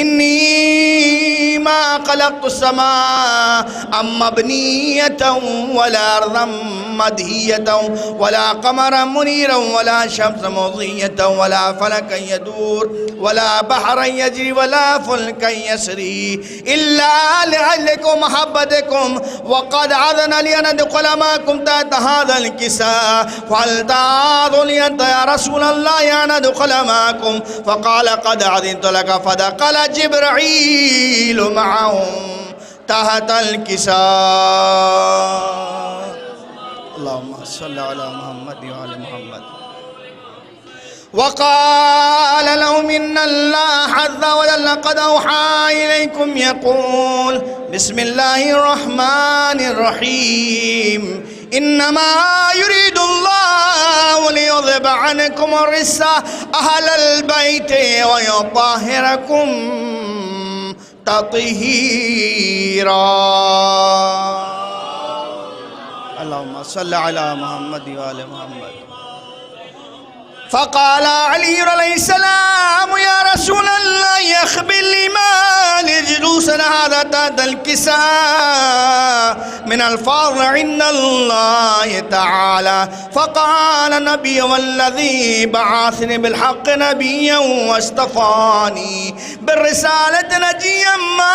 इन्नी मा खलक़्तु समाअ मबनियतन वला अर्दन मदहियतन वला क़मरन मुनीरन वला शम्सन मुज़ियतन वला फलकन यदूर वला बहरन यजरी वला फुल्कन यसरी इल्ला लिअजलिकुम महब्बतिकुम वक़द अज़न लि अन अदख़ुल मअकुम तहत हाज़ल किसा फहल ताअज़नु लि या रसूलल्लाह अन अदख़ुल मअकुम फ़क़ाल क़द अज़िनतु लक फ़दख़ल जिब्रील मअहुम तहतल किसा। अल्लाहुम्मा सल्लि अला मुहम्मद व आलि मुहम्मद। वक़ाल लहुम इन्नल्लाह अज़्ज़ व जल्ल क़द औहा इलैकुम यक़ूल बिस्मिल्लाहिर रहमानिर रहीम इन्नमा युरीदुल्लाहु लियुज़हिबा अन्कुम अर्रिज्सा अहलल बैति व युत्तहिरकुम तत्हीरा। अल्लाहुम्मा सल्लि अला मुहम्मद व आलि मुहम्मद। फ़क़ाल अली अलैहिस्सलाम या रसूल अल्लाह अख़बिरनी मा लिजुलूसिना हाज़ा तहतल किसा मिनल फ़ज़्ल इंदल्लाहि तआला। फ़क़ाल नबी वल्लज़ी बअसनी बिलहक़्क़ि नबिय्यन वस्तफ़ानी बिर्रिसालति नजिय्यन मा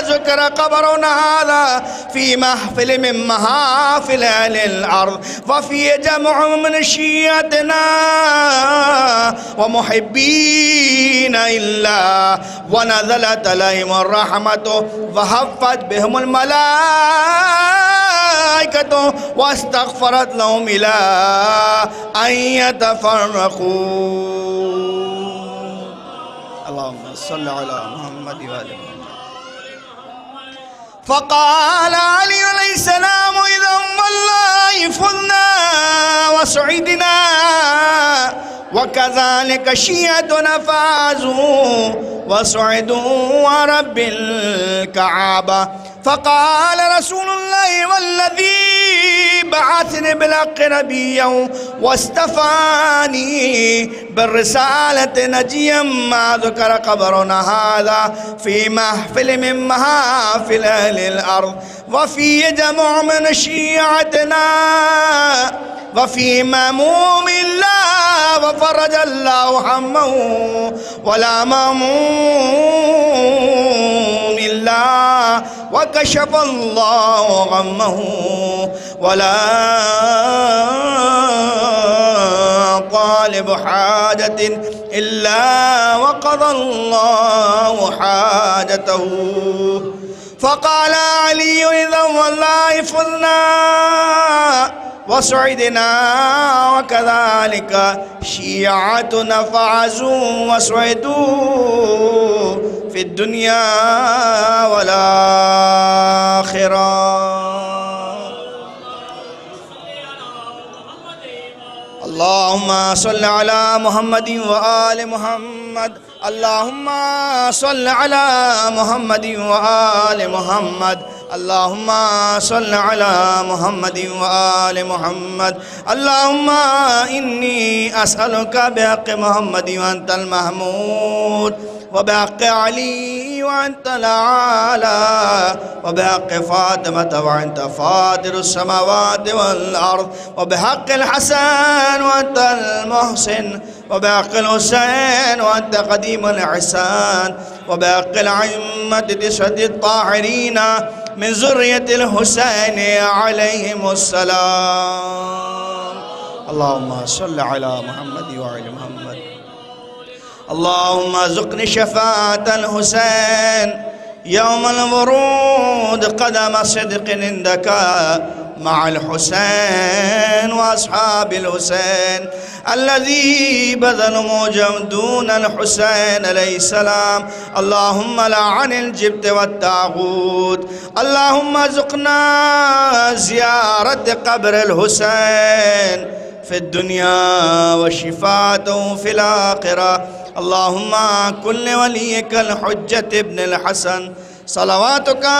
ज़ुकिर क़ब्रुना हाज़ा फ़ी महफ़िल मिन महाफ़िल अहलिल अर्ज़ व फ़ीहि जमअ मिन शियअतिना व मुहिब्बीना इल्ला व नज़लत अलैहिमुर रहमतु व हफ़्फ़त बिहिमुल मलाइकतु व इस्तग़फ़रत लहुम इला अन यतफ़र्रक़ू। अल्लाहुम्मा सल्लि अला मुहम्मद व आलि मुहम्मद। फ़क़ाल अली अलैहिस्सलाम इज़न वल्लाहि फ़ुज़ना व सुइदना व कज़ालिक शियअतुना फ़ाज़ू व सुइदू व रब्बिल कअबा। फ़क़ाल रसूलुल्लाहि वल्लज़ी बअसनी बिलहक़्क़ि नबिय्यन वस्तफ़ानी बिर्रिसालति नजिय्यन मा ज़ुकिर क़ब्रुना हाज़ा फ़ी महफ़िल मिन महाफ़िल अहलिल अर्ज़ व फ़ीहि जमअ मिन शियअतिना व फ़ी मअमूमिल्लाह व फ़रजल्लाहु हम्महु वला मअमूमिल्लाह व कशफ़ल्लाहु गम्महु वला तालिबु हाजतिन इल्ला व क़ज़ल्लाहु हाजतहु। फ़क़ाल अली इज़न वल्लाहि फ़ुज़ना व सुइदना व कज़ालिक शियअतुना फ़अज़ू व सुइदू फ़िद दुनिया वल आख़िरा। अल्लाहुम्मा सल्लि अला मुहम्मद व आलि मुहम्मद। अल्लाहुम्मा सल्लि अला मुहम्मद व आलि मुहम्मद। अल्लाहुम्मा सल्लि अला मुहम्मद व आलि मुहम्मद। अल्लाहुम्मा इन्नी अस्अलुका बिहक़्क़ि मुहम्मद व अंतल महमूद व बिहक़्क़ि अली व अंतल आला व बिहक़्क़ि फ़ातिमत व अंत फ़ातिरुस समावाति वल अर्ज़ व बिहक़्क़िल हसन व अंतल मुहसिन व बिहक़्क़िल हुसैन व अंत क़दीमुल ihसान व बिहक़्क़िल अइम्मति तिसअति त्ताहिरीन मिन ज़ुर्रियतिल हुसैन अलैहिमुस्सलाम। अल्लाहुम्मा सल्लि अला मुहम्मद व आलि मुहम्मद। अल्लाहुम्मा ज़ुक़नी शफ़ाअतल हुसैन यौमल वरूद क़दम सिद्क़िन इंदका मअल हुसैन व अस्हाबिल हुसैन अल्लज़ी बज़लु मौजूदूनल हुसैन अलैहिस्सलाम। अल्लाहुम्मा लअनिल जिब्त वत्ताग़ूत। अल्लाहुम्मा ज़ुक़ना ज़ियारत क़ब्रिल हुसैन फ़िद दुनिया व शिफ़ाअतहु फ़िल आख़िरा। अल्लाहुम्मा कुल्ल वलिय्यिकल हुज्जत इब्नुल हसन सलवातुका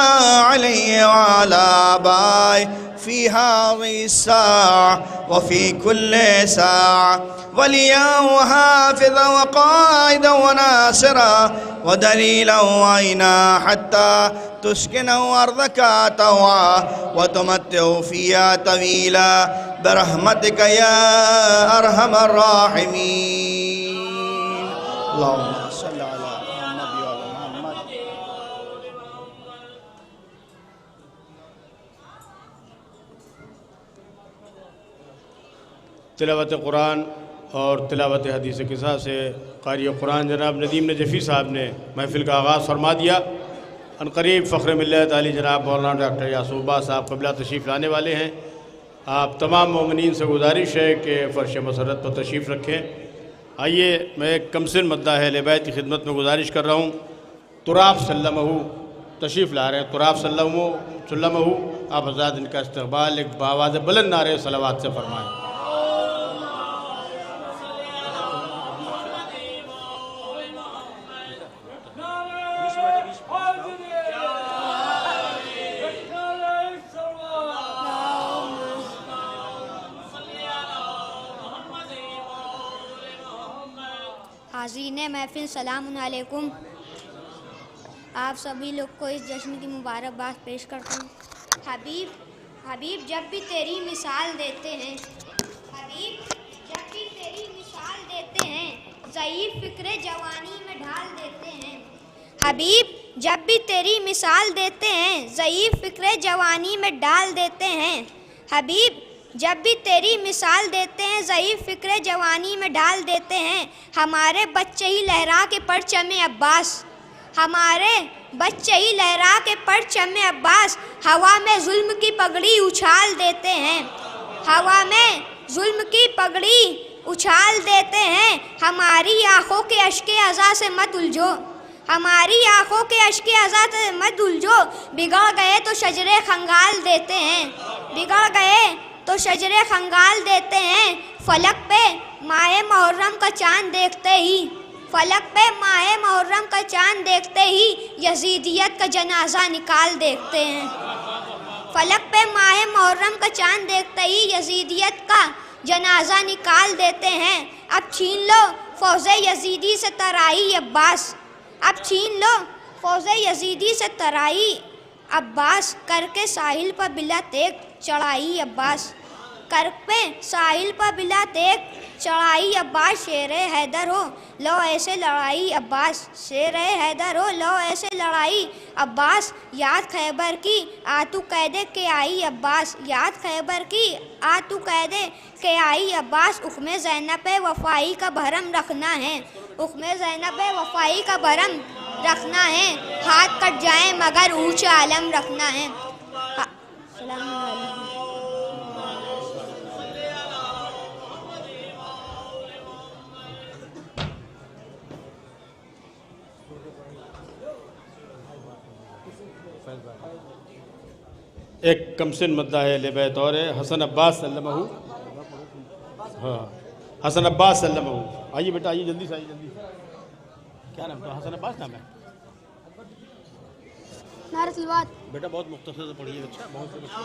अलैहि व अला आबाई फ़ी हाज़िहि स्साअह व फ़ी कुल्लि साअह वलिय्यन व हाफ़िज़न व क़ाइदन व नासिरन व दलीलन व अईना हत्ता तुस्किनहु अर्ज़का तवा व तुमत्तिअहु फ़ीहा तवीला बिरहमतिक या अरहमर राहिमीन। अल्लाहुम्मा सल्लि अला मुहम्मद व अला मुहम्मद। तिलावत कुरान और तिलावत हदीस किस्सा से क़ारी कुरान जनाब नदीम नजफ़ी साहब ने महफ़िल का आगाज़ फरमा दिया। अनक़रीब फ़ख्र मिल्लत आली जनाब मौलाना डॉक्टर यासूबा साहब क़िबला तशरीफ़ लाने वाले हैं। आप तमाम मोमिनीन से गुजारिश है कि फ़र्श मसरत पर तशरीफ़ रखें। आइए, मैं एक कमसिन मद्दा है बैत की खिदमत में गुजारिश कर रहा हूँ। तुराब सल्लमहू तशरीफ़ ला रहे हैं। तुराब सल्लमहू आप हज़रात इनका इस्तक़बाल एक बावाज़ बुलंद नारे सलावत से फरमाएँ। हाज़रीन महफ़िल सलामुन अलैकुम। आप सभी लोग को इस जश्न की मुबारकबाद पेश करता हूँ। हबीब जब भी तेरी मिसाल देते हैं, हबीब जब भी तेरी मिसाल देते हैं, ज़ईफ़ फ़िक्रे जवानी में ढाल देते हैं। हबीब जब भी तेरी मिसाल देते हैं, ज़ईफ़ फ़िक्रे जवानी में डाल देते हैं। हबीब जब भी तेरी मिसाल देते हैं, ज़ईफ़ फ़िक्रे जवानी में डाल देते हैं। हमारे बच्चे ही लहरा के परचम अब्बास, हमारे बच्चे ही लहरा के परचम अब्बास, हवा में जुल्म की पगड़ी उछाल देते हैं। हवा में जुल्म की पगड़ी उछाल देते हैं। हमारी आँखों के अश्के अज़ा से मत उलझो, हमारी आँखों के अश्के अज़ा से मत उलझो। बिगड़ गए तो शजरे खंगाल देते हैं, बिगड़ गए तो शजरे खंगाल देते हैं। फलक पे माहे मुहर्रम का चाँद देखते ही, फलक पे माहे मुहर्रम का चाँद देखते ही यजीदियत का जनाजा निकाल देखते हैं। फलक पे माहे मुहर्रम का चाँद देखते ही यजीदियत का जनाजा निकाल देते हैं। अब छीन लो फौज़े यजीदी से तराई अब्बास, अब छीन लो फौज़े यजीदी से तराई अब्बास, करके साहिल पर बिला तेग चढ़ाई अब्बास, कर पे साहिल पर बिला तेग चढ़ाई अब्बास। शेर हैदर हो लो ऐसे लड़ाई अब्बास, शेर हैदर हो लो ऐसे लड़ाई अब्बास। याद खैबर की आ तू कैदे के आई अब्बास, याद खैबर की आ तू कैदे के आई अब्बास। उख्मे ज़ैनब वफ़ाई का भरम रखना है, उख्मे ज़ैनब वफ़ाई का भरम रखना है। हाथ कट जाए मगर ऊँचा आलम रखना है। एक कमसिन मद्दा है लेबैत और हसन अब्बास सल्लमहू। हाँ, हसन अब्बास सल्लमहू। आइए बेटा, आइए जल्दी से, आइए जल्दी। क्या नाम है? हसन अब्बास नाम है बेटा। बहुत मुख्तसर से पढ़िए बच्चा, बहुत से बच्चे।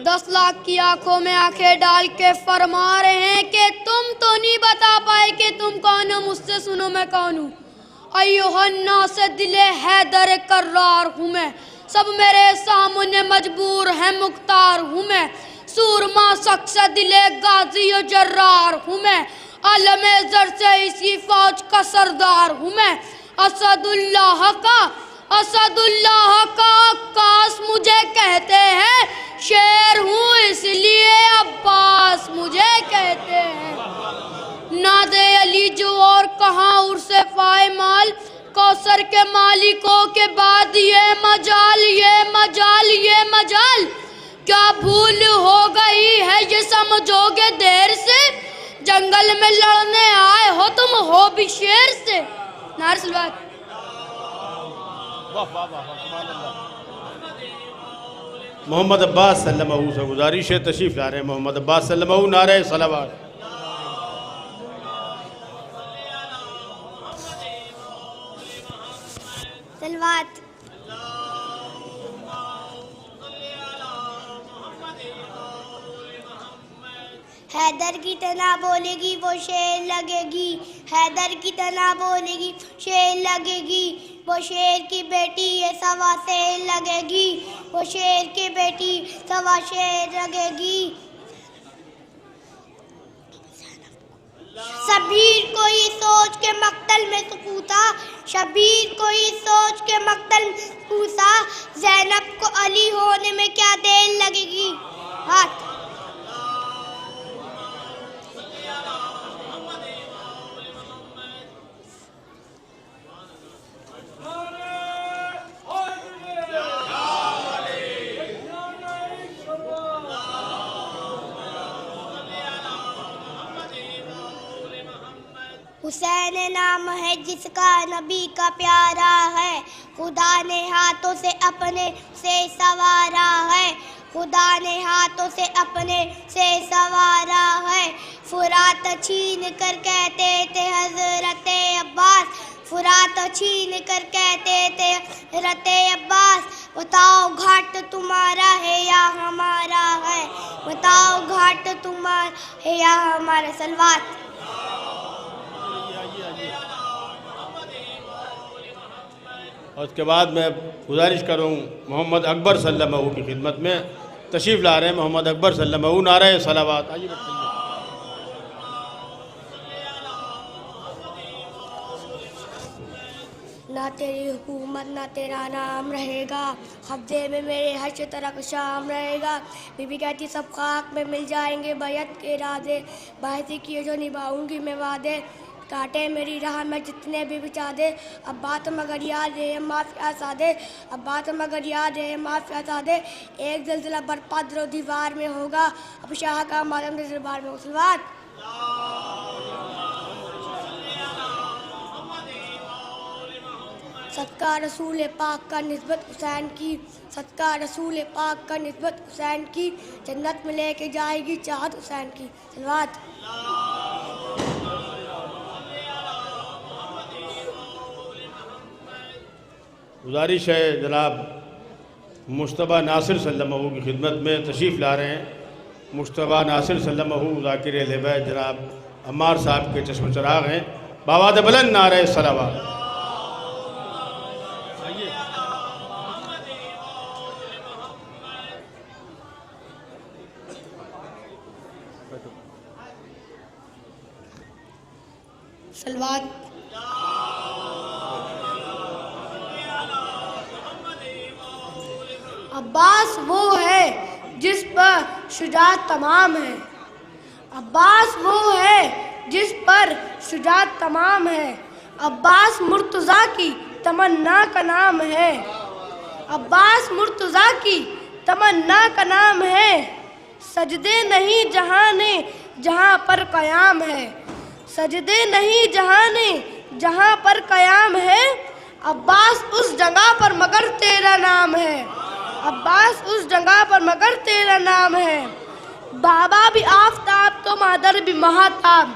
10 लाख की आंखों में आंखें डाल के फरमा रहे हैं कि तुम तो नहीं बता पाए कि तुम कौन हो, मुझसे सुनो मैं कौन हूँ। अय्युहन्ना से दिले हैदर कर्रार हूँ मैं, सब मेरे सामने मजबूर है मुख्तार हूँ मैं। सूरमा शख्स दिले गाजी और जर्रार हूँ मैं, आलमे ज़र से इसी फौज का सरदार हूँ मैं। असदुल्लाह का अक्कास मुझे कहते हैं, शेर हूँ इसलिए अब्बास मुझे कहते हैं। नादे अली जो और कहाँ उर्से फायमाल, कौसर के मालिकों के बाद ये मजाल, ये मजाल, ये मजाल। क्या भूल हो गई है ये समझोगे देर से, जंगल में लड़ने आए हो तुम हो भी शेर से। नारसलवाद। मोहम्मद अब्बास सल्लमहू से गुजारिश है, तशरीफ़ ला रहे हैं मोहम्मद अब्बास सल्लमहू। नारे सलावत। सलवात। हैदर की तना बोलेगी वो शेर लगेगी, हैदर की तना बोलेगी शेर लगेगी, वो शेर की बेटी ये सवा शेर लगेगी, वो शेर की बेटी सवा शेर लगेगी। शबीर को ये सोच के मक्तल में कूदा, शबीर को ये सोच के मक्तल में कूदा, ज़ैनब को अली होने में क्या देर लगेगी। हाथ हुसैन नाम है जिसका नबी का प्यारा है, खुदा ने हाथों से अपने से सवारा है, खुदा ने हाथों से अपने से सवारा है। फुरात छीन कर कहते थे हज़रत अब्बास, फुरात छीन कर कहते थे हज़रत अब्बास, बताओ घाट तुम्हारा है या हमारा है, बताओ घाट तुम्हारा है या हमारा। सलवात। और उसके बाद मैं गुजारिश करूँ मोहम्मद अकबर सल्लल्लाहु की खिदमत में तशरीफ़ ला रहे हैं मोहम्मद अकबर सल्लल्लाहु, नारे सलावत। आइए बताइए। ना तेरी हुकूमत ना तेरा नाम रहेगा, कब्जे में मेरे हर्ष तरक शाम रहेगा। बीबी कहती सब खाक में मिल जाएंगे बैत के इरादे, बायती किए जो निभाऊंगी मैं वादे, काटे मेरी राह में जितने भी बिछा दे, अब बात मगर याद है माफ़िया सादे, अब बात मगर याद है माफ़िया सादे। एक ज़लज़ला बरपा दरो दीवार में होगा, अब शाह का मालूम दरबार में। सलवात। सदका रसूल पाक का निस्बत हुसैन की, सदका रसूल पाक का निस्बत हुसैन की, जन्नत में लेके जाएगी चाहत हुसैन की। सलवात। गुजारिश है जनाब मुश्तबा नासिर सल्लल्लाहु की खिदमत में तशरीफ़ ला रहे हैं। मुश्तबा नासिर सल्लल्लाहु ज़ाकिर अहल जनाब अम्मार साहब के चश्म चराग हैं। बावाद बुलंद नारे सलावत। सलवात। अब्बास वो है जिस पर शुजाअत तमाम है, अब्बास वो है जिस पर शुजाअत तमाम है, अब्बास मुर्तज़ा की तमन्ना का नाम है, अब्बास मुर्तज़ा की तमन्ना का नाम है। सजदे नहीं जहाँ ने जहाँ पर क़याम है, सजदे नहीं जहाँ ने जहाँ पर क़याम है, अब्बास उस जगह पर मगर तेरा नाम है, अब्बास उस जगह पर मगर तेरा नाम है। बाबा भी आफताब तो मादर भी महाताब,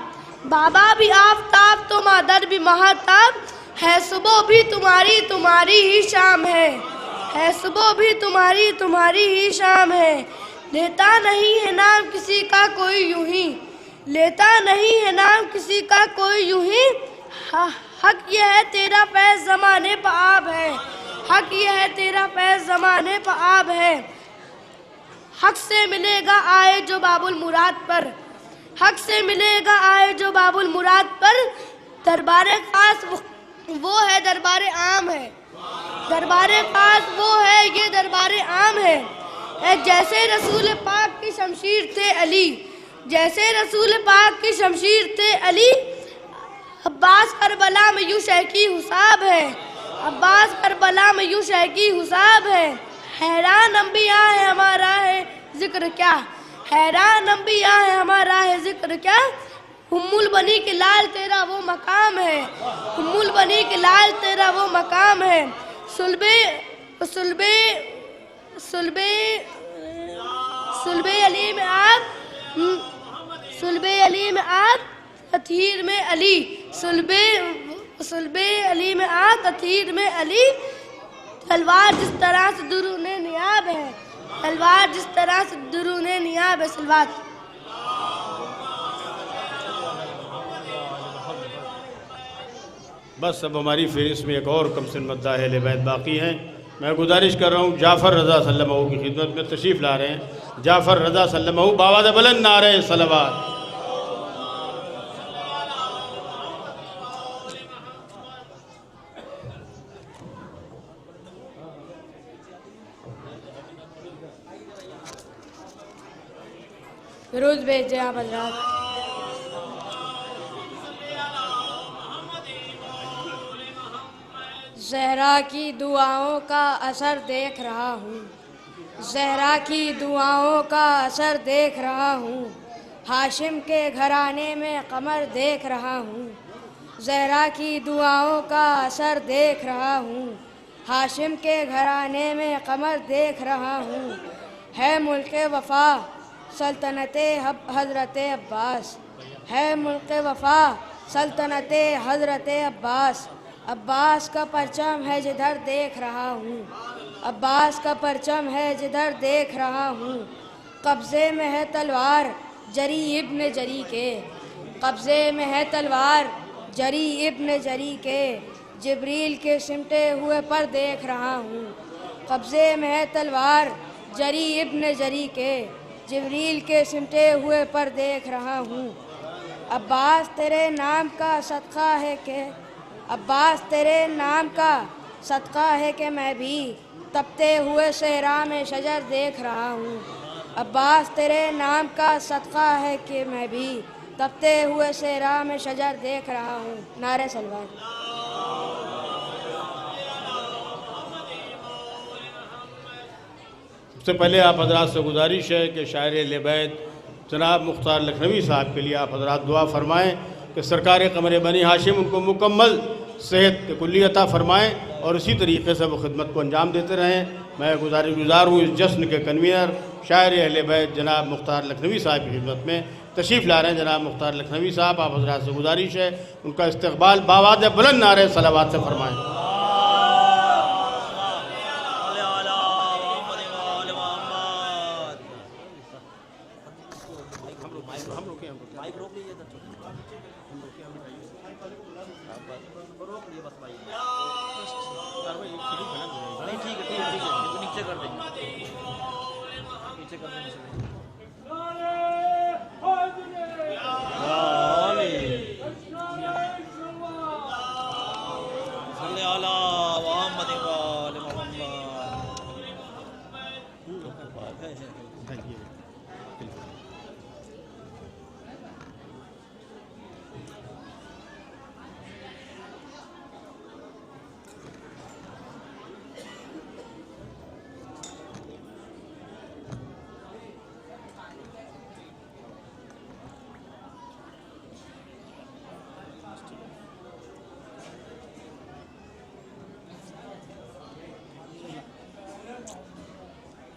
बाबा भी आफताब तो मादर भी महाताब, है सुबह भी तुम्हारी तुम्हारी ही शाम है सुबह भी तुम्हारी तुम्हारी ही शाम है। लेता नहीं है नाम किसी का कोई यूं ही, लेता नहीं है नाम किसी का कोई यूं ही, हक यह है तेरा फैज़ ज़माने पर आब है, हक यह है तेरा फैज़ ज़माने पर आब है। हक से मिलेगा आए जो बाबुल मुराद पर, हक से मिलेगा आए जो बाबुल मुराद पर, दरबारे खास वो है दरबारे आम है, दरबारे खास वो है ये दरबारे आम है। जैसे रसूल पाक की शमशीर थे अली, जैसे रसूल पाक की शमशीर थे अली, अब्बास करबला में यूं शहकी हुसाब है, अब्बास करबला में यूं शहकी हुसाब है। हैरान अंबिया है हमारा है जिक्र क्या, हैरान अंबिया है हमारा है जिक्र क्या, उम्मुल बनी के लाल तेरा वो मकाम है, उम्मुल बनी के लाल तेरा वो मकाम है। सुलबे सुलबे सुलबे सुलबे अली में आप, सुलबे अली में आप तथीर में अली, सुलबे सुलबे अली में आ तथीर में अली, तलवार जिस तरह से दुरूने नियाब है, तलवार जिस तरह से दुरूने नियाब है। सलवात। बस अब हमारी फहरिस्त में एक और कमसिन मद्दा अहले बैत बाकी हैं। मैं गुजारिश कर रहा हूँ जाफ़र रज़ा सल्लल्लाहु की खिदमत में तशरीफ़ ला रहे हैं। जाफ़र रज़ा सल्लल्लाहु बावाज़ बुलंद नारे सलवात। रोज भेजे आप हजरात। ज़हरा की दुआओं का असर देख रहा हूँ, ज़हरा की दुआओं का असर देख रहा हूँ, हाशिम के घराने में कमर देख रहा हूँ। ज़हरा की दुआओं का असर देख रहा हूँ, हाशिम के घराने में कमर देख रहा हूँ। है मुल्क वफ़ा सल्तनत हज़रत अब्बास, है मुल्क वफ़ा सल्तनत हज़रत अब्बास। अब्बास का परचम है जिधर देख रहा हूँ, अब्बास का परचम है जिधर देख रहा हूँ। कब्ज़े में है तलवार जरी इब्न जरी के, कब्ज़े में है तलवार जरी इब्न जरी के, जिब्रील के सिमटे हुए पर देख रहा हूँ। कब्ज़े में है तलवार जरी इब्न जरी के, जिब्रील के सिमटे हुए पर देख रहा हूँ। अब्बास तेरे नाम का सदका है कि, अब्बास तेरे नाम का सदका है कि मैं भी तपते हुए सहरा में शजर देख रहा हूँ। अब्बास तेरे नाम का सदका है कि मैं भी तपते हुए सहरा में शजर देख रहा हूँ। नारे सलवात। सबसे पहले आप हजरात से गुजारिश है कि शायर अहले बैत जनाब मुख्तार लखनवी साहब के लिए आप हजरात दुआ फरमाएँ कि सरकार कमर बनी हाशिम उनको मुकम्मल सेहत कुल्ली अता फरमाएँ और इसी तरीके से वो खिदमत को अंजाम देते रहें। मैं गुज़ार हूँ इस जश्न के कन्वीनर शायर अहले बैत जनाब मुख्तार लखनवी साहब की खिदमत में तशरीफ़ ला रहे हैं। जनाब मुख्तार लखनवी साहब, आप हजरात से गुजारिश है उनका इस्तकबाल बावाज़ बुलंद नारे सलावत से फरमाएँ।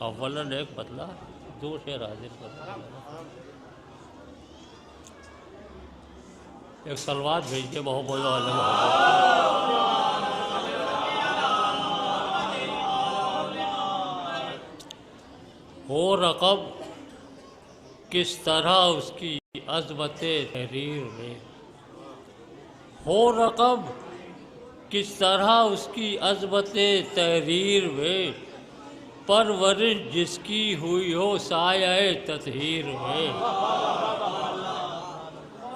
अव्वलन एक बदला दो शेर हाजिर कर, एक सलवात भेजिए मोहम्मद वाले हो रकब किस तरह उसकी अज़मत तहरीर में, हो रकब किस तरह उसकी अज़मत तहरीर में, परवरिश जिसकी हुई हो साये ततहीर में।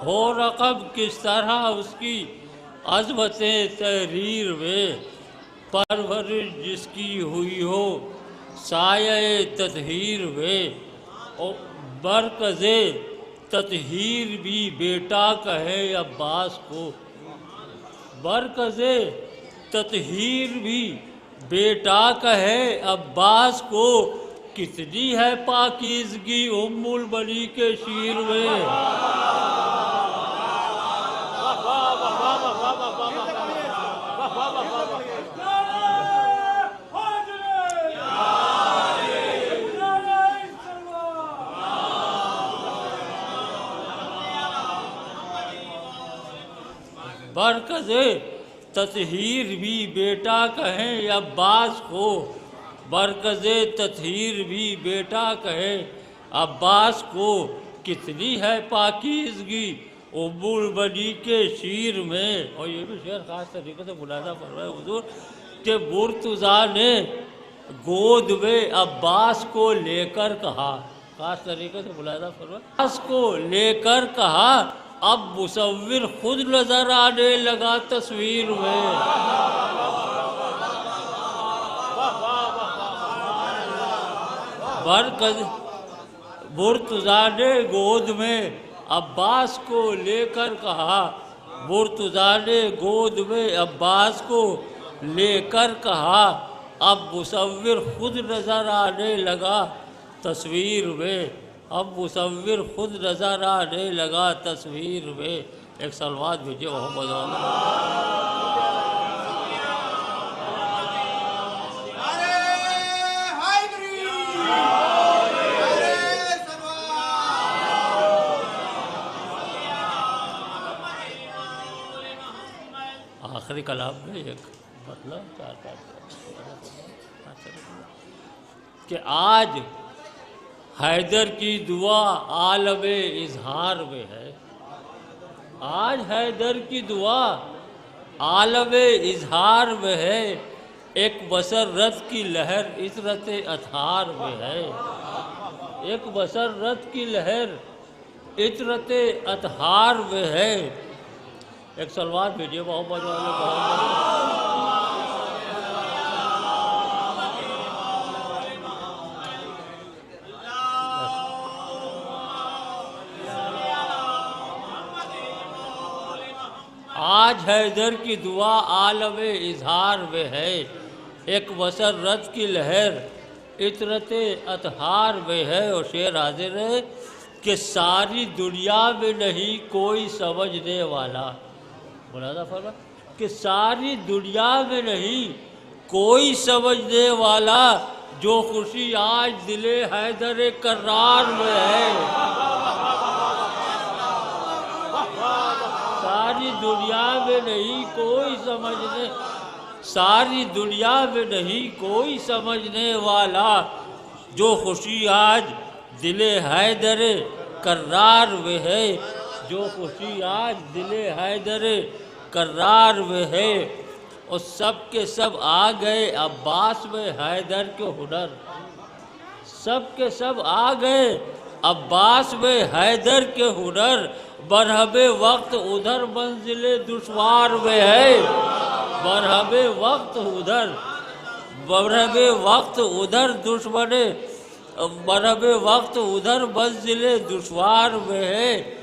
हो रकब किस तरह उसकी अज़मत तहरीर में, परवरिश जिसकी हुई हो साये ततहीर में। और बरकज़े ततहीर भी बेटा कहे अब्बास को, बरकज़े ततहीर भी बेटा कहे अब्बास को, कितनी है पाकीज़गी उम्मुल बनी के शीर में। बरकज़े ततहीर भी बेटा कहें अब्बास को, बरकज़े ततहीर भी बेटा कहे अब्बास को, कितनी है पाकीज़गी उम्मुल बनी के शीर में। और ये भी शेर ख़ास तरीके से मुलाज़ा फरमाए हुज़ूर कि मुर्तज़ा ने गोद में अब्बास को लेकर कहा, ख़ास तरीके से मुलाज़ा फरमाए, अब्बास को लेकर कहा, अब मुसव्विर खुद नज़र आने लगा तस्वीर में। मुर्तज़ा ने गोद में अब्बास को लेकर कहा, मुर्तज़ा ने गोद में अब्बास को लेकर कहा, अब मुसव्विर खुद नज़र आने लगा तस्वीर में, अब मुसव्विर खुद नज़र आने लगा तस्वीर में। एक सलवात भेजिए मोहम्मद। आखिरी कलाम में एक मतलब 4-5 कि आज हैदर की दुआ आलम इजहार में है, आज हैदर की दुआ आलम इजहार में है, एक बसरत की लहर इतरत अतहार में है, एक बसरत की लहर इतरत अतहार में है। एक सलवात भेजिए मोहम्मद वाले मोहम्मद। आज हैदर की दुआ आलम इजहार में है, एक बसरत की लहर इतरत अतहार में है। और शेर हाजिर है कि सारी दुनिया में नहीं कोई समझने वाला, मुलाज़ा फरमा कि सारी दुनिया में नहीं कोई समझने वाला जो खुशी आज दिले हैदर करार में है। सारी दुनिया में नहीं कोई समझने, सारी दुनिया में नहीं कोई समझने वाला जो खुशी आज दिले हैदर करार में है, जो खुशी आज दिले हैदर करार में है। और सब के सब आ गए अब्बास में हैदर के हुनर, सब के सब आ गए अब्बास में हैदर के हुनर, बरहबे वक्त उधर मंजिले दुश्वार में है, बरहबे वक्त उधर, बरहबे वक्त उधर दुश्मने, बरहबे वक्त उधर मंजिले दुश्वार में है।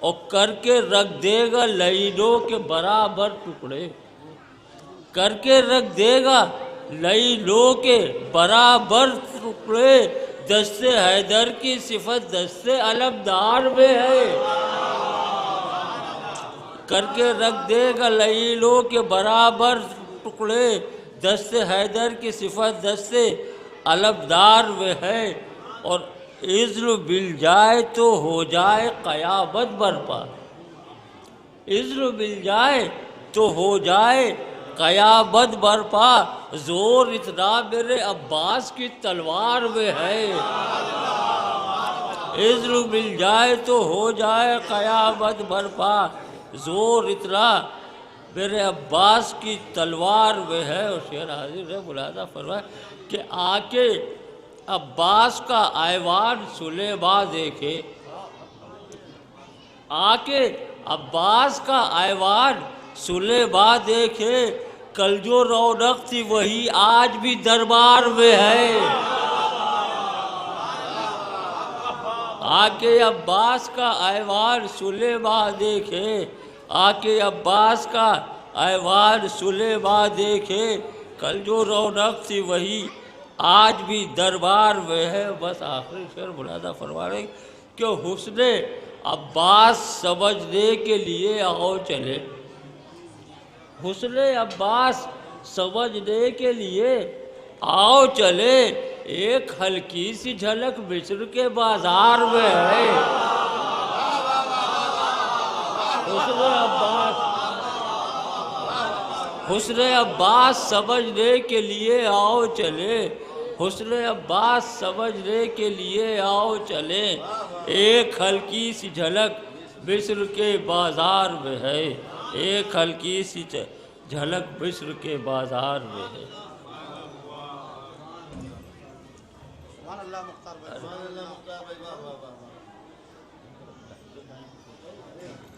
और करके रख देगा लईनों के बराबर टुकड़े, करके रख देगा लईनों के बराबर टुकड़े, दस्ते हैदर की सिफत दस्ते अलमदार में है, करके रख देगा लईनों के बराबर टुकड़े, दस्ते हैदर की सिफत दस्ते अलमदार में है। और इज़्र मिल जाए तो हो जाए क़यामत बरपा, इज़्र मिल जाए तो हो जाए क़यामत बरपा, जोर इतना मेरे अब्बास की तलवार में है, इज़्र मिल जाए तो हो जाए क़यामत बरपा, जोर इतना मेरे अब्बास की तलवार में है। और शेर हाजिर है, मुलाज़ा फरमाए कि आके अब्बास का ऐवान सुलेबा देखे, आके अब्बास का ऐवान सुलेबा देखे, कल जो रौनक थी वही आज भी दरबार में है, आके अब्बास का ऐवान सुलेबा देखे, आके अब्बास का ऐवान सुलेबा देखे, कल जो रौनक थी वही आज भी दरबार में है। बस आखिरी शेर मुलाज़ा फरमा रहे कि हुस्ने अब्बास समझने के लिए आओ चले, हुस्ने अब्बास समझने के लिए आओ चले, एक हल्की सी झलक मिस्र के बाजार में है, हुस्ने अब्बास हुस्न अब्बास समझने के लिए आओ चले, हुस्न अब्बास समझने के लिए आओ चले, एक हल्की सी झलक मिस्र के बाज़ार में है, एक हल्की सी झलक मिस्र के बाज़ार में है।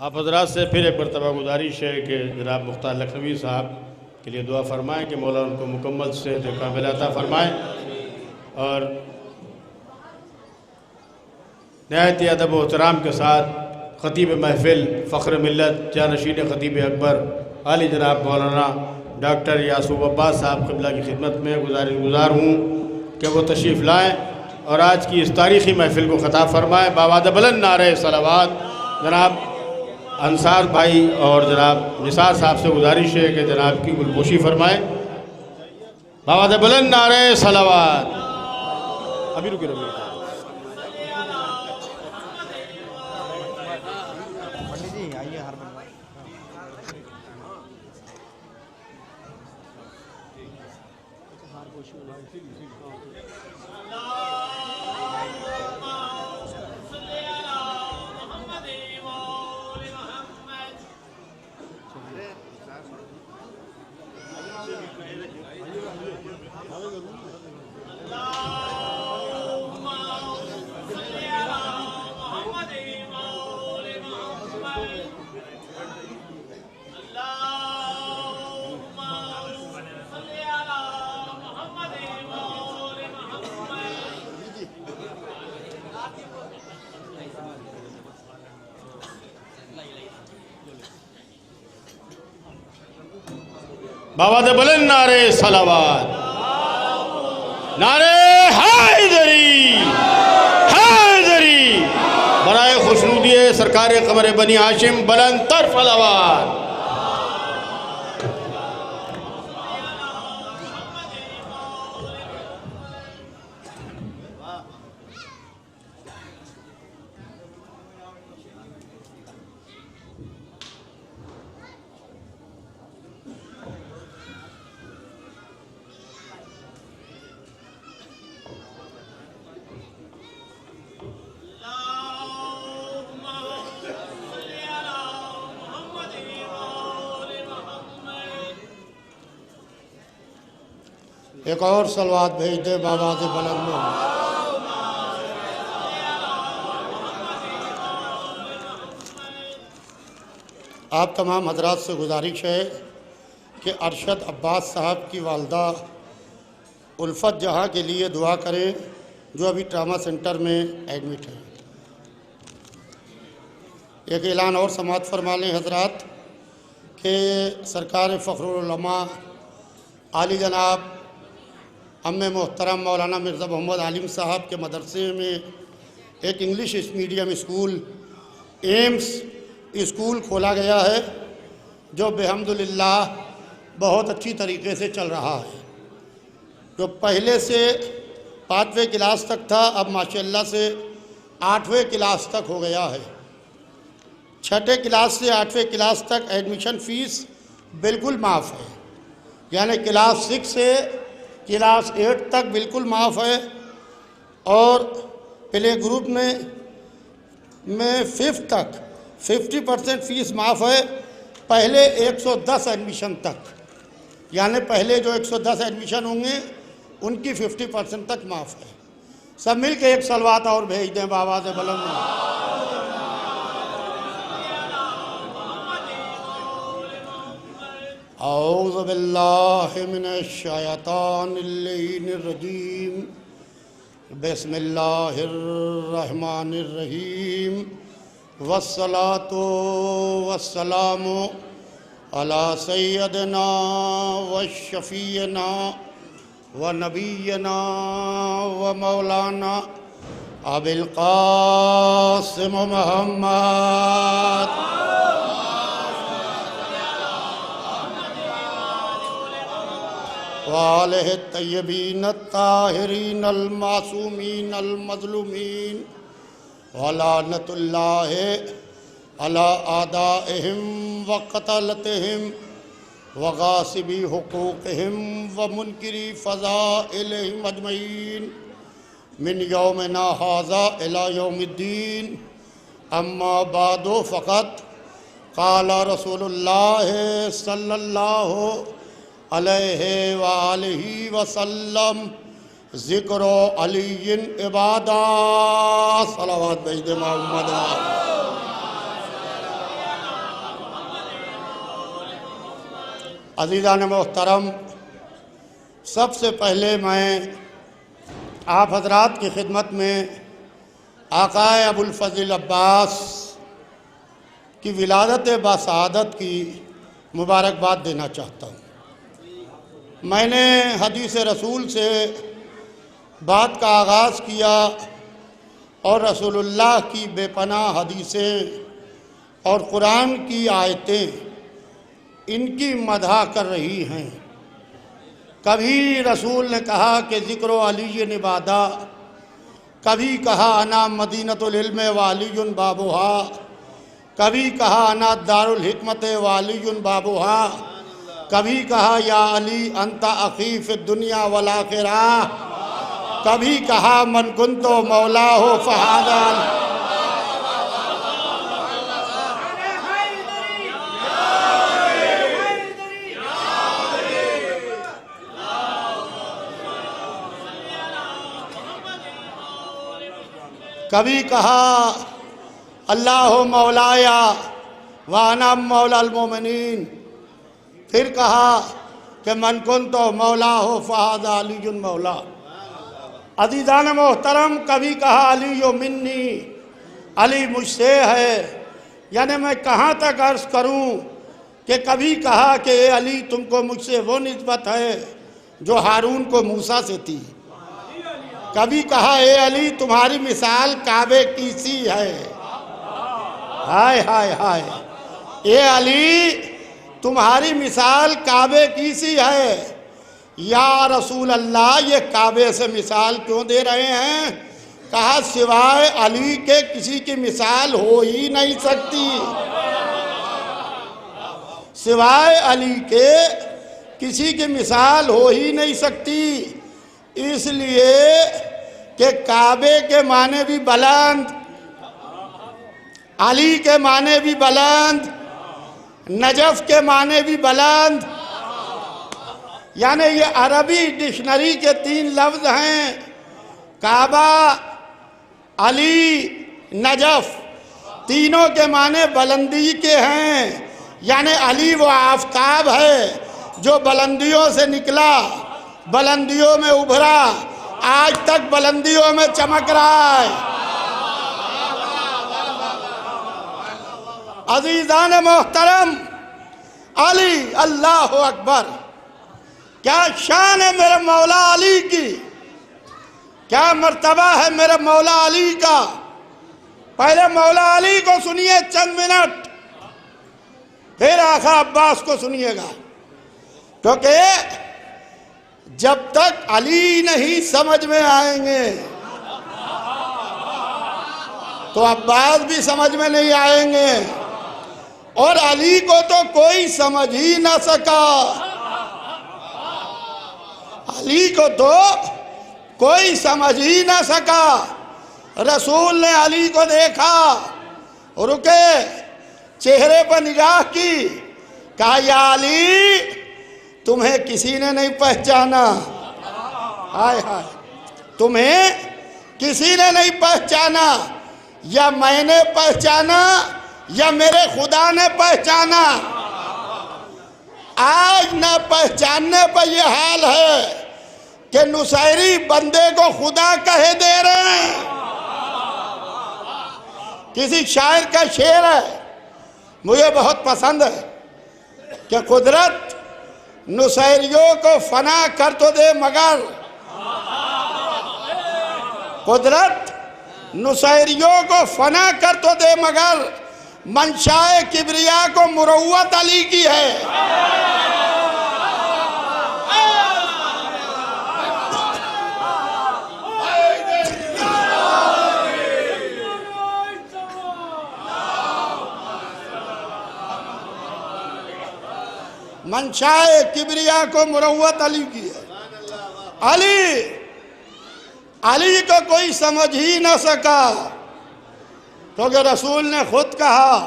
आप हजरात से फिर एक मरतबा गुजारिश है कि जनाब मुख्तार लखनवी साहब के लिए दुआ फरमाएँ कि मौला उनको मुकम्मल सेहत कामिल अता फरमाएँ और नहायत अदब व एहतराम के साथ ख़तीब महफ़िल फ़ख्र मिल्लत जानशीन ख़तीब अकबर आली जनाब मौलाना डॉक्टर यासूब अब्बास साहब क़िबला की खिदमत में गुज़ार हूँ कि वो तशरीफ़ लाएँ और आज की इस तारीख़ी महफ़िल को ख़ताब फरमाएँ। बावाद बुलंद नारे सलावत जनाब अंसार भाई और जनाब निसार साहब से गुजारिश है कि जनाब की गुलपोशी फरमाएँ। बावाद बुलंद नारे सलावत। अभी रुके रहिए। बावाद बुलंद नारे सलावत, नारे हैदरी हैदरी, बराए खुशनुदिये सरकार कमर बनी हाशिम बुलंद तर सलावत। एक और सलवात भेज दे बाबा से बुलंद में। आप तमाम हजरात से गुजारिश है कि अरशद अब्बास साहब की वालदा उल्फत जहाँ के लिए दुआ करें जो अभी ट्रामा सेंटर में एडमिट है। एक ऐलान और समात फरमा लें हजरात कि सरकार फ़ख्रुल उलमा आली जनाब अम्मे मोहतरम मौलाना मिर्ज़ा मोहम्मद आलिम साहब के मदरसे में एक English medium school AIIMS school खोला गया है जो बेहम्दुलिल्लाह बहुत अच्छी तरीके से चल रहा है। जो पहले से 5वें क्लास तक था अब माशाअल्लाह से 8वें क्लास तक हो गया है। 6ठे क्लास से 8वें क्लास तक एडमिशन फ़ीस बिल्कुल माफ़ है, यानी क्लास 6 से क्लास 8 तक बिल्कुल माफ़ है और प्ले ग्रुप में 5th तक 50% फ़ीस माफ़ है। पहले 110 एडमिशन तक, यानी पहले जो 110 एडमिशन होंगे उनकी 50% तक माफ़ है। सब मिल के एक सलवात और भेज दें बाबा से बुलंद में। औज़ु बिल्लाहि मिनश शैतानिर रजीम, बिस्मिल्लाहिर रहमानिर रहीम, वस्सलातु वस्सलामु अला सय्यदिना व शफ़ीना व नबीना व मौलाना अबिल क़ासिम मुहम्मद वालेह तय्यबीन ताहिरीन अलमासूमीन अलमज़लूमीन वलानतुल्लाहि अला आदाइहिम व क़तलतिहिम व गासिबी हुकूक़हिम व मुनकिरी फ़ज़ाइलिहिम अजमईन मिन यौमिना हाज़ा इला यौमिद्दीन। अम्मा बादो फ़क़त क़ाला रसूलुल्लाह सल्लल्लाहु अलैहि व आलिहि वसल्लम ज़िक्र अलीय्यिन इबादा सलावत बैद मोहम्मद। अज़ीज़ान मोहतरम, सबसे पहले मैं आप हज़रात की खिदमत में आक़ाए अबुल फ़ज़ल अब्बास की विलादत बासआदत की मुबारकबाद देना चाहता हूँ। मैंने हदीस रसूल से बात का आगाज़ किया और रसूलुल्लाह की बेपनाह हदीसें और कुरान की आयतें इनकी मदह कर रही हैं। कभी रसूल ने कहा कि ज़िक्र अली निबादा, कभी कहा अना मदीनतुल इल्म व अलीयुन बाबुहा, कभी कहा अना दारुल हिकमत व अलीयुन बाबुहा, कभी कहा या अली अंता अखी फिद दुनिया वल आखिरा, कभी कहा मन कुंतो मौला हो फ़हादा। कभी कहा अल्लाह मौलाया वाना मौलाल मोमिनीन, फिर कहा कि मन कुंतो मौला हो फ़हादा अलीयुन मौला। अज़ीज़ान मोहतरम, कभी कहा अली यो मिन्नी, अली मुझसे है। यानी मैं कहाँ तक अर्ज़ करूँ कि कभी कहा कि ए अली तुमको मुझसे वो निस्बत है जो हारून को मूसा से थी। कभी कहा ए अली तुम्हारी मिसाल काबे की सी है। हाय हाय हाय, ए अली तुम्हारी मिसाल काबे की सी है। या रसूल अल्लाह, ये काबे से मिसाल क्यों दे रहे हैं? कहा सिवाय अली के किसी की मिसाल हो ही नहीं सकती, सिवाय अली के किसी की मिसाल हो ही नहीं सकती। इसलिए कि काबे के माने भी बुलंद, अली के माने भी बुलंद, नजफ के माने भी बुलंद। यानी ये अरबी डिक्शनरी के 3 लफ्ज़ हैं, काबा, अली, नजफ, तीनों के माने बुलंदी के हैं। यानी अली वो आफताब है जो बुलंदियों से निकला, बुलंदियों में उभरा, आज तक बुलंदियों में चमक रहा है। अज़ीज़ान मोहतरम, अली, अल्लाह अकबर, क्या शान है मेरे मौला अली की, क्या मर्तबा है मेरे मौला अली का। पहले मौला अली को सुनिए चंद मिनट, फिर आका अब्बास को सुनिएगा, क्योंकि जब तक अली नहीं समझ में आएंगे तो अब्बास भी समझ में नहीं आएंगे, और अली को तो कोई समझ ही ना सका। अली को तो कोई समझ ही ना सका। रसूल ने अली को देखा, रुके, चेहरे पर निगाह की, कहा या अली तुम्हें किसी ने नहीं पहचाना। हाय हाय, तुम्हें किसी ने नहीं पहचाना, या मैंने पहचाना या मेरे खुदा ने पहचाना। आज न पहचानने पर यह हाल है कि नुसैरी बंदे को खुदा कहे दे रहे हैं। किसी शायर का शेर है, मुझे बहुत पसंद है, कि कुदरत नुसैरियों को फना कर तो दे मगर, कुदरत नुसैरियों को फना कर तो दे मगर मंशाए किबरिया को मुरव्वत अली की है। मंशाए किबरिया को मुरव्वत अली की है। अली को कोई समझ ही न सका, क्योंकि रसूल ने खुद कहा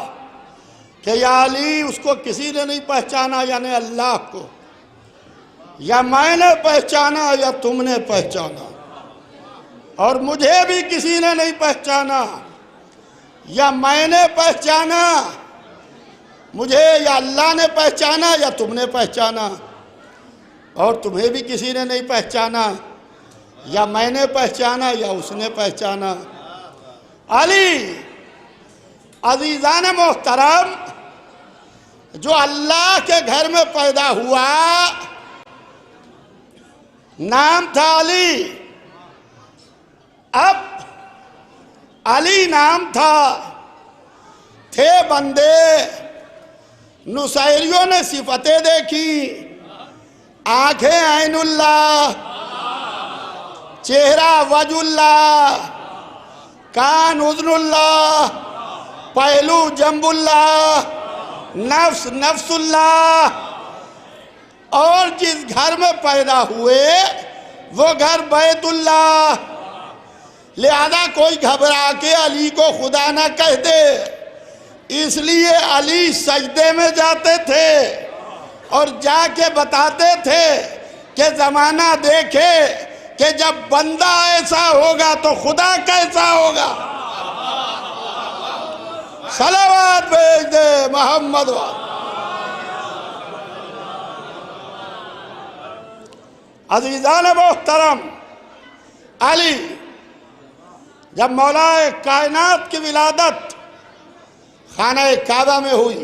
कि या अली, उसको किसी ने नहीं पहचाना, यानी अल्लाह को, या मैंने पहचाना या तुमने पहचाना, और मुझे भी किसी ने नहीं पहचाना, या मैंने पहचाना मुझे, या अल्लाह ने पहचाना या तुमने पहचाना, और तुम्हें भी किसी ने नहीं पहचाना, या मैंने पहचाना या उसने पहचाना। अली अजीज़ान मोहतरम, जो अल्लाह के घर में पैदा हुआ, नाम था अली। अब अली नाम था, थे बंदे, नुसैरियों ने सिफतें देखी, आंखें ऐनुल्लाह, चेहरा वजुल्लाह, कान उज़्नुल्लाह, पहलू जंबुल्लाह, नफ्स नफ्सुल्लाह। और जिस घर में पैदा हुए वो घर बैतुल्लाह। लिहाजा कोई घबरा के अली को खुदा ना कह दे, इसलिए अली सजदे में जाते थे और जाके बताते थे कि ज़माना देखे कि जब बंदा ऐसा होगा तो खुदा कैसा होगा। सलावत भेज दे मोहम्मद। अज़ीज़ान मोहतरम, अली जब मौलाए कायनात की विलादत खाना काबा में हुई,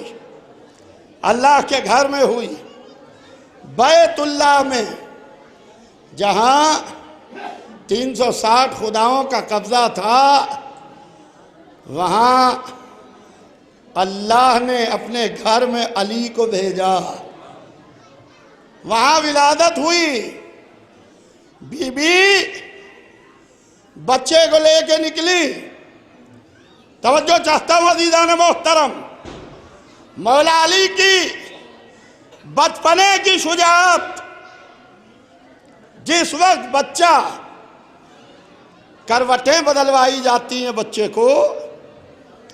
अल्लाह के घर में हुई, बैतुल्लाह में, जहाँ 360 खुदाओं का कब्ज़ा था, वहाँ अल्लाह ने अपने घर में अली को भेजा। वहाँ विलादत हुई, बीबी बच्चे को लेके निकली। तवज्जो चाहता हूँ अज़ीज़ान मोहतरम, मौला अली की बचपने की शुजाअत। जिस वक्त बच्चा, करवटें बदलवाई जाती हैं बच्चे को,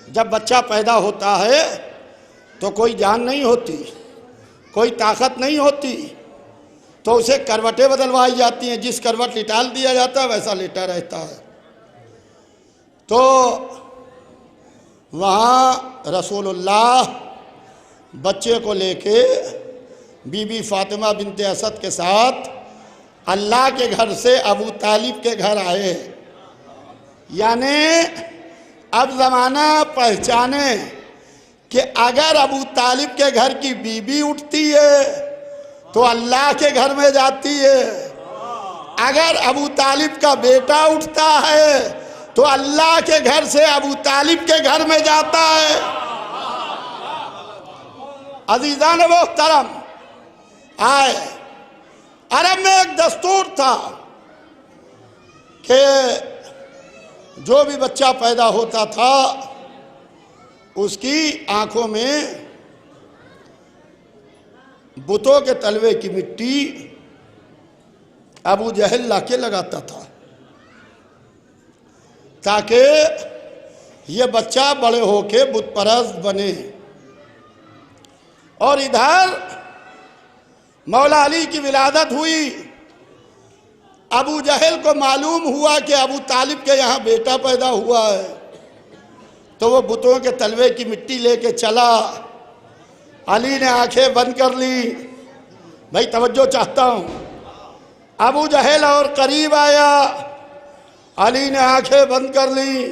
जब बच्चा पैदा होता है तो कोई जान नहीं होती, कोई ताकत नहीं होती, तो उसे करवटें बदलवाई जाती हैं। जिस करवट लिटाल दिया जाता है वैसा लेटा रहता है। तो वहाँ रसूलुल्लाह बच्चे को लेके बीबी फातिमा बिनते असद के साथ अल्लाह के घर से अबू तालिब के घर आए। यानी अब ज़माना पहचाने कि अगर अबू तालिब के घर की बीबी उठती है तो अल्लाह के घर में जाती है, अगर अबू तालिब का बेटा उठता है तो अल्लाह के घर से अबू तालिब के घर में जाता है। अज़ीज़ान मोहतरम, आए अरब में एक दस्तूर था कि जो भी बच्चा पैदा होता था उसकी आंखों में बुतों के तलवे की मिट्टी अबू जहल लाके लगाता था, ताकि ये बच्चा बड़े होके बुत परस्त बने। और इधर मौला अली की विलादत हुई। अबू जहल को मालूम हुआ कि अबू तालिब के यहाँ बेटा पैदा हुआ है, तो वो बुतों के तलवे की मिट्टी लेके चला। अली ने आंखें बंद कर ली। भाई तवज्जो चाहता हूँ। अबू जहल और करीब आया, अली ने आंखें बंद कर ली।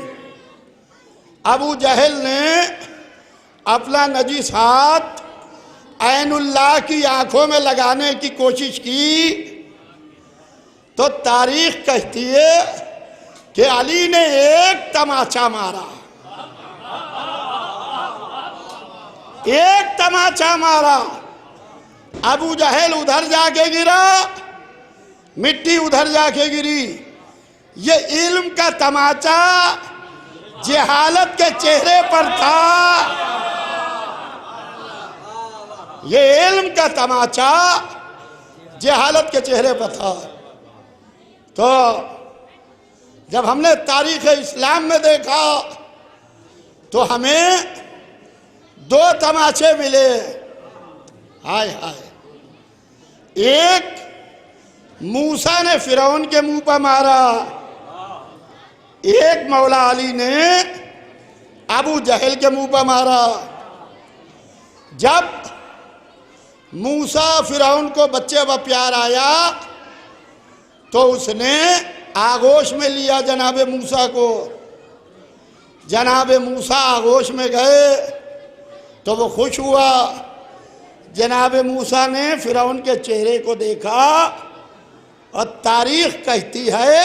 अबू जहल ने अपना नजीस हाथ ऐनुल्लाह की आंखों में लगाने की कोशिश की, तो तारीख कहती है कि अली ने एक तमाचा मारा, एक तमाचा मारा। अबू जहल उधर जाके गिरा, मिट्टी उधर जाके गिरी। ये इल्म का तमाचा जहालत के चेहरे पर था। ये इल्म का तमाचा जहालत के चेहरे पर था। तो जब हमने तारीख इस्लाम में देखा तो हमें दो तमाचे मिले। हाय हाय, एक मूसा ने फिरौन के मुंह पर मारा, एक मौला अली ने अबू जहल के मुंह पर मारा। जब मूसा फिरौन को बच्चे पर प्यार आया तो उसने आगोश में लिया जनाबे मूसा को। जनाबे मूसा आगोश में गए तो वो खुश हुआ। जनाबे मूसा ने फिरौन के चेहरे को देखा और तारीख कहती है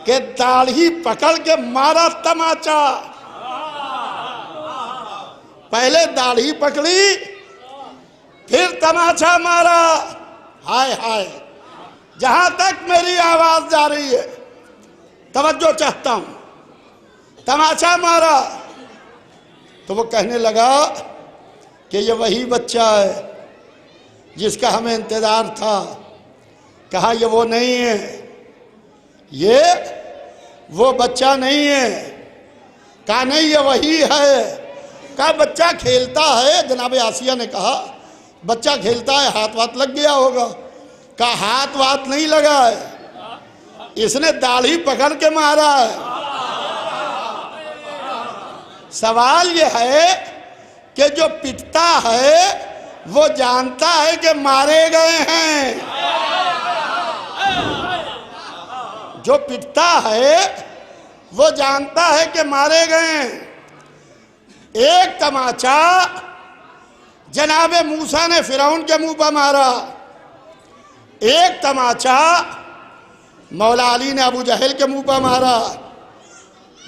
कि दाढ़ी पकड़ के मारा तमाचा। पहले दाढ़ी पकड़ी फिर तमाचा मारा। हाय हाय, जहां तक मेरी आवाज जा रही है तवज्जो चाहता हूं। तमाचा मारा तो वो कहने लगा कि ये वही बच्चा है जिसका हमें इंतजार था। कहा ये वो नहीं है, ये वो बच्चा नहीं है। कहा नहीं ये वही है। कहा बच्चा खेलता है। जनाब आसिया ने कहा बच्चा खेलता है, हाथ वाथ लग गया होगा। कहा हाथ वाथ नहीं लगा है, इसने दाढ़ी पकड़ के मारा है। सवाल यह है कि जो पिटता है वो जानता है कि मारे गए हैं। जो पिटता है वो जानता है कि मारे गए हैं। एक तमाचा जनाबे मूसा ने फिरौन के मुंह पर मारा, एक तमाचा मौला अली ने अबू जहल के मुंह पर मारा।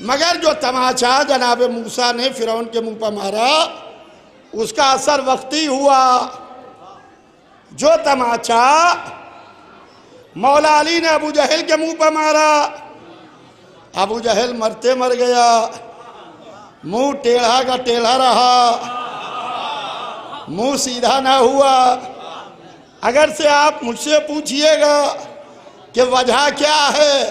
मगर जो तमाचा जनाबे मूसा ने फिरौन के मुंह पर मारा उसका असर वक्ती हुआ। जो तमाचा मौला अली ने अबू जहल के मुंह पर मारा, अबू जहल मरते मर गया, मुंह टेढ़ा का टेढ़ा रहा, मुंह सीधा ना हुआ। अगर से आप मुझसे पूछिएगा कि वजह क्या है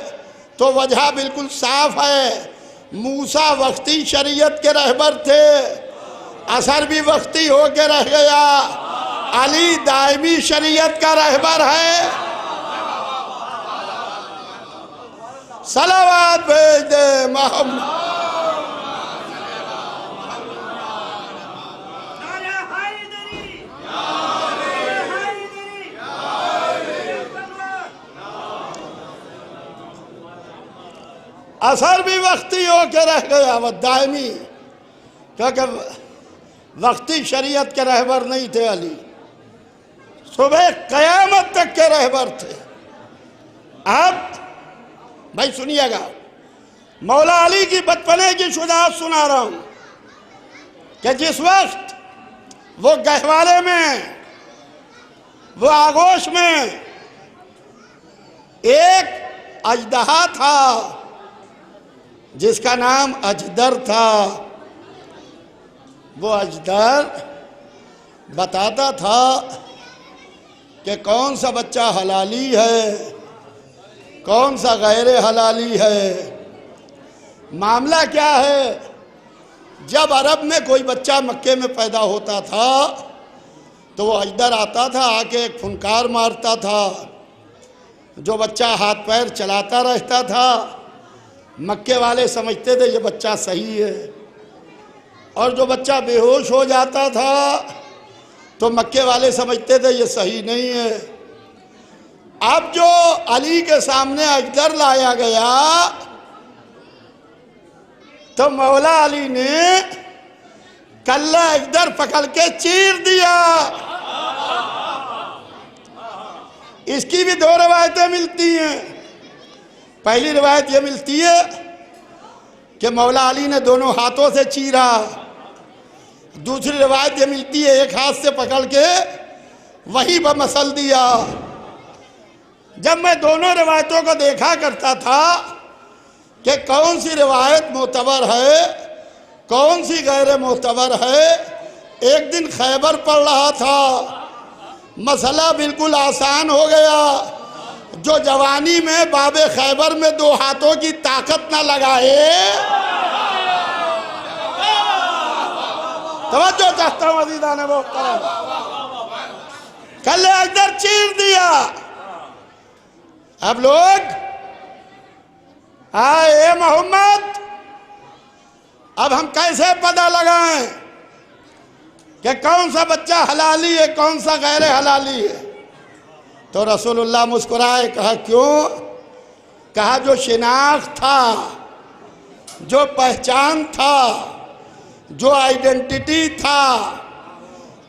तो वजह बिल्कुल साफ है। मूसा वक्ती शरीयत के रहबर थे, असर भी वक्ती होके रह गया। अली दायमी शरीयत का रहबर है। सलावत भेज दे मोहम्मद। असर भी वक्ती होके रह गया, वह दायमी, क्योंकि वक्ती शरीयत के रहबर नहीं थे अली, सुबह कयामत तक के रहबर थे। अब भाई सुनिएगा, मौला अली की बचपने की शुजाअत सुना रहा हूं कि जिस वक्त वो गहवाले में, वो आगोश में एक अजदहा था जिसका नाम अजदर था। वो अजदर बताता था कि कौन सा बच्चा हलाली है, कौन सा गैर हलाली है। मामला क्या है, जब अरब में कोई बच्चा मक्के में पैदा होता था तो वो अजदर आता था, आके एक फुनकार मारता था। जो बच्चा हाथ पैर चलाता रहता था मक्के वाले समझते थे ये बच्चा सही है, और जो बच्चा बेहोश हो जाता था तो मक्के वाले समझते थे ये सही नहीं है। अब जो अली के सामने अजदर लाया गया तो मौला अली ने कल्ला अजदर पकड़ के चीर दिया। इसकी भी दो रवायतें मिलती हैं। पहली रवायत ये मिलती है कि मौला अली ने दोनों हाथों से चीरा। दूसरी रवायत ये मिलती है एक हाथ से पकड़ के वहीं पर मसल दिया। जब मैं दोनों रवायतों को देखा करता था कि कौन सी रवायत मोतबर है, कौन सी गैर मोतबर है, एक दिन खैबर पढ़ रहा था, मसला बिल्कुल आसान हो गया। जो जवानी में बाबे खैबर में 2 हाथों की ताकत ना लगाए, तवज्जो चाहता हूँ अज़ीज़ा ने वो कल्ले अकदर चीर दिया। अब लोग आए मोहम्मद, अब हम कैसे पता लगाएं कि कौन सा बच्चा हलाली है, कौन सा गैर हलाली है? तो रसूलुल्लाह मुस्कुराए, कहा क्यों? कहा जो शिनाख्त था, जो पहचान था, जो आइडेंटिटी था,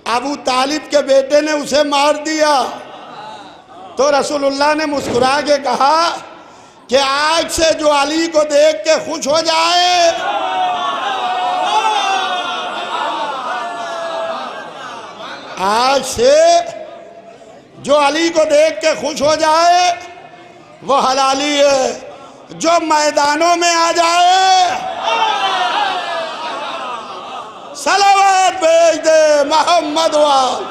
अबू तालिब के बेटे ने उसे मार दिया। तो रसूलुल्लाह ने मुस्कुरा के कहा कि आज से जो अली को देख के खुश हो जाए, आज से जो अली को देख के खुश हो जाए वो हलाली है। जो मैदानों में आ जाए सलावत भेज दे मोहम्मद वाल।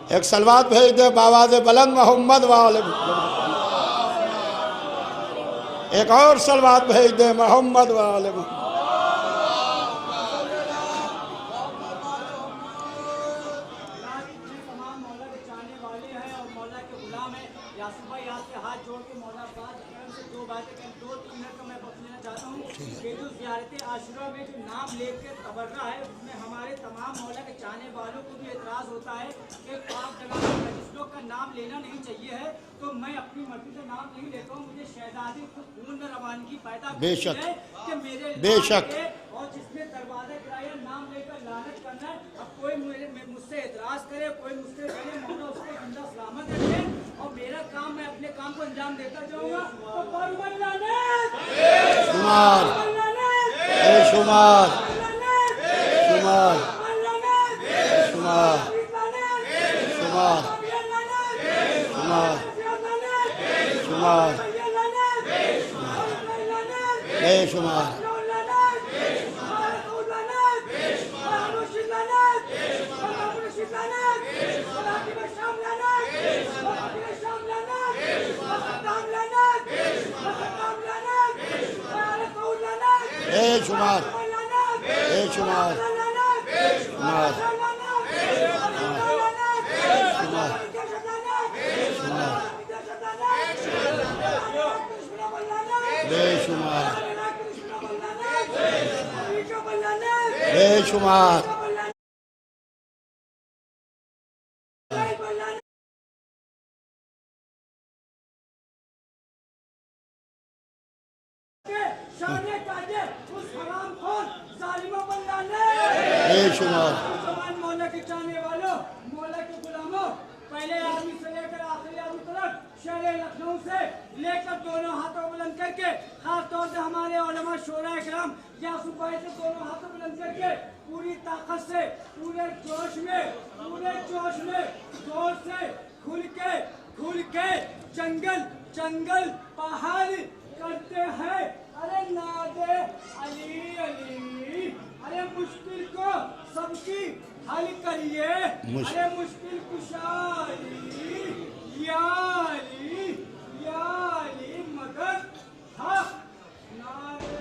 एक सलवात भेज दे बावाज़ बुलंद मोहम्मद वाले। एक और सलवात भेज दे मोहम्मद वाले। आशुरा में जो नाम लेकर तबर्रा है, उसमें हमारे तमाम मौला के चाहने वालों को भी एतराज होता है कि पाक जगह में जिस लोग का नाम लेना नहीं चाहिए है, तो मैं अपनी मर्जी से नाम नहीं लेता हूँ। मुझे शहजादी खुद खून में रवानगी पैदा बेशक है कि मेरे बेशक और जिसने दरवाजा गिराया नाम लेकर लानत करना है। अब कोई मुझसे एतराज करे, कोई मुझसे करे, मौला उसको जिंदा सलामत रखे और मेरा काम, मैं अपने काम को अंजाम देता जाऊँगा। शुमार शुमार शुमार शुमार शुमार शुमार बेशुमार बेशुमार बेशुमार शुमार बेशुमार बेशुमार बेशुमार मौला के चाहने वालों, मौला के गुलामों, पहले आदमी से लेकर आखिरी आदमी तक, शहर लखनऊ से लेकर दोनों हाथों बुलंद करके, खास तौर से हमारे उलमा शोरा इकराम या सुबाई से दोनों हाथों बुलंद करके पूरी ताकत से, पूरे जोश में जोर से खुल के जंगल जंगल पहाड़ करते हैं। अरे नादे अली अली, अरे मुश्किल को सबकी हल करिए, अरे मुश्किल कुशाई या अली मदद हक नारे।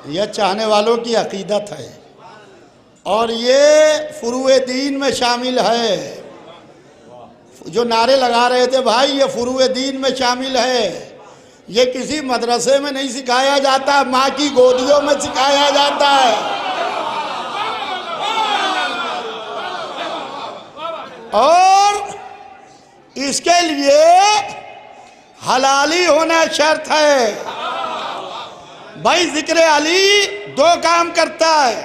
यह चाहने वालों की अकीदत है और ये फुरुए दीन में शामिल है। जो नारे लगा रहे थे भाई, ये फुरुए दीन में शामिल है। ये किसी मदरसे में नहीं सिखाया जाता, माँ की गोदियों में सिखाया जाता है। और इसके लिए हलाली होना शर्त है। भाई जिक्र अली दो काम करता है,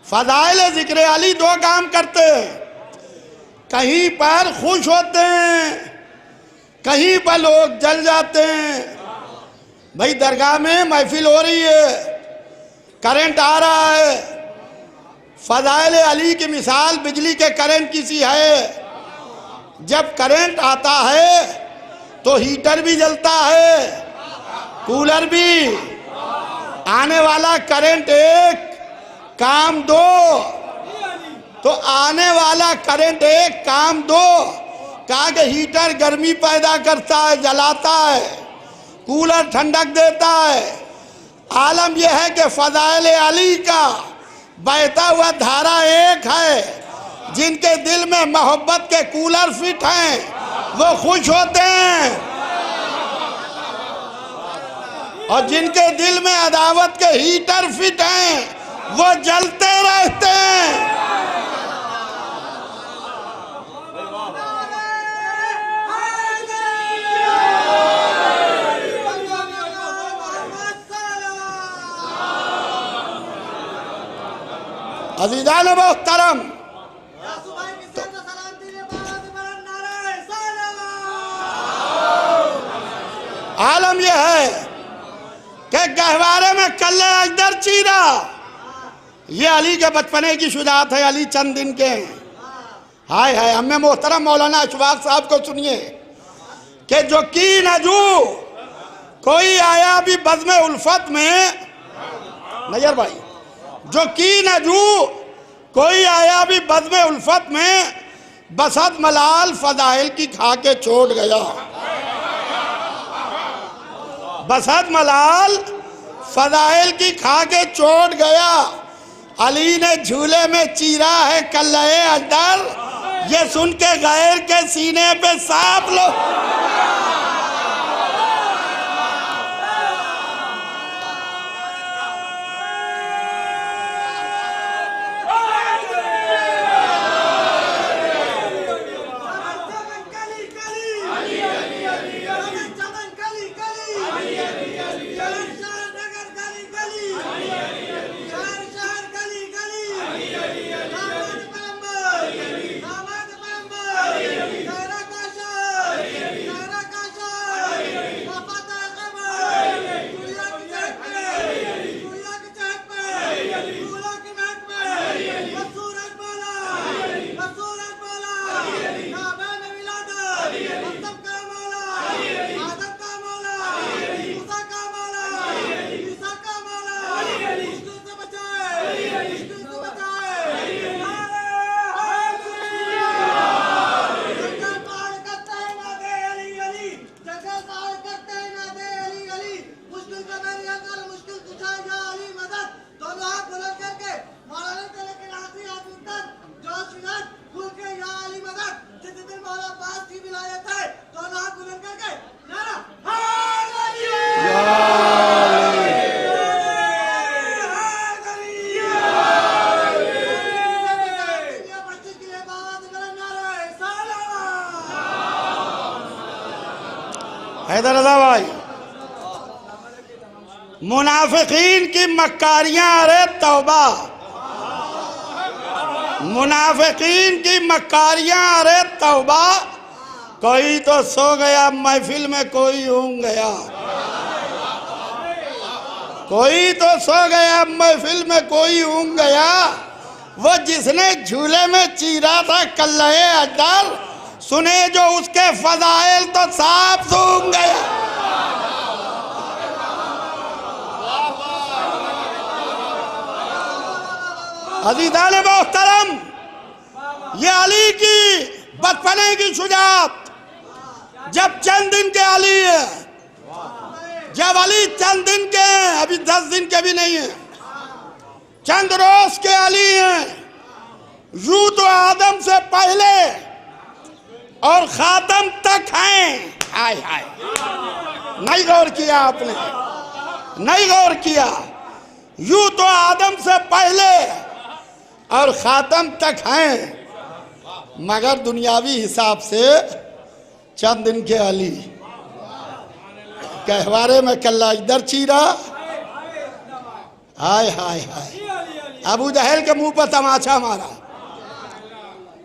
फजाइल जिक्र अली दो काम करते हैं। कहीं पर खुश होते हैं, कहीं पर लोग जल जाते हैं। भाई दरगाह में महफिल हो रही है, करंट आ रहा है, फजाइल अली की मिसाल बिजली के करंट की सी है। जब करंट आता है तो हीटर भी जलता है, कूलर भी। आने वाला करंट एक, काम दो। तो आने वाला करंट एक, काम दो। कहा कि हीटर गर्मी पैदा करता है, जलाता है, कूलर ठंडक देता है। आलम यह है कि फजाइल अली का बहता हुआ धारा एक है। जिनके दिल में मोहब्बत के कूलर फिट हैं वो खुश होते हैं, और जिनके दिल में अदावत के हीटर फिट हैं वो जलते रहते हैं। अज़ीज़ान मोहतरम, आलम यह है कि गहवारे में कल्ले अजदर चीरा, ये अली के बचपने की शुजात है। अली चंद दिन के हैं। हाय हाय, हमें मोहतरम मौलाना अशफाक साहब को सुनिए कि जो की नजू कोई आया भी बज़्म उल्फत में, नजर भाई, जो की नजू कोई आया भी बज़्म उल्फत में, बसत मलाल फदाइल की खा के छोड़ गया। बसत मलाल फदाइल की खा के छोड़ गया। अली ने झूले में चीरा है कल्ले अजदर, ये सुन के गैर के सीने पे सांप लो। हैदर रज़ा भाई, मुनाफिकीन की मक्कारियां, अरे तौबा, मुनाफिकीन की मक्कारियां, अरे तौबा। कोई तो सो गया महफिल में, कोई ऊँघ गया। कोई तो सो गया महफिल में, कोई ऊँघ गया। वो जिसने झूले में चीरा था कल्ले अजदर, सुने जो उसके फजाइल तो सांप सूंघ गया। अज़ीज़ान मोहतरम, ये अली की बचपने की शुजात। जब चंद दिन के अली है, जब अली चंद दिन के हैं, अभी 10 दिन के भी नहीं है, चंद रोज के अली हैं। यूं तो आदम से पहले और खातम तक हैं। हाय हाय, नहीं गौर किया आपने? नहीं गौर किया। यूं तो आदम से पहले और खातम तक हैं, मगर दुनियावी हिसाब से चंद दिन के अली। कहवारे में कल्ला इधर चीरा, हाय हाय हाय, अबू जहल के मुंह पर तमाचा मारा।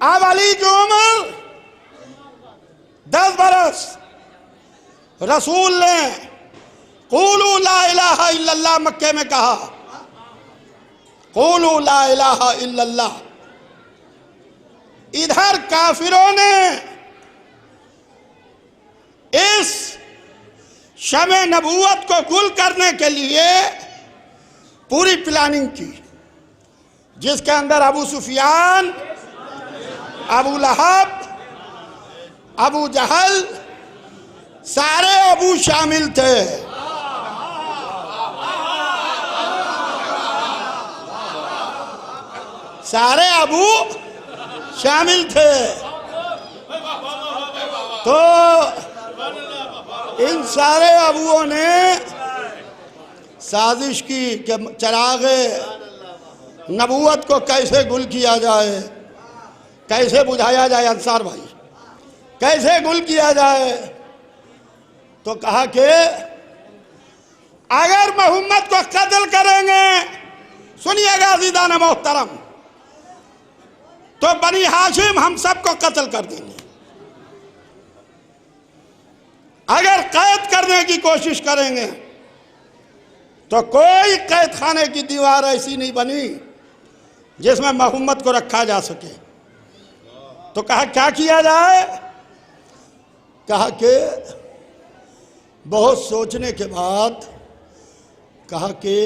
अब अली की उम्र 10 बरस। रसूल ने क़ूलू ला इलाहा इल्लल्लाह मक्के में कहा, क़ूलू ला इलाहा इल्लल्लाह। इधर काफिरों ने इस शमे नबूवत को गुल करने के लिए पूरी प्लानिंग की, जिसके अंदर अबू सुफियान, अबू लहब, अबू जहल, सारे अबू शामिल थे। सारे अबू शामिल थे। तो इन सारे अबुओं ने साजिश की कि चरागे नबूवत को कैसे गुल किया जाए, कैसे बुझाया जाए। अंसार भाई, कैसे गुल किया जाए? तो कहा कि अगर मोहम्मद को कत्ल करेंगे, सुनिएगा अज़ीज़ान मोहतरम, तो बनी हाशिम हम सबको कत्ल कर देंगे। अगर कैद करने की कोशिश करेंगे तो कोई कैद खाने की दीवार ऐसी नहीं बनी जिसमें मोहम्मद को रखा जा सके। तो कहा क्या किया जाए? कहा कि बहुत सोचने के बाद कहा कि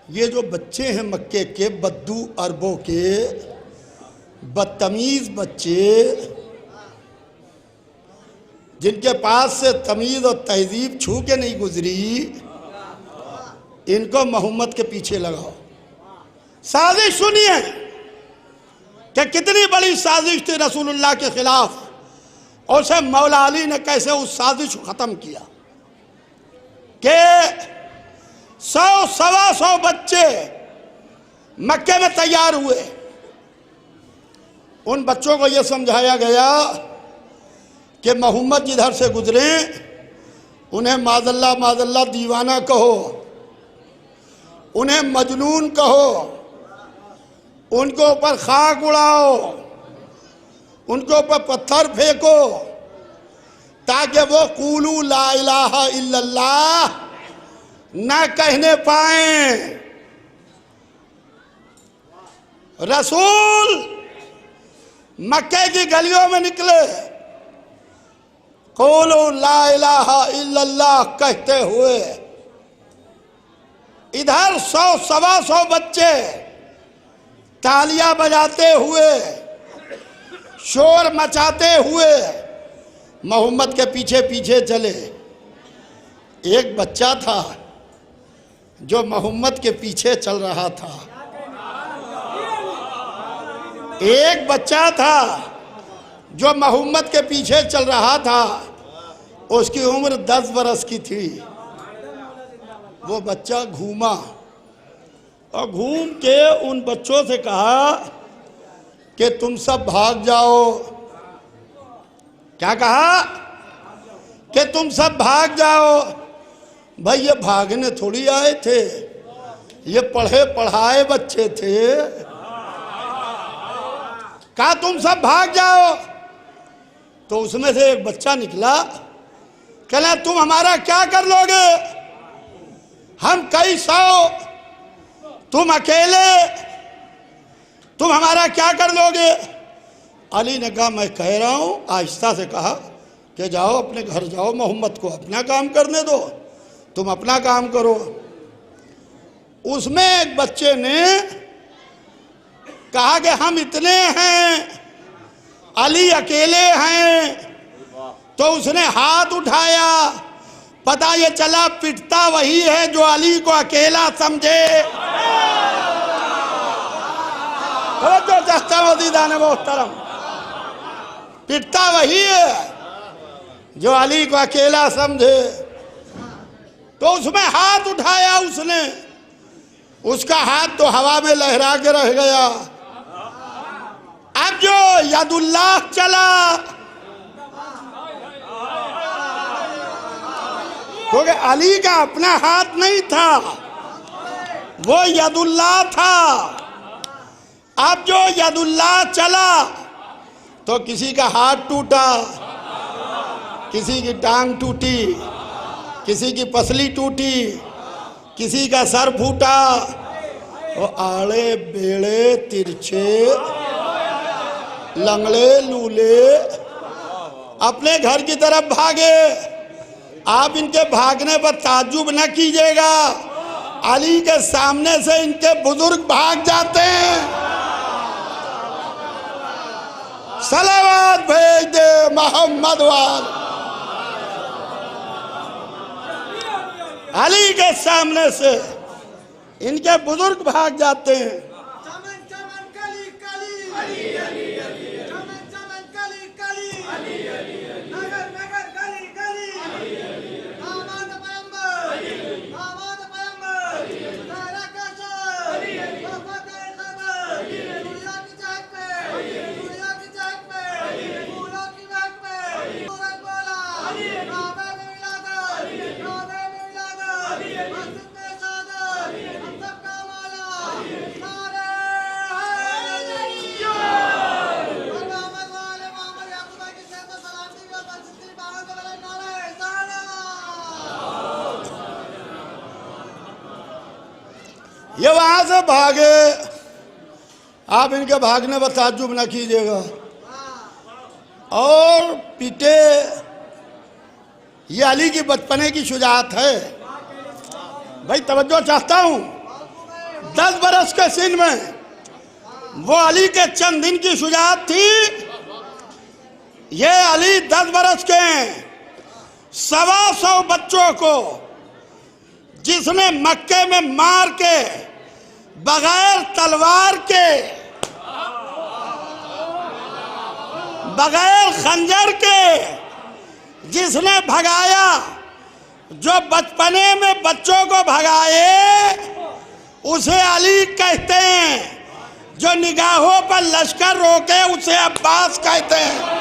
ये जो बच्चे हैं मक्के के, बद्दू अरबों के बदतमीज़ बच्चे, जिनके पास से तमीज़ और तहजीब छू के नहीं गुजरी, इनको मोहम्मद के पीछे लगाओ। साजिश सुनिए कि कितनी बड़ी साजिश थी रसूलुल्लाह के खिलाफ, और उसे मौला अली ने कैसे उस साजिश को ख़त्म किया कि 100-125 बच्चे मक्के में तैयार हुए। उन बच्चों को यह समझाया गया कि मोहम्मद जिधर से गुजरे उन्हें माज़ल्ला माज़ल्ला दीवाना कहो, उन्हें मजनून कहो, उनके ऊपर खाक उड़ाओ, उनके ऊपर पत्थर फेंको, ताकि वो क़ूलू ला इलाहा इल्लल्लाह ना कहने पाए। रसूल मक्के की गलियों में निकले, क़ूलू ला इलाहा इल्लल्लाह कहते हुए। इधर 100-125 बच्चे तालियां बजाते हुए, शोर मचाते हुए मोहम्मद के पीछे पीछे चले। एक बच्चा था जो मोहम्मद के पीछे चल रहा था। एक बच्चा था जो मोहम्मद के पीछे चल रहा था। उसकी उम्र 10 बरस की थी। वो बच्चा घूमा और घूम के उन बच्चों से कहा कि तुम सब भाग जाओ। क्या कहा? कि तुम सब भाग जाओ। भाई ये भागने थोड़ी आए थे, ये पढ़े पढ़ाए बच्चे थे। कहा तुम सब भाग जाओ। तो उसमें से एक बच्चा निकला, कहला तुम हमारा क्या कर लोगे? हम कई 100, तुम अकेले, तुम हमारा क्या कर लोगे? अली ने कहा मैं कह रहा हूँ, आहिस्ता से कहा कि जाओ अपने घर जाओ, मोहम्मद को अपना काम करने दो, तुम अपना काम करो। उसमें एक बच्चे ने कहा कि हम इतने हैं, अली अकेले हैं। तो उसने हाथ उठाया। पता ये चला पिटता वही है जो अली को अकेला समझे। तो चाहता मोहतरम, पिटता वही है जो अली को अकेला समझे, तो उसमें हाथ उठाया उसने, उसका हाथ तो हवा में लहरा के रह गया। अब जो यदुल्लाह चला, क्योंकि अली का अपना हाथ नहीं था, वो यदुल्लाह था। अब जो यदुल्लाह चला तो किसी का हाथ टूटा, किसी की टांग टूटी, किसी की पसली टूटी, किसी का सर फूटा। वो आड़े बेड़े तिरछे लंगड़े लूले अपने घर की तरफ भागे। आप इनके भागने पर ताज्जुब न कीजिएगा, अली के सामने से इनके बुजुर्ग भाग जाते हैं। सलावत भेज दे मोहम्मद वाल। अली के सामने से इनके बुजुर्ग भाग जाते हैं। चमन चमन कली कली अली अली अली, चमन चमन कली कली अली अली, नगर नगर गली गली अली अली, दामाद पैगंबर अली अली, दामाद पैगंबर तेरा कसर अली अली, वफात खबर अली अली, दुनिया की चाहत पे अली अली, दुनिया की चाहत पे अली अली, फूलों की महक पे अली सूरज बोला अली अली, काबे में मिलादा अली अली, काबे में मिलादा अली अली, मस्जिद में सादा अली अली, हम सब का मौला अली अली, नारे हैदरिया और मोहम्मद वाले मोहम्मद याकूब की सेहत और सलामती का मस्जिद बाहर से बड़ा नारे साला। ये वहां से भागे। आप इनके भागने पर ताज्जुब न कीजिएगा। और पीटे, ये अली की बचपने की शुजाअत है। भाई तवज्जो चाहता हूं, 10 बरस के सिन में वो अली के चंद दिन की शुजाअत थी। ये अली 10 बरस के हैं। 125 बच्चों को जिसने मक्के में मार के बगैर तलवार के, बगैर खंजर के जिसने भगाया, जो बचपने में बच्चों को भगाए उसे अली कहते हैं। जो निगाहों पर लश्कर रोके उसे अब्बास कहते हैं।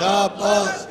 अब्बास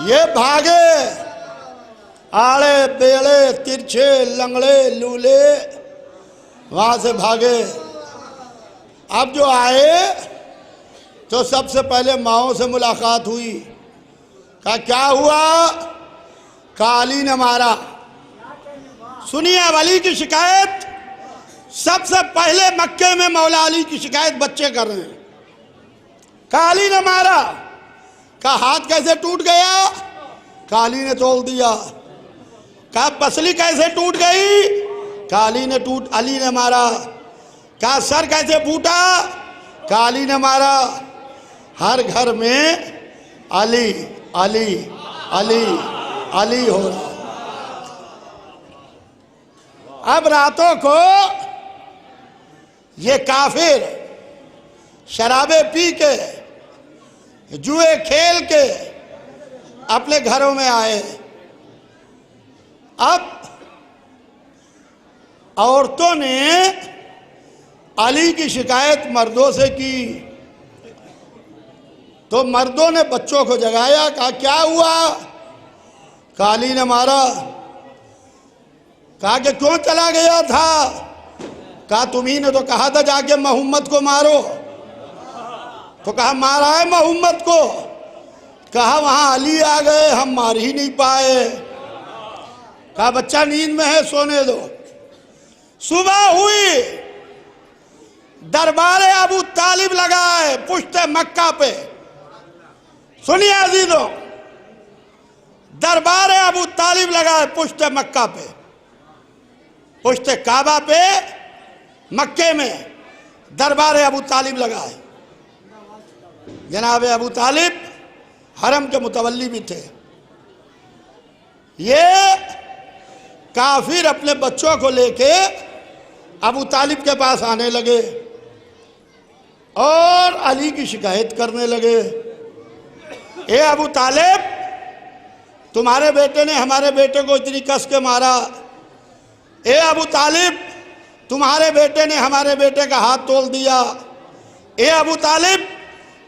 ये भागे, आड़े बेड़े तिरछे लंगड़े लूले वहां से भागे। अब जो आए तो सबसे पहले माओ से मुलाकात हुई। कहा क्या हुआ? कहा अली ने मारा। सुनिए अब अली की शिकायत। सबसे पहले मक्के में मौला अली की शिकायत बच्चे कर रहे हैं। कहा अली ने मारा। कहा हाथ कैसे टूट गया? कहा अली ने तोड़ दिया। कहा पसली कैसे टूट गई? कहा अली ने मारा। कहा सर कैसे फूटा? कहा अली ने मारा। हर घर में अली अली अली अली हो रहा। अब रातों को ये काफिर शराबे पी के, जुए खेल के अपने घरों में आए। अब औरतों ने अली की शिकायत मर्दों से की, तो मर्दों ने बच्चों को जगाया। कहा क्या हुआ? कहा अली ने मारा। कहा कि क्यों चला गया था? कहा तुम्ही ने तो कहा था जाके मोहम्मद को मारो। तो कहा मारा है मोहम्मद को। कहा वहां अली आ गए, हम मार ही नहीं पाए। कहा बच्चा नींद में है, सोने दो। सुबह हुई, दरबार अबू तालिब लगा है पुश्ते मक्का पे। सुनिए अजीजों, दरबार अबू तालिब लगा है पुश्ते मक्का पे, पुश्ते काबा पे मक्के में दरबार अबू तालिब लगा है। जनाब अबू तालिब हरम के मुतवल्ली भी थे। ये काफिर अपने बच्चों को लेके अबू तालिब के पास आने लगे और अली की शिकायत करने लगे। ए अबू तालिब, तुम्हारे बेटे ने हमारे बेटे को इतनी कस के मारा। ए अबू तालिब, तुम्हारे बेटे ने हमारे बेटे का हाथ तोड़ दिया। ए अबू तालिब,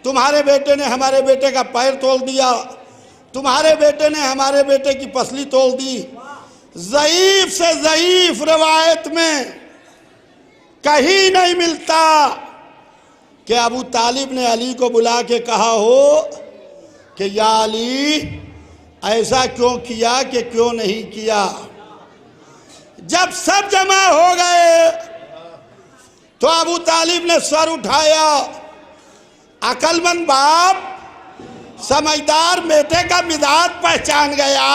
तुम्हारे बेटे ने हमारे बेटे का पैर तोड़ दिया। तुम्हारे बेटे ने हमारे बेटे की पसली तोड़ दी। ज़ईफ से ज़ईफ रवायत में कहीं नहीं मिलता कि अबू तालिब ने अली को बुला के कहा हो कि या अली, ऐसा क्यों किया कि क्यों नहीं किया। जब सब जमा हो गए तो अबू तालिब ने सर उठाया। अकलमंद बाप समझदार बेटे का मिजाज पहचान गया।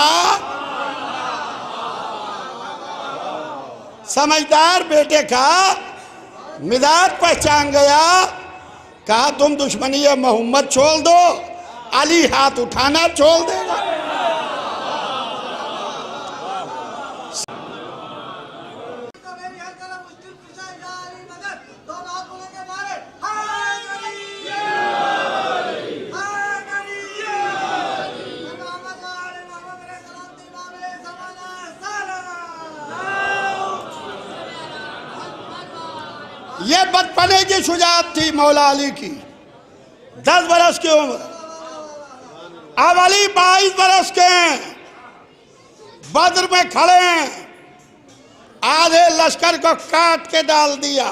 समझदार बेटे का मिजाज पहचान गया। कहा तुम दुश्मनी है मोहम्मद छोड़ दो, अली हाथ उठाना छोड़ देगा। ये बचपने की शुजाअत थी मौला अली की। 10 बरस की उम्र, अब अली 22 बरस के हैं, बद्र में खड़े हैं। आधे लश्कर को काट के डाल दिया।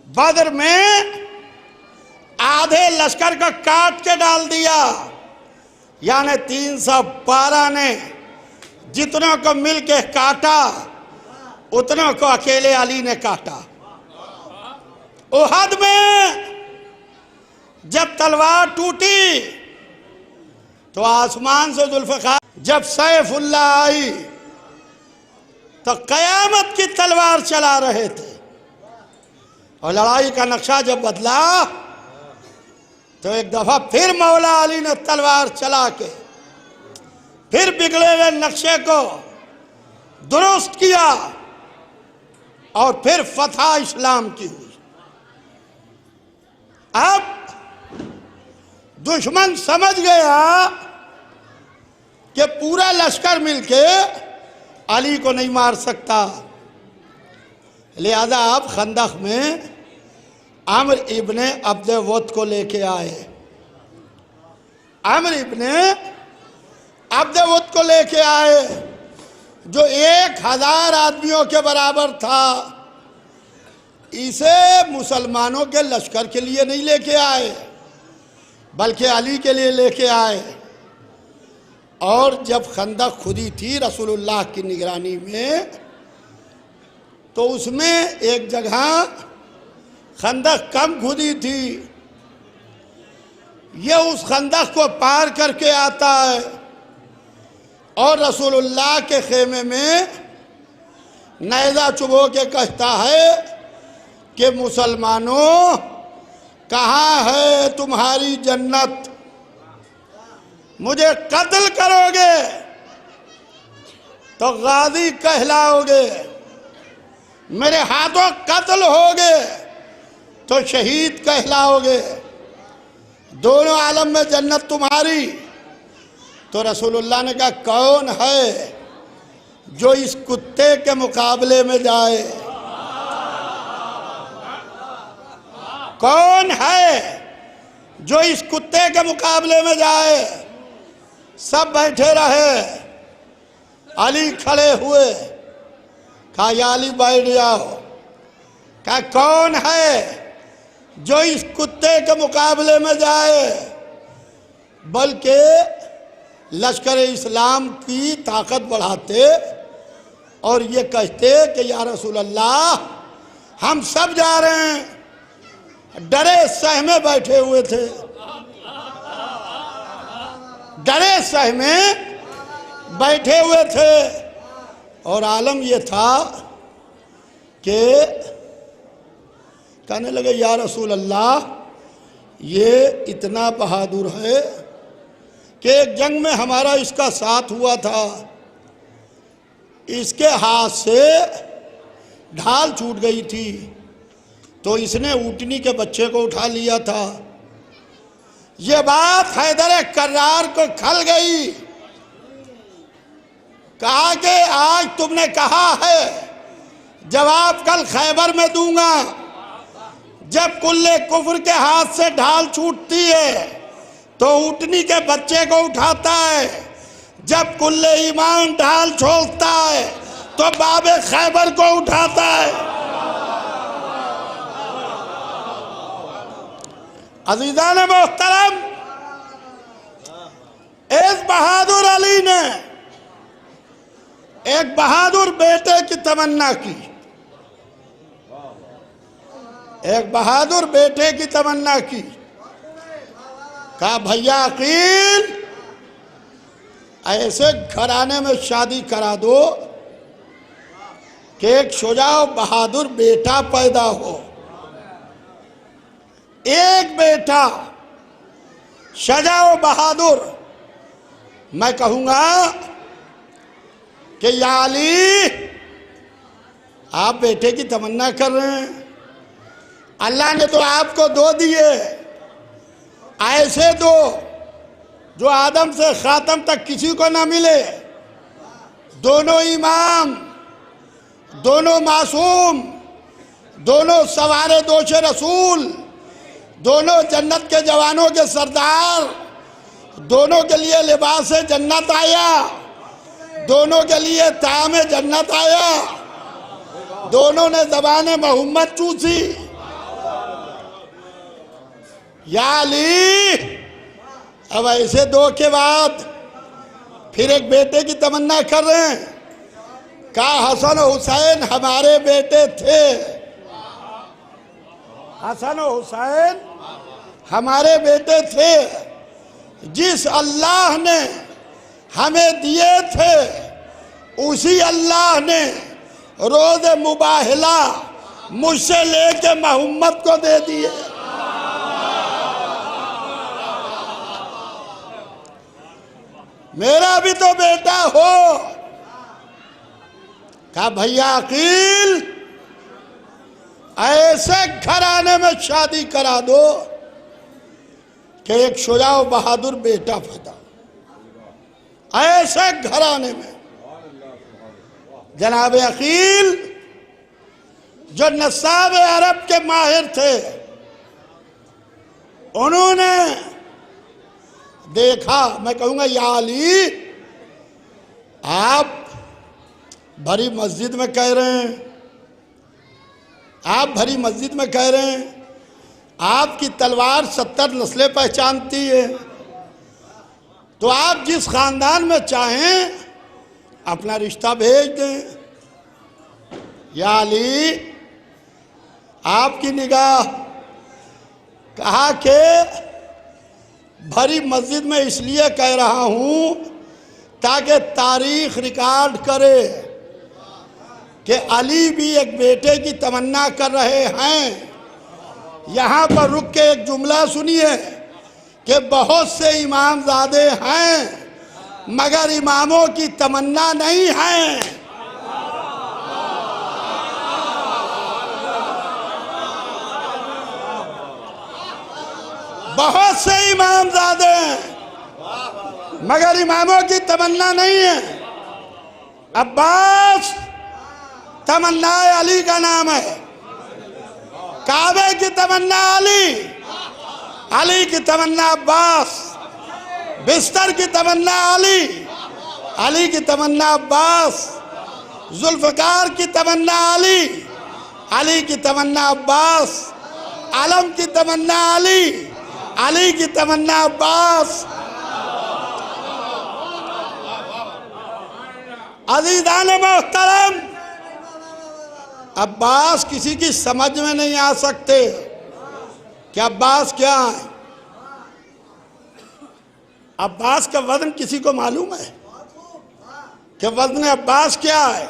बद्र में आधे लश्कर को काट के डाल दिया, यानी 312 ने जितनों को मिलके काटा उतनों को अकेले अली ने काटा। उहद में जब तलवार टूटी तो आसमान से जुल्फ़िकार, जब सैफुल्लाह आई तो कयामत की तलवार चला रहे थे। और लड़ाई का नक्शा जब बदला तो एक दफा फिर मौला अली ने तलवार चला के फिर बिगड़े हुए नक्शे को दुरुस्त किया और फिर फतह इस्लाम की हुई। अब दुश्मन समझ गया कि पूरा लश्कर मिलके अली को नहीं मार सकता, लिहाजा अब खंदक में अम्र इब्ने अब्द वत को लेके आए। अम्र इब्ने अब्द वत को लेके आए जो 1000 आदमियों के बराबर था। इसे मुसलमानों के लश्कर के लिए नहीं लेके आए बल्कि अली के लिए लेके आए। और जब खंदक खुदी थी रसूलुल्लाह की निगरानी में तो उसमें एक जगह खंदक कम खुदी थी। यह उस खंदक को पार करके आता है और रसूलुल्लाह के खेमे में नेज़ा चुभो के कहता है कि मुसलमानों, कहाँ है तुम्हारी जन्नत? मुझे कत्ल करोगे तो गाजी कहलाओगे, मेरे हाथों कत्ल होगे तो शहीद कहलाओगे, दोनों आलम में जन्नत तुम्हारी। तो रसूलुल्लाह ने कहा कौन है जो इस कुत्ते के मुकाबले में जाए? कौन है जो इस कुत्ते के मुकाबले में जाए? सब बैठे रहे। अली खड़े हुए, कहा या अली बैठ जाओ। कहा कौन है जो इस कुत्ते के मुकाबले में जाए, बल्कि लश्कर इस्लाम की ताकत बढ़ाते और ये कहते कि या रसूल अल्लाह हम सब जा रहे हैं। डरे सहमे बैठे हुए थे, डरे सहमे बैठे हुए थे। और आलम ये था कि कहने लगे या रसूल अल्लाह ये इतना बहादुर है कि एक जंग में हमारा इसका साथ हुआ था, इसके हाथ से ढाल छूट गई थी तो इसने ऊँटनी के बच्चे को उठा लिया था। ये बात हैदर कर्रार को खल गई। कहा कि आज तुमने कहा है, जवाब कल खैबर में दूंगा। जब कुल्ले कुफ्र के हाथ से ढाल छूटती है तो ऊँटनी के बच्चे को उठाता है, जब कुल्ले ईमान ढाल छोड़ता है तो बाबे खैबर को उठाता है। अजीज़ान मोहतरम, इस बहादुर अली ने एक बहादुर बेटे की तमन्ना की, एक बहादुर बेटे की तमन्ना की। कहा भैया अकील ऐसे घराने में शादी करा दो कि एक शुजाओ बहादुर बेटा पैदा हो। एक बेटा शुजाओ बहादुर। मैं कहूँगा कि या अली आप बेटे की तमन्ना कर रहे हैं, अल्लाह ने तो आपको दो दिए, ऐसे दो जो आदम से खातम तक किसी को ना मिले। दोनों इमाम, दोनों मासूम, दोनों सवारे दोष रसूल, दोनों जन्नत के जवानों के सरदार, दोनों के लिए लिबास जन्नत आया, दोनों के लिए ताम जन्नत आया, दोनों ने ज़बान मोहम्मद चूसी। या अली अब ऐसे दो के बाद फिर एक बेटे की तमन्ना कर रहे हैं। कहा हसन हुसैन हमारे बेटे थे, हसन हुसैन हमारे बेटे थे। जिस अल्लाह ने हमें दिए थे उसी अल्लाह ने रोज़ मुबाहला मुझसे लेके मोहम्मद को दे दिए। मेरा भी तो बेटा हो। कहा भैया अकील ऐसे घराने में शादी करा दो कि एक शुजाओ बहादुर बेटा पैदा, ऐसे घराने में। जनाब अकील जो नसाब अरब के माहिर थे, उन्होंने देखा। मैं कहूँगा या अली आप भरी मस्जिद में कह रहे हैं, आप भरी मस्जिद में कह रहे हैं आपकी तलवार 70 नस्लें पहचानती है, तो आप जिस खानदान में चाहें अपना रिश्ता भेज दें। या अली आपकी निगाह। कहा कि भरी मस्जिद में इसलिए कह रहा हूँ ताकि तारीख रिकॉर्ड करे कि अली भी एक बेटे की तमन्ना कर रहे हैं। यहाँ पर रुक के एक जुमला सुनिए कि बहुत से इमामजादे हैं मगर इमामों की तमन्ना नहीं है। बहुत से इमामजादे हैं मगर इमामों की तमन्ना नहीं है। अब्बास तमन्ना अली का नाम है, काबे की तमन्ना अली, अली की तमन्ना अब्बास, बिस्तर की तमन्ना अली, अली की तमन्ना अब्बास, जुल्फ़कार की तमन्ना अली, अली की तमन्ना अब्बास, आलम की तमन्ना अली, अली की तमन्ना अब्बास। अज़ीज़ान मोहतरम, अब्बास किसी की समझ में नहीं आ सकते कि अब्बास क्या है। अब्बास का वजन किसी को मालूम है कि वजन अब्बास क्या है?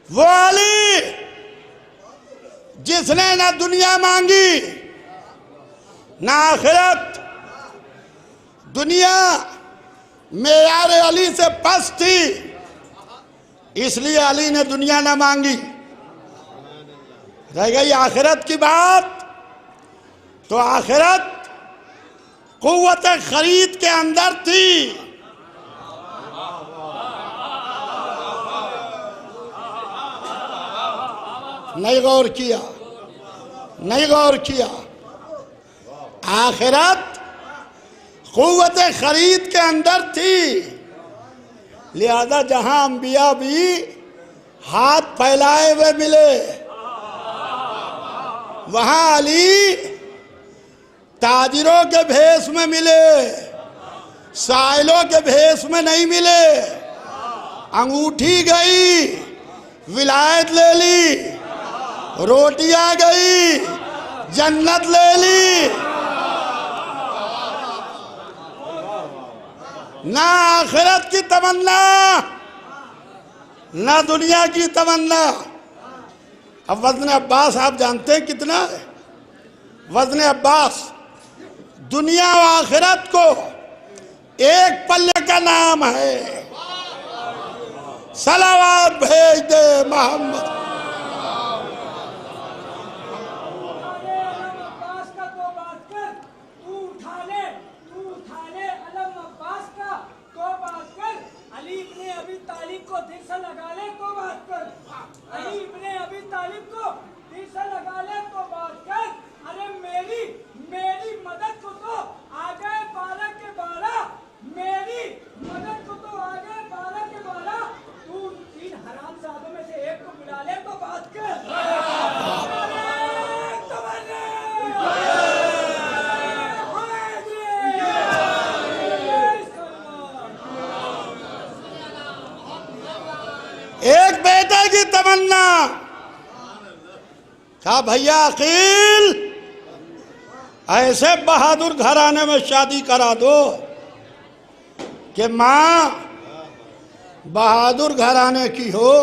वो अली जिसने ना दुनिया मांगी ना आखिरत। दुनिया मेयार अली से पस्त थी, इसलिए अली ने दुनिया ना मांगी। रह गई आखिरत की बात, तो आखिरत कुव्वत खरीद के अंदर थी। नहीं गौर किया, नहीं गौर किया। आखिरत कुव्वत खरीद के अंदर थी, लिहाजा जहां अंबिया भी हाथ फैलाए हुए मिले, वहां अली ताजिरों के भेष में मिले, साइलों के भेष में नहीं मिले। अंगूठी गई, विलायत ले ली, रोटियां गई, जन्नत ले ली। ना आखिरत की तमन्ना, ना दुनिया की तमन्ना। अब वज़न अब्बास आप जानते हैं कितना है? वज़न अब्बास दुनिया और आखिरत को एक पल्ले का नाम है। सलावत भेज दे मोहम्मद। एक बेटे की तमन्ना था, भैया अकील ऐसे बहादुर घराने में शादी करा दो कि माँ बहादुर घराने की हो।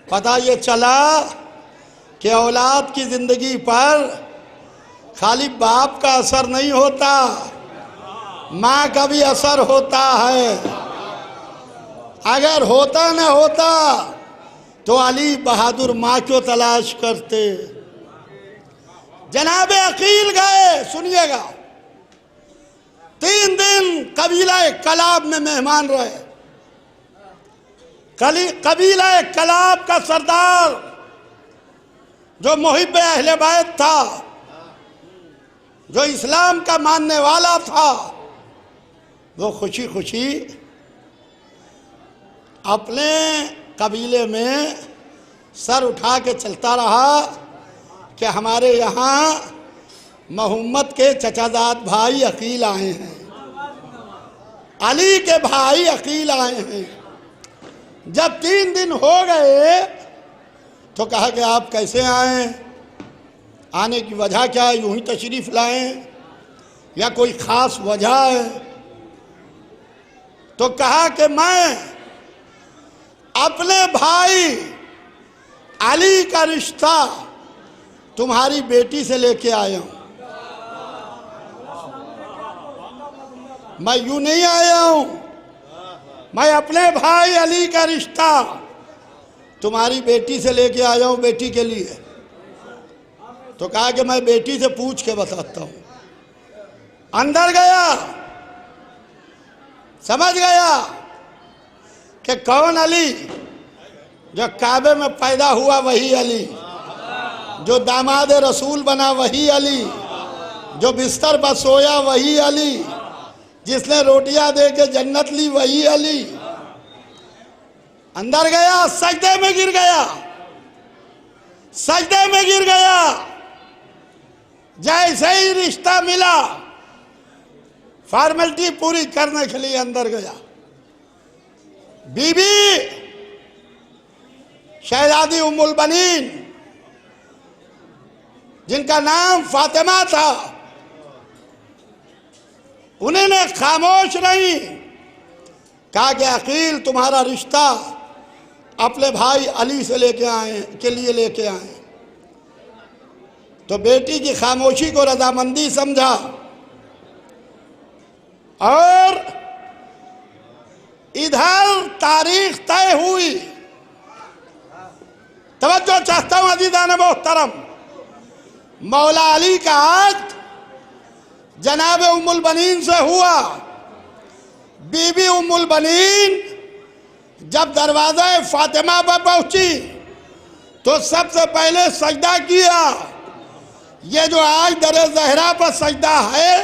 पता ये चला कि औलाद की जिंदगी पर खाली बाप का असर नहीं होता, माँ का भी असर होता है। अगर होता न होता तो अली बहादुर माँ क्यों तलाश करते। जनाबे अकील गए, सुनिएगा, 3 दिन कबीला कलाब में मेहमान रहे। कबीला कलाब का सरदार जो मुहिब अहले बैत था, जो इस्लाम का मानने वाला था, वो खुशी खुशी अपने कबीले में सर उठा के चलता रहा कि हमारे यहाँ मोहम्मद के चचाजाद भाई अकील आए हैं, अली के भाई अकील आए हैं। जब 3 दिन हो गए तो कहा कि आप कैसे आए, आने की वजह क्या है, यूं ही तशरीफ़ लाएं या कोई ख़ास वजह है? तो कहा कि मैं अपने भाई अली का रिश्ता तुम्हारी बेटी से लेके आया हूं। मैं यूं नहीं आया हूं, मैं अपने भाई अली का रिश्ता तुम्हारी बेटी से लेके आया हूं, बेटी के लिए। तो कहा कि मैं बेटी से पूछ के बताता हूं। अंदर गया, समझ गया कि कौन अली, जो काबे में पैदा हुआ वही अली, जो दामाद रसूल बना वही अली, जो बिस्तर पर सोया वही अली, जिसने रोटियां दे के जन्नत ली वही अली। अंदर गया, सजदे में गिर गया, सजदे में गिर गया। जैसे ही रिश्ता मिला, फॉर्मेलिटी पूरी करने के लिए अंदर गया। बीबी शहजादी उम्मुल बनीन, जिनका नाम फातिमा था, उन्होंने खामोश नहीं, कहा कि अकील तुम्हारा रिश्ता अपने भाई अली से लेके आए के लिए लेके आए। तो बेटी की खामोशी को रजामंदी समझा और इधर तारीख तय हुई। तवज्जो चाहता हूं अज़ीज़ान मोहतरम, मौला अली का अहद जनाब उम्मुल बनीन से हुआ। बीबी उम्मुल बनीन जब दरवाज़ा फातिमा पर पहुंची तो सबसे पहले सजदा किया। ये जो आज दर ज़हरा पर सजदा है,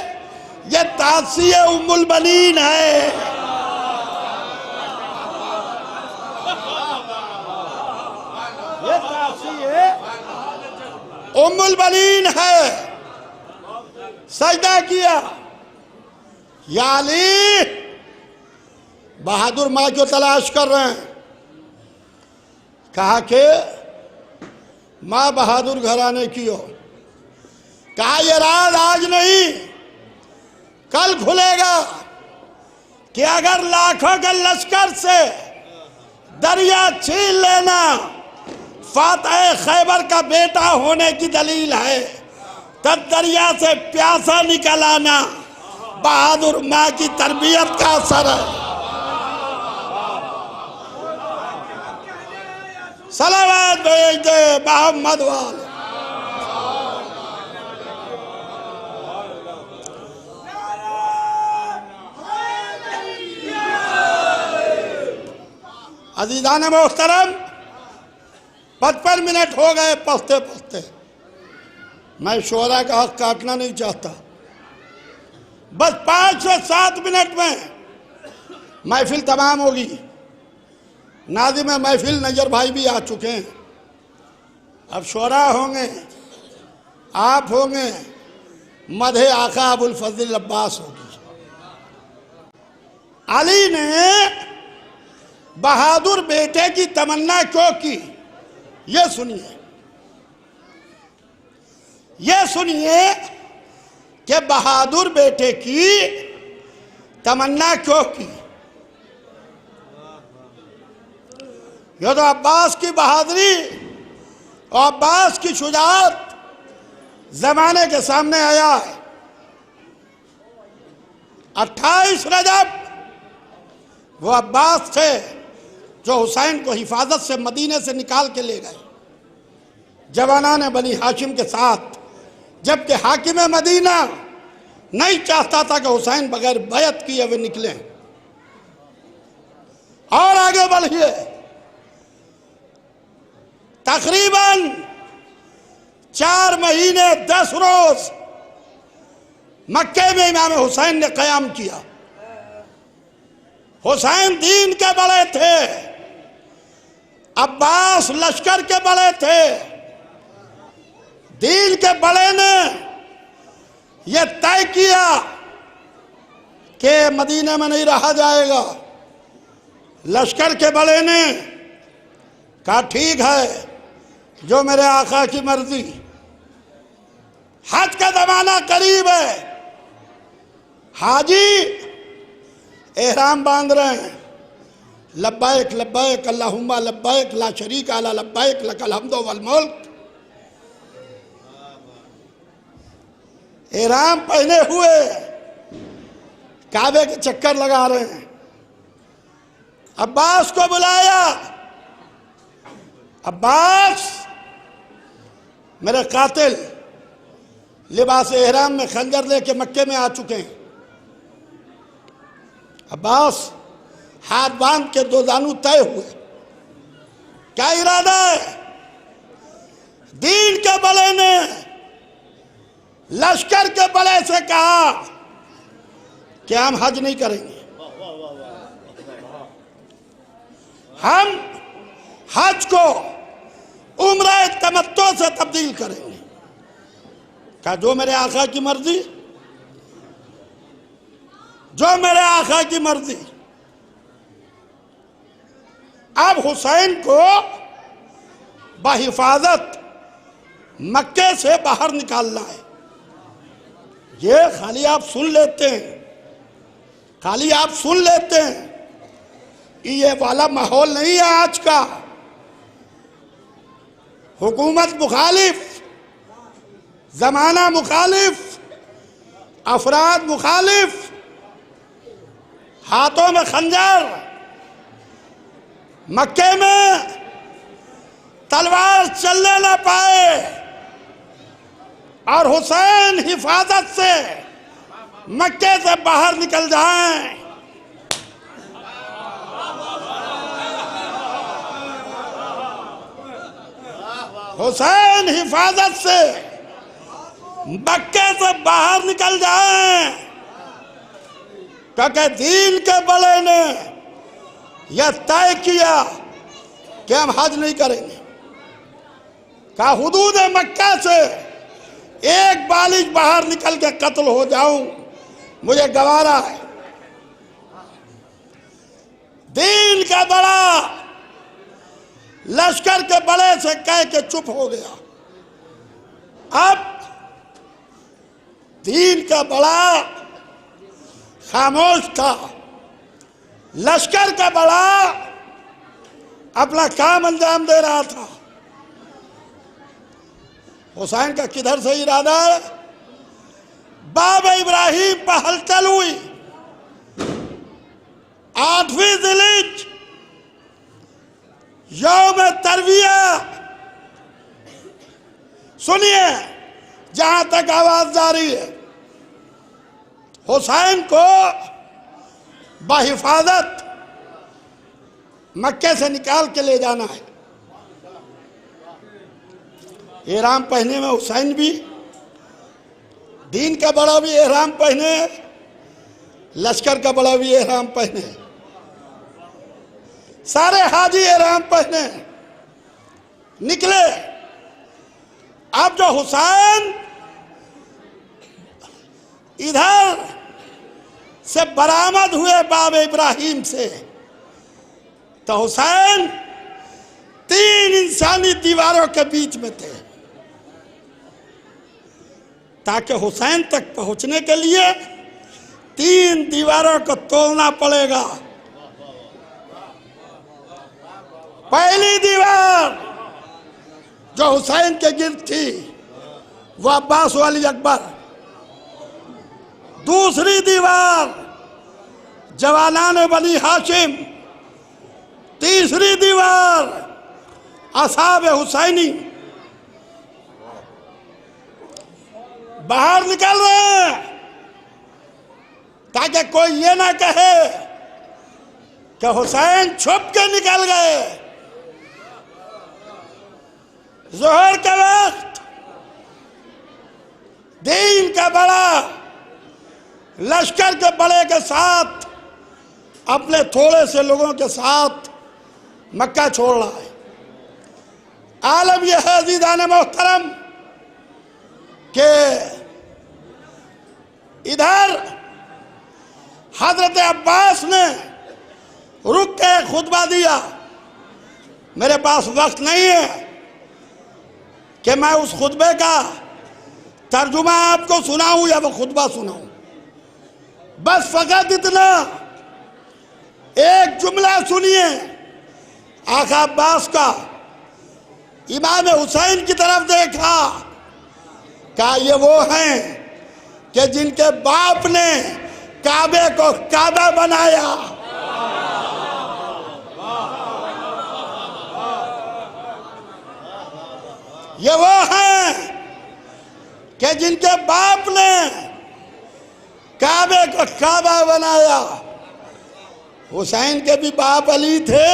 ये तासिए उम्मुल बनीन है। ये तासिए उम्मुल बनीन है। सजदा किया, या अली, बहादुर माँ को तलाश कर रहे हैं। कहा कि माँ बहादुर घराने की हो। कहा ये राज आज नहीं कल खुलेगा कि अगर लाखों के लश्कर से दरिया छीन लेना फातह खैबर का बेटा होने की दलील है, तब दरिया से प्यासा निकल आना बहादुर माँ की तरबियत का असर है। सलावत भेज दे मोहम्मद वाले। अज़ीज़ान मोहतरम, 55 मिनट हो गए पढ़ते पढ़ते। मैं शोरा का हक काटना नहीं चाहता। बस 5 से 7 मिनट में महफिल तमाम होगी। नाज़िम महफिल नजर भाई भी आ चुके हैं। अब शोरा होंगे, आप होंगे, मधे आका अबुल फज़ल अब्बास होगी। अली ने बहादुर बेटे की तमन्ना क्यों की, ये सुनिए। ये सुनिए कि बहादुर बेटे की तमन्ना क्यों की। ये तो अब्बास की बहादुरी और अब्बास की शुजाअत जमाने के सामने आया है। 28 रजब वो अब्बास थे जो हुसैन को हिफाजत से मदीने से निकाल के ले गए जवानाने बनी हाशिम के साथ, जबकि हाकिम मदीना नहीं चाहता था कि हुसैन बगैर बैत किए हुए निकले। और आगे बढ़िए, तकरीबन 4 महीने 10 रोज मक्के में इमाम हुसैन ने क़याम किया। हुसैन दीन के बड़े थे, अब्बास लश्कर के बड़े थे। दीन के बड़े ने यह तय किया कि मदीने में नहीं रहा जाएगा। लश्कर के बड़े ने कहा ठीक है, जो मेरे आका की मर्जी। हज का ज़माना करीब है। हाजी एहराम बांध रहे हैं, लब्बैक लब्बैक अल्लाहुम्मा लब्बैक ला शरीक अला लब्बैक लकल हम्दु वल मुल्क। एहराम पहने हुए काबे के चक्कर लगा रहे हैं। अब्बास को बुलाया। अब्बास, मेरे कातिल लिबास एहराम में खंजर लेके मक्के में आ चुके हैं। अब्बास हाथ बांध के 2 दानू तय हुए। क्या इरादा है? दीन के बड़े ने लश्कर के बड़े से कहा कि हम हज नहीं करेंगे, हम हज को उम्रे तमत्तो से तब्दील करेंगे। कहा जो मेरे आका की मर्जी, जो मेरे आका की मर्जी। अब हुसैन को बहिफाजत मक्के से बाहर निकालना है। ये खाली आप सुन लेते हैं, खाली आप सुन लेते हैं, ये वाला माहौल नहीं है आज का। हुकूमत मुखालिफ, जमाना मुखालिफ, अफराद मुखालिफ, हाथों में खंजर, मक्के में तलवार चलने न पाए और हुसैन हिफाजत से मक्के से बाहर निकल जाएं। हुसैन हिफाजत से मक्के से बाहर निकल जाएं, क्योंकि दीन के बड़े ने यह तय किया कि हम हज नहीं करेंगे। कहा हुदूद मक्का से एक बालिग बाहर निकल के कत्ल हो जाऊं मुझे गवारा है। दीन का बड़ा लश्कर के बड़े से कह के चुप हो गया। अब दीन का बड़ा खामोश था, लश्कर का बड़ा अपना काम अंजाम दे रहा था। हुसैन का किधर से इरादा है? बाब इब्राहिम पर हलचल हुई। 8वीं ज़िलहिज यौम तरविया, सुनिए जहां तक आवाज जारी है। हुसैन को बहिफाजत मक्के से निकाल के ले जाना है। एहराम पहने में हुसैन भी, दीन का बड़ा भी एहराम पहने, लश्कर का बड़ा भी एहराम पहने, सारे हाजी एहराम पहने निकले। अब जो हुसैन इधर से बरामद हुए बाब इब्राहिम से, तो हुसैन 3 इंसानी दीवारों के बीच में थे। ताकि हुसैन तक पहुंचने के लिए 3 दीवारों को तोड़ना पड़ेगा। पहली दीवार जो हुसैन के गिर्द थी वह अब्बास वाली अकबर, दूसरी दीवार जवानान बनी हाशिम, तीसरी दीवार असहाब हुसैनी। बाहर निकल रहे हैं ताकि कोई ये ना कहे कि हुसैन छुप के निकल गए। जोहर के वक्त दीन का बड़ा लश्कर के बड़े के साथ अपने थोड़े से लोगों के साथ मक्का छोड़ रहा है। आलम यह है अज़ीज़ान मोहतरम के इधर हजरत अब्बास ने रुक के खुतबा दिया। मेरे पास वक्त नहीं है कि मैं उस खुतबे का तर्जुमा आपको सुनाऊं या वो खुतबा सुनाऊं। बस फकत इतना एक जुमला सुनिए आका अब्बास का। इमाम हुसैन की तरफ देखा, कहा ये वो हैं कि जिनके बाप ने काबे को काबा बनाया। ये वो हैं कि जिनके बाप ने काबे को काबा बनाया। हुसैन के भी बाप अली थे,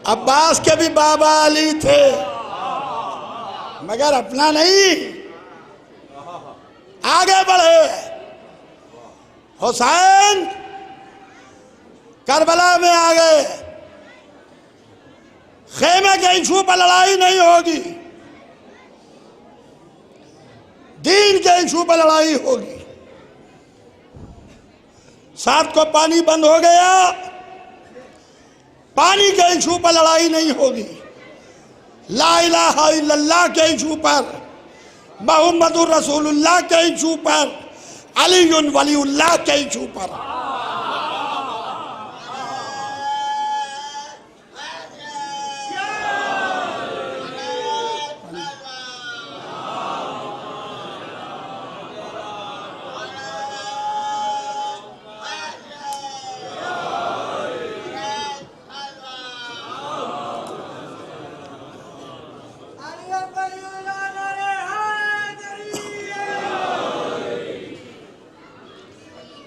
अब्बास के भी बाबा अली थे, मगर अपना नहीं। आगे बढ़े हुसैन करबला में आ गए। खेमे के इशू पर लड़ाई नहीं होगी, दीन के इशू पर लड़ाई होगी। साथ को पानी बंद हो गया, पानी के इशू पर लड़ाई नहीं होगी। ला इलाहा इल्लल्लाह के इशू पर, मुहम्मदुर रसूलुल्लाह के इशू पर, अलीयुन वलीउल्लाह के इशू पर।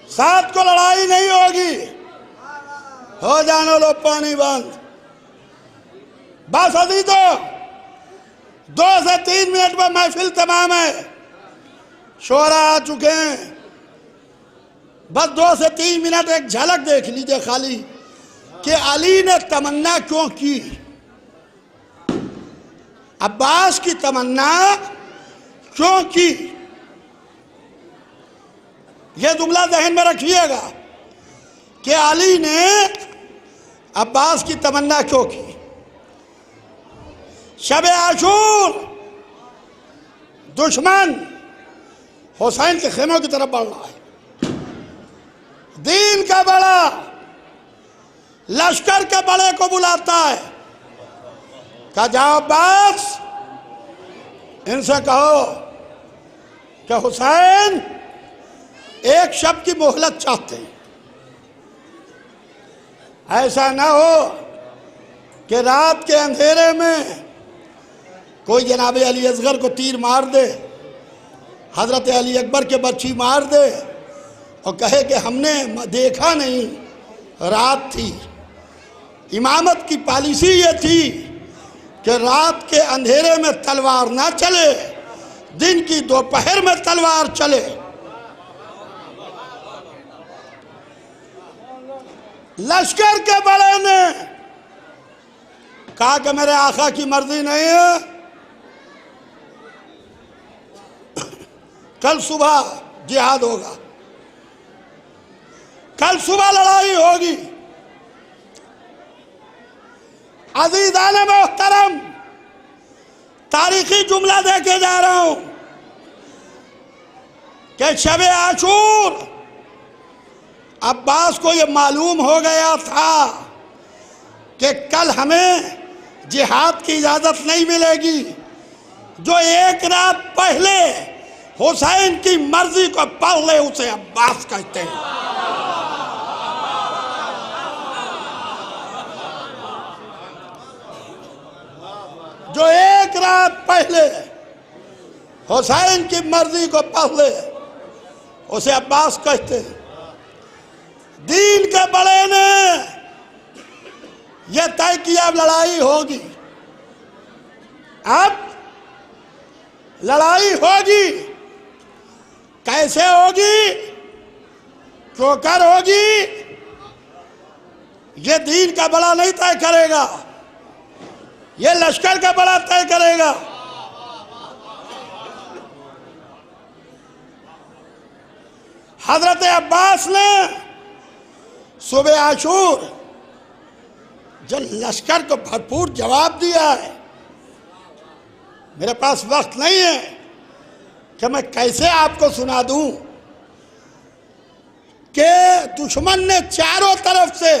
साथ को लड़ाई नहीं होगी, हो जानो लो पानी बंद। बस अभी तो 2 से 3 मिनट में महफिल तमाम है, शोरा आ चुके हैं। बस 2 से 3 मिनट एक झलक देख लीजिए खाली कि अली ने तमन्ना क्यों की, अब्बास की तमन्ना क्यों की। यह जुमला ज़हन में रखिएगा कि अली ने अब्बास की तमन्ना क्यों की। शब आशूर दुश्मन हुसैन के खेमों की तरफ बढ़ रहा है। दीन का बड़ा लश्कर के बड़े को बुलाता है, कहा जाओ अब्बास इनसे कहो कि हुसैन एक शब्द की मोहलत चाहते हैं। ऐसा ना हो कि रात के अंधेरे में कोई जनाब अली असगर को तीर मार दे, हजरत अली अकबर के बच्ची मार दे और कहे कि हमने देखा नहीं, रात थी। इमामत की पॉलिसी ये थी कि रात के अंधेरे में तलवार ना चले, दिन की दोपहर में तलवार चले। लश्कर के बड़े ने कहा कि मेरे आका की मर्जी नहीं है, कल सुबह जिहाद होगा, कल सुबह लड़ाई होगी। अज़ीज़ान मोहतरम, तारीखी जुमला देके जा रहा हूं कि शब आशूर अब्बास को ये मालूम हो गया था कि कल हमें जिहाद की इजाज़त नहीं मिलेगी। जो एक रात पहले हुसैन की मर्जी को पढ़ ले उसे अब्बास कहते हैं। जो एक रात पहले हुसैन की मर्जी को पढ़ ले उसे अब्बास कहते हैं। दीन के बड़े ने यह तय किया अब लड़ाई होगी, अब लड़ाई होगी। कैसे होगी, क्यों कर होगी, यह दीन का बड़ा नहीं तय करेगा, यह लश्कर का बड़ा तय करेगा। हजरत अब्बास ने सुबह आशूर जो लश्कर को भरपूर जवाब दिया है। मेरे पास वक्त नहीं है कि मैं कैसे आपको सुना दूं कि दुश्मन ने चारों तरफ से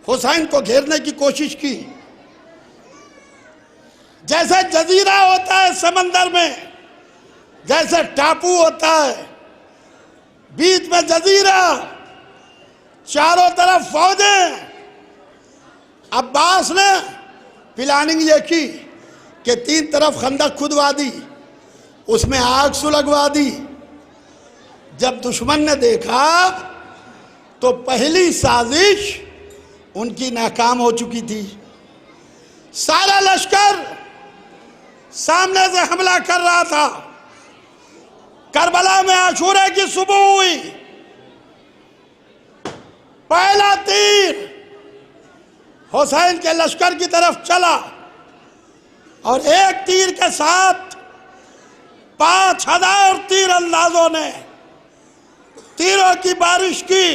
हुसैन को घेरने की कोशिश की। जैसे जजीरा होता है समंदर में, जैसे टापू होता है, बीच में जजीरा, चारों तरफ फौजें। अब्बास ने प्लानिंग ये की कि 3 तरफ खंदक खुदवा दी, उसमें आग सुलगवा दी। जब दुश्मन ने देखा तो पहली साजिश उनकी नाकाम हो चुकी थी। सारा लश्कर सामने से हमला कर रहा था। करबला में आशूरा की सुबह हुई, पहला तीर हुसैन के लश्कर की तरफ चला और एक तीर के साथ 5000 तीर अंदाजों ने तीरों की बारिश की।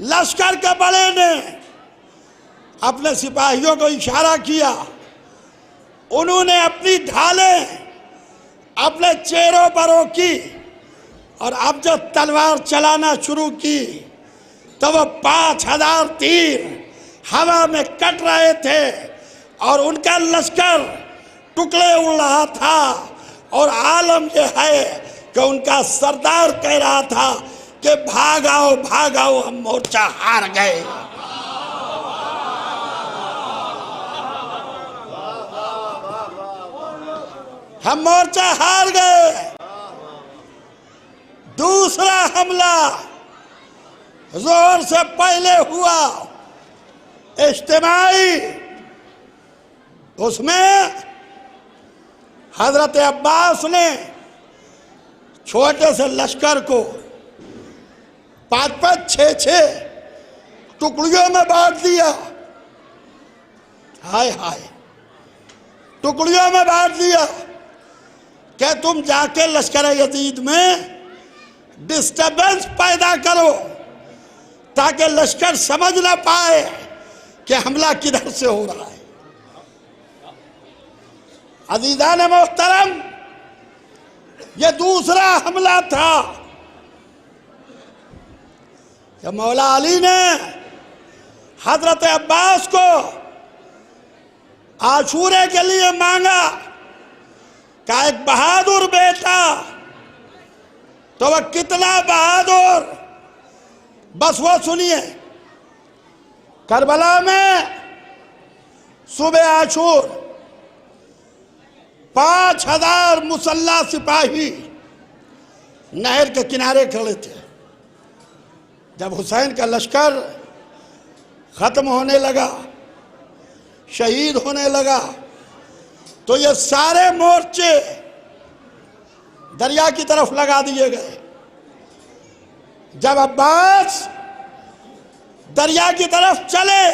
लश्कर के बड़े ने अपने सिपाहियों को इशारा किया, उन्होंने अपनी ढालें अपने चेहरों पर रोकी और अब जब तलवार चलाना शुरू की तो वो 5000 तीर हवा में कट रहे थे और उनका लश्कर टुकड़े उड़ रहा था। और आलम यह है कि उनका सरदार कह रहा था कि भागाओ भागाओ, हम मोर्चा हार गए। हम मोर्चा हार गए। दूसरा हमला जोर से पहले हुआ, इज्तिमाई। उसमें हजरत अब्बास ने छोटे से लश्कर को 5-5, 6-6 टुकड़ियों में बांट दिया। हाय हाय, टुकड़ियों में बांट दिया कि तुम जाके लश्कर यजीद में डिस्टर्बेंस पैदा करो ताकि लश्कर समझ ना पाए कि हमला किधर से हो रहा है। अजीज़ान मोहतरम, यह दूसरा हमला था कि मौला अली ने हजरत अब्बास को आशूरे के लिए मांगा का एक बहादुर बेटा, तो वह कितना बहादुर, बस वो सुनिए। करबला में सुबह आशूर 5000 मुसल्ला सिपाही नहर के किनारे खड़े थे। जब हुसैन का लश्कर खत्म होने लगा, शहीद होने लगा, तो ये सारे मोर्चे दरिया की तरफ लगा दिए गए। जब अब्बास दरिया की तरफ चले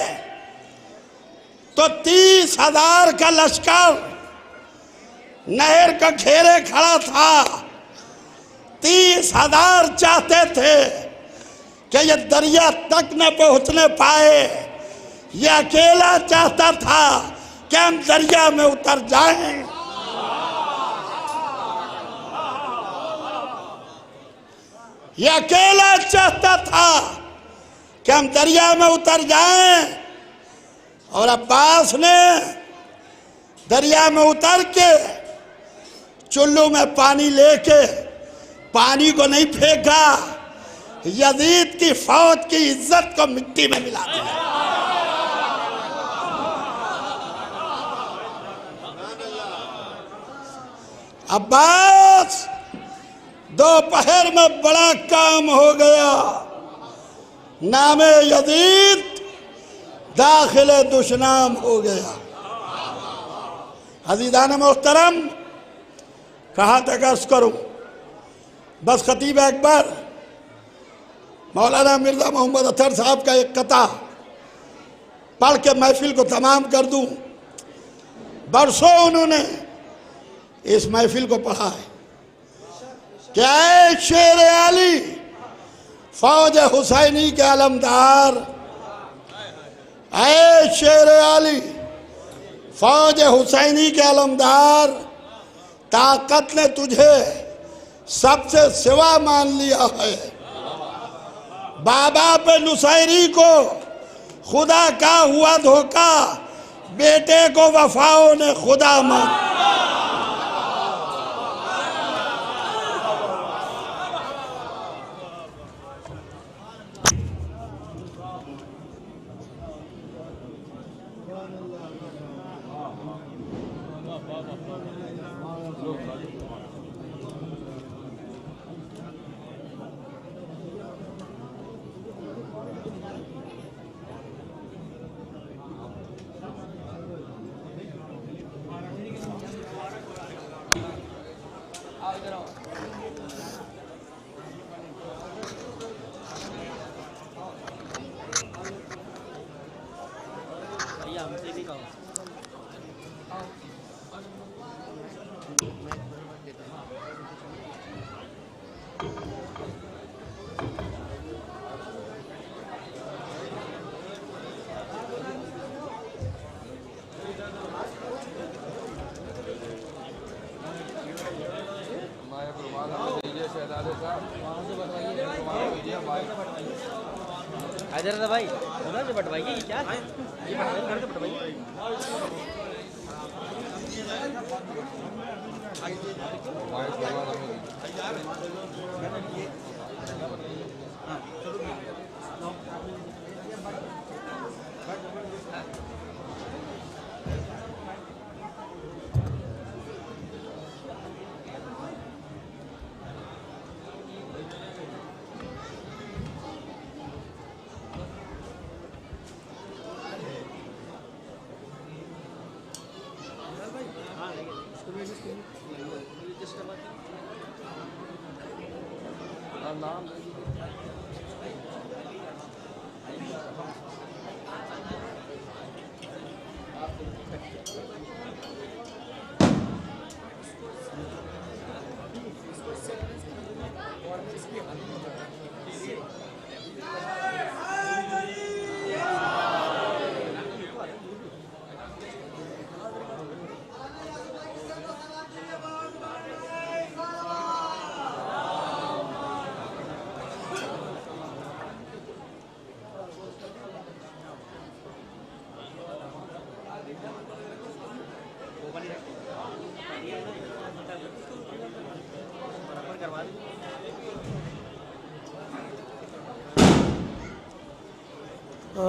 तो 30,000 का लश्कर नहर का घेरे खड़ा था। 30,000 चाहते थे कि ये दरिया तक न पहुंचने पाए। ये अकेला चाहता था कि हम दरिया में उतर जाएं। ये अकेला चाहता था कि हम दरिया में उतर जाएं। और अब्बास ने दरिया में उतर के चुल्लू में पानी लेके पानी को नहीं फेंका, यजीद की फौज की इज्जत को मिट्टी में मिला दिया। अब्बास दोपहर में बड़ा काम हो गया। नामे यजीद दाखिले दुश्नाम हो गया। अज़ीज़ान मोहतरम, कहाँ तक अर्ज़ करूँ, बस खतीब अकबर मौलाना मिर्ज़ा मोहम्मद अतर साहब का एक कता पढ़ के महफिल को तमाम कर दूँ। बरसों उन्होंने इस महफिल को पढ़ा है। क्या है शेर अली, फौज हुसैनी के अलमदार, ऐ शेर अली फौज हुसैनी के अलमदार, ताकत ने तुझे सबसे सिवा मान लिया है। बाबा पे नुसैरी को खुदा का हुआ धोखा, बेटे को वफाओं ने खुदा मान। हैदर भाई उधर से बटवाइए, क्या ये घर से बटवाइए।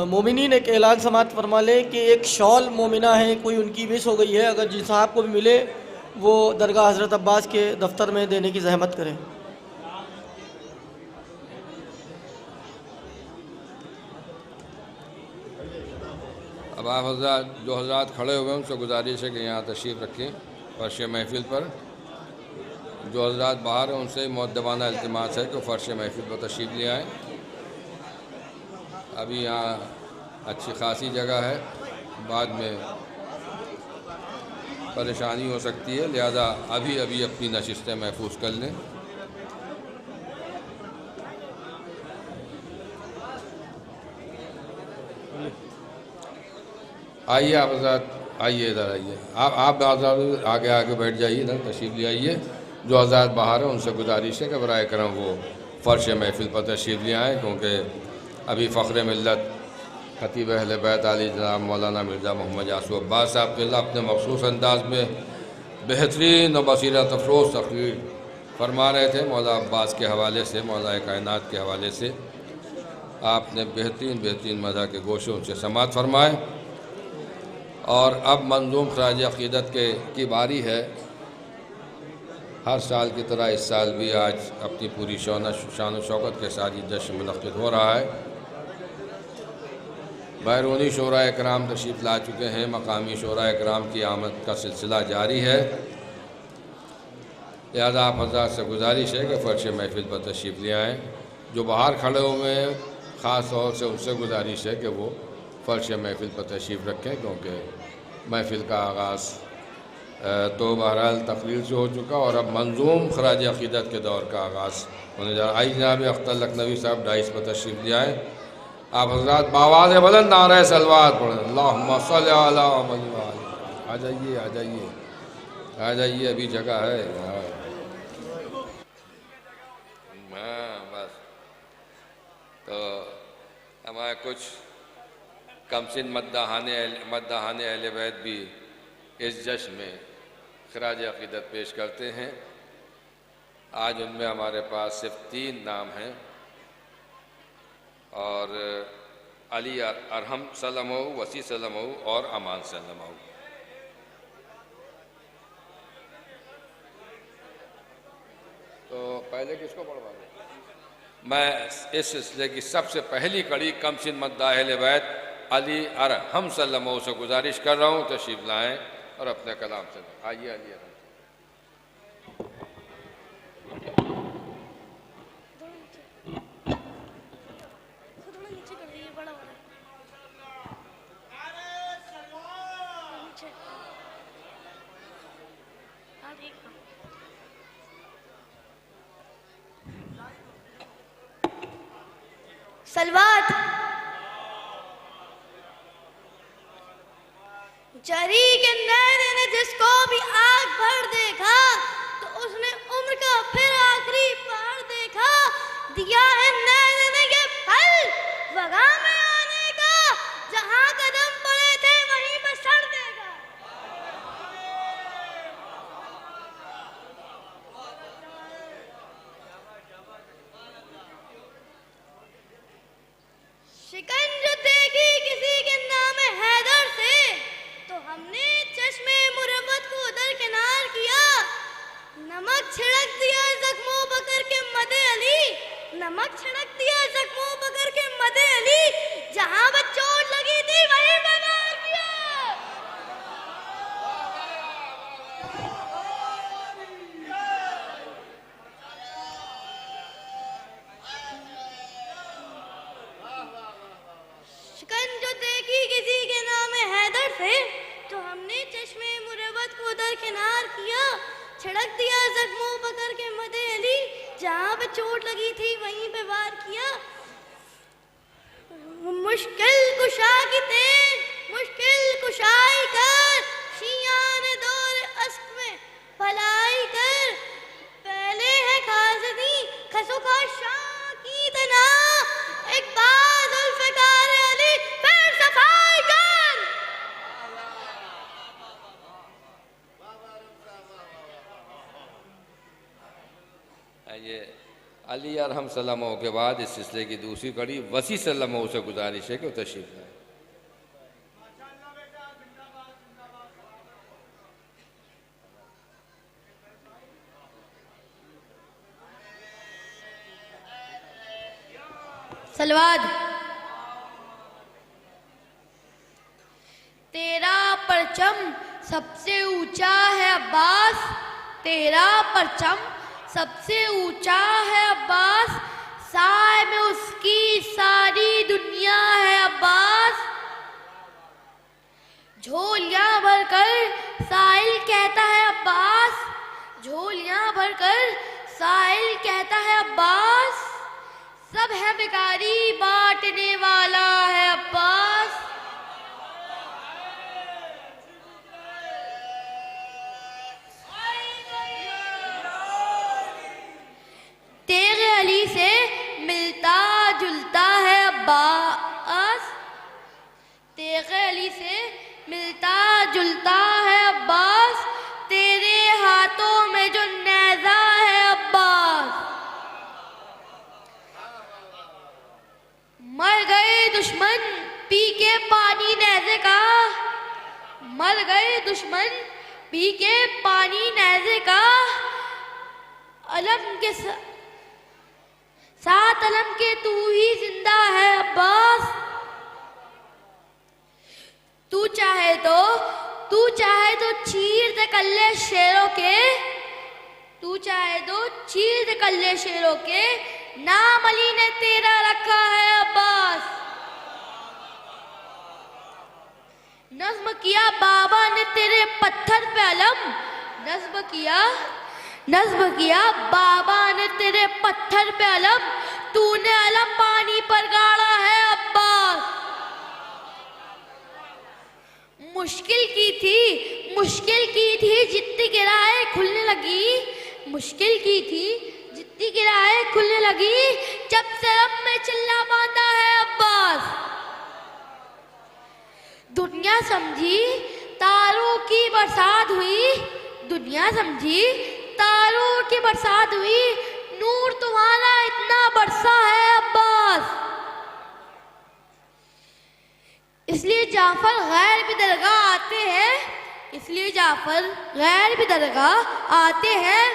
मोमिनीन एक ऐलान समात फरमा ले कि एक शॉल मोमिना है, कोई उनकी मिस हो गई है, अगर जिस साहब को भी मिले वो दरगाह हज़रत अब्बास के दफ्तर में देने की जहमत करें। अब आप हज़रात जो हज़रात खड़े हुए हैं उनसे गुजारिश है कि यहाँ तशरीफ़ रखें फ़र्श महफ़िल पर। जो हज़रात बाहर हैं उनसे मुअद्दबाना इल्तिमास है कि फ़र्श महफ़िल पर तशरीफ़ ले आएँ। अभी यहाँ अच्छी खासी जगह है, बाद में परेशानी हो सकती है, लिहाजा अभी अभी अपनी नशिस्तें महफूज कर लें। आइए आप हज़रात, आइए इधर आइए, आप हज़रात आगे आगे बैठ जाइए, इधर तशरीफ़ ले आइए। जो हज़रात बाहर हैं उनसे गुजारिश है कि बराए करम वो फ़र्श महफ़िल पर तशरीफ़ ले आएँ, क्योंकि अभी फ़ख्र मिल्लत खतीब अहले बैत आली जनाब मौलाना मिर्ज़ा मोहम्मद यासूब अब्बास साहब के अपने मखसूस अंदाज में बेहतरीन और बसीरत अफरोज़ तकरीर फरमा रहे थे। मौला अब्बास के हवाले से, मौला कायनात के हवाले से आपने बेहतरीन मज़ा के गोशों से समात फरमाए। और अब मंजूम खराज अक़ीदत की बारी है। हर साल की तरह इस साल भी आज अपनी पूरी शान व शौकत के साथ ये जश्न मुनक़्क़िद हो रहा है। बैरूनी शोरा इकराम तशरीफ़ ला चुके हैं, मकामी शोरा इकराम की आमद का सिलसिला जारी है। लिहाजा आप हज़रात से गुजारिश है कि फ़र्श महफ़िल पर तशरीफ़ ले आएँ। जो बाहर खड़े हुए हैं ख़ास तौर से उनसे गुजारिश है कि वो फ़र्श महफ़िल पर तशरीफ़ रखें, क्योंकि महफ़िल का आगाज़ तो बहरहाल तकरीर से हो चुका और अब मंजूम खराज अक़ीदत के दौर का आगाज़ होने जा रहा है। आई जनाब अख्तर लखनवी साहब डाइस पर तशरीफ़ ले आएँ। आप हज़रात बावाज़ बुलंद नारे सलवात पढ़ें, अल्लाहुम्मा सल्ली अला मुहम्मद। आ जाइए आ जाइए आ जाइए, अभी जगह है। हाँ बस, तो हमारे कुछ कमसिन मद्दाहाने अहले बैत भी इस जश्न में खराज अक़ीदत पेश करते हैं। आज उनमें हमारे पास सिर्फ 3 नाम हैं, और अली अरहम सल्लमहु, वसी सल्लमहु और अमान सल्लमहु। तो पहले किसको पढ़वा दें? मैं इस सिलसिले की सबसे पहली कड़ी कमसिन मद्दा अहले बैत अली अरहम सल्लमहु से गुजारिश कर रहा हूँ, तशरीफ़ लाएँ और अपने कलाम से आइए। अली अरहम सलवात। जरी के नैने ने जिसको भी आग भर देखा तो उसने उम्र का फिर आखिरी पहाड़ क्या है नैने के फल वगा में आने का, जहां कदम पड़े थे वहीं पर सड़ देगा। शिकंज देखी किसी के नाम हैदर से, तो हमने चश्मे मुरब्बत को उधर किनार किया। नमक छिड़क दिया जख्मों बकर के मदे अली, नमक छिड़क दिया जख्मों बकर के मदे अली, जहां पर चोट लगी थी वहीं पर वार किया। शिकंज जो देखी किसी के नाम हैदर से, तो हमने चश्मे मुरब्बत को उधर किनार किया। छिड़क दिया जख्मों बकर के मदे अली, जहां पे चोट लगी थी वहीं पे वार किया। मुश्किल कुशा की तेज मुश्किल कुशाई कर, शियान दौर अश्क में भलाई कर। पहले है खाजदी खसो का शाह की तना, एक बार जुल्फ़िकार अली फिर सफाई कर। ये अली अरहम सल्लल्लाहु के बाद इस सिलसिले की दूसरी कड़ी वसी सल्लल्लाहु से गुजारिश है कि वो तशरीफ लाए। सलवाद। तेरा परचम सबसे ऊंचा है अब्बास, तेरा परचम सबसे ऊंचा है अब्बास, साए में उसकी सारी दुनिया है अब्बास। झोलियां भरकर साहिल कहता है अब्बास, झोलियां भरकर साहिल कहता है अब्बास, सब है भिखारी बांटने वाला है अब्बास। तेरे अली से मिलता जुलता है अब्बास, तेरे अली से मिलता जुलता है अब्बास, तेरे हाथों में जो नेज़ा है अब्बास। मर गए दुश्मन पी के पानी नेज़े का, मर गए दुश्मन पी के पानी नेज़े का, अलम के साथ अलम के तू ही जिंदा है अब्बास। तू चाहे तो चीर दे कल्ले शेरों के, तू चाहे तो चीर दे कल्ले शेरों के, नाम अली ने तेरा रखा है अब्बास। नज़्म किया बाबा ने तेरे पत्थर पे अलम, नज़्म किया बाबा ने तेरे पत्थर पे अलम, तूने अलम पानी पर गाड़ा है अब्बास। मुश्किल की थी जितनी गिराएं खुलने लगी, मुश्किल की थी जितनी गिराएं खुलने लगी, जब से रब में चिल्ला बांधा है अब्बास। दुनिया समझी तारों की बरसात हुई, दुनिया समझी तारों की बरसात हुई, नूर तुम्हारा इतना बरसा है अब्बास। इसलिए जाफर गैर भी दरगाह आते हैं, इसलिए जाफर गैर भी दरगाह आते हैं,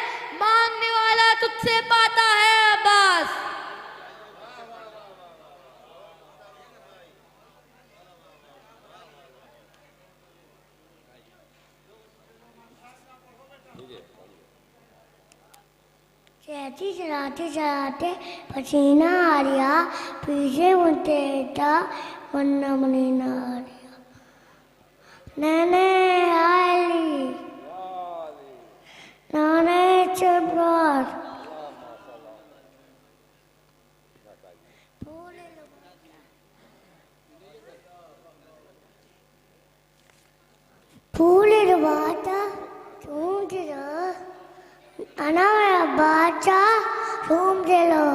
मांगने वाला तुझसे पाता है अब्बास। कहती चलाते चलाते पसीना आ रहा, पीछे मुझे था वरना मनीना आ रहा। नैने आली नाने चब्रार फूल रवाता तुम जरा अना मेरा बाचा तुम चलो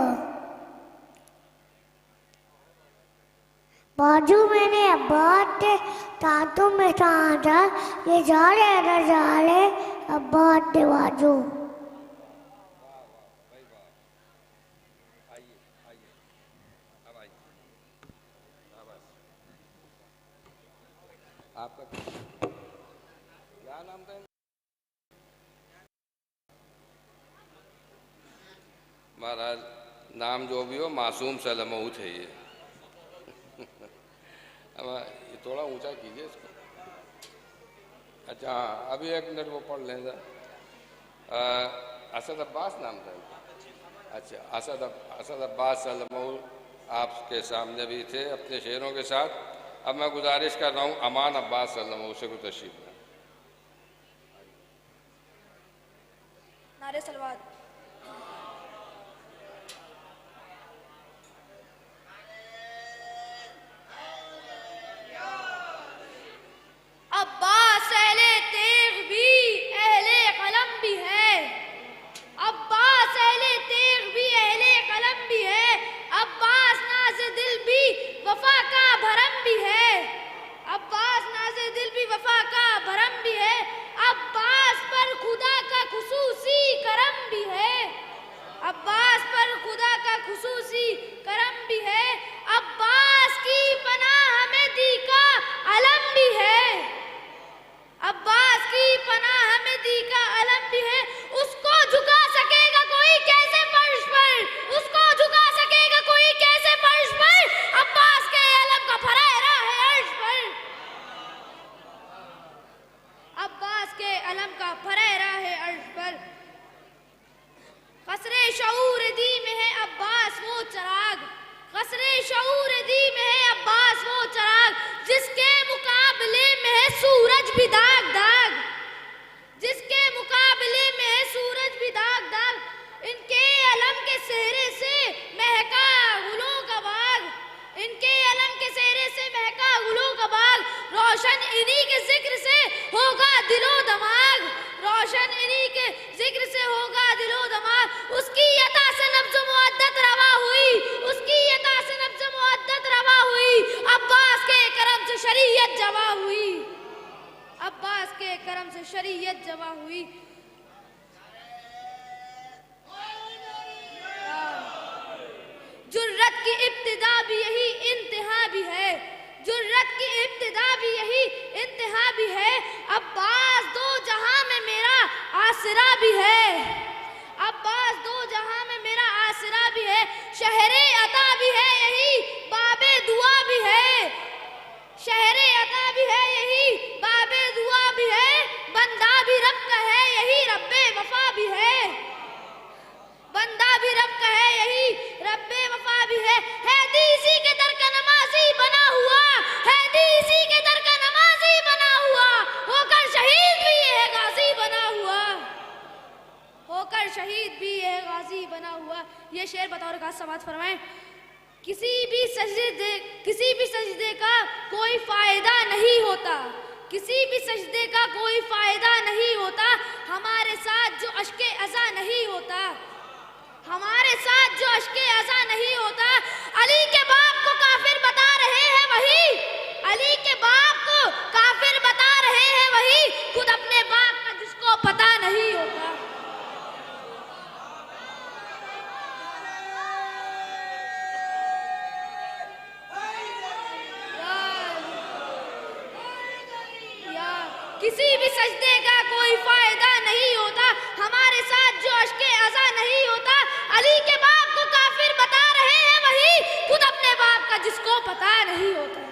बाजू मेरे अब्बास थे, तातों में था, ये जा रहे न जा रहे अब्बास थे बाजू। आपका क्या नाम था? महाराज नाम जो भी हो, मासूम सलमऊ थे ये। अब ये थोड़ा ऊंचा कीजिए इसको। अच्छा हाँ, अभी 1 मिनट वो पढ़ लें जरा। असद अब्बास नाम था। अच्छा, असद अब्बास सलमऊ आपके सामने भी थे अपने शेरों के साथ। अब मैं गुजारिश कर रहा हूँ अमान अब्बास सलमऊ से कुछ तशरीफ लें। नारे सलवात। अब्बास अहले तेग भी अहले कलम भी है, अब्बास अहले तेग भी अहले कलम भी है, अब्बास नाज़ दिल भी वफा का भरम भी है, अब्बास नाज़ दिल भी वफा का भरम भी है, अब्बास पर खुदा का खुसूसी करम भी है, अब्बास पर खुदा का खुसूसी करम भी है, अब्बास की पनाह में दी का अलम भी है, अब्बास की पनाह में दी का अलम भी है। उसको झुका सकेगा कोई कैसे फर्श पर, उसको झुका सकेगा कोई कैसे फर्श पर, अब्बास के अलम का फहरा है अर्श पर, अब्बास के अलम का फहरा है अर्श पर। कसरे शऊर दी में है अब्बास वो चिराग, कसरे शऊर दी में है अब्बास वो चिराग, जिसके मुकाबले में है सूरज भी दाग दाग, जिसके मुकाबले में है सूरज भी दाग दाग, इनके अलम के सेहरे से महका गुलों का बाग, इनके अलम के सेहरे से महका गुलों का बाग, रोशन इन्हीं के जिक्र से होगा दिलो दमाग, रोशन इन्हीं के जिक्र से होगा दिलो दमाग। उसकी अता से नब्ज़ मुअद्दत रवा हुई, उसकी अता से नब्ज़ मुअद्दत रवा हुई, अब्बास के करम से शरीयत जवा हुई, अब्बास के करम से शरीयत जवा हुई। जुर्रत की इब्तिदा भी यही इंतहा भी है, जुर्रत की इब्तिदा भी यही इंतहा भी है, अब्बास दो जहां में मेरा आसरा भी है, अब्बास दो जहां में मेरा आसरा भी है, शहरे अता भी है यही बाबे दुआ भी है, शहरे अता भी है यही बाबे दुआ भी है, बंदा भी रब का है यही रब्बे वफा भी है, बंदा भी रब का है यही रब्बे वफा भी है दीसी के दर का नमाजी बना हुआ, है दीसी के दर का नमाजी बना हुआ, होकर शहीद भी है गाजी बना हुआ, होकर शहीद भी है गाजी बना हुआ। ये शेर बतौर का समाअत फरमाएं। किसी भी सजदे का कोई फायदा नहीं होता, किसी भी सजदे का कोई फायदा नहीं होता, हमारे साथ जो अश्के अज़ा नहीं होता, हमारे साथ जो अश्के अज़ा नहीं होता, अली के बाप को काफिर बता रहे हैं वही, अली के बाप को काफिर बता रहे हैं वही, खुद अपने बाप का जिसको पता नहीं होता। किसी भी सजदे का कोई फायदा नहीं होता, हमारे साथ जो अश्के अज़ा नहीं होता, अली के बाप को काफिर बता रहे हैं वही, खुद अपने बाप का जिसको पता नहीं होता।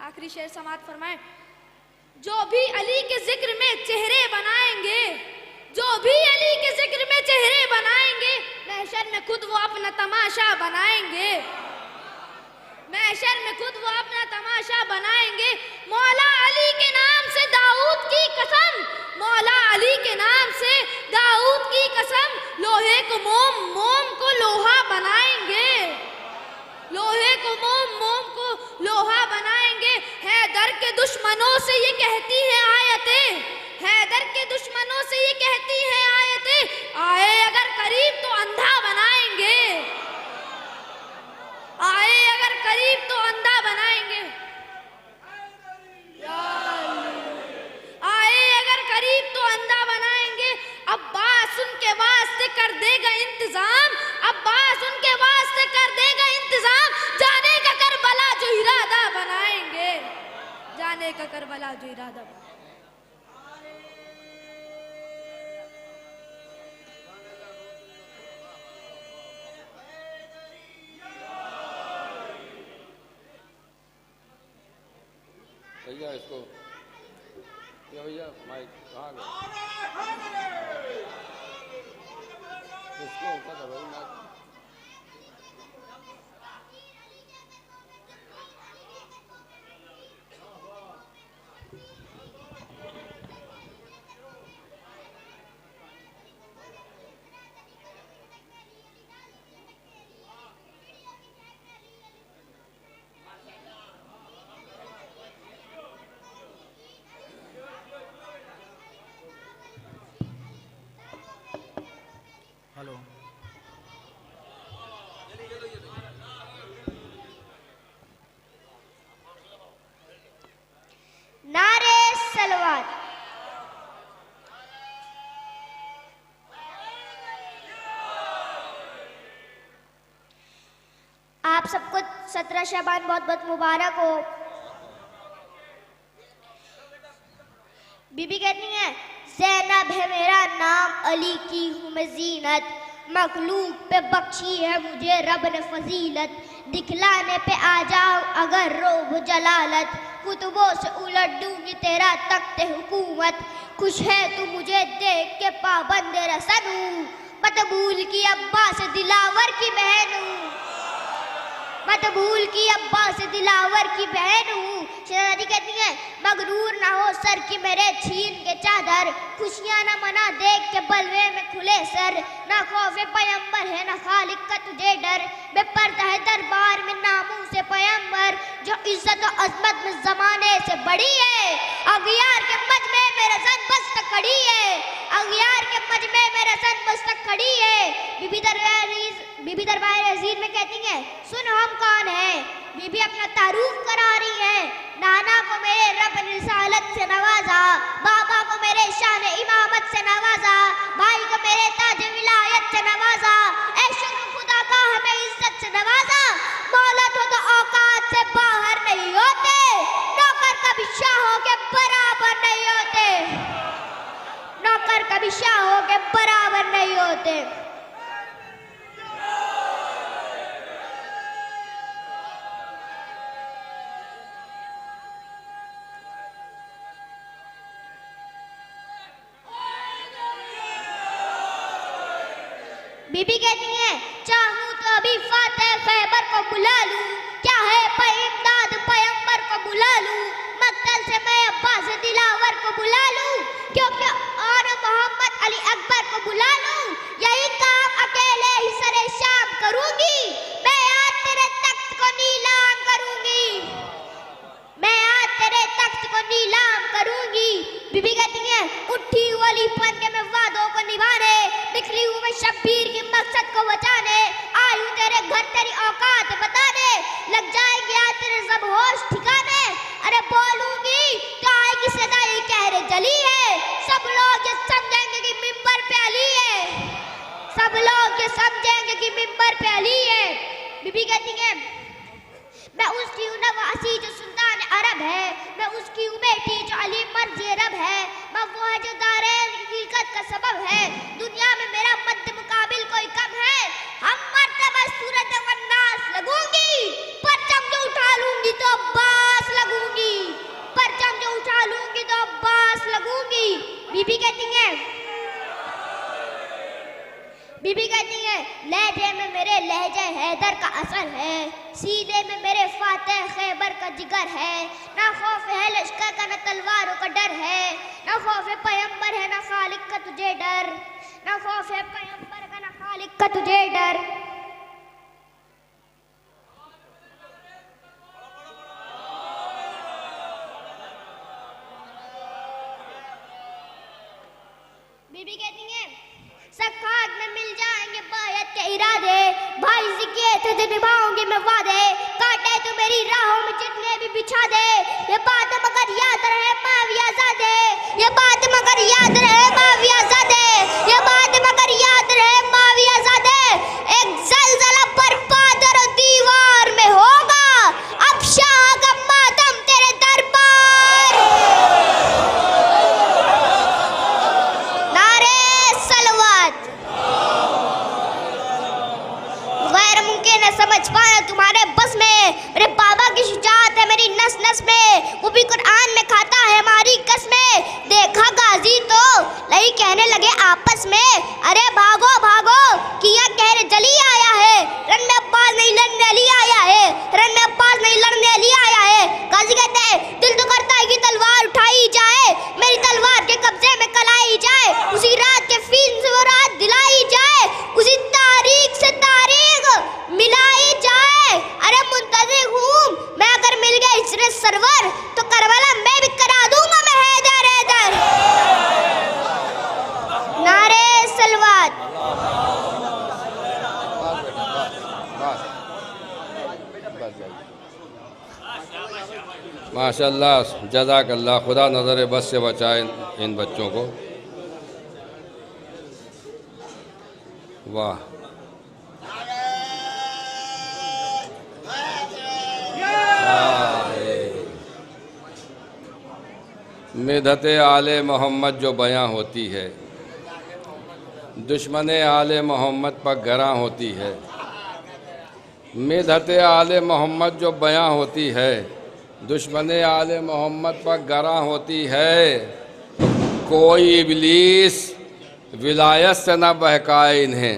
आखिरी शेर समाअत फरमाएं। जो भी अली के जिक्र में चेहरे बनाएंगे, जो भी अली के जिक्र में चेहरे बनाएंगे, महशर में खुद वो अपना तमाशा बनाएंगे, महशर में खुद वो अपना तमाशा बनाएंगे। मौला अली के नाम से दाऊद की कसम, मौला अली के नाम से दाऊद की कसम, लोहे को मोम, मोम को लोहा बनाएंगे, लोहे को मोम, मोम को लोहा बनाएंगे। हैदर के दुश्मनों से ये कहती है आयतें, हैदर के दुश्मनों से ये कहती है आयतें, आए अगर करीब तो अंधा बनाएंगे, आए अदब। भैया इसको भैया माइक कहाँ गया इसको ऊपर कर भाई माइक। हेलो नारे सलवात। आप सबको 17 शाबान बहुत बहुत मुबारक हो। बीबी कहती है ज़ैनब है मेरा नाम, अली की हूँ मैं ज़ीनत, मखलूक पे बख्शी है मुझे रब ने फजीलत, दिखलाने पे आ जाओ अगर रोब जलालत, कुतुबों से उलट दूंगी तेरा तख्ते हुकूमत, खुश है तू मुझे देख के पाबंद रसन हूँ, मत भूल की अब्बा से दिलावर की बहन हूँ, मत भूल की अब्बा से दिलावर की बहन हूँ। शहजादी कहती है मगरूर ना हो सर की मेरे छीन के चादर, खुशियाँ न मना देख के बलवे में खुले सर, ना खौफे पैम्बर है ना खालिक का तुझे डर, बेपर्दा है दरबार में नामों से पैम्बर, जो इज्जत और अजमत में जमाने से बड़ी है, अगियार के मजमे में रज़न बस्त खड़ी है, अगियार के मजमे में रज़न बस्त खड़ी है। बीबी दरबार अजीज में कहती है सुन हम कौन है। बीबी अपना तारुफ करा रही है। नाना को मेरे रब ने रिसालत से नवाजा, बाबा को मेरे शान इमामत से नवाजा, भाई को मेरे ताज विलायत से नवाजा, ऐशर खुदा का हमें इज्जत से नवाजा, मौला तो औकात से बाहर नहीं होते, नौकर कभी शाहों के बराबर नहीं होते, नौकर कभी शाहों के बराबर नहीं होते। बीबी कहती है चाहूं तो अभी फातेह खैबर को बुला लूं, क्या है पे इमदाद पैगंबर को बुला लूं, मक्तल से मैं अब्बास दिलावर को बुला लूं, क्योंकि और मोहम्मद अली अकबर को बुला लूं, यही काम अकेले ही सरे शाम करूंगी, मैं आज तेरे तख्त को नीलाम करूंगी, मैं आज तेरे तख्त को नीलाम करूंगी। बीबी कहती है उठी वाली पन के मैं वादों को निभाने, निकली हूँ मैं शब्बीर की मकसद को बचाने, आई हूँ तेरे घर तेरी औकात बताने, लग जाएंगे आज तेरे सब होश ठिकाने, अरे बोलूंगी तो आएगी सदा ये कहरे जली है, सब लोग ये समझेंगे कि मिंबर पे अली है, सब लोग ये समझेंगे कि मिंबर पे अली है। बीबी कहती है मैं उसकी हूँ नवासी जो सुल्तान अरब है, मैं उसकी हूँ बेटी जो अली मर्ज़ रब है, मैं वो है जो दारे हकीकत का सबब है, दुनिया में मेरा मद्द मुकाबिल कोई कम है, हम मर्तबा सूरत वन्नास लगूंगी, परचम जो उठा लूंगी तो अब्बास लगूंगी, परचम जो उठा लूंगी तो अब्बास लगूंगी। बीबी कहती है लहजे में मेरे लहजे हैदर का असर है, सीधे में मेरे फातेह खैबर का जिगर है, ना खौफ है लश्कर का ना तलवारों का डर है, ना खौफ है पैगंबर है ना खालिक का तुझे डर, ना खौफ है पैगंबर का ना खालिक का तुझे डर। बीबी कहती है सखात में मिल जाएंगे बायत के इरादे, भाई जिक्र थे जो निभाऊंगी मैं वादे, काटे तो मेरी राहों में जितने भी बिछा दे, ये बात मगर याद रहे माविया ज़ादे, ये बात मगर याद रहे माविया ज़ादे, ये बात मगर याद रहे माविया ज़ादे, एक ज़लज़ला बर्बाद और दीवार में होगा, अब शाह का मातम तेरे दरबार माशाअल्लाह, जज़ाकल्लाह, खुदा नज़र बस से बचाए इन बच्चों को। वाह, मिदहत आले मोहम्मद जो बयां होती है, दुश्मन आले मोहम्मद पर गरां होती है। मिदहत आले मोहम्मद जो बयां होती है, दुश्मन आले मोहम्मद पर गरां होती है। कोई इब्लीस विलायत से न बहकाए इन्हें,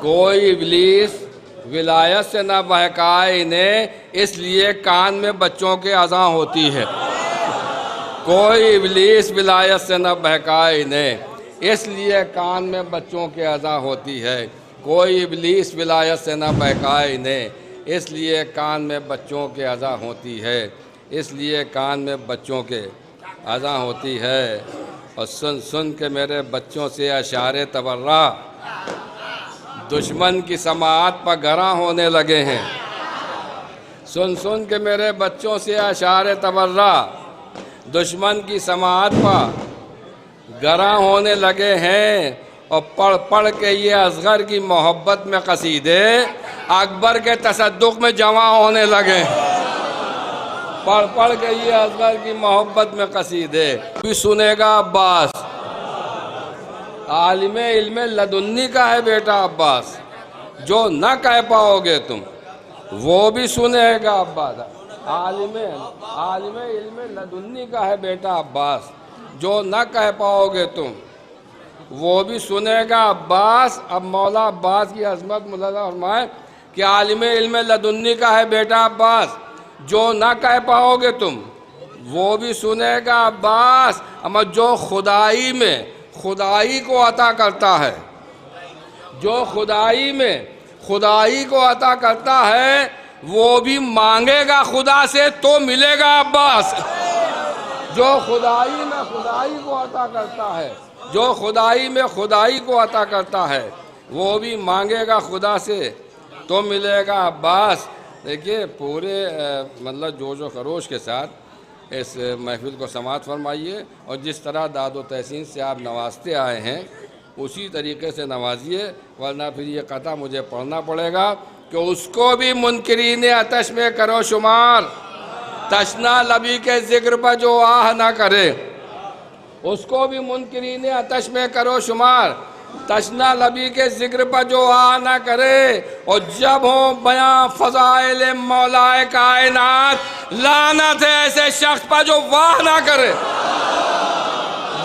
कोई इब्लीस विलायत से न बहकाए इन्हें, इसलिए कान में बच्चों के अज़ां होती है। कोई इब्लीस विलायत से न बहकाए इन्हें, इसलिए कान में बच्चों के अज़ां होती है। कोई इब्लीस विलायत से न बहकाए इन्हें, इसलिए कान में बच्चों के अज़ां होती है, इसलिए कान में बच्चों के अज़ां होती है। और सुन सुन के मेरे बच्चों से अशारे तबर्रा दुश्मन की समाअत पर गरां होने लगे हैं। सुन सुन के मेरे बच्चों से अशारे तबर्रा दुश्मन की समाअत पर गरां होने लगे हैं। और पढ़ पढ़ के ये असगर की मोहब्बत में कसीदे अकबर के तसद्दुक़ में जमा होने लगे। पढ़ पढ़ के ये असगर की मोहब्बत में कसीदे भी सुनेगा अब्बास। आलिमे इल्मे लदुन्नी का है बेटा अब्बास, जो न कह पाओगे तुम वो भी सुनेगा अब्बास। आलिमे इल्मे लदुन्नी का है बेटा अब्बास, जो न कह पाओगे तुम वो भी सुनेगा अब्बास। अब मौला अब्बास की अज़मत मुलाज़ा फरमाए कि आलिमे इल्मे लदुन्नी का है बेटा अब्बास, जो न कह पाओगे तुम वो भी सुनेगा अब्बास। अमर जो खुदाई में खुदाई को अता करता है, जो खुदाई में खुदाई को अता करता है, वो भी मांगेगा खुदा से तो मिलेगा अब्बास। जो खुदाई में खुदाई को अता करता है, जो खुदाई में खुदाई को अता करता है, वो भी मांगेगा खुदा से तो मिलेगा अब्बास। देखिए पूरे मतलब जोश व खरोश के साथ इस महफिल को समाअत फरमाइए, और जिस तरह दादो तहसीन से आप नवाजते आए हैं उसी तरीके से नवाजिए, वरना फिर ये कथा मुझे पढ़ना पड़ेगा कि उसको भी मुनकिरीन अतश में करो शुमार। तशना लबी के जिक्र पर जो आह ना करे, उसको भी मुनकिरीन अतश में करो शुमार। तशना लबी के जिक्र पर जो आ ना करे, और जब हो बयां फ़ज़ाइल मौलाए कायनात, लानत है ऐसे शख्स पर जो वाह ना करे।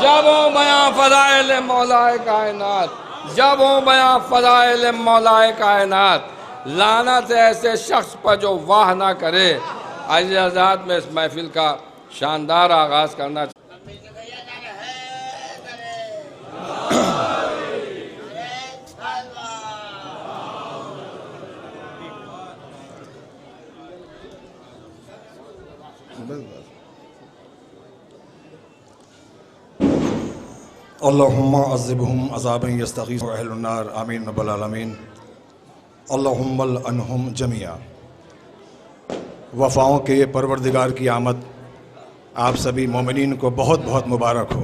जब हो बयां फ़ज़ाइल मौलाए कायनात, जब हो बयां फ़ज़ाइल मौलाए कायनात, लानत है ऐसे शख्स पर जो वाह ना करे। आज आज़ाद में इस महफिल का शानदार आगाज़ करना अल्लाहुम्मा अज़िबहुम अज़ाबन यस्तग़ीथ अहलुन नार आमीन रब्बल आलमीन। अल्लाहुम्मा अनहुम जमिया। वफ़ाओं के ये परवरदिगार की आमद आप सभी मोमिनीन को बहुत बहुत मुबारक हो।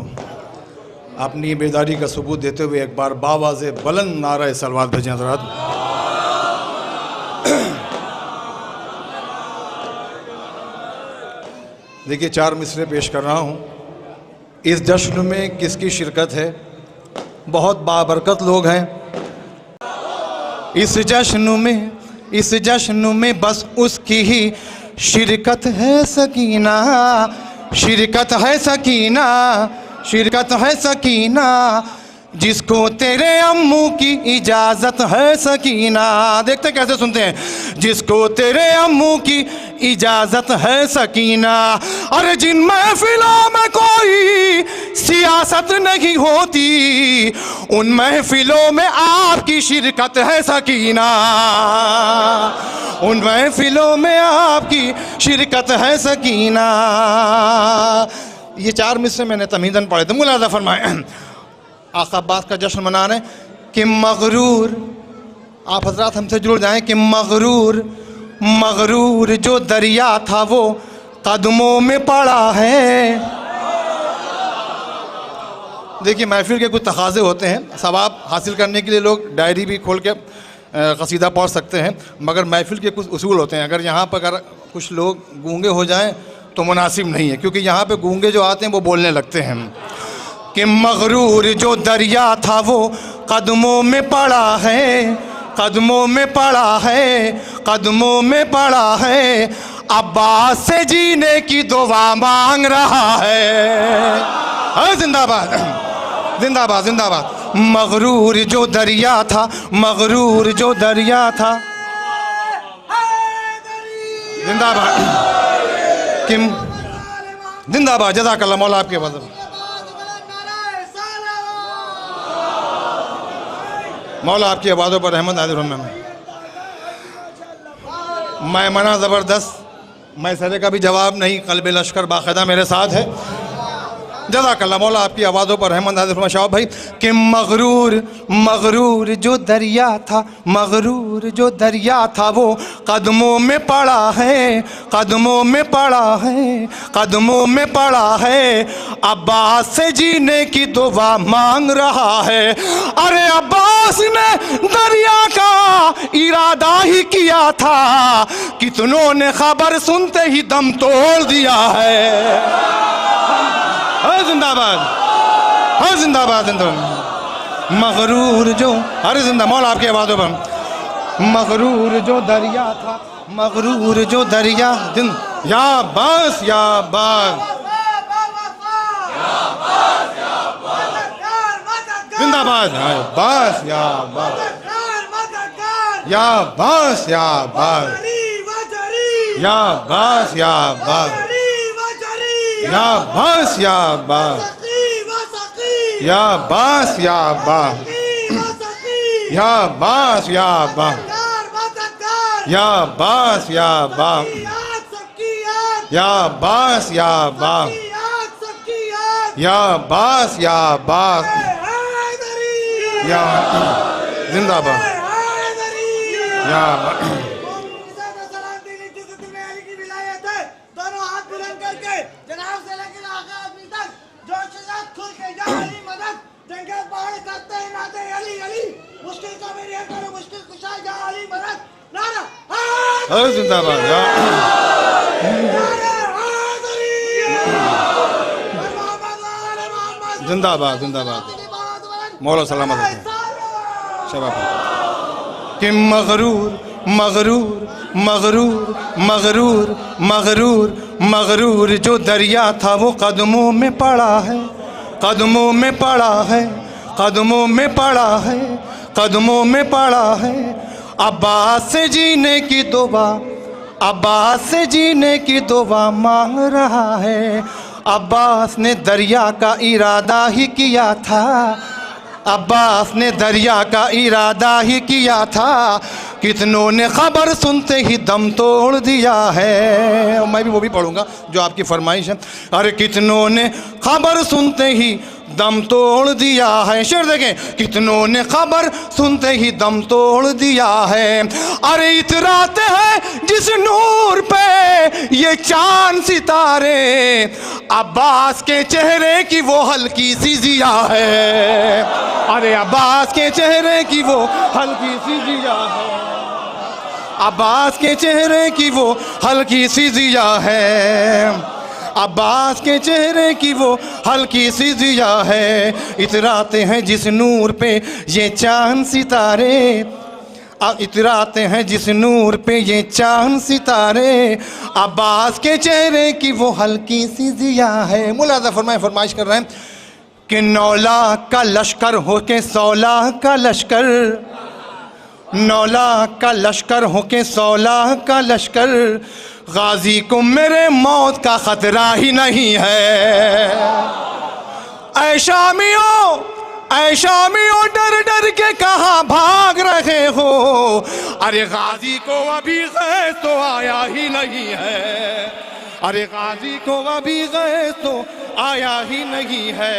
अपनी बेदारी का सबूत देते हुए एक बार बावाज़े बुलंद नारा सलवात भेजें हज़रात। देखिए 4 मिसरे पेश कर रहा हूँ। इस जश्न में किसकी शिरकत है? बहुत बाबरकत लोग हैं इस जश्न में बस उसकी ही शिरकत है सकीना, शिरकत है सकीना, शिरकत है सकीना, जिसको तेरे अम्मू की इजाज़त है सकीना। देखते कैसे सुनते हैं। जिसको तेरे अम्मू की इजाज़त है सकीना। अरे जिन महफिलों में कोई सियासत नहीं होती, उन महफिलों में आपकी शिरकत है सकीना। उन महफिलों में आपकी शिरकत है सकीना। ये 4 मिसरे मैंने तमीदन पढ़े थे। मुलाज़ा फरमाए आका अब्बास का जश्न मना रहे कि मगरूर, आप हजरात हमसे जुड़ जाएं कि मगरूर, मगरूर जो दरिया था वो कदमों में पड़ा है। देखिए महफिल के कुछ तकाज़े होते हैं, सवाब हासिल करने के लिए लोग डायरी भी खोल के कसीदा पढ़ सकते हैं, मगर महफिल के कुछ उसूल होते हैं। अगर यहाँ पर अगर कुछ लोग गूंगे हो जाएं तो मुनासिब नहीं है, क्योंकि यहाँ पे गूंगे जो आते हैं वो बोलने लगते हैं कि मगरूर जो दरिया था वो कदमों में पड़ा है, कदमों में पड़ा है, कदमों में पड़ा है, अब्बास से जीने की दुआ मांग रहा है। जिंदाबाद जिंदाबाद जिंदाबाद। मगरूर जो दरिया था, मगरूर जो दरिया था, जिंदाबाद किम जिंदाबाद। जज़ाकल्लाह मौला आपके वज़न। मौला आपकी आवाज़ों पर रहमत नाज़िल हो। मैं मना ज़बरदस्त, मैं सरे का भी जवाब नहीं, क़ल्ब लश्कर बाक़ायदा मेरे साथ है। जज़ाकल्लाह मौला आपकी आवाज़ों पर रहमत नाज़िल फरमा। शाबाश भाई कि मगरूर मगरूर जो दरिया था, मगरूर जो दरिया था वो कदमों में पड़ा है, कदमों में पड़ा है, कदमों में पड़ा है, अब्बास से जीने की दुआ मांग रहा है। अरे अब्बास ने दरिया का इरादा ही किया था, कितनों ने खबर सुनते ही दम तोड़ दिया है। जिंदाबाद, हर जिंदाबाद जिंदाबाद। मगरूर जो, अरे जिंदा मौला आपकी आवाज़ों पर। मगरूर जो दरिया था, मगरूर जो दरिया दिन, या बस या बस, जिंदाबाद, बस या बस, या बस या बस, या बस या बस, या बस या बस, या बस या बस, या बस या बस, या बस या बस, या बस या बस, या बस या बस, या जिंदाबाद, या अरे जिंदाबाद, जिंदाबाद जिंदाबाद। मौला सलामत शबाब। कि मगरूर मगरूर मगरूर मगरूर मगरूर मगरूर जो दरिया था वो कदमों में पड़ा है, कदमों में पड़ा है, कदमों में पड़ा है, कदमों में पड़ा है, अब्बास से जीने की दुआ, अब्बास से जीने की दुआ मांग रहा है। अब्बास ने दरिया का इरादा ही किया था, अब्बास ने दरिया का इरादा ही किया था, कितनों ने खबर सुनते ही दम तोड़ दिया है। मैं भी वो भी पढ़ूंगा जो आपकी फरमाइश है। अरे कितनों ने खबर सुनते ही दम तोड़ दिया है। शेर देखें, कितनों ने खबर सुनते ही दम तोड़ दिया है। अरे इतराते हैं जिस नूर पे ये चांद सितारे, अब्बास के चेहरे की वो हल्की सी जिया है। अरे अब्बास के चेहरे की वो हल्की सी जिया है, अब्बास के चेहरे की वो हल्की सी जिया है, अब्बास के चेहरे की वो हल्की सी जिया है। इतराते हैं जिस नूर पे ये चांद सितारे, इतराते हैं जिस नूर पे ये चांद सितारे, अब्बास के चेहरे की वो हल्की सी जिया है। मुलाज़ा फरमाए, फरमाइश कर रहे हैं कि 9 लाख का लश्कर हो के 100 लाख का लश्कर, 9 लाख का लश्कर हो के 100 लाख का लश्कर, गाजी को मेरे मौत का खतरा ही नहीं है। ऐ शामियों डर डर के कहाँ भाग रहे हो, अरे गाजी को अभी गैस तो आया ही नहीं है, अरे गाजी को अभी गैस तो आया ही नहीं है।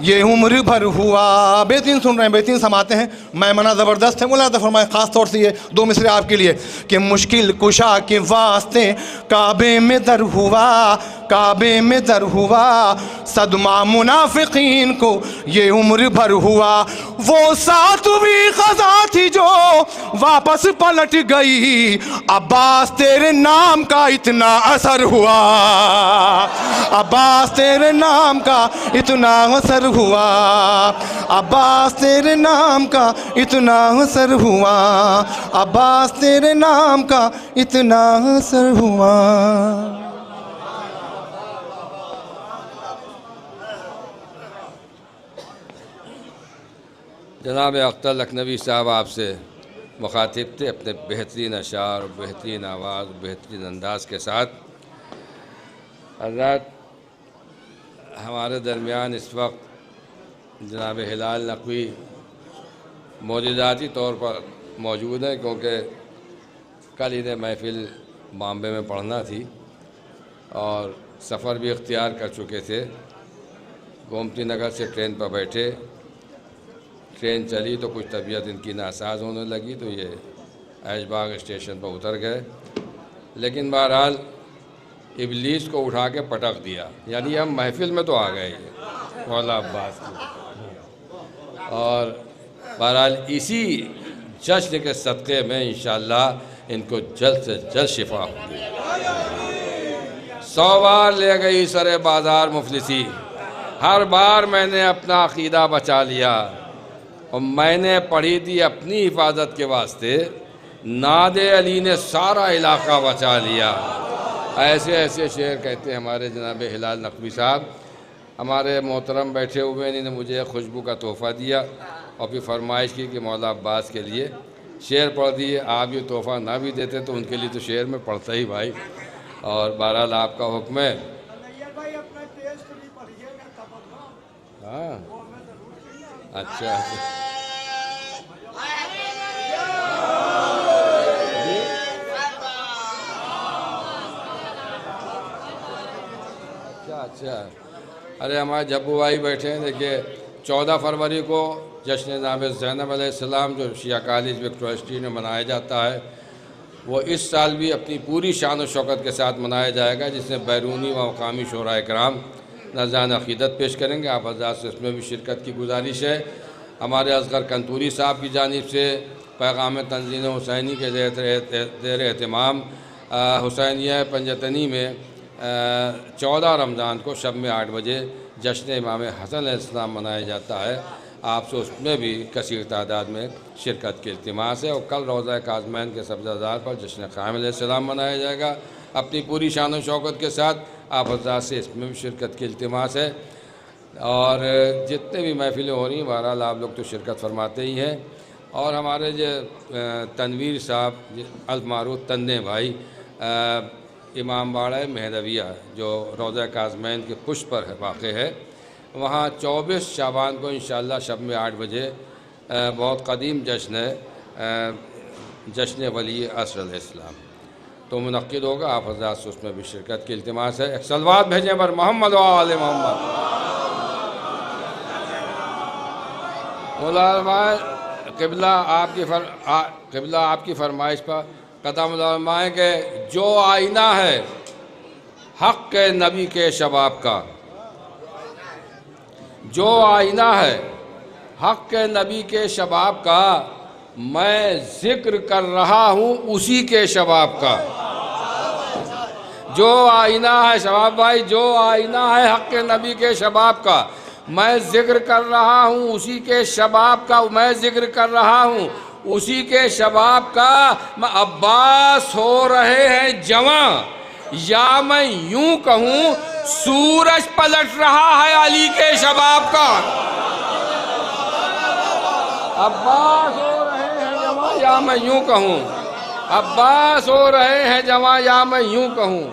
ये उम्र भर हुआ। बेहतरीन सुन रहे हैं, बेहतरीन समाते हैं, मैमना ज़बरदस्त है। मुला तो फरमाए ख़ास तौर से ये दो मिसरे आपके लिए कि मुश्किल कुशा के वास्ते काबे में दर हुआ, काबे में दर हुआ, सदमा मुनाफिकीन को ये उम्र भर हुआ। वो सातवीं ख़ज़ा थी जो वापस पलट गई, अब्बास तेरे नाम का इतना असर हुआ, अब्बास तेरे नाम का इतना असर हुआ, अब्बास तेरे नाम का इतना असर हुआ, अब्बास तेरे नाम का इतना असर हुआ। जनाब अख्तर लखनवी साहब आपसे मुखातिब थे अपने बेहतरीन अशार, बेहतरीन आवाज़, बेहतरीन अंदाज के साथ। हज़रत हमारे दरमियान इस वक्त जनाब हिलाल नकवी मौजूदाती तौर पर मौजूद हैं, क्योंकि कल इन्हें महफ़िल बॉम्बे में पढ़ना थी और सफ़र भी इख्तियार कर चुके थे। गोमती नगर से ट्रेन पर बैठे, ट्रेन चली तो कुछ तबीयत इनकी नासाज होने लगी तो ये ऐशबाग स्टेशन पर उतर गए, लेकिन बहरहाल इबलीस को उठा के पटक दिया, यानी हम महफिल में तो आ गए मौला अब्बास की। और बहरहाल इसी जश्न के सदक़े में इंशाअल्लाह इनको जल्द से जल्द शिफा होगी। 100 बार ले गई सरे बाज़ार मुफलिसी, हर बार मैंने अपना अक़ीदा बचा लिया, और मैंने पढ़ी थी अपनी हिफाजत के वास्ते, नादे अली ने सारा इलाका बचा लिया। ऐसे ऐसे शेर कहते हैं हमारे जनाब हिलाल नकवी साहब। हमारे मोहतरम बैठे हुए हैं, इन्होंने मुझे खुशबू का तोहफ़ा दिया और फिर फरमाइश की कि मौला अब्बास के लिए शेर पढ़ दिए। आप ये तोहफ़ा ना भी देते तो उनके लिए तो शेर में पढ़ता ही भाई, और बहरहाल आपका हुक्म है। हाँ अच्छा अच्छा। अरे हमारे जब्बू भाई बैठे हैं, देखिए 14 फरवरी को जश्न नाम ज़ैनब अलैहिस्सलाम जो शिया कॉलेज विक्टोरिया स्ट्रीट में मनाया जाता है, वो इस साल भी अपनी पूरी शान और शौकत के साथ मनाया जाएगा, जिसमें बैरूनी व मकामी शोराए कराम नज़रान अक़ीदत पेश करेंगे। आप हज़रात से उसमें भी शिरकत की गुजारिश है। हमारे असगर कंतूरी साहब की जानिब से पैगाम तंज़ीम हुसैनी के ज़ेर एहतमाम हुसैनिया पंजतनी में 14 रमज़ान को शब में 8 बजे जश्न इमाम हसन अलैहिस्सलाम मनाया जाता है। आपसे उसमें भी कसीर तादाद में शिरकत की इल्तिमास है। और कल रोज़ा काज़मैन के सब्ज़ादार पर जश्न क़ाइम अलैहिस्सलाम मनाया जाएगा अपनी पूरी शान और शौकत के साथ। आप हज़रात से इसमें भी शिरकत की इल्तिमास है। और जितने भी महफ़िलें हो रही हैं बहरहाल आप लोग तो शिरकत फरमाते ही हैं। और हमारे जो तनवीर साहब अल-मारूफ तन्ने भाई इमाम बाड़ा मेहदविया जो रोज़ा काज़मैन के पुष्प पर वाक़ है, वहाँ 24 शाबान को इंशाअल्लाह शब में 8 बजे बहुत कदीम जश्न है, जश्न वली असर अलैहिस्सलाम तो मुनक्किद होगा। आप हज़रात से उसमें भी शिरकत की इल्तिमास है। एक सलवात भेजें पर मोहम्मद व आले मोहम्मद। मौलाना क़िबला आपकी फरमाइश पर कदम फरमाएं कि जो आईना है हक़ के नबी के शबाब का, जो आईना है हक़ के नबी के शबाब का, मैं ज़िक्र कर रहा हूँ उसी के शबाब का। जो आईना है शबाब भाई, जो आईना है हक़ के नबी के शबाब का, मैं ज़िक्र कर रहा हूँ उसी के शबाब का, मैं ज़िक्र कर रहा हूँ उसी के शबाब का। मैं अब्बास हो रहे हैं जवां, या मैं यूं कहूँ सूरज पलट रहा है अली के शबाब का। अब्बास हो रहे हैं जवां, या मैं यूं कहूँ, अब्बास हो रहे हैं जवां, या मैं यूं कहूँ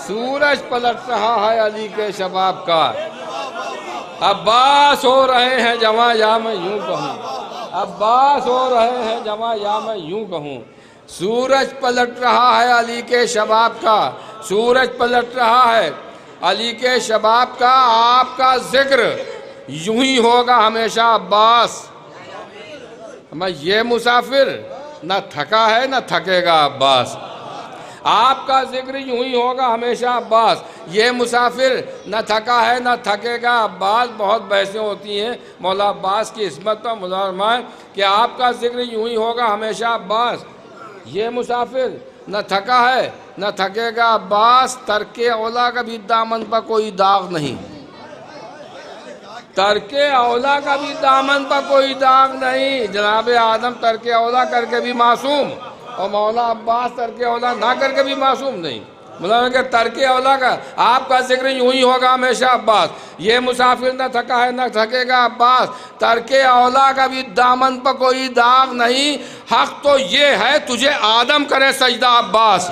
सूरज पलट रहा है अली के शबाब का। अब्बास हो रहे हैं जवां, या मैं यूं कहूँ, अब्बास हो रहे हैं जवां, या मैं यूं कहूँ सूरज पलट रहा है अली के शबाब का। सूरज पलट रहा है अली के शबाब का। आपका जिक्र यूं ही होगा हमेशा अब्बास। मैं ये मुसाफिर न थका है न थकेगा अब्बास। आपका जिक्र यूं ही होगा हमेशा अब्बास। ये मुसाफिर न थका है न थकेगा अब्बास। बहुत बहसें होती हैं मौला अब्बास की इस्मत पर मुलाजमान कि आपका जिक्र यूं ही होगा हमेशा अब्बास। ये मुसाफिर न थका है न थकेगा अब्बास। तरके औला का भी दामन पर कोई दाग नहीं। तरके औला का भी दामन पर कोई दाग नहीं। जनाब आदम तरके औला करके भी मासूम और मौला अब्बास तरके औला ना करके भी मासूम नहीं। मतलब कि तरके औला का आपका जिक्र यूं ही होगा हमेशा अब्बास। ये मुसाफिर न थका है न थकेगा अब्बास। तरके औला का भी दामन पर कोई दाग नहीं। हक तो ये है तुझे आदम करे सजदा अब्बास।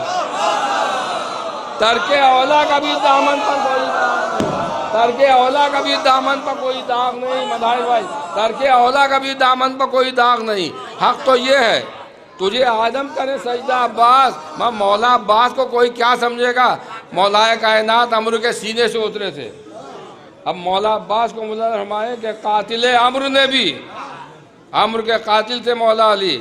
तरके औला का भी दामन पर कोई दाग नहीं। तरके औला का भी दामन पर कोई दाग नहीं। मदाहिर भाई, तरके औला का भी दामन पर कोई दाग नहीं। हक तो ये है तुझे आदम करे सजदा अब्बास। मौला अब्बास को कोई क्या समझेगा? मौलाए कायनात अमर के सीने से उतरे थे। अब मौला अब्बास को मुला फरमाए कि कातिल अमर ने भी, अमर के कातिल थे मौला अली।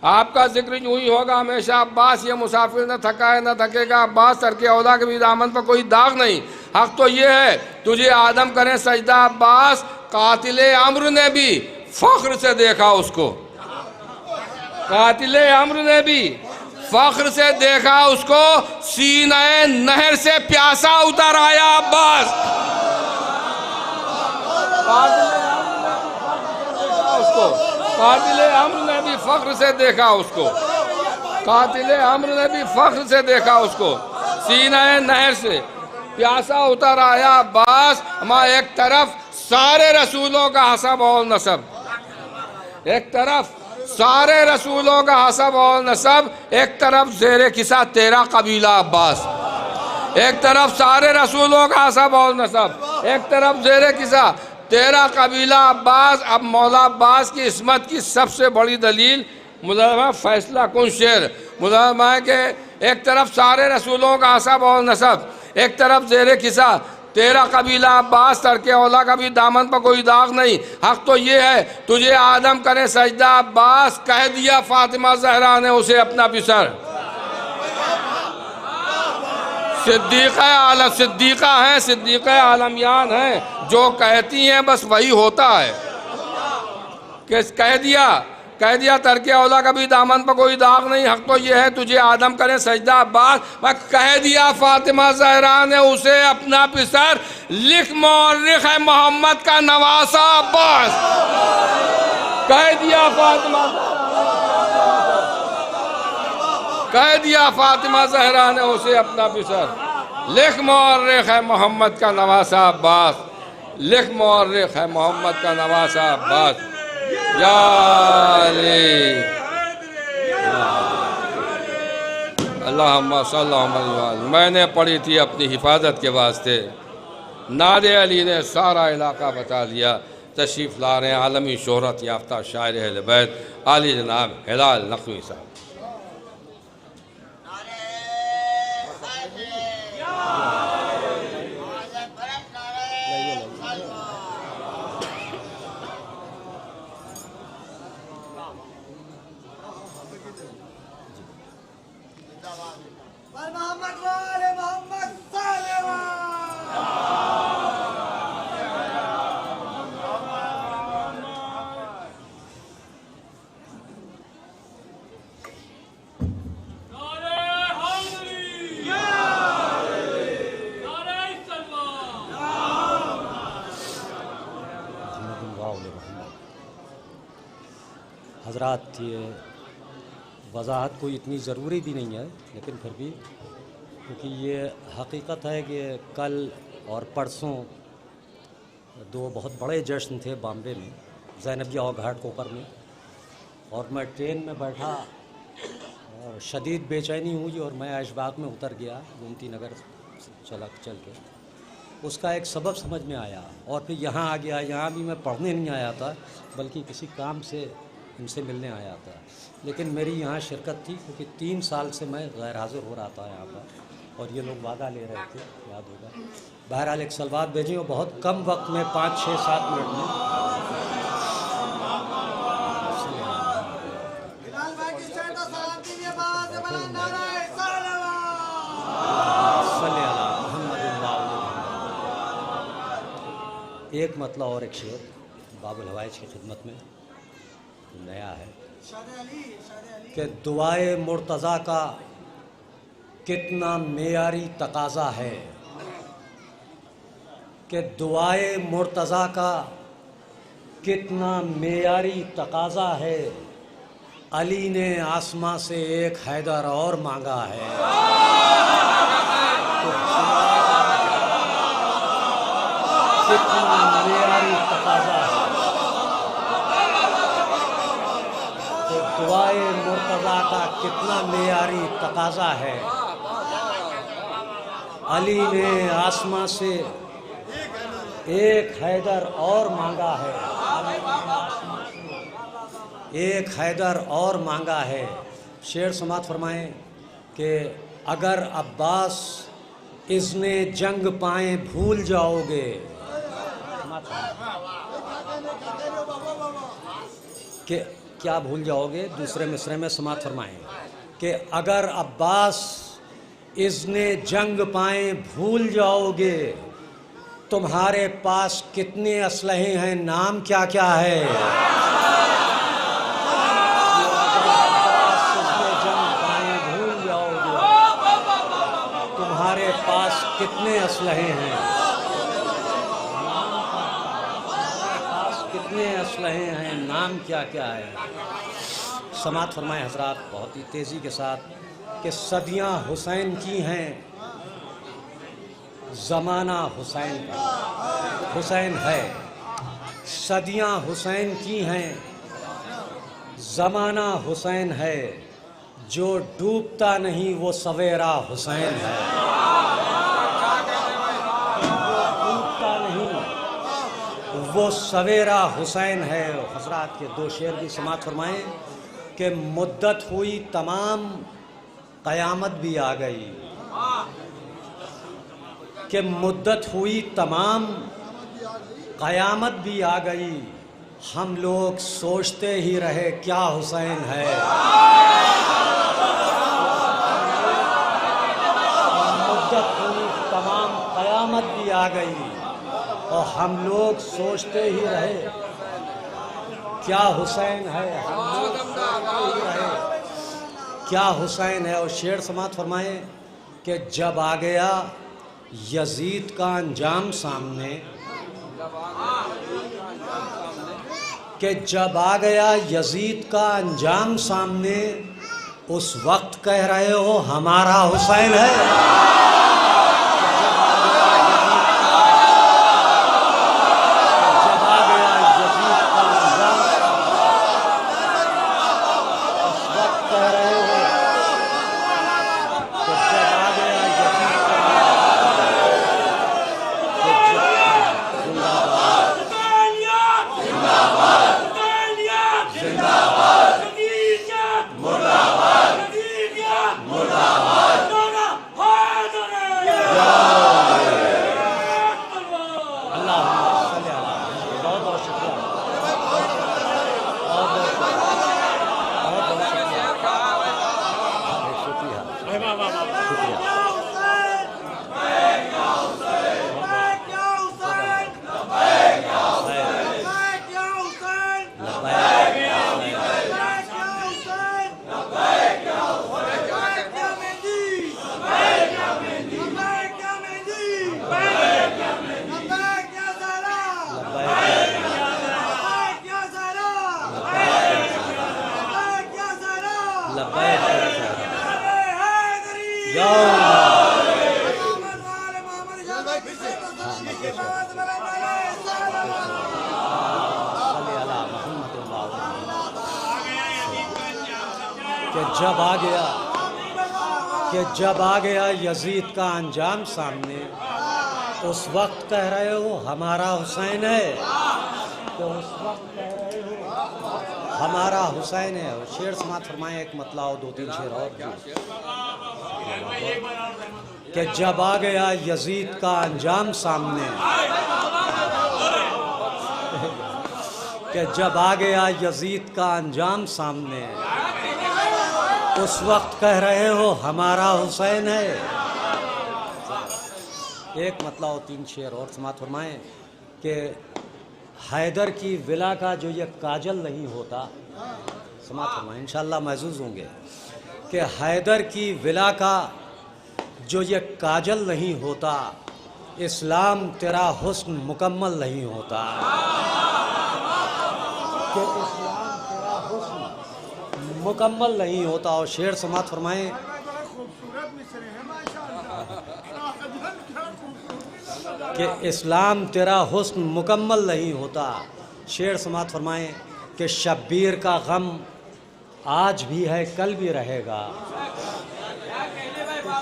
आपका जिक्र यूं ही होगा हमेशा अब्बास। ये मुसाफिर न थका है न थकेगा अब्बास। तरके औला के भी दामन पर कोई दाग नहीं। हक तो ये है तुझे आदम करें सजदा अब्बास। कातिल अम्र ने भी फख्र से देखा उसको। कातिल अम्र ने भी फख्र से देखा उसको। सीने नहर से प्यासा उतर आया अब्बास। कातिल अम्र ने भी फख्र से देखा उसको। कातिल अम्र ने भी फख्र से देखा उसको। सीने नहर से प्यासा उतर आया अब्बास। एक तरफ सारे रसूलों का हसब और नसब, एक तरफ सारे रसूलों का हसब और नसब, एक तरफ ज़ेरे किसा तेरा कबीला अब्बास। एक तरफ सारे रसूलों का हसब और नसब, एक तरफ ज़ेरे किसा तेरा कबीला अब्बास। अब मौला अब्बास की इस्मत की सबसे बड़ी दलील मुलाज़मा फैसला कुन शेर मुलाज़मा है कि एक तरफ सारे रसूलों का हसब और नसब, एक तरफ ज़ेरे किसा तेरा कबीला अब्बास। तरके औला का भी दामन पर कोई दाग नहीं। हक तो ये है तुझे आदम करे सजदा अब्बास। कह दिया फातिमा ज़हरा ने उसे अपना पिसर। सिद्दीक़ा आलम, सिद्दीक़ा हैं, सिद्दीक़ा आलमियान हैं। जो कहती हैं बस वही होता है। कि कह दिया तरके औला का भी दामन पर कोई दाग नहीं। हक तो ये है तुझे आदम करे सजदा अब्बास। कह दिया फातिमा ज़हरा ने उसे अपना पिसर। लिख मौरिख है मोहम्मद का नवासा अब्बास। कह दिया फातिमा, कह दिया फातिमा ज़हरा ने उसे अपना पिसर। लिख मौरिख है मोहम्मद का नवासा अब्बास। लिख मौरिख है मोहम्मद का नवासा अब्बास। या अल्लाहुम्मा सल्लल्लाहु अलैहि वसल्लम। मैंने पढ़ी थी अपनी हिफाजत के वास्ते। नारे अली ने सारा इलाका बता दिया। तशरीफ़ ला रहे हैं आलमी शोहरत याफ्ता शायर अहले बैत आली जनाब हिलाल नक़वी साहब। हज़रात, ये वजाहत कोई इतनी ज़रूरी भी नहीं है, लेकिन फिर भी क्योंकि ये हकीकत है कि कल और परसों दो बहुत बड़े जश्न थे बॉम्बे में, ज़ैनबिया और घाटकोपर में, और मैं ट्रेन में बैठा और शदीद बेचैनी हुई और मैं ऐशबाग में उतर गया गोमती नगर चल के। उसका एक सबब समझ में आया और फिर यहाँ आ गया। यहाँ भी मैं पढ़ने नहीं आया था बल्कि किसी काम से इनसे मिलने आया था, लेकिन मेरी यहाँ शिरकत थी क्योंकि 3 साल से मैं गैर हाज़िर हो रहा था यहाँ पर। और ये लोग वादा ले रहे थे, याद होगा। बहरहाल एक सलवात भेजी और बहुत कम वक्त में 5, 6, 7 मिनट में। एक मतला और एक शेर बाबुल हवाइज की खिदमत में नया है कि दुआए मुर्तज़ा का कितना मेयारी तकाज़ा है, कि दुआए मुर्तज़ा का कितना मेयारी तकाज़ा है, अली ने आसमां से एक हैदर और मांगा है। कितना मेयारी तकाज़ा है, तो दुआए मुर्तज़ा का कितना मेयारी तकाज़ा है, अली ने आसमां से एक हैदर और मांगा है, एक हैदर और मांगा है। शेर समात फरमाएं कि अगर अब्बास इज़्ने जंग पाएँ भूल जाओगे, कि क्या भूल जाओगे। दूसरे मिसरे में समात फरमाएं कि अगर अब्बास इज़्ने जंग पाएँ भूल जाओगे, तुम्हारे पास कितने असलहे हैं, नाम क्या क्या है। जंग पाएँ भूल जाओगे, तुम्हारे पास कितने असलहे हैं, कितने असलहे हैं, नाम क्या क्या है। समात फरमाए हजरात बहुत ही तेज़ी के साथ कि सदियाँ हुसैन की हैं, ज़माना हुसैन का हुसैन है। सदियाँ हुसैन की हैं, ज़माना हुसैन है, जो डूबता नहीं वो सवेरा हुसैन है। डूबता नहीं वो सवेरा हुसैन है। हजरात के दो शेर भी समात फरमाएं कि मुद्दत हुई तमाम क़यामत भी आ गई, कि मुद्दत हुई तमाम क़यामत भी आ गई, हम लोग सोचते ही रहे क्या हुसैन है। मुद्दत हुई तमाम क़यामत भी आ गई और हम लोग सोचते ही रहे क्या हुसैन है, हम लोग सोचते ही रहे क्या हुसैन है। और शेर समात फरमाए कि जब आ गया यजीद का अंजाम सामने, कि जब आ गया यजीद का अंजाम सामने, उस वक्त कह रहे हो हमारा हुसैन है। जब आ गया यजीद का अंजाम सामने, उस वक्त कह रहे हो हमारा हुसैन है, तो उस वक्त कह रहे हो हमारा हुसैन है। और शेर समात फरमाए एक मतलब 2-3 शेर और कि जब आ गया यजीद का अंजाम सामने, कि जब आ गया यजीद का अंजाम सामने, उस वक्त कह रहे हो हमारा हुसैन है। एक मतलब और 3 शेर और समात फरमाएं कि हैदर की विला का जो ये काजल नहीं होता, समात फरमाएं इंशाअल्लाह महसूस होंगे कि हैदर की विला का जो ये काजल नहीं होता, इस्लाम तेरा हुस्न मुकम्मल नहीं होता। कि इस्लाम तेरा हुस्न मुकम्मल नहीं होता। और शेर समात फरमाएं कि इस्लाम तेरा हुस्न मुकम्मल नहीं होता। शेर समात फरमाएं कि शब्बीर का गम आज भी है कल भी रहेगा।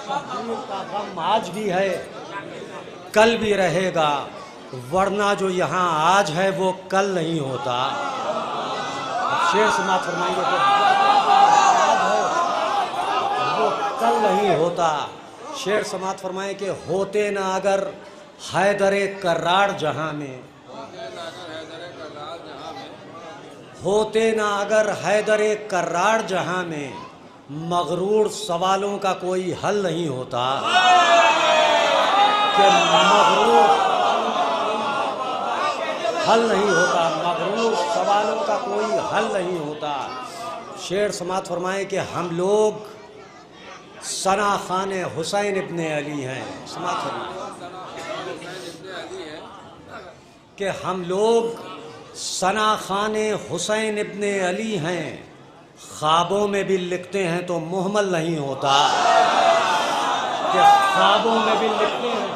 शब्बीर का गम आज भी है कल भी रहेगा, वरना जो यहाँ आज है वो कल नहीं होता। शेर समात फरमाएंगे कि आज है वो कल नहीं होता। शेर समात फरमाए कि होते ना अगर हैदरे कर्रार जहाँ में, होते ना अगर हैदरे कर्रार जहाँ में, मगरूर सवालों का कोई हल नहीं होता। कि मगरूर हल नहीं होता, मगरूर सवालों का कोई हल नहीं होता। शेर समात फरमाए कि हम लोग सना खान हुसैन इब्ने अली हैं। समात फरमाए कि हम लोग सना खान हुसैन इब्ने अली हैं, ख्वाबों में भी लिखते हैं तो मुहम्मल नहीं होता। कि ख्वाबों में भी लिखते हैं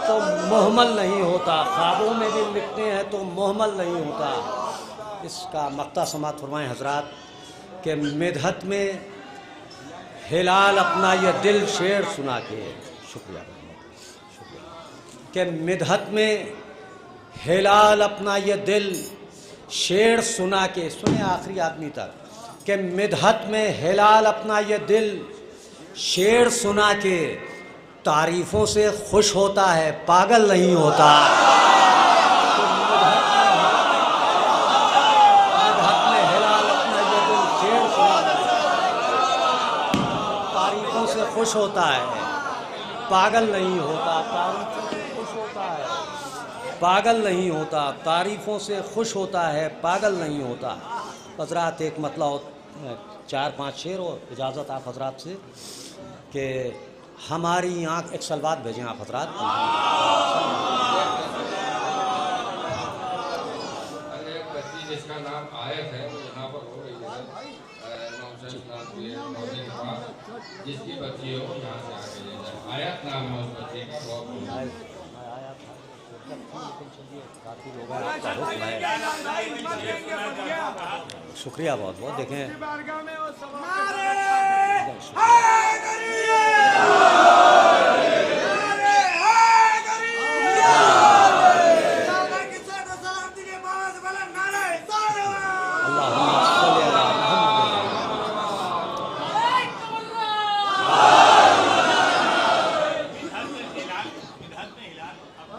तो मुहम्मल नहीं होता, ख्वाबों में भी लिखते हैं तो मुहम्मल नहीं होता। इसका मक्ता समात फरमाएं हजरात कि मिदहत में हिलाल अपना ये दिल शेर सुना के, शुक्रिया कि मिदहत में हिलाल अपना ये दिल शेर सुना के, सुने आखिरी आदमी तक, कि मिदहत में हिलाल अपना ये दिल शेर सुना के तारीफ़ों से खुश होता है, पागल नहीं होता। मिदहत में हिलाल अपना ये दिल शेर सुना के तारीफ़ों से खुश होता है, पागल नहीं होता। तारीफ़ों से खुश होता है, पागल नहीं होता। तारीफ़ों से खुश होता है, पागल नहीं होता। हजरात एक मतलब 4-5 शेर और इजाज़त आप हजरात से कि हमारी आँख, एक सलवात भेजें आप हजरात। जिसका नाम आयत है वो यहाँ पर हो रही है, जिसकी बच्ची हो यहाँ से आगे ले जाए। आयत नाम है उस बच्चे का। शुक्रिया बहुत बहुत। देखें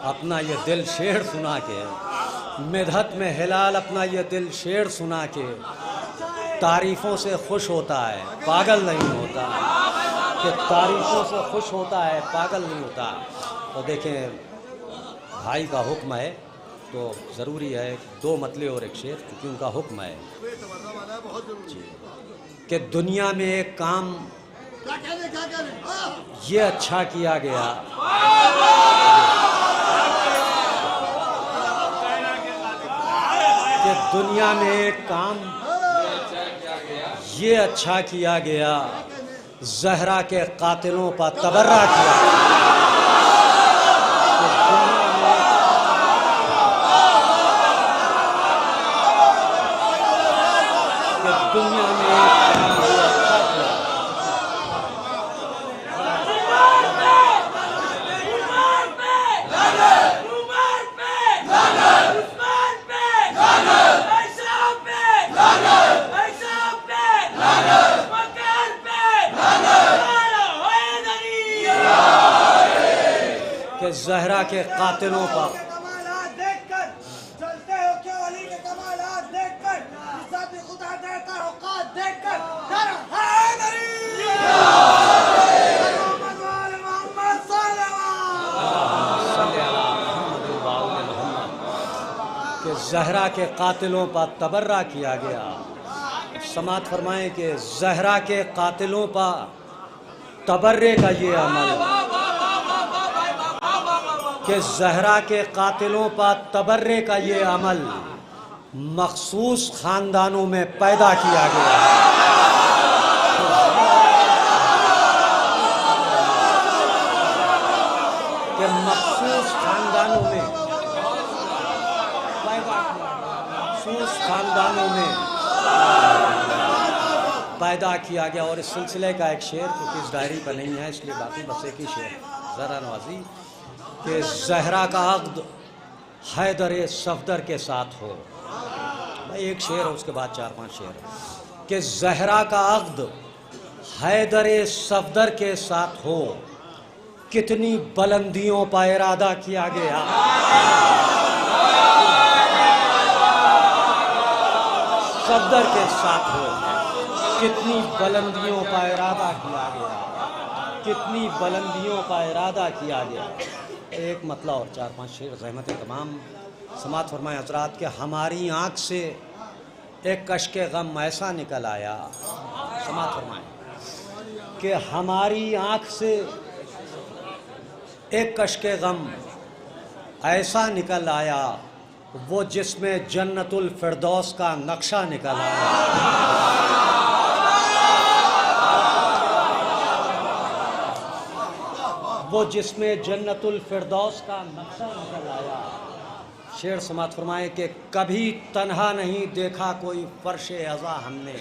अपना ये दिल शेर सुना के, मिदहत में हिलाल अपना ये दिल शेर सुना के तारीफ़ों से खुश होता है, पागल नहीं होता। कि तारीफ़ों से खुश होता है, पागल नहीं होता। और देखें भाई का हुक्म है तो ज़रूरी है 2 मतले और एक शेर, क्योंकि उनका हुक्म है कि दुनिया में एक काम ये अच्छा किया गया, कि दुनिया में एक काम ये अच्छा किया गया, ज़हरा के कातिलों पर तबर्रा किया। दुनिया में एक काम ये अच्छा किया। जहरा के कातिलों पर कमालात देखकर चलते हो क्यों अली के कमालात देखकर इज्जत खुदा देता औकात देखकर डर हैदरी मोहम्मद वाले मोहम्मद सल्लल्लाहु कि जहरा के कातिलों पर तबर्रा किया गया। समात फरमाएं कि जहरा के कातिलों पर तबर्रे का ये अमल, कि जहरा के कातिलों पर तबर्रे का ये अमल मखसूस ख़ानदानों में पैदा किया गया। कि मखसूस ख़ानदानों में पैदा किया गया। और इस सिलसिले का एक शेर, क्योंकि इस डायरी पर नहीं है इसलिए बाकी बस एक ही शेर ज़रा नवाजी, कि जहरा का अक़्द हैदर सफदर के साथ हो। भाई एक शेर है, उसके बाद 4-5 शेर, कि जहरा का अक़्द हैदर सफदर के साथ हो, कितनी बुलंदियों पर इरादा किया गया। सफदर के साथ हो, कितनी बुलंदियों का इरादा किया गया, कितनी बुलंदियों का इरादा किया गया। एक मतलब और 4-5 शेर रहमत तमाम। समात फरमाए हजरात के हमारी आँख से एक कश्के गम ऐसा निकल आया। समात फरमाए कि हमारी आँख से एक कश्के गम ऐसा निकल आया, वो जिसमें जन्नतुल फिरदौस का नक्शा निकल आया। वो जिसमें जन्नतुल फिरदौस का नक्शा निकल आया। शेर समात फरमाए कि कभी तन्हा नहीं देखा कोई फर्शे अज़ा हमने।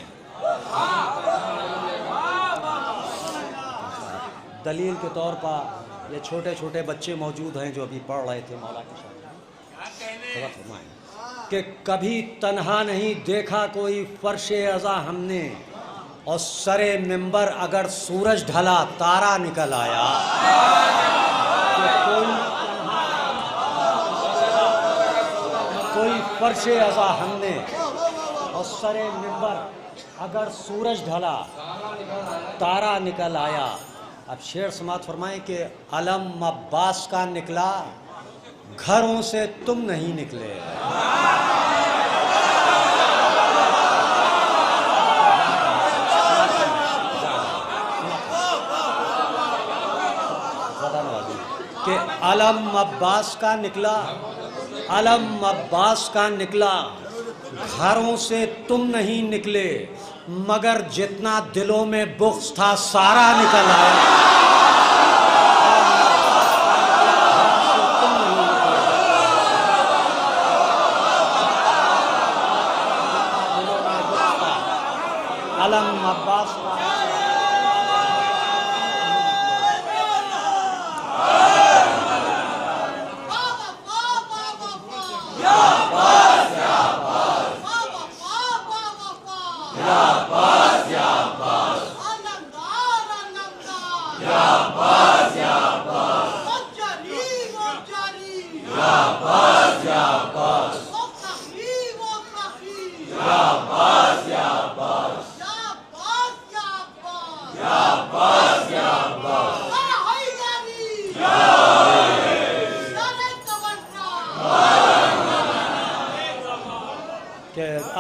दलील के तौर पर ये छोटे छोटे बच्चे मौजूद हैं जो अभी पढ़ रहे थे मौला के साथ, कि कभी तन्हा नहीं देखा कोई फर्शे अज़ा हमने, और सरे मिंबर अगर सूरज ढला तारा निकल आया। कोई फर्शे अज़ा हमने, और सरे मिंबर अगर सूरज ढला तारा निकल आया। अब शेर समात फरमाए कि अलम अब्बास का निकला, घरों से तुम नहीं निकले। कि अलम अब्बास का निकला, अलम अब्बास का निकला, घरों से तुम नहीं निकले, मगर जितना दिलों में बुग़्ज़ था सारा निकल आया। अलम अब्बास का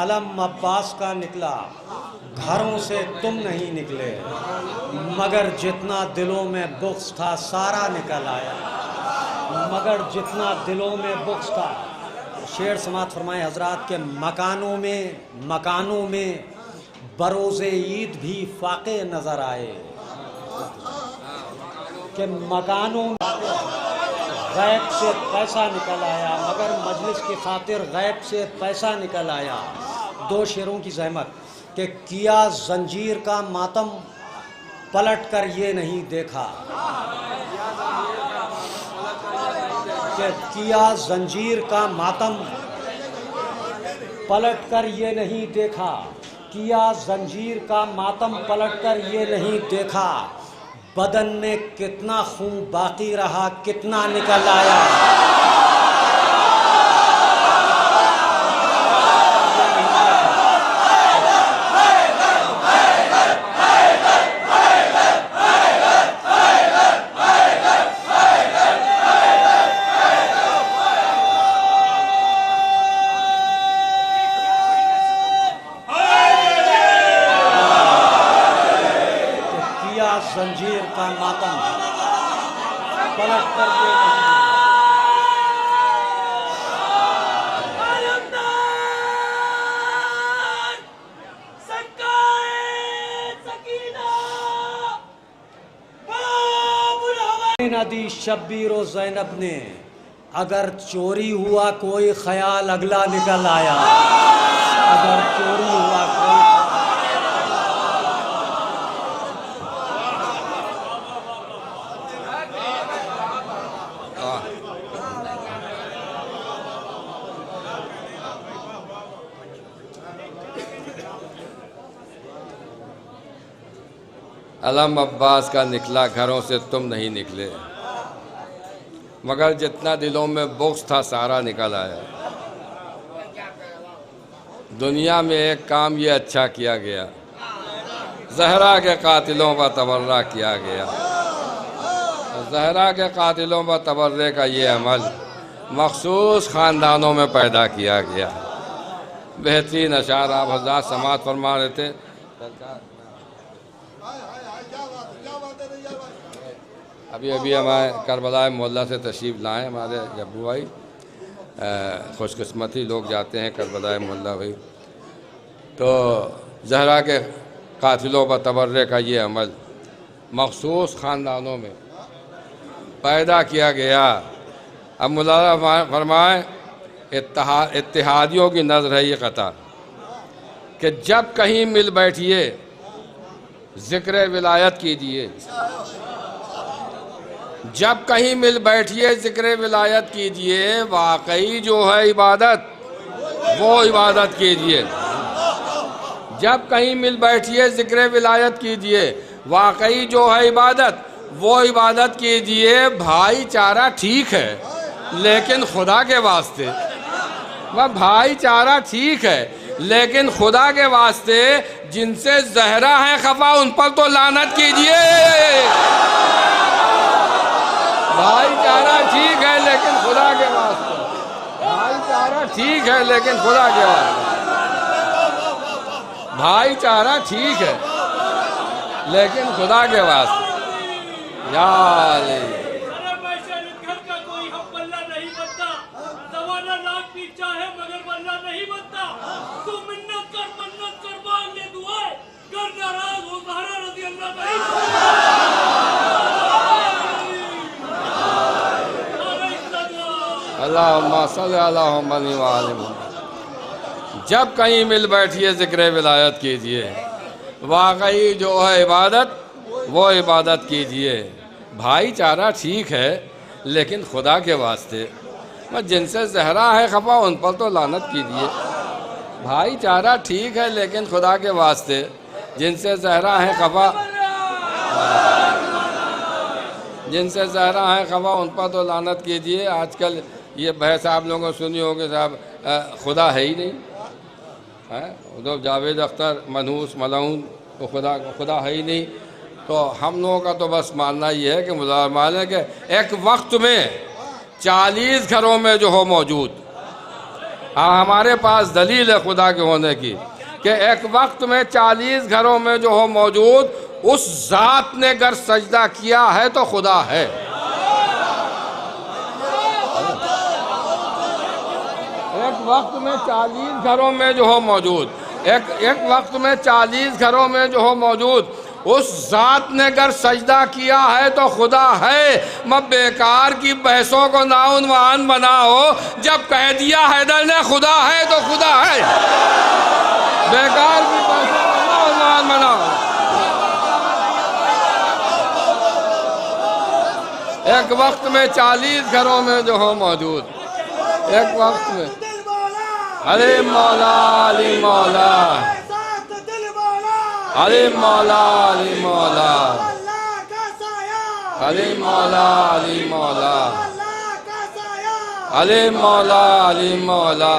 अलम अब्बास का निकला, घरों से तुम नहीं निकले, मगर जितना दिलों में बुग़्ज़ था सारा निकल आया। मगर जितना दिलों में बुग़्ज़ था। शेर समात फरमाए हजरात के मकानों में बरोज़े ईद भी फाक़े नज़र आए। कि मकानों में गैब से पैसा निकल आया, मगर मजलिस की खातिर गैब से पैसा निकल आया। 2 शेरों की ज़हमत कि किया जंजीर का मातम पलट कर ये नहीं देखा, कि किया जंजीर का मातम पलट कर ये नहीं देखा, किया जंजीर का मातम पलट कर ये नहीं देखा, बदन में कितना खून बाकी रहा, कितना निकल आया। जंजीर का मातम पलट करके नदी शब्बीर और ज़ैनब ने, अगर चोरी हुआ कोई ख्याल अगला निकल आया। अगर चोरी हुआ कोई अलम अब्बास का निकला घरों से तुम नहीं निकले, मगर जितना दिलों में बुग़्ज़ था सारा निकल आया। दुनिया में एक काम ये अच्छा किया गया, ज़हरा के कातिलों पर तबर्रा किया गया। ज़हरा के कातिलों पर तबर्रे का ये अमल मखसूस ख़ानदानों में पैदा किया गया। बेहतरीन अशार आप हज़रात समाअत फरमा रहे थे। अभी अभी हमारे करबला मोहल्ला से तशरीफ़ लाएँ हमारे जब्बू भाई, खुशकिस्मती लोग जाते हैं करबला मोहल्ला भाई। तो ज़हरा के कातिलों पर तबर्रे का ये अमल मखसूस ख़ानदानों में पैदा किया गया। अब मुलाज़ा फरमाएँ, इत्तेहादियों की नज़र है ये कता कि जब कहीं मिल बैठिए ज़िक्र विलायत कीजिए, जब कहीं मिल बैठिए ज़िक्र विलायत कीजिए, वाकई जो है इबादत वो इबादत कीजिए। जब कहीं मिल बैठिए ज़िक्र विलायत कीजिए, वाकई जो है इबादत वो इबादत कीजिए। भाईचारा ठीक है लेकिन खुदा के वास्ते, वह भाईचारा ठीक है लेकिन खुदा के वास्ते जिनसे ज़हरा है खफा उन पर तो लानत कीजिए। भाईचारा ठीक है लेकिन खुदा के वास्ते, भाईचारा ठीक है लेकिन खुदा के वास्ते, भाईचारा ठीक है लेकिन खुदा के वास्ते। यार जब कहीं मिल बैठिए ज़िक्र विलायत कीजिए, वाकई जो है इबादत वो इबादत कीजिए। भाईचारा ठीक है लेकिन खुदा के वास्ते, मैं जिनसे ज़हरा है खफा उन पर तो लानत कीजिए। भाईचारा ठीक है लेकिन खुदा के वास्ते जिनसे ज़हरा है खफा, जिनसे ज़हरा है खफा उन पर तो लानत कीजिए। आजकल ये बहस आप लोगों को सुनी होगी साहब, खुदा है ही नहीं है, तो जावेद अख्तर मनहूस मलऊन तो खुदा है ही नहीं। तो हम लोगों का तो बस मानना ये है कि मुसलमान है कि एक वक्त में 40 घरों में जो हो मौजूद, हमारे पास दलील है खुदा के होने की कि एक वक्त में 40 घरों में जो हो मौजूद उस ज़ात ने अगर सजदा किया है तो खुदा है। एक वक्त में 40 घरों में जो हो मौजूद, एक वक्त में 40 घरों में जो हो मौजूद उस ज़ात ने अगर सजदा किया है तो खुदा है। मत बेकार की बहसों को नाउनवान बनाओ, जब कह दिया हैदर ने खुदा है तो खुदा है। बेकार की बहसों को नाउनवान बनाओ। एक वक्त में 40 घरों में जो हो मौजूद, एक वक्त में अरे मौला अली मौला, अरे मौला अली मौला, अली मौला अली मौला अली मौला अली मौला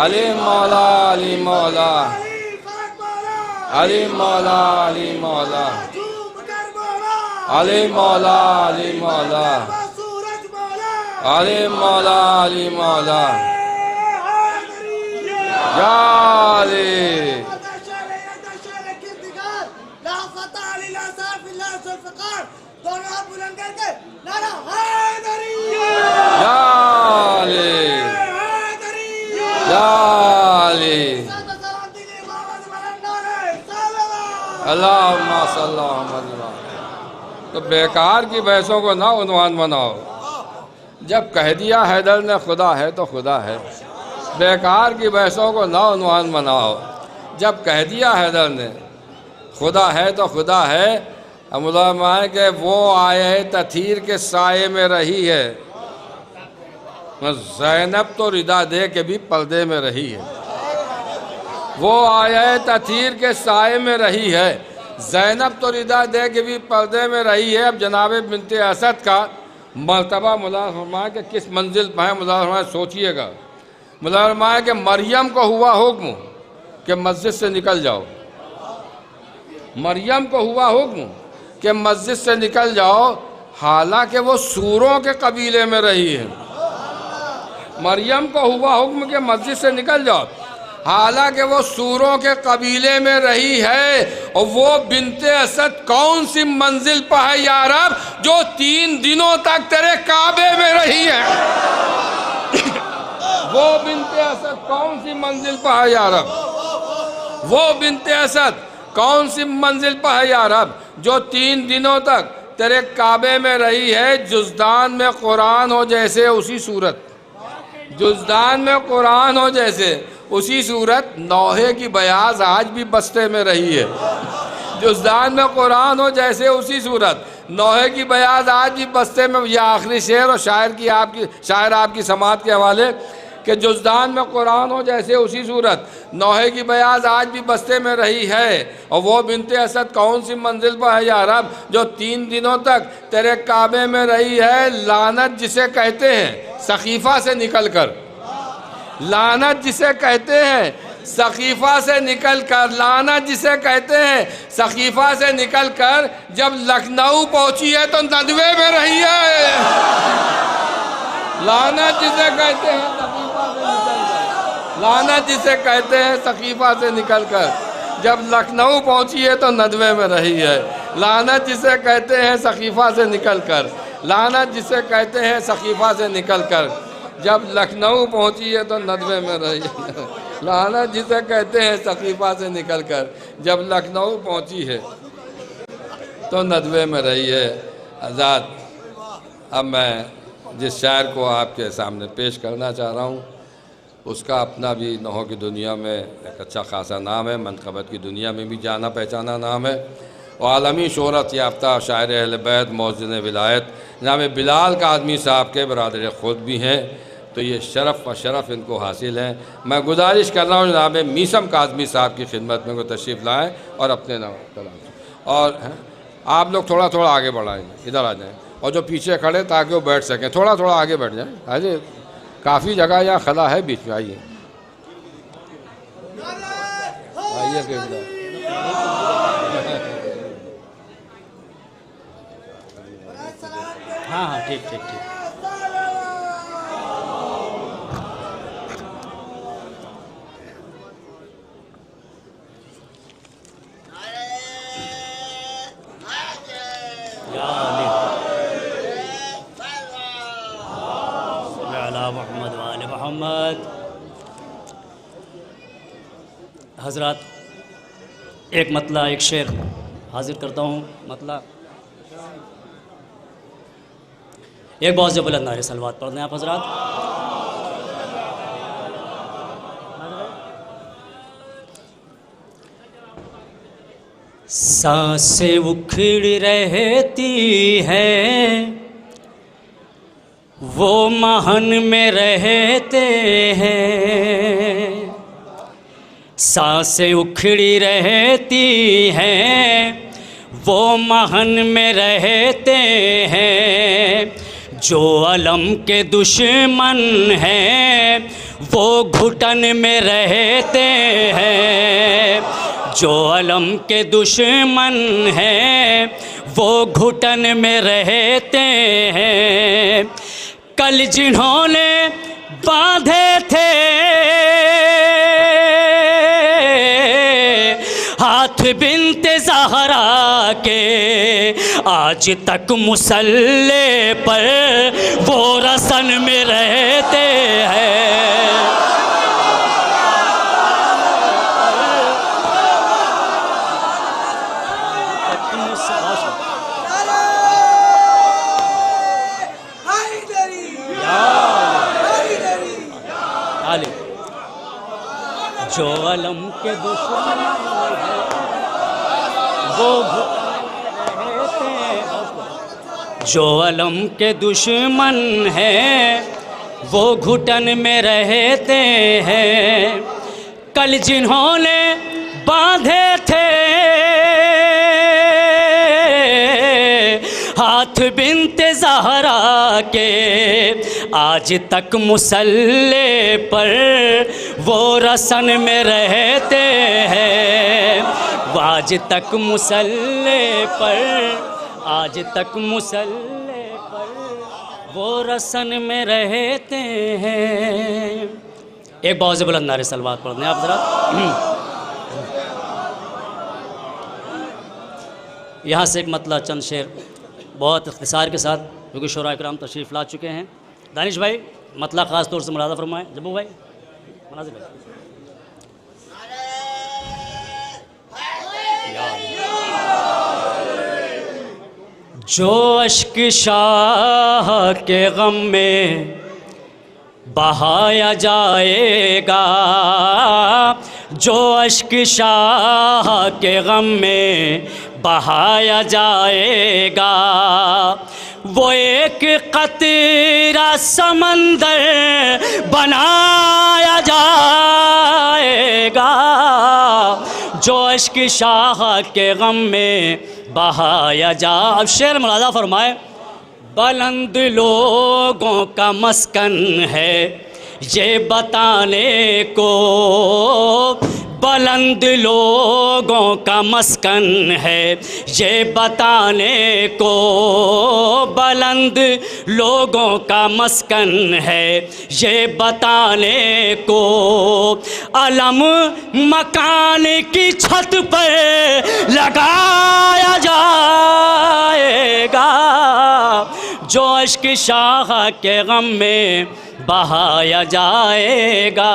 अली मौला अली मौला अली मौला अली मौला अली मौला अली मौला अली मौला अली मौला या अली या अली या अली अल्लाहुम्मा सल्ली अला। तो बेकार की बहसों को ना उन्वान बनाओ। जब कह दिया हैदर ने खुदा है तो खुदा है। बेकार की बहसों को ना उन्वान बनाओ। जब कह दिया हैदर ने खुदा है तो खुदा है। अमुलामाए के वो आए तथीर के साये में रही है, ज़ैनब तो रिदा दे के भी पर्दे में रही है। वो आए तथीर के साये में रही है, ज़ैनब तो रिदा दे के भी पर्दे में रही है। अब जनाब बिनते असद का मर्तबा मुला फरमाए कि किस मंजिल पर है। मुला फरमाए सोचिएगा। मुला फरमाए कि मरियम को हुआ हुक्म कि मस्जिद से निकल जाओ। मरियम को हुआ हुक्म कि मस्जिद से निकल जाओ, हालांकि वो सूरों के कबीले में रही है। मरियम को हुआ हुक्म कि मस्जिद से निकल जाओ, हालांकि वो सूरों के कबीले में रही है। और वो बिनते असद कौन सी मंजिल पर है या रब, जो 3 दिनों तक तेरे काबे में रही है। वो बिनते असद कौन सी मंजिल पर है या रब, वो बिनते असद कौन सी मंजिल पर है या रब, जो 3 दिनों तक तेरे काबे में रही है। जुज़दान में कुरान हो जैसे उसी सूरत, जुज़दान में कुरान हो जैसे उसी सूरत, नौहे की बयाज आज भी बस्ते में रही है। जुज़दान में कुरान हो जैसे उसी सूरत, नौहे की बयाज आज भी बस्ते में। यह आखिरी शेर और शायर आपकी समात के हवाले कि जुज़दान में कुरान हो जैसे उसी सूरत, नौहे की बयाज आज भी बस्ते में रही है। और वो बिनते असद कौन सी मंजिल पर है या रब, जो 3 दिनों तक तेरे काबे में रही है। लानत जिसे कहते हैं सकीफ़ा से निकल कर, लानत जिसे कहते हैं सकीफ़ा से निकल कर, लानत जिसे कहते हैं सकीफ़ा से निकल कर, जब लखनऊ पहुंची है तो नदवे में रही है। लानत जिसे कहते हैं सकीफ़ा से निकल कर, लानत जिसे कहते हैं सकीफ़ा से निकल कर, जब लखनऊ पहुंची है तो नदवे में रही है। लानत जिसे कहते हैं सकीफ़ा से निकल कर, लानत जिसे कहते हैं सकीफ़ा से निकल कर, जब लखनऊ पहुंची है तो नदवे में रही है। लानत जिसे कहते हैं सकीफ़ा से निकल कर, जब लखनऊ पहुंची है तो नदवे में रही है। आज़ाद, अब मैं जिस शायर को आपके सामने पेश करना चाह रहा हूँ, उसका अपना भी नौहों की दुनिया में एक अच्छा खासा नाम है, मनक़बत की दुनिया में भी जाना पहचाना नाम है। और आलमी शोहरत याफ्ता शायर अहले बैत मौज़िन विलायत जनाब बिलाल काज़मी साहब के बरादर ख़ुद भी हैं। तो ये शरफ़ व शरफ़ इनको हासिल है। मैं गुजारिश कर रहा हूँ जनाब मीसम काज़मी साहब की खिदमत में को तशरीफ़ लाएँ और अपने नाम। और आप लोग थोड़ा थोड़ा आगे बढ़ाएंगे, इधर आ जाएँ, और जो पीछे खड़े ताकि वो बैठ सकें, थोड़ा थोड़ा आगे बैठ जाएँ। आइए, काफ़ी जगह यहाँ खला है बीच में, आइए आइए। हाँ हाँ ठीक ठीक ठीक। मोहम्मद वाले मोहम्मद। हजरत, एक मतला एक शेर हाजिर करता हूँ। मतला एक बहुत ज़बरदस्त नारे सलवात पढ़ने आप हजरात। सांसें उखड़ रहती हैं, वो महन में रहते हैं। सांसें उखड़ी रहती हैं, वो महन में रहते हैं, जो अलम के दुश्मन हैं वो घुटन में रहते हैं, जो अलम के दुश्मन हैं वो घुटन में रहते हैं। कल जिन्होंने बांधे थे हाथ बिन्ते ज़हरा के, आज तक मुसल्ले पर वो रसन में रहते हैं। जो अलम के दुश्मन वो रहते हैं, जो अलम के दुश्मन हैं वो घुटन में रहते हैं। कल जिन्होंने बांधे थे हाथ बिन्ते ज़हरा के, आज तक मुसल्ले पर वो रसन में रहते हैं। आज तक मुसल्ले पर, आज तक मुसल्ले पर वो रसन में रहते हैं। एक बहुत से बुलंद नारे सलवात पढ़ने आप ज़रा। यहाँ से एक मतला चंद शेर बहुत इख्तिसार के साथ, क्योंकि शोरा इकराम तशरीफ़ ला चुके हैं। दानिश भाई मतला ख़ास तौर से मुलाज़ा फरमाएँ। जब्बू भाई, मनाज़िर भाई। जो अश्क शाह के गम में बहाया जाएगा, जो अश्क शाह के गम में बहाया जाएगा, वो एक कतरा समंदर बनाया जाएगा। जो अश्क शाह के गम में बहाया जा। अब शेर मुलाज़ा फरमाए। बुलंद लोगों का मस्कन है ये बताने को, बुलंद लोगों का मस्कन है ये बताने को, बुलंद लोगों का मस्कन है ये बताने को। अलम मकान की छत पर लगाया जाएगा, जो अश्क शाह के गम में बहाया जाएगा,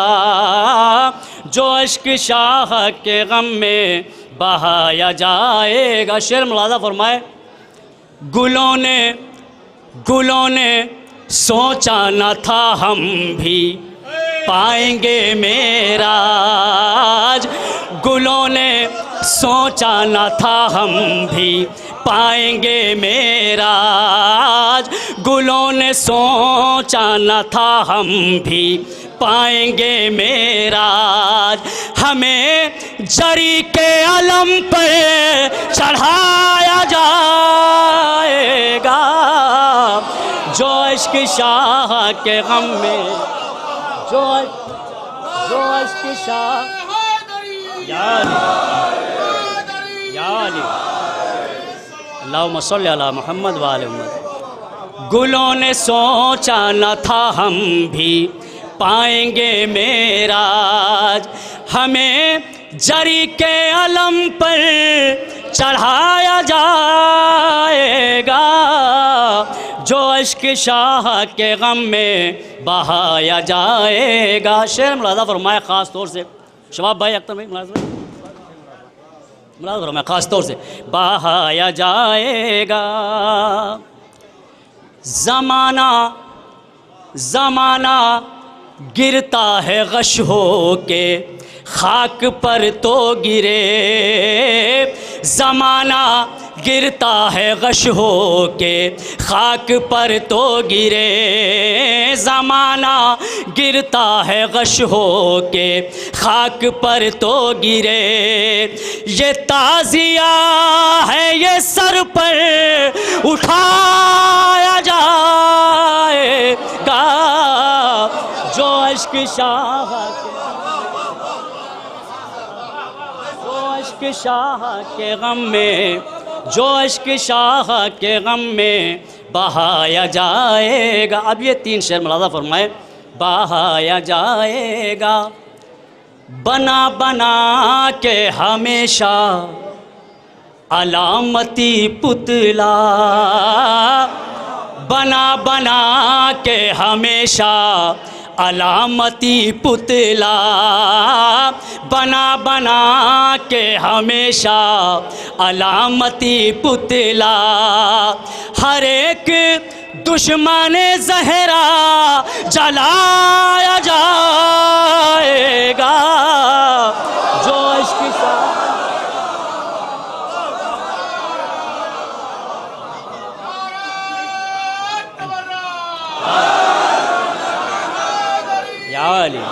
जो अश्क शाह के गम में बहाया जाएगा। शेर मुलाज़ा फरमाए। गुलों ने सोचा न था हम भी पाएंगे मेराज, गुलों ने सोचा न था हम भी पाएंगे मेराज, गुलों ने सोचा न था हम भी पाएंगे मेराज। हमें जरी के अलम पर चढ़ाया जाएगा, जो इश्क शाह के गम में, जो इश्क शाह अल्लाहुम्मा सल्ली अला मुहम्मद व आले मुहम्मद। गुलों ने सोचा न था हम भी पाएंगे मेराज, हमें जरी के अलम पर चढ़ाया जाएगा, जो इश्क शाह के गम में बहाया जाएगा। शेर मुलाज़ा फरमाए ख़ास तौर से शबाब भाई, अख्तर भाई मुलाज़ा फरमाए ख़ास तौर से। बहाया जाएगा ज़माना गिरता है गश हो के खाक पर तो गिरे, ज़माना गिरता है गश हो के खाक पर तो गिरे, ज़माना गिरता है गश हो के खाक पर तो गिरे। ये ताज़िया है ये सर पर उठाया जाएगा, जो अश्क शाह के गम में, जो अश्क शाह के गम में बहाया जाएगा। अब ये 3 शेर मुलाज़ा फरमाए। बहाया जाएगा बना बना के हमेशा अलामती पुतला, बना बना के हमेशा अलामती पुतला, बना बना के हमेशा अलामती पुतला। हर एक दुश्मन ज़हरा जलाया जाएगा, जो इश्क याली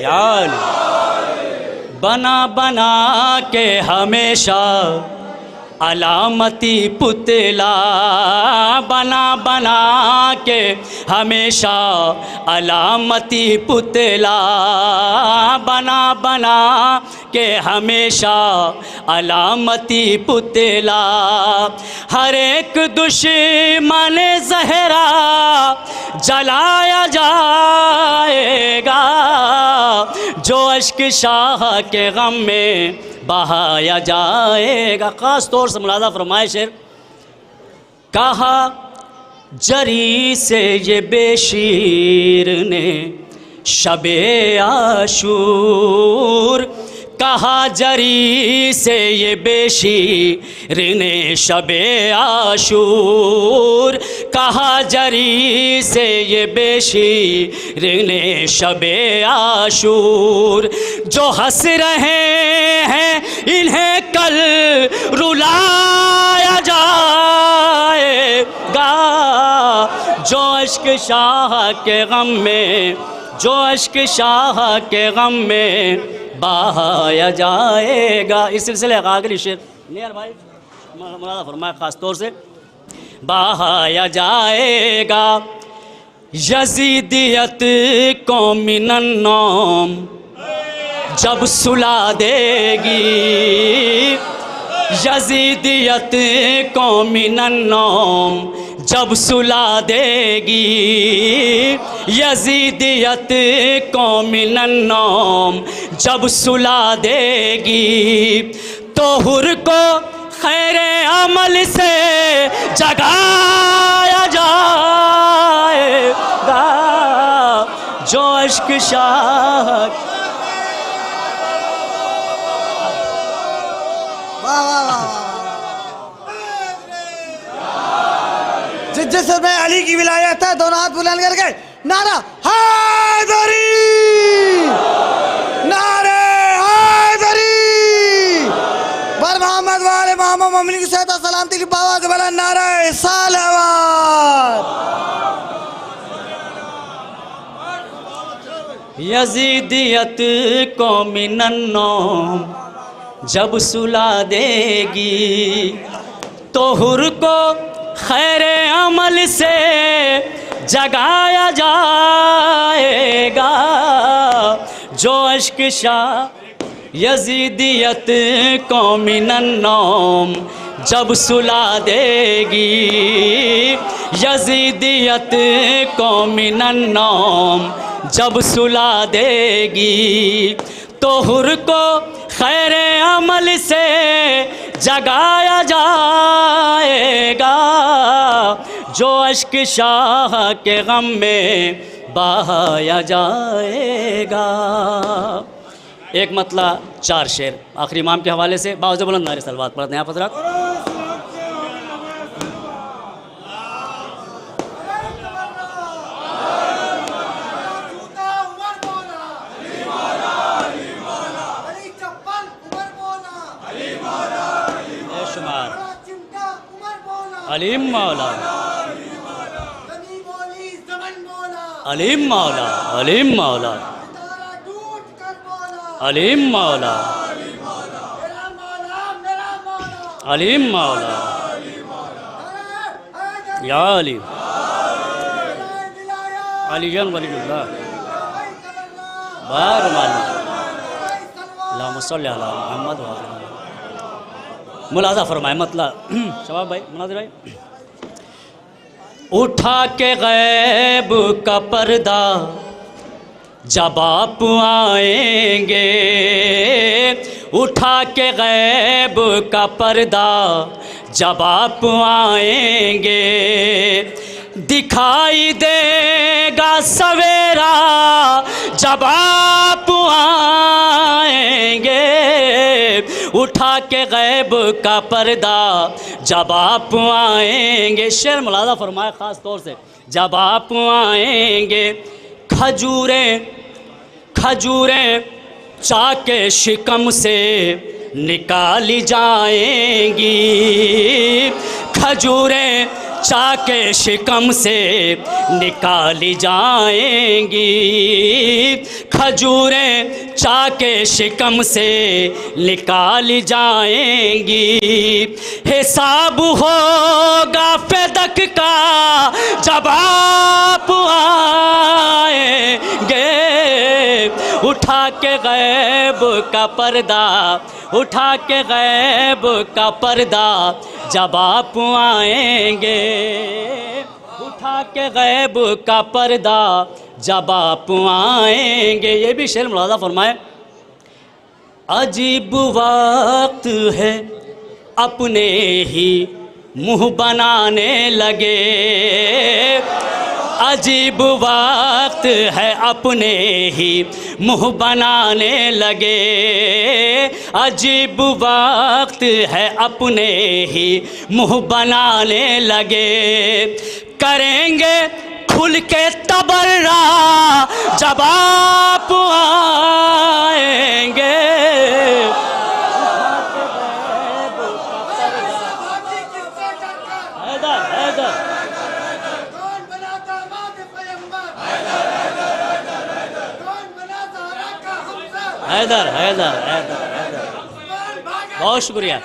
याल बना बना के हमेशा अलामती पुतला, बना बना के हमेशा अलामती पुतला, बना बना के हमेशा अलामती पुतला। हर एक दुश्मन ज़हरा जलाया जाएगा, जो अश्क शाह के गम में बहाया जाएगा। ख़ास तौर से मुलाज़ा फरमाए शेर। कहा जरी से ये बेशीर ने शबे आशूर, कहा जरी से ये बेशीर ने शबे आशूर, कहा जरी से ये बेशीर ने शबे आशूर। जो हंस रहे हैं इन्हें कल रुलाया जाएगा, जो अश्क शाह के गम में, जो अश्क शाह के गम में बहाया जाएगा। इस सिलसिले का आखिरी शेर नियर भाई मुलाज़ा फरमाया ख़ास तौर से। बहाया जाएगा यज़ीदियत को मिनन नौम जब सुला देगी, यज़ीदियत को मिनन नौम जब सुला देगी, यज़ीदियत को मिनन नौम जब सुला देगी। तो हुर को खैरे अमल से जगाया जाएगा, जो अश्क शाह। जिसमें अली की विलायत है, दोनों हाथ बुलंद करके नारा हैदरी, नारे हैदरी, बर मोहम्मद वाले मोहम्मद मोमिन की सहता सलामती की बाबा वाला नारा सालवात। यज़ीदियत को मिनन नौम जब सुला देगी, तो हुर को खैरे अमल से जगाया जाएगा, जो अश्क शाह। यज़ीदियत को मिनन नौम जब सुला देगी, यज़ीदियत को मिनन नौम जब सुला देगी, तो हुर को खैरे अमल से जगाया जाएगा, जो अश्क शाह के गम में बहाया जाएगा। एक मतला 4 शेर आखिरी इमाम के हवाले से बावज़ बुलंद नारे सलवात पढ़ते हैं आप हज़रात। अलीम मौला अलीम मौला अलीम मौला अलीम मौला अलीम मौला या अली अलीजन वलील्लाह बार मालूम अल्लाहुम्मा सल्ली अला मुहम्मद व अला मुलाजा फरमाए मतलब शबाब भाई मुनाजिर भाई। उठा के गैब का पर्दा जब आप आएंगे, उठा के गैब का पर्दा जब आप आएंगे, दिखाई देगा सवेरा जब आप आएंगे। उठा के गैब का पर्दा जब आप आएंगे, शेर मुलाजा फरमाए ख़ास तौर से, जब आप आएंगे खजूरें खजूरें चाके शिकम से निकाली जाएंगी, खजूरें चाके शिकम से निकाली जाएंगी, खजूरें चाके शिकम से निकाली जाएंगी। हिसाब होगा फेदक का जब आप आएंगे। उठा के गैब का पर्दा, उठा के गैब का पर्दा जब आप आएंगे, उठा के गैब का पर्दा जब आप आएंगे। ये भी शेर मुलाजा फरमाए। अजीब वक्त है अपने ही मुँह बनाने लगे, अजीब वक्त है अपने ही मुँह बनाने लगे, अजीब वक्त है अपने ही मुँह बनाने लगे। करेंगे खुल के तबर्रा जब आप आएंगे। हैदर हैदर हैदर हैदर बहुत शुक्रिया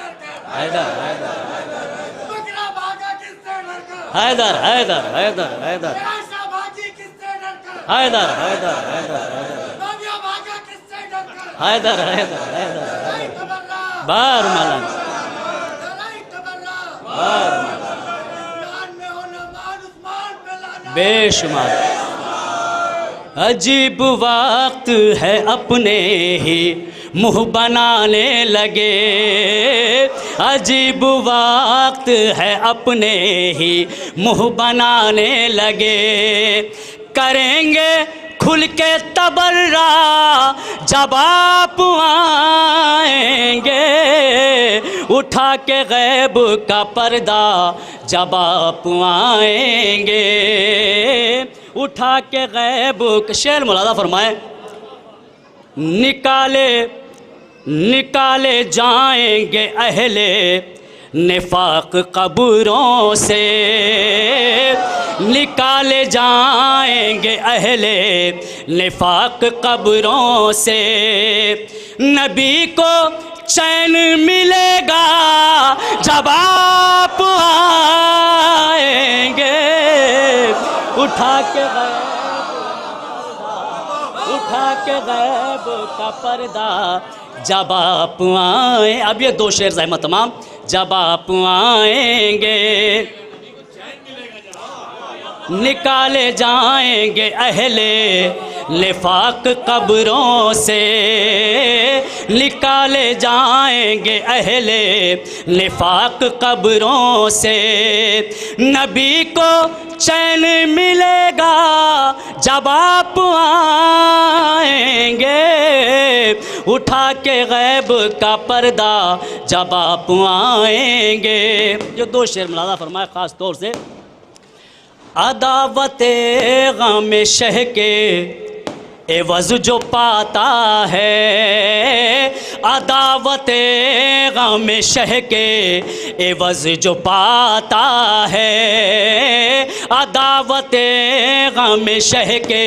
हैदर हैदर हैदर हैदर हैदर हैदर हैदर हैदर हैदर हैदर हैदर बार मलन बेशुमार। अजीब वक्त है अपने ही मुँह बनाने लगे, अजीब वक्त है अपने ही मुँह बनाने लगे। करेंगे खुल के तबर्रा जब आप आएंगे, उठा के गैब का पर्दा जब आप आएंगे, उठा के गैब। शेर मुलाजा फरमाए। निकाले निकाले जाएंगे अहले निफाक कब्रों से, निकाले जाएंगे अहले निफाक कब्रों से। नबी को चैन मिलेगा जब आप आएंगे। उठा के गैब का पर्दा जब आप आए। अब ये दो शेर ज़हमत तमाम। जब आप आएंगे निकाले जाएंगे अहले निफाक कब्रों से, निकाले जाएंगे अहले निफाक कब्रों से। नबी को चैन मिलेगा जब आप आएंगे। उठा के गैब का पर्दा जब आप आएंगे। जो दो शेर मुलाजा फरमाए ख़ास तौर से। अदावते गम शह के एवज़ जो पाता है अदावत गम शह के, एवज़ जो पाता है अदावत गम शह के,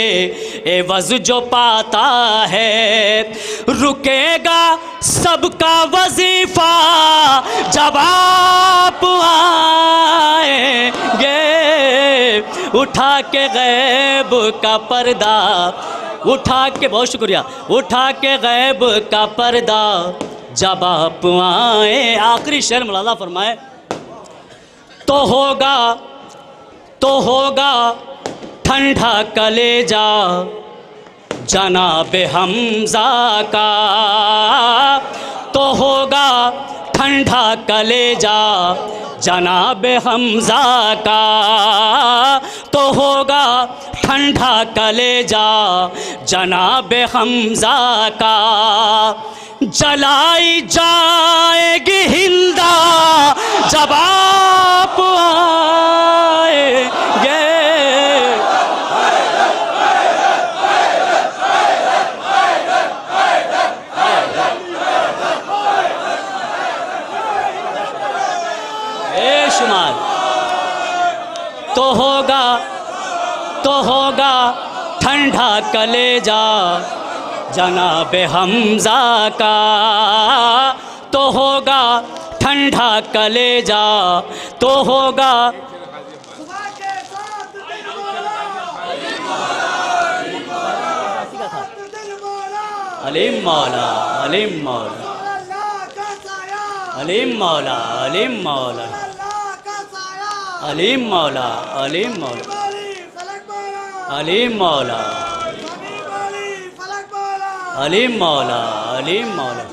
एवज़ जो पाता है रुकेगा सबका वजीफा जब आप आएंगे, उठा के गैब का पर्दा, उठा के, बहुत शुक्रिया, उठा के गैब का पर्दा जब आप आए। आखिरी शेर मौलाना फरमाए, तो होगा ठंडा कलेजा जनाब हमजा का, तो होगा ठंडा कलेजा जनाब हमजा का, तो होगा ठंडा कलेजा जनाब हमजा का, जलाई जाएगी हिंदा जब आप आएंगे। शुमार तो होगा ठंडा कलेजा जनाब हमजा का, तो होगा ठंडा कलेजा, तो होगा अलीम मौला, अलीम मौला, अलीम मौला, अलीम मौला, अलीम मौला, अलीम मौला, अलीम मौला, अलीम मौला, अलीम मौला,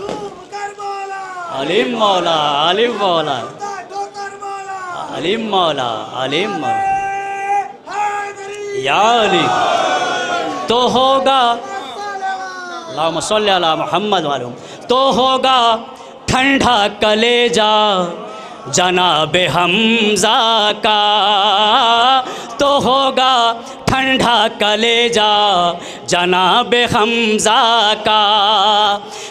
अलीम मौला, अलीम मौला, अलीम मौला, अलीम मौला, या अली। तो होगा अल्लाहुम्मा सल्ली अला मुहम्मद वाले, तो होगा ठंडा कलेजा जनाब हमजा का, तो होगा ठंडा कलेजा जनाब हमजा का,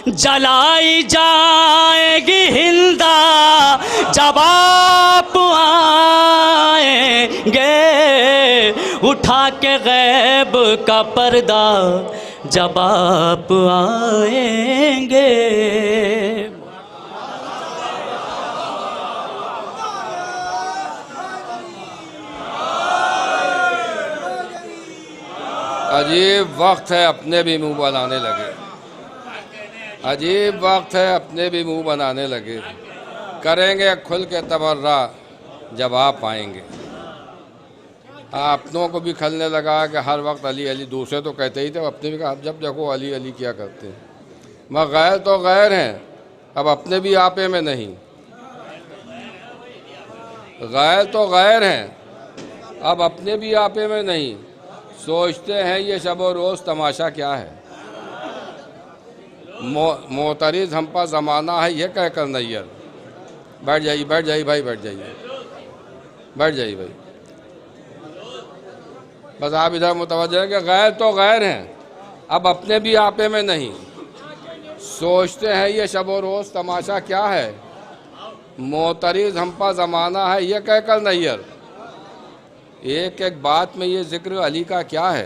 जलाई जाएगी हिंदा जब आप आएंगे, उठा के गैब का पर्दा जब आप आएंगे। अजीब वक्त है अपने भी मुंह बनाने लगे, अजीब वक्त है अपने भी मुंह बनाने लगे, करेंगे खुल के तबर्रा जब आप आएंगे। अपनों को भी खलने लगा कि हर वक्त अली अली, दूसरे तो कहते ही थे, अपने भी कहा जब देखो अली अली क्या करते हैं। मगर गैर तो गैर हैं, अब अपने भी आपे में नहीं, गैर तो गैर हैं अब अपने भी आपे में नहीं, सोचते हैं ये शब व रोज़ तमाशा क्या है, मोतरिज़ हम पर ज़माना है ये कह कर नैयर। बैठ जाइए, बैठ जाइए भाई, बैठ जाइए, बैठ जाइए भाई, बस आप इधर मुतवज्जह हैं कि गैर तो गैर हैं अब अपने भी आपे में नहीं, सोचते हैं ये शब व रोज़ तमाशा क्या है, मोतरिज़ हम पर ज़माना है ये कह कर नैयर। एक एक बात में ये ज़िक्र अली का क्या है,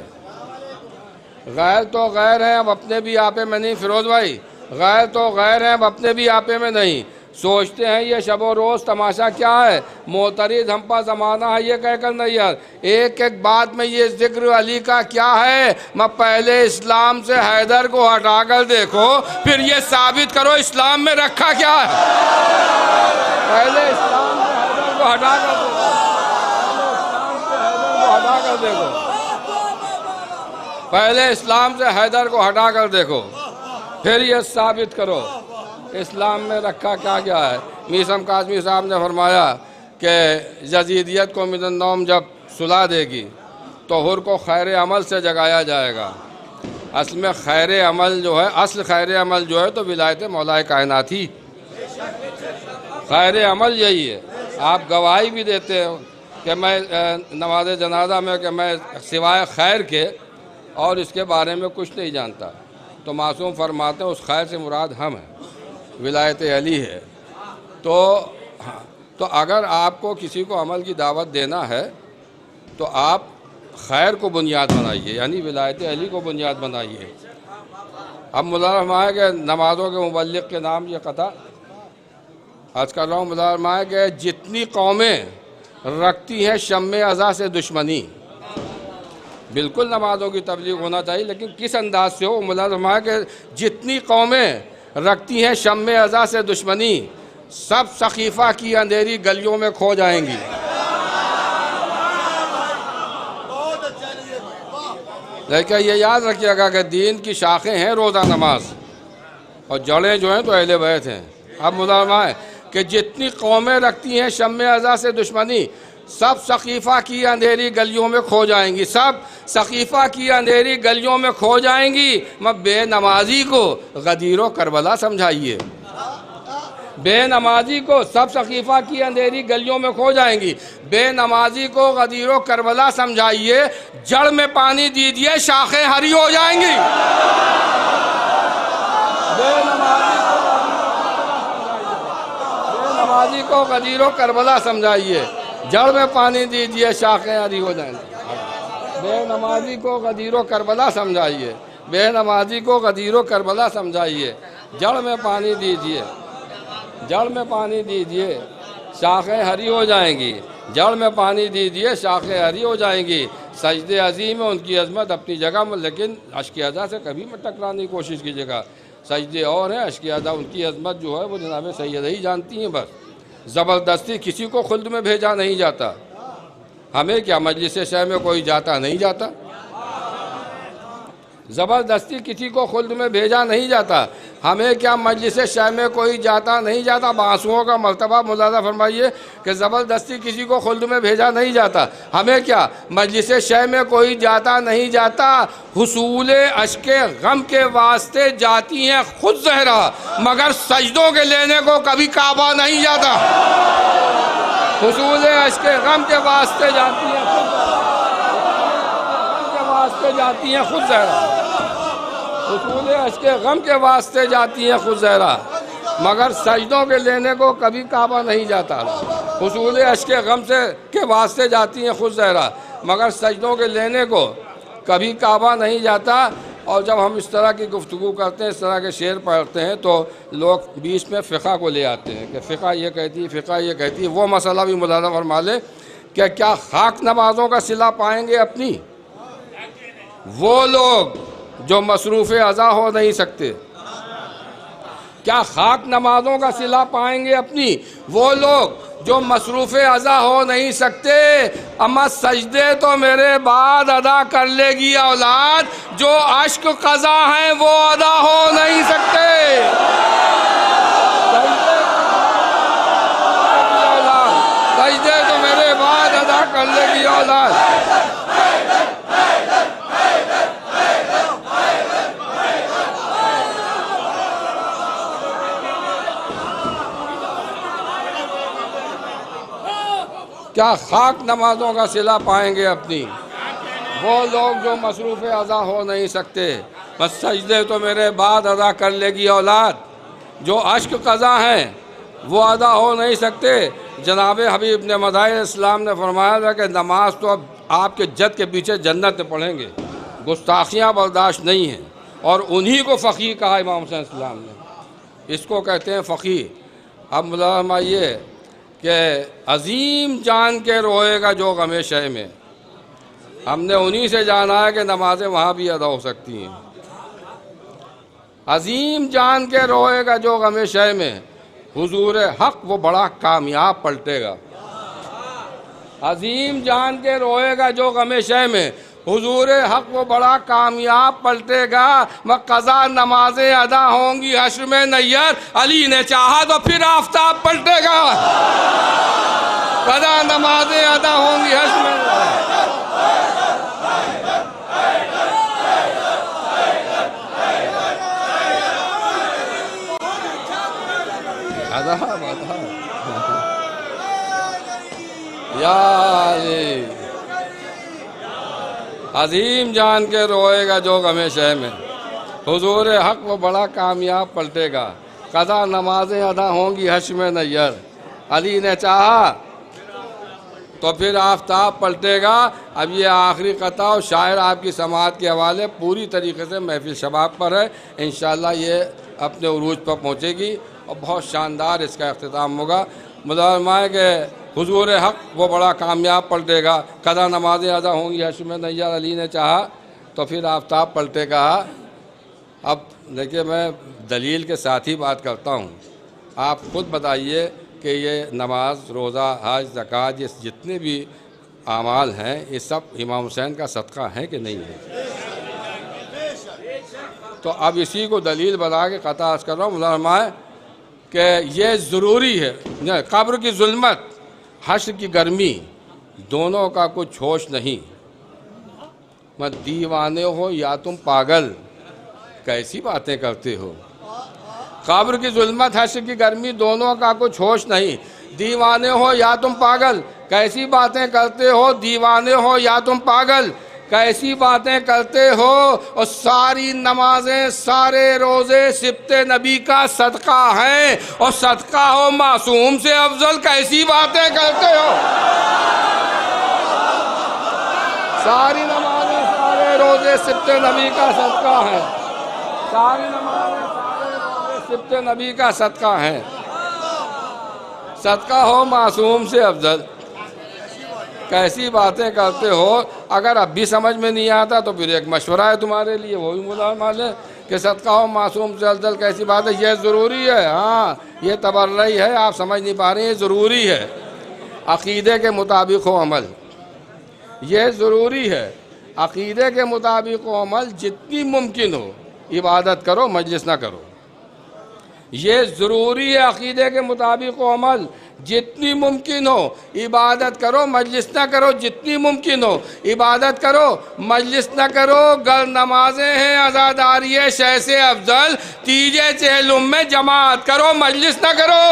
गैर तो गैर हैं अब अपने भी आपे में नहीं। फिरोज़ भाई, गैर तो गैर हैं अब अपने भी आपे में नहीं, सोचते हैं ये शब व रोज़ तमाशा क्या है, मोतरिज़ हम पर ज़माना है ये कहकर नैयर। एक एक बात में ये ज़िक्र अली का क्या है, मैं पहले इस्लाम से हैदर को हटा कर देखो, फिर ये साबित करो इस्लाम में रखा क्या है। पहले इस्लाम से हैदर को हटा कर देखो, पहले इस्लाम से हैदर को हटा कर देखो, फिर ये साबित करो इस्लाम में रखा क्या क्या है। मीसम काज़मी साहब ने फरमाया कि यजीदियत को मिनन्नौम जब सुला देगी तो हुर को खैर अमल से जगाया जाएगा। असल में खैर अमल जो है, असल खैर अमल जो है तो विलायत मौलाए कायनात ही खैर अमल यही है। आप गवाही भी देते हो कि मैं नमाज जनाजा में कि मैं सिवाय खैर के और इसके बारे में कुछ नहीं जानता। तो मासूम फरमाते हैं उस खैर से मुराद हम हैं, विलायत अली है। तो अगर आपको किसी को अमल की दावत देना है तो आप खैर को बुनियाद बनाइए, यानी विलायत अली को बुनियाद बनाइए। अब मुलाज़िम के नमाज़ों के मुबल्लिग़ के नाम ये कथा आज कर रहा हूँ। मुलाज़िम के जितनी कौमें रखती हैं शम्मे अज़ा से दुश्मनी, बिल्कुल नमाज़ों की तबलीग होना चाहिए, लेकिन किस अंदाज से हो। मुलाज़िम के जितनी कौमें रखती हैं शम्मे अज़ा से दुश्मनी, सब सकीफ़ा की अंधेरी गलियों में खो जाएंगी। लेकिन ये याद रखिएगा कि दीन की शाखें हैं रोज़ा नमाज और जड़ें जो हैं तो अहले बैत हैं। अब मुलाज़िम है कि जितनी कौमें रखती हैं शम्मे अज़ा से दुश्मनी, सब सकीफ़ा की अंधेरी गलियों में खो जाएंगी, सब सकीफ़ा की अंधेरी गलियों में खो जाएंगी। मैं बेनमाजी को गदीर करबला समझाइए, बेनमाजी को सब सकीफ़ा की अंधेरी गलियों में खो जाएंगी। बेनमाजी को गदीर करबला समझाइए, जड़ में पानी दीजिए शाखें हरी हो जाएंगी। बेनमाजी को गदीर करबला समझाइए, जड़ में पानी दीजिए शाखें हरी हो जाएंगी। बेनमाजी को गदीर करबला समझाइए, बेनमाजी को गदीर करबला समझाइए, जड़ में पानी दीजिए, जड़ में पानी दीजिए शाखें हरी हो जाएंगी, जड़ में पानी दीजिए शाखें हरी हो जाएंगी। सजदे अजीम है उनकी अजमत अपनी जगह में, लेकिन अश्क अदा से कभी मत टकराने की कोशिश कीजिएगा। सजदे और हैं, अश्क अदा उनकी अजमत जो है वो जनाब सैयद ही जानती हैं। बस ज़बरदस्ती किसी को खुल्द में भेजा नहीं जाता। हमें क्या मजलिस शह में कोई जाता नहीं जाता, ज़बरदस्ती किसी को खुल्द में भेजा नहीं जाता। हमें क्या मजलिस शह में कोई जाता नहीं जाता। बांसुओं का मर्तबा मुलाज़ा फरमाइए कि ज़बरदस्ती किसी को खुल्द में भेजा नहीं जाता। हमें क्या मजलिस शह में कोई जाता नहीं जाता। हुसूल अश्के गम के वास्ते जाती हैं खुद ज़हरा, मगर सजदों के लेने को कभी काबा नहीं जाता। हुसूल अश्के गम के वास्ते जाती हैं जाती हैं खुद ज़हरा, हुसूल अश्के गम के वास्ते जाती हैं खुद ज़हरा, मगर सजदों के लेने को कभी काबा नहीं जाता। हुसूल अश्के गम से के वास्ते जाती हैं खुद ज़हरा, मगर सजदों के लेने को कभी काबा नहीं जाता। और जब हम इस तरह की गुफ्तगू करते हैं, इस तरह के शेर पढ़ते हैं, तो लोग बीच में फ़िक़ा को ले आते हैं कि फ़िक़ा ये कहती है, फ़िक़ा ये कहती है। वो मसला भी मुलाज़ा फरमा ले कि क्या खाक नमाज़ों का सिला पाएंगे अपनी वो लोग जो मसरूफ़ अज़ा हो नहीं सकते? क्या खाक नमाज़ों का सिला पाएंगे अपनी वो लोग जो मसरूफ़ अज़ा हो नहीं सकते? अम्मा सजदे तो मेरे बाद अदा कर लेगी औलाद, जो अश्क क़ज़ा हैं वो अदा हो नहीं सकते। सजदे तो मेरे बाद अदा कर लेगी औलाद। क्या खाक नमाज़ों का सिला पाएंगे अपनी वो लोग जो मसरूफ़ अज़ा हो नहीं सकते? बस सजदे तो मेरे बाद अदा कर लेगी औलाद, जो अश्क क़ज़ा हैं वो अदा हो नहीं सकते। जनाब हबीब ने मदाहिर इस्लाम ने फरमाया था कि नमाज तो अब आपके जद के पीछे जन्नत में पढ़ेंगे, गुस्ताखियाँ बर्दाश्त नहीं हैं। और उन्हीं को फ़क़ीह कहा इमाम हुसैन इस्लाम ने, इसको कहते हैं फ़क़ीह। अब मुलाज़िम आइए कि अजीम जान के रोएगा जो गमे शह में, हमने उन्हीं से जाना है कि नमाज़ें वहाँ भी अदा हो सकती हैं। अजीम जान के रोएगा जो गमे शह में, हुजूर हक़ वो बड़ा कामयाब पलटेगा। अजीम जान के रोएगा जो गमे शह में, हुजूर हक़ वो बड़ा कामयाब पलटेगा। मैं क़ज़ा नमाज़ें अदा होंगी हश्र में नैयर, अली ने चाहा तो फिर आफ़ताब पलटेगा। क़ज़ा नमाज़ें अदा होंगी हश्र में। अजीम जान के रोएगा जो गमे शह में, हुजूर हक वो बड़ा कामयाब पलटेगा, कदा नमाजें अदा होंगी हश में नैयर, अली ने चाहा तो फिर आफताब पलटेगा। अब ये आखिरी कता और शायर आपकी समात के हवाले पूरी तरीके से महफिल शबाब पर है, इंशाअल्लाह ये अपने उरूज पर पहुँचेगी और बहुत शानदार इसका अख्तिताम होगा। मुलाज़माए के हुजूर हक वो बड़ा कामयाब पलटेगा, कदा नमाज़ें अदा होंगी हश में नैयर, अली ने चाहा तो फिर आफताब पलटेगा। अब देखिए मैं दलील के साथ ही बात करता हूँ, आप खुद बताइए कि ये नमाज, रोज़ा, हज, ज़कात, ये जितने भी आमाल हैं ये सब इमाम हुसैन का सदका है कि नहीं है? तो अब इसी को दलील बना के कता अर्ज़ कर रहा हूँ मुलाज़माए कि ये ज़रूरी है। कब्र की जुल्मत, हश्र की गर्मी, दोनों का कुछ होश नहीं। मत दीवाने हो या तुम पागल, कैसी बातें करते हो। कब्र की जुल्मत, हश्र की गर्मी, दोनों का कुछ होश नहीं। दीवाने हो या तुम पागल, कैसी बातें करते हो। दीवाने हो या तुम पागल, कैसी बातें करते हो। और सारी नमाजें, सारे रोज़े सिब्ते नबी का सदका है, और सदका हो मासूम से अफजल, कैसी बातें करते हो। सारी नमाजें, सारे रोज़े सिब्ते नबी का सदका है, सारी नमाजें, सारे रोज़े सिब्ते नबी का सदका है, सदका हो मासूम से अफजल, कैसी बातें करते हो। अगर अब भी समझ में नहीं आता तो फिर एक मशवरा है तुम्हारे लिए, वो भी मुलाज़मा लें कि सदका हो मासूम से अफजल कैसी बात है। ये ज़रूरी है, हाँ ये तबर्रई है, आप समझ नहीं पा रहे हैं, ये ज़रूरी है। अक़ीदे के मुताबिक हो अमल, ये ज़रूरी है। अक़ीदे के मुताबिक हो अमल, जितनी मुमकिन हो इबादत करो, मजलिस ना करो, ये ज़रूरी है। अक़ीदे के मुताबिक हो अमल, जितनी मुमकिन हो इबादत करो, मजलिस ना करो, जितनी मुमकिन हो इबादत करो, मजलिस ना करो। गर नमाजें हैं आज़ादारी है शह से अफजल, तीजे चहलुम में जमात करो, मजलिस ना करो।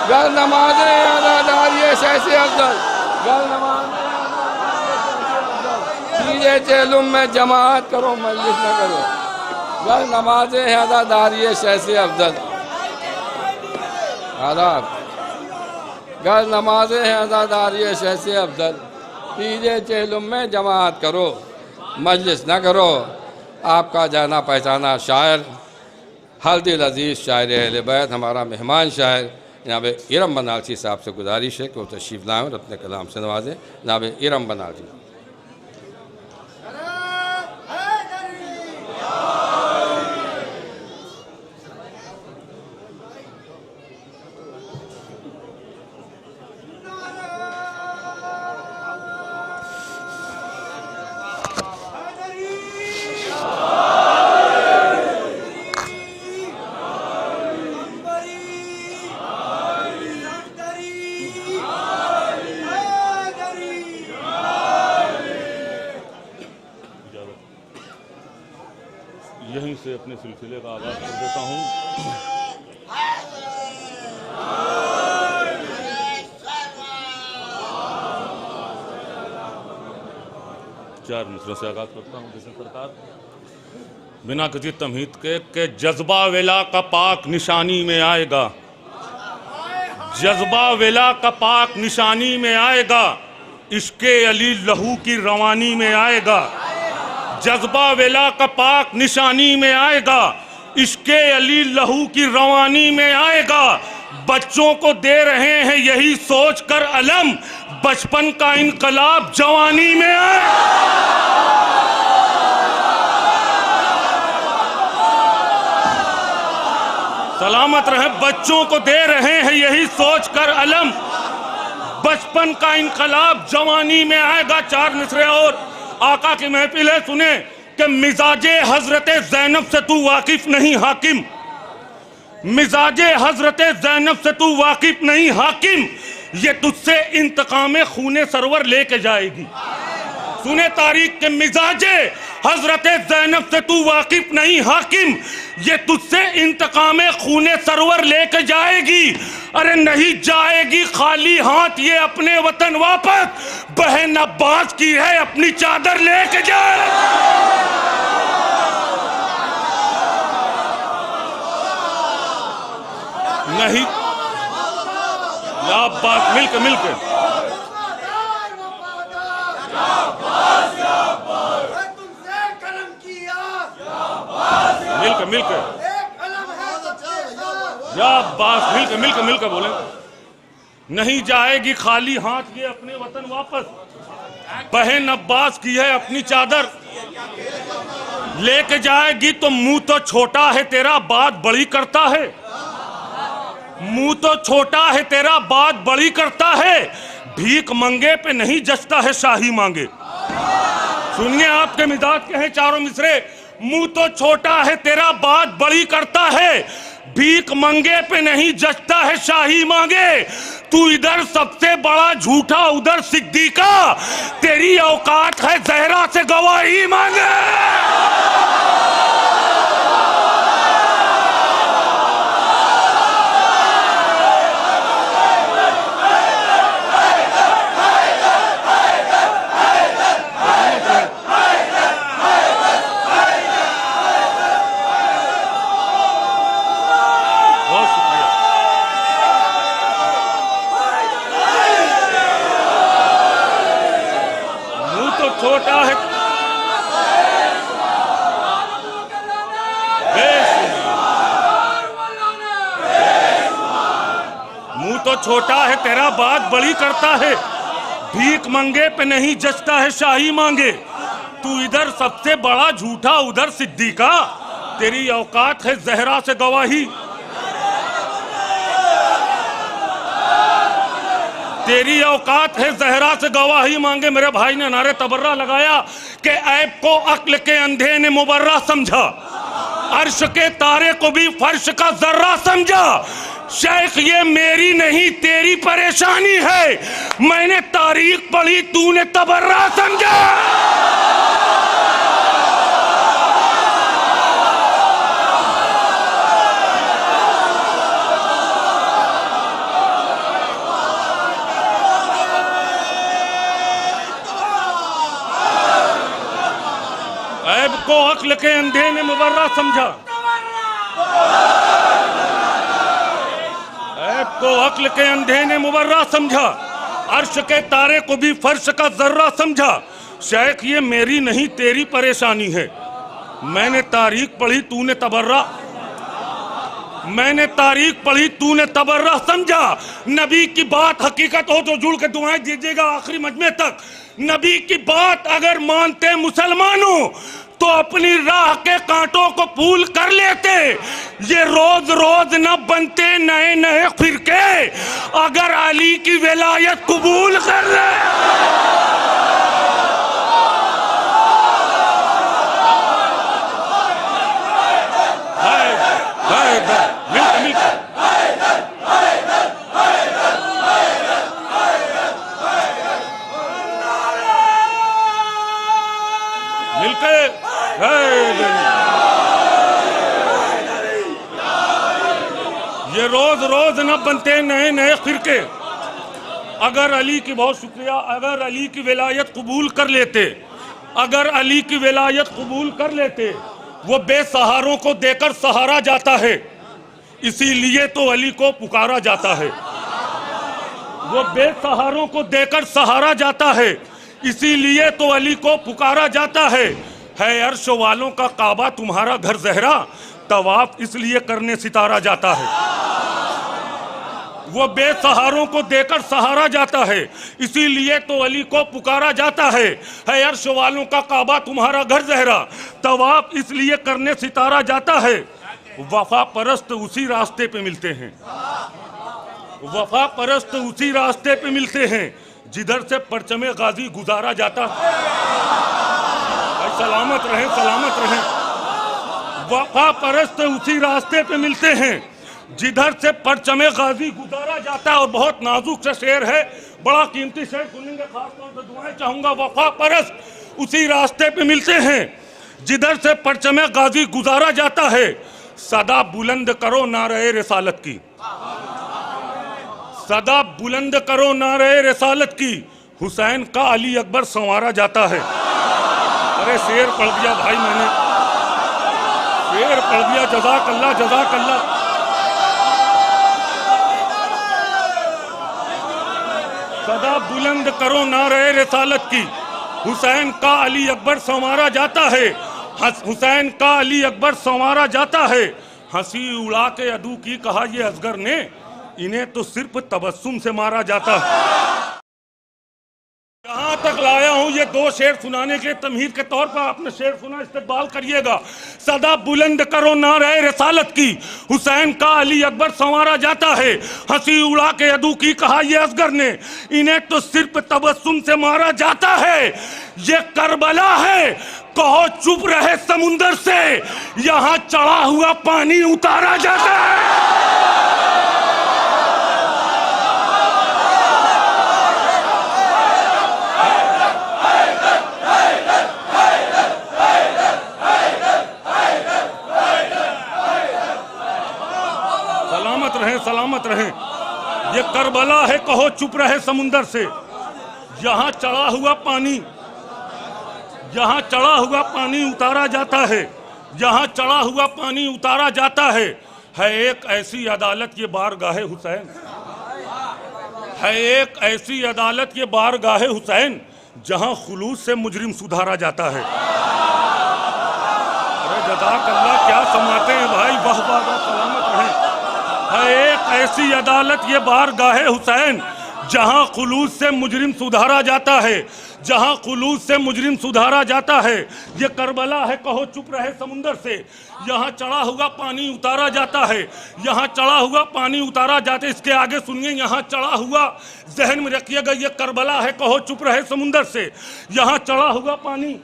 गर नमाजें हैं आज़ादारी है शह से अफजल, गर नमाजें तीजे चहलुम में जमात करो, मजलिस ना करो। गर नमाजें हैं आज़ादारी शह से अफजल, आदाब, गर नमाजें हैं आज़ादारी शह से अफजल, तीजे चहलुम में जमात करो, मजलिस ना करो। आपका जाना पहचाना शायर हल्दिल अजीज़ शायर अहले बैत, हमारा मेहमान शायर जनाब इरम बनारसी साहब से गुजारिश है कि वो तशरीफ़ लाएँ और अपने कलाम से नवाजें। जनाब इरम बनारसी। यहीं से अपने सिलसिले का आगाज़ कर देता हूँ। चार मिसरों से आगाज़ करता हूँ। जैसे सरकार बिना किसी तमहीद के जज्बा वेला का पाक निशानी में आएगा, जज्बा वेला का पाक निशानी में आएगा, इश्के अली लहू की रवानी में आएगा। जज्बा वेला का पाक निशानी में आएगा, इश्के अली लहू की रवानी में आएगा। बच्चों को दे रहे हैं यही सोच कर अलम, बचपन का इनकलाब जवानी में आएगा। सलामत रहे, बच्चों को दे रहे हैं यही सोच कर अलम, बचपन का इनकलाब जवानी में आएगा। चार मिसरे और आका की महफिल है, सुने कि मिजाजे हजरते ज़ैनब से तू वाकिफ नहीं हाकिम, मिजाजे हजरते ज़ैनब से तू वाकिफ नहीं हाकिम, ये तुझसे इंतकाम खूने सरवर लेके जाएगी। सुने तारीख के मिजाजे हजरत ज़ैनब से तू वाकिफ नहीं हाकिम, ये तुझसे इंतकाम खूने सरवर लेके जाएगी। अरे नहीं जाएगी खाली हाथ ये अपने वतन वापस, बहन अब्बास की है अपनी चादर लेके जाए। नहीं या अब्बास मिलके मिलके मिलके मिलके या अब्बास मिलके मिलके मिलके बोले। नहीं जाएगी खाली हाथ ये अपने वतन वापस, बहन अब्बास की है अपनी चादर लेके जाएगी। तो मुंह तो छोटा है तेरा बात बड़ी करता है, मुंह तो छोटा है तेरा बात बड़ी करता है, भीख मंगे पे नहीं जचता है शाही मांगे। सुनिए आपके मिजाज के हैं चारों मिसरे। मुंह तो छोटा है तेरा बात बड़ी करता है, भीख मंगे पे नहीं जचता है शाही मांगे। तू इधर सबसे बड़ा झूठा उधर सिद्दीका, तेरी औकात है जहरा से गवाही मांगे। छोटा है मुंह तो छोटा है तेरा बात बड़ी करता है, भीख मंगे पे नहीं जचता है शाही मांगे। तू इधर सबसे बड़ा झूठा उधर सिद्दीका, तेरी औकात है जहरा से गवाही। तेरी औकात है जहरा से गवाही मांगे। मेरे भाई ने नारे तबर्रा लगाया कि ऐब को अक्ल के अंधे ने मुबर्रा समझा, अर्श के तारे को भी फर्श का जर्रा समझा। शेख ये मेरी नहीं तेरी परेशानी है, मैंने तारीख पढ़ी तूने तबर्रा समझा। ऐब को अक्ल के अंधे ने मुबर्रा समझा, ऐब को अक्ल के अंधे ने मुबर्रा समझा, अर्श के तारे को भी फर्श का जर्रा समझा। शेख ये मेरी नहीं तेरी परेशानी है, मैंने तारीख पढ़ी तूने तबर्रा, मैंने तारीख पढ़ी तूने तबर्रा समझा। नबी की बात हकीकत हो तो जुड़ के दुआएं दीजिएगा आखिरी मजमे तक। नबी की बात अगर मानते मुसलमानों तो अपनी राह के कांटों को फूल कर लेते। ये रोज रोज न बनते नए नए फिरके, अगर अली की विलायत कबूल कर ले। ये रोज रोज न बनते नए नए फिरके, अगर अली की बहुत शुक्रिया, अगर अली की विलायत कबूल कर लेते, अगर अली की विलायत कबूल कर लेते। वो बेसहारों को देकर सहारा जाता है, इसीलिए तो अली को पुकारा जाता है। वो बेसहारों को देकर सहारा जाता है, इसीलिए तो अली को पुकारा जाता है अर्श वालों का काबा तुम्हारा घर जहरा, तवाफ इसलिए करने सितारा जाता है। वो बेसहारों को देकर सहारा जाता है, इसीलिए तो अली को पुकारा जाता है अर्श वालों का काबा तुम्हारा घर जहरा, तवाफ इसलिए करने सितारा जाता है। वफा परस्त उसी रास्ते पे मिलते हैं, वफा परस्त उसी रास्ते पे मिलते हैं जिधर से परचमे गाजी गुजारा जाता है। सलामत रहें, सलामत रहें। वफा परस्त उसी रास्ते पे मिलते हैं जिधर से परचमे गाजी गुजारा जाता है। और बहुत नाजुक सा शेर है, बड़ा कीमती शेर सुनेंगे, खास तौर पर दुआएं चाहूंगा। वफा परस्त उसी रास्ते पे मिलते हैं जिधर से परचमे गाजी गुजारा जाता है, सदा बुलंद करो नारे रिसालत की, सदा बुलंद करो नारे रिसालत की, हुसैन का अली अकबर संवारा जाता है। अरे शेर पढ़ दिया भाई मैंने, शेर पढ़ दिया। जज़ाकल्लाह जज़ाकल्लाह। सदा बुलंद करो नारे रिसालत की, हुसैन का अली अकबर संवारा जाता है, हुसैन का अली अकबर संवारा जाता है। हंसी उड़ा के अदू की कहा ये असगर ने, इन्हें तो सिर्फ तबस्सुम से मारा जाता है। यहाँ तक लाया हूँ ये दो शेर सुनाने के तमहीद के तौर पर, आपने शेर सुना, इस्तेमाल करिएगा। सदा बुलंद करो नारे रिसालत की, हुसैन का अली अकबर संवारा जाता है। हंसी उड़ा के अदू की कहा ये असगर ने, इन्हें तो सिर्फ तबस्सुम से मारा जाता है। ये करबला है कहो चुप रहे समुंदर से, यहाँ चढ़ा हुआ पानी उतारा जाता है। सलामत रहे। ये करबला है कहो चुप रहे समुंदर से, यहाँ चढ़ा हुआ पानी, यहाँ चढ़ा हुआ पानी उतारा जाता है, यहाँ चढ़ा हुआ पानी उतारा जाता है। एक ऐसी अदालत ये बारगाहे हुसैन, है एक ऐसी अदालत ये बारगाहे हुसैन, जहाँ खुलूस से मुजरिम सुधारा जाता है। अरे जज़ाकल्लाह, क्या समाते हैं भाई, वाह वाह वाह, सलामत रहे। है एक ऐसी अदालत ये बारगाहे हुसैन, जहां खुलूस से मुजरिम सुधारा जाता है, जहां खुलूस से मुजरिम सुधारा जाता है। ये करबला है कहो चुप रहे समुंदर से, यहाँ चढ़ा हुआ पानी उतारा जाता है, यहाँ चढ़ा हुआ पानी उतारा जाता है। इसके आगे सुनिए, यहाँ चढ़ा हुआ, जहन में रखिएगा, ये करबला है कहो चुप रहे समुंदर से, यहाँ चढ़ा हुआ पानी,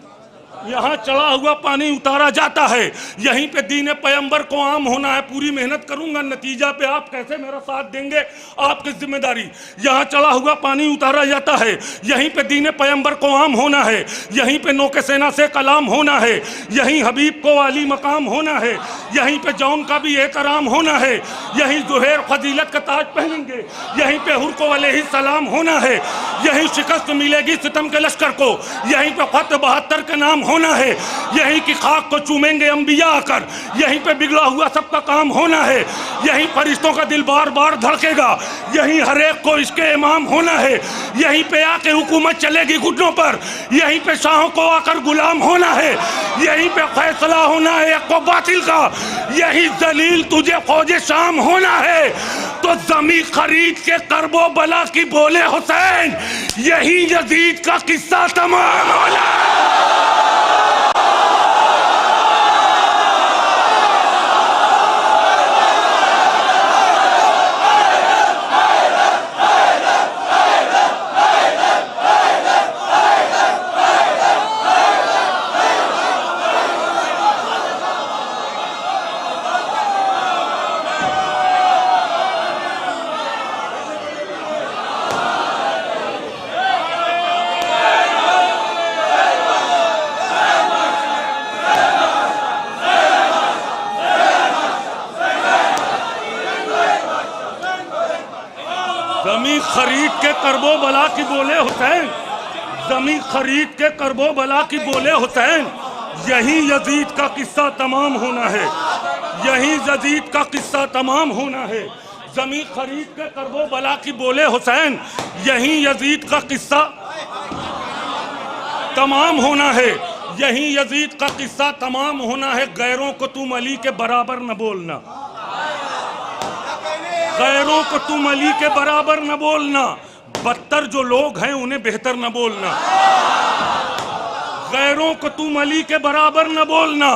यहाँ चढ़ा हुआ पानी उतारा जाता है। यहीं पे दीन पैगंबर को आम होना है। पूरी मेहनत करूंगा, नतीजा पे आप कैसे मेरा साथ देंगे आपकी जिम्मेदारी। यहाँ चढ़ा हुआ पानी उतारा जाता है, यहीं पे दीन पैगंबर को आम होना है, यहीं पे नौके सेना से कलाम होना है, यहीं हबीब को आली मकाम होना है, यहीं पे जौन का भी एहतराम होना है, यहीं ज़ुहैर फजीलत का ताज पहनेंगे, यहीं पे हुर को अलैहि सलाम होना है, यहीं शिकस्त मिलेगी सितम के लश्कर को, यहीं पे फतह 72 का नाम होना है, यहीं की खाक को चूमेंगे अंबिया आकर, यहीं पे बिगड़ा हुआ सबका काम होना है, यहीं फरिश्तों का दिल बार बार धड़केगा, यहीं हर एक को इसके इमाम होना है, यहीं पे आके हुकूमत चलेगी घुटनों पर, यहीं पे शाहों को आकर गुलाम होना है, यहीं पे फैसला होना है एक को बातिल का, यही जलील तुझे फौजे शाम होना है। तो जमी खरीद के करबो बला की बोले हुसैन, यही यजीद का किस्सा तमाम होना। जमी खरीद के करबो बला की बोले हुसैन, जमी खरीद के करबो बला की बोले हुसैन, यही यजीद का किस्सा तमाम होना है, यही यजीद का किस्सा तमाम होना है। जमी खरीद के करबो बला की बोले हुसैन, यही यजीद का किस्सा तमाम होना है, यही यजीद का किस्सा तमाम होना है। गैरों को तुम अली के बराबर न बोलना, गैरों को तुम अली के बराबर न बोलना, बदतर जो लोग हैं उन्हें बेहतर न बोलना। गैरों को तुम अली के बराबर न बोलना,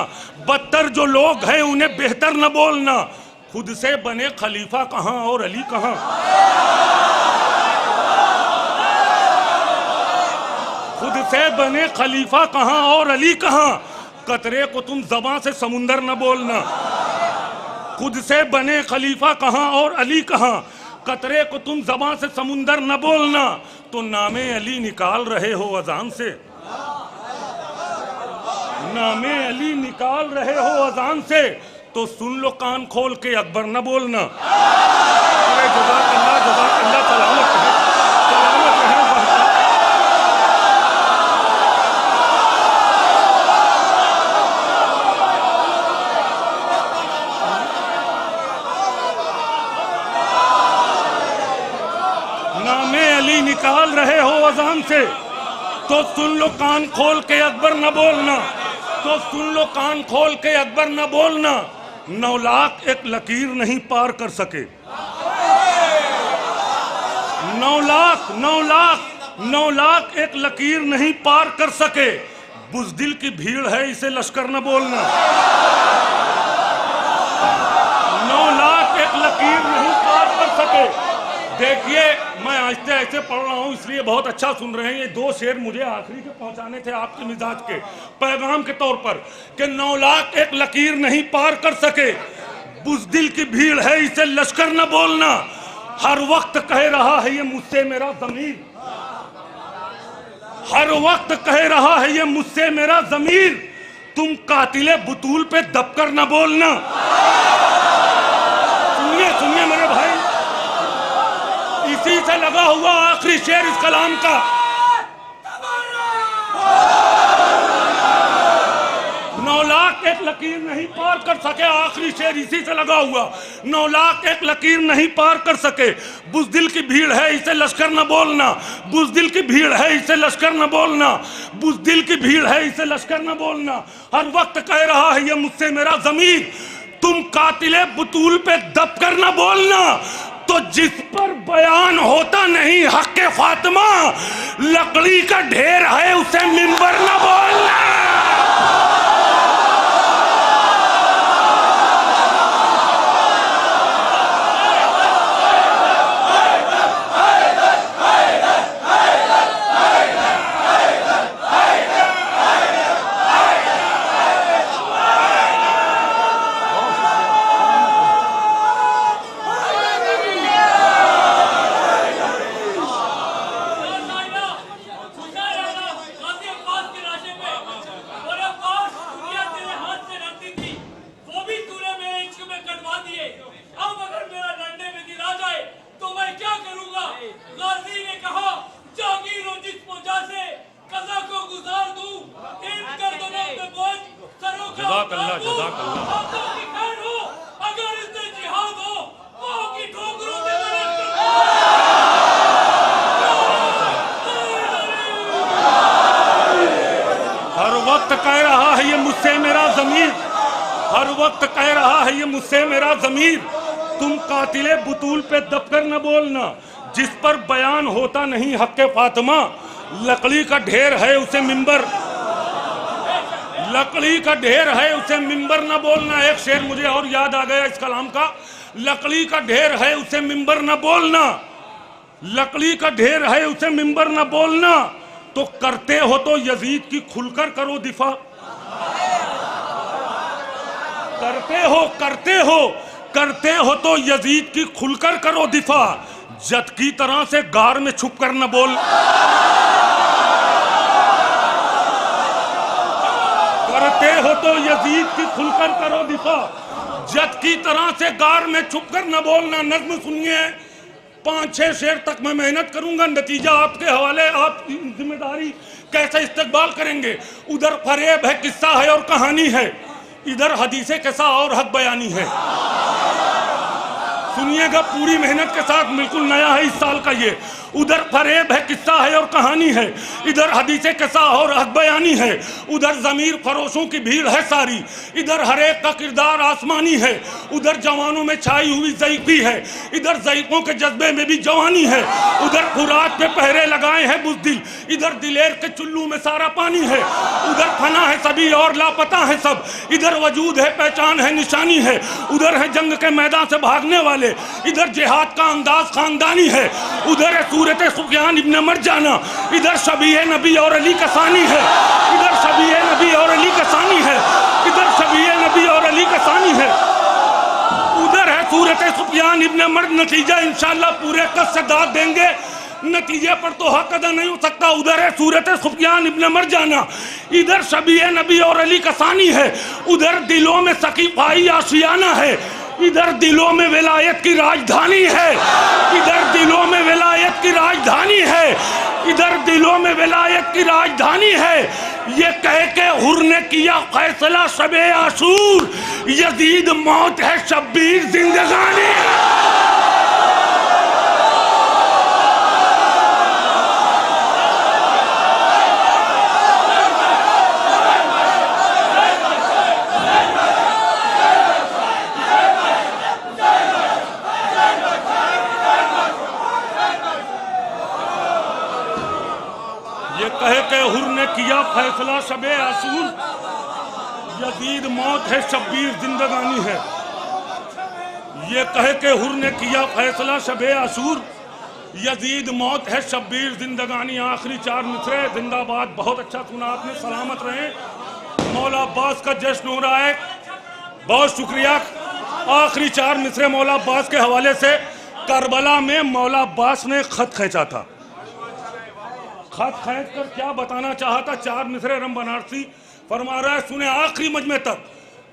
बदतर जो लोग हैं उन्हें बेहतर न बोलना। खुद से बने खलीफा कहाँ और अली कहाँ, खुद से बने खलीफा कहाँ और अली कहाँ। कतरे को तुम ज़बां से समुंदर न बोलना, खुद से बने खलीफा कहाँ और अली कहाँ। कतरे को तुम ज़बां से समुंदर न बोलना, तो नामे अली निकाल रहे हो अजान से, नामे अली निकाल रहे हो अजान से तो सुन लो कान खोल के, अकबर न बोलना। अरे जज़ाकल्लाह जज़ाकल्लाह, सलामत रहे, सलामत रहे। नामे अली निकाल रहे हो अजान से तो सुन लो कान खोल के, अकबर न बोलना। तो सुन लो कान खोल के, अकबर न बोलना। 9 लाख एक लकीर नहीं पार कर सके। 9 लाख एक लकीर नहीं पार कर सके। बुज़दिल की भीड़ है, इसे लश्कर न बोलना। 9 लाख एक लकीर नहीं पार कर सके। देखिए, मैं आहिस्ते आहिस्ते पढ़ रहा हूँ, इसलिए बहुत अच्छा सुन रहे हैं। ये 2 शेर मुझे आखिरी के पहुंचाने थे आपके मिजाज के पैगाम के तौर पर कि 9 लाख एक लकीर नहीं पार कर सके। बुज़दिल की भीड़ है, इसे लश्कर न बोलना। हर वक्त कह रहा है ये मुझसे मेरा ज़मीर। हर वक्त कह रहा है ये मुझसे मेरा ज़मीर। तुम कातिले बुतूल पे दबकर न बोलना। सुनिए सुनिए मेरे भाई, इसी से लगा हुआ आखिरी शेर इस कलाम का। 9 लाख एक लकीर नहीं पार कर सके, आखिरी शेर इसी से लगा हुआ। 9 लाख एक लकीर नहीं पार कर सके। बुज़दिल की भीड़ है, इसे लश्कर न बोलना। बुज़दिल की भीड़ है, इसे लश्कर न बोलना। बुज़दिल की भीड़ है, इसे लश्कर न बोलना। हर वक्त कह रहा है ये मुझसे मेरा ज़मीर। तुम कातिले बुतूल पे दबकर न बोलना। तो जिस पर बयान होता नहीं हक़ फातिमा, लकड़ी का ढेर है, उसे मिंबर न बोलना। तुम कातिले बुतूल पे दबकर न बोलना। जिस पर बयान होता नहीं हक़ फातिमा, लकड़ी का ढेर है, उसे मिंबर, लकड़ी का ढेर है, उसे मिंबर न बोलना। एक शेर मुझे और याद आ गया इस कलाम का। लकड़ी का ढेर है, उसे मिंबर न बोलना। लकड़ी का ढेर है, उसे मिंबर न बोलना। तो करते हो तो यजीद की खुलकर करो दिफा। करते हो तो यजीद की खुलकर करो दिफा। जद की तरह से गार में छुप कर न बोल। करते हो तो यजीद की खुलकर करो दिफा। जद की तरह से गार में छुप कर न बोलना। नज्म सुनिए, 5-6 शेर तक मैं मेहनत करूंगा, नतीजा आपके हवाले। आप जिम्मेदारी कैसे इस्तेकबाल करेंगे। उधर फरेब है, किस्सा है और कहानी है। इधर हदीसे किस्सा और हक बयानी है। सुनिएगा पूरी मेहनत के साथ, बिल्कुल नया है इस साल का ये। उधर फरेब है, किस्सा है और कहानी है। इधर हदीसे किस्सा और हक बयानी है। उधर ज़मीर फरोशों की भीड़ है सारी। इधर हर एक का किरदार आसमानी है। उधर जवानों में छाई हुई ज़ईफ़ी है। इधर ज़ईफ़ों के जज्बे में भी जवानी है। उधर फुरात पे पहरे लगाए हैं बुज़दिल। इधर दिलेर के चुल्लू में सारा पानी है। उधर फना है सभी और लापता है सब। इधर वजूद है, पहचान है, निशानी है। उधर है जंग के मैदान से भागने वाले। इधर जिहाद का अंदाज खानदानी है। उधर है सूरत सुफियान इब्न मरजाना। इधर शबीह नबी और अली का सानी है। इधर शबीह नबी और अली का सानी है। इधर शबीह नबी और अली का सानी है। उधर है सूरत सुफियान इब्न मर्द। नतीजा इंशाअल्लाह पूरे कस से दाद देंगे। नतीजे पर तो हक अदा नहीं हो सकता। उधर है सूरत सुफियान इब्न मरजाना, इधर शबीह नबी और अली कसानी है, उधर दिलों में सकीफाई आशियाना है, इधर दिलों में विलायत की राजधानी है, इधर दिलों में विलायत की राजधानी है, इधर दिलों में विलायत की राजधानी है। ये कह के हुर ने किया फैसला शबे आशूर, यजीद मौत है शब्बीर जिंदगानी। कह के हुर ने किया फैसला शबे आसूर, यजीद मौत है शब्बीर जिंदगानी है। ये कह के हुर ने किया फैसला शबे आसूर, यजीद मौत है शब्बीर जिंदगानी। आखिरी 4 मिसरे जिंदाबाद। बहुत अच्छा सुना आपने, सलामत रहें। मौला अब्बास का जश्न हो रहा है, बहुत शुक्रिया। आखिरी 4 मिसरे मौला अब्बास के हवाले से। करबला में मौला अब्बास ने खत खींचा था, खत खींच कर क्या बताना चाहता, 4 मिसरे रम बनारसी फरमा रहा है, सुने आखिरी मजमे तक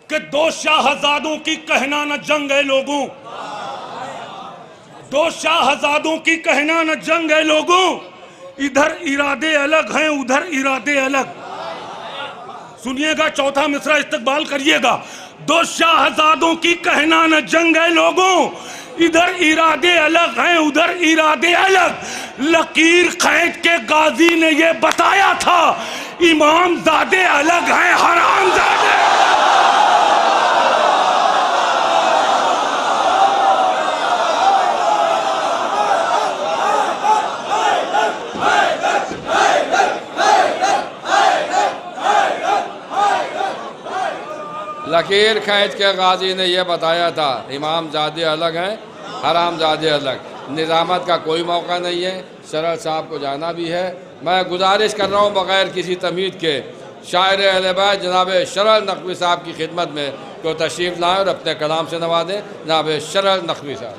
कि 2 शाहजादों की कहना न जंग है लोगों, 2 शाहजादों की कहना न जंग है लोगों, इधर इरादे अलग हैं उधर इरादे अलग। सुनिएगा, चौथा मिसरा इस्तकबाल करिएगा। 2 शाहजादों की कहना न जंग है लोगों, इधर इरादे अलग हैं उधर इरादे अलग। लकीर खींच के गाजी ने ये बताया था, इमाम ज़ादे अलग हैं हराम ज़ादे। लकीर खींच के गाजी ने यह बताया था, इमाम ज़ादे अलग हैं हराम ज़ादे अलग। निज़ामत का कोई मौका नहीं है, शरल साहब को जाना भी है। मैं गुजारिश कर रहा हूँ बग़ैर किसी तमीद के शायर अहले बैत जनाब शरल नकवी साहब की खिदमत में को तशरीफ़ लाएँ और अपने कलाम से नवाजें। जनाब शरल नकवी साहब।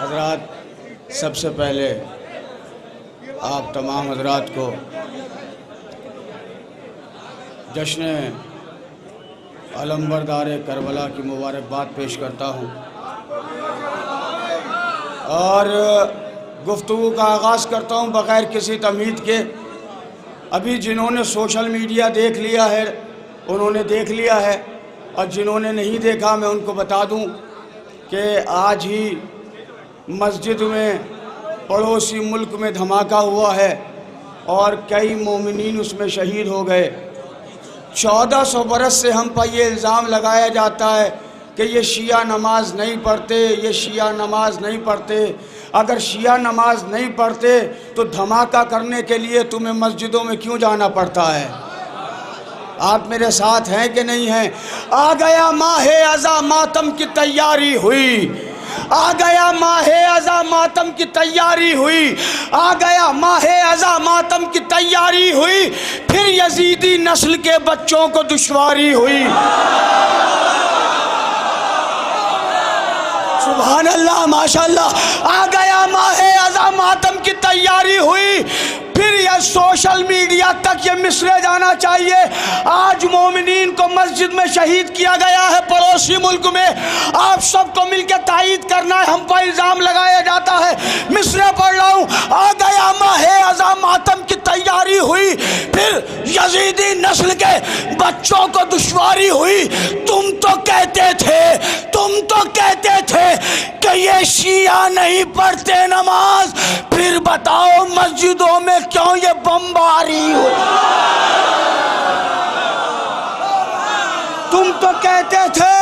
हज़रात, सबसे पहले आप तमाम हज़रात को जश्न अलमबरदार करबला की मुबारकबाद पेश करता हूँ और गुफ्तगू का आगाज़ करता हूँ बग़ैर किसी तमीद के। अभी जिन्होंने सोशल मीडिया देख लिया है उन्होंने देख लिया है, और जिन्होंने नहीं देखा मैं उनको बता दूँ कि आज ही मस्जिद में पड़ोसी मुल्क में धमाका हुआ है और कई मोमिनीन उसमें शहीद हो गए। 1400 बरस से हम पर ये इल्ज़ाम लगाया जाता है कि ये शिया नमाज नहीं पढ़ते, ये शिया नमाज नहीं पढ़ते। अगर शिया नमाज नहीं पढ़ते तो धमाका करने के लिए तुम्हें मस्जिदों में क्यों जाना पड़ता है? आप मेरे साथ हैं कि नहीं हैं? आ गया माहे अज़ा मातम की तैयारी हुई, आ गया माहे अज़ा मातम की तैयारी हुई, आ गया माहे अज़ा मातम की तैयारी हुई, फिर यजीदी नस्ल के बच्चों को दुश्वारी हुई। सुभान अल्लाह, माशाअल्लाह। आ गया माहे अज़ा मातम की तैयारी हुई, फिर यह सोशल मीडिया तक ये मिसरे जाना चाहिए। आज मोमिनीन को मस्जिद में शहीद किया गया है पड़ोसी मुल्क में, आप सबको मिलकर तायीद करना है। हम पर इल्ज़ाम लगाया जाता है, मिसरे पढ़ रहा हूँ। आ गया माहे अज़ा मातम की तैयारी हुई, फिर यजीदी नस्ल के बच्चों को दुश्वारी हुई। तुम तो कहते थे कि ये शिया नहीं पढ़ते नमाज, फिर बताओ मस्जिदों में क्यों ये बमबारी हुई? तुम तो कहते थे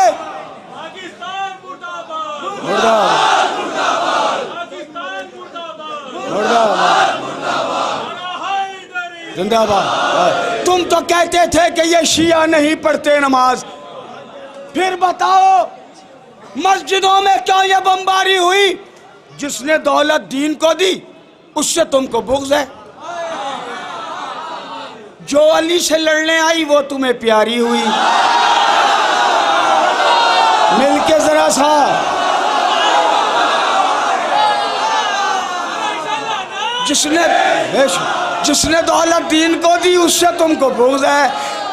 जिंदाबाद। तुम तो कहते थे कि ये शिया नहीं पढ़ते नमाज, फिर बताओ मस्जिदों में क्यों ये बमबारी हुई? जिसने दौलत दीन को दी उससे तुमको बुग़्ज़ है। जो अली से लड़ने आई वो तुम्हें प्यारी हुई। मिलके जरा सा जिसने दौलत दीन को दी उससे तुमको बुग़्ज़ है।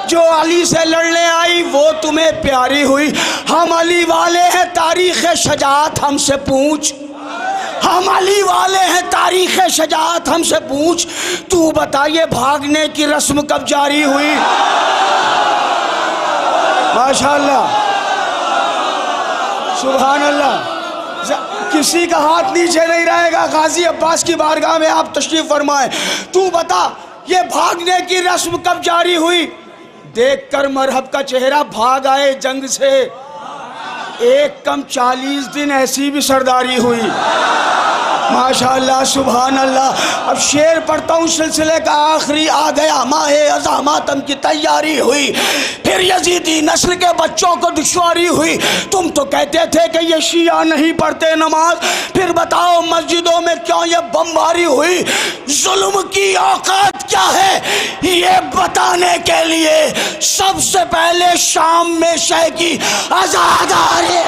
जो अली से लड़ने आई वो तुम्हें प्यारी हुई। हम अली वाले हैं, तारीख़ शजाअत हमसे पूछ। हम अली वाले हैं, तारीख़ शजाअत हमसे पूछ। तू बताइए भागने की रस्म कब जारी हुई? माशाअल्लाह, सुभान अल्लाह। किसी का हाथ नीचे नहीं रहेगा। गाजी अब्बास की बारगाह में आप तशरीफ फरमाए। तू बता ये भागने की रस्म कब जारी हुई? देखकर मरहब का चेहरा भाग आए जंग से। एक कम 40 दिन ऐसी भी सरदारी हुई। माशाअल्लाह, सुभान अल्लाह। अब शेर पढ़ता हूँ, सिलसिले का आखिरी आ गया। माहे अज़ा मातम की तैयारी हुई, फिर यजीदी नस्ल के बच्चों को दुश्वारी हुई। तुम तो कहते थे कि ये शिया नहीं पढ़ते नमाज, फिर बताओ मस्जिदों में क्यों ये बमबारी हुई? जुल्म की औकात क्या है ये बताने के लिए सबसे पहले शाम में शह की आज़ादारी।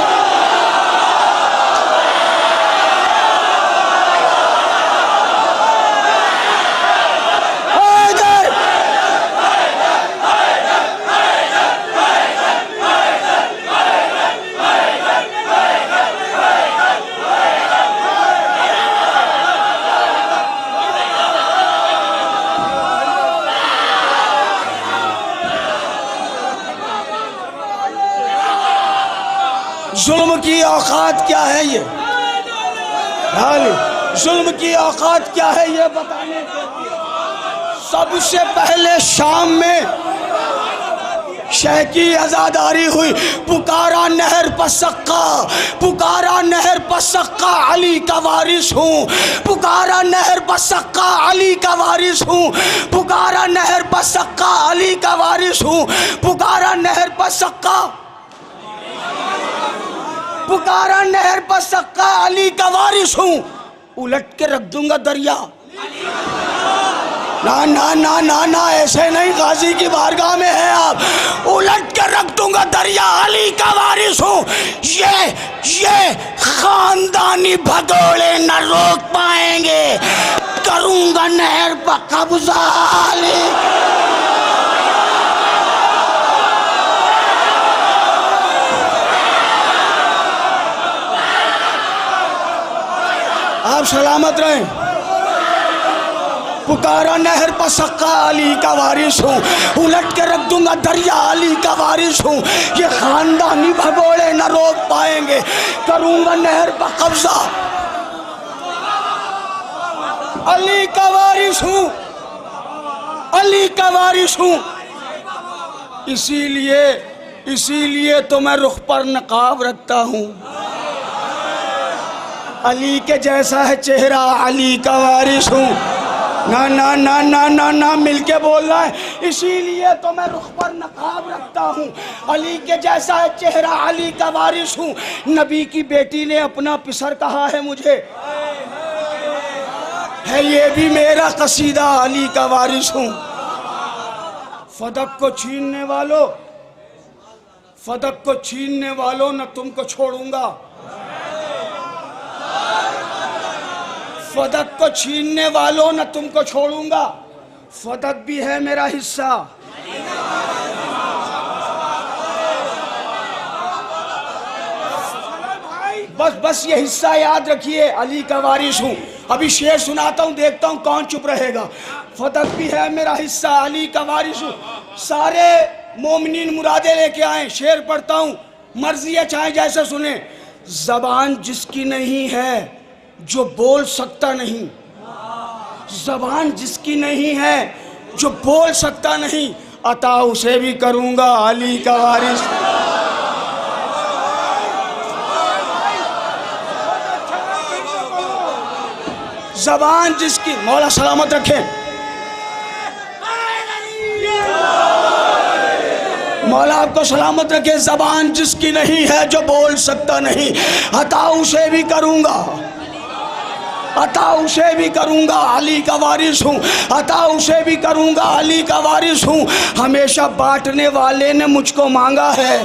जुल्म की औकात क्या है ये? जुल्म की औकात क्या है ये बताने के लिए सबसे पहले शाम में शह की आज़ादारी हुई। पुकारा नहर पसक्का, पुकारा नहर पसक्का, अली का वारिस हूँ। पुकारा नहर पसक्का, अली का वारिस हूँ। पुकारा नहर पसक्का, अली का वारिस हूँ। पुकारा नहर पसक्का, पुकारा नहर पर सक्का, अली का वारिस हूँ। उलट के रख दूंगा दरिया। ना ना ना ना ना, ऐसे नहीं, गाजी की बारगाह में है आप। उलट के रख दूंगा दरिया, अली का वारिस हूँ। ये खानदानी भगोड़े न रोक पाएंगे, करूंगा नहर पर कब्जा अली। आप सलामत रहें। पुकारा नहर पर सक्का, अली का वारिस हूँ। उलट के रख दूंगा दरिया, अली का वारिस हूँ। ये खानदानी भगोड़े न रोक पाएंगे, करूंगा नहर पर कब्जा। अली का वारिस हूँ, अली का वारिस हूँ। इसीलिए तो मैं रुख पर नकाब रखता हूँ। अली के जैसा है चेहरा, अली का वारिस हूँ। ना ना ना ना ना ना, मिलके बोल रहा है। इसीलिए तो मैं रुख पर नकाब रखता हूँ। अली के जैसा है चेहरा, अली का वारिस हूँ। नबी की बेटी ने अपना पिसर कहा है मुझे, है ये भी मेरा कसीदा, अली का वारिस हूँ। फदक को छीनने वालों, फदक को छीनने वालों, न तुमको छोड़ूंगा। फदक को छीनने वालों, न तुमको छोड़ूंगा। फदक भी है मेरा हिस्सा। बस ये हिस्सा याद रखिए, अली का वारिस हूँ। अभी शेर सुनाता हूँ, देखता हूँ कौन चुप रहेगा। फदक भी है मेरा हिस्सा, अली का वारिस हूँ। सारे मोमिनीन मुरादे लेके आए। शेर पढ़ता हूँ, मर्जी है चाहे जैसे सुने। जबान जिसकी नहीं है जो बोल सकता नहीं, जबान जिसकी नहीं है जो बोल सकता नहीं, अता उसे भी करूंगा, अली का वारिस। जबान जिसकी, मौला सलामत रखे। मौला आपको सलामत रखे। ज़बान जिसकी नहीं है जो बोल सकता नहीं, अता उसे भी करूँगा, अता उसे भी करूँगा, अली का वारिस हूँ, अता उसे भी करूँगा, अली का वारिस हूँ। हमेशा बांटने वाले ने मुझको मांगा है,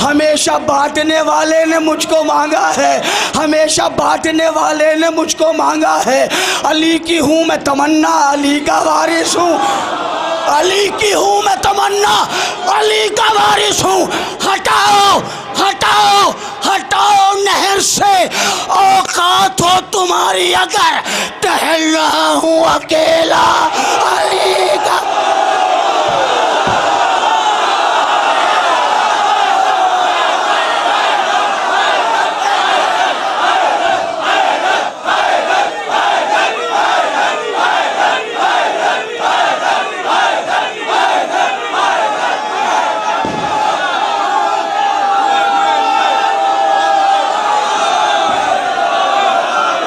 हमेशा बांटने वाले ने मुझको मांगा है, हमेशा बांटने वाले ने मुझको मांगा है। अली की हूँ मैं तमन्ना, अली का वारिस हूँ, अली की हूँ मैं तमन्ना, अली का वारिस हूँ। हटाओ हटाओ हटाओ नहर से औकात हो तुम्हारी अगर टहल रहा हूँ अकेला अली का।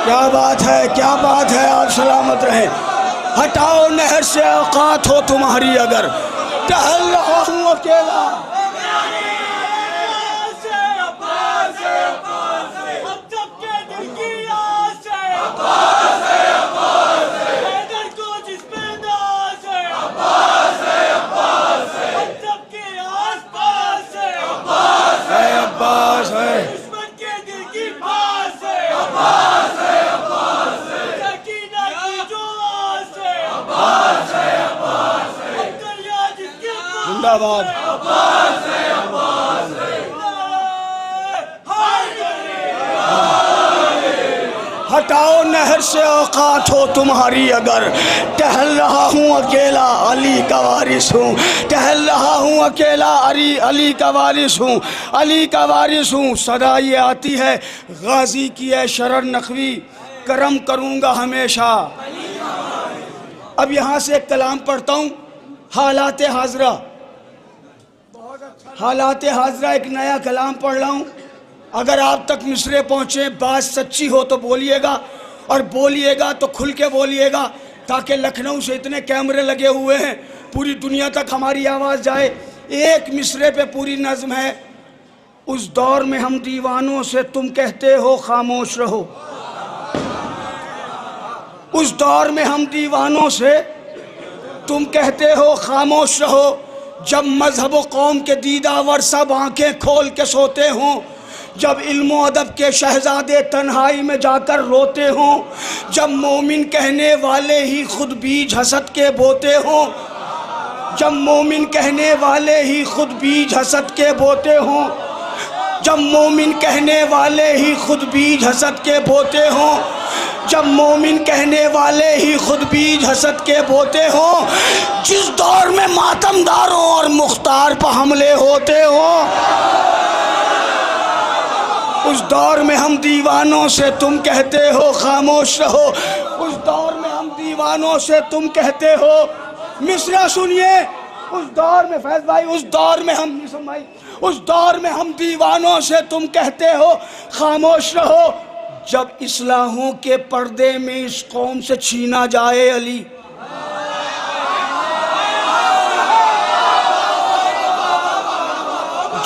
क्या बात है, क्या बात है, आप सलामत रहें। हटाओ नहर से औकात हो तुम्हारी अगर टहल रहा हूँ अकेला। अब्बास है जिंदाबाद। हटाओ नहर से औकात हो तुम्हारी अगर टहल रहा हूँ अकेला अली का वारिस हूँ, टहल रहा हूँ अकेला अली का वारिस हूँ, अली का वारिस हूँ। सदा ये आती है गाजी की है शरर नकवी, करम करूँगा हमेशा। अब यहाँ से एक कलाम पढ़ता हूँ, हालात हाजरा। हालात हाजरा एक नया कलाम पढ़ रहा हूँ। अगर आप तक मिसरे पहुँचे, बात सच्ची हो तो बोलिएगा, और बोलिएगा तो खुल के बोलिएगा, ताकि लखनऊ से इतने कैमरे लगे हुए हैं, पूरी दुनिया तक हमारी आवाज़ जाए। एक मिसरे पे पूरी नज़्म है। उस दौर में हम दीवानों से तुम कहते हो खामोश रहो, उस दौर में हम दीवानों से तुम कहते हो खामोश रहो। जब मजहब व कौम के दीदावर सब आंखें खोल के सोते हों, जब इल्म व अदब के शहजादे तन्हाई में जाकर रोते हों, जब मोमिन कहने वाले ही खुद बीज हसद के बोते हों, जब मोमिन कहने वाले ही खुद बीज हसद के बोते हों, जब मोमिन कहने वाले ही खुद बीज हसद के बोते हों, जब मोमिन कहने वाले ही खुद बीज हसद के बोते हों, जिस दौर में मातमदारों और मुख्तार पर हमले होते हों, उस दौर में हम दीवानों से तुम कहते हो खामोश रहो, उस दौर में हम दीवानों से तुम कहते हो। मिसरा सुनिए, उस दौर में फैज भाई, उस दौर में हम भाई, उस दौर में हम दीवानों से तुम कहते हो खामोश रहो। जब इस्लाहों के पर्दे में इस कौम से छीना जाए अली,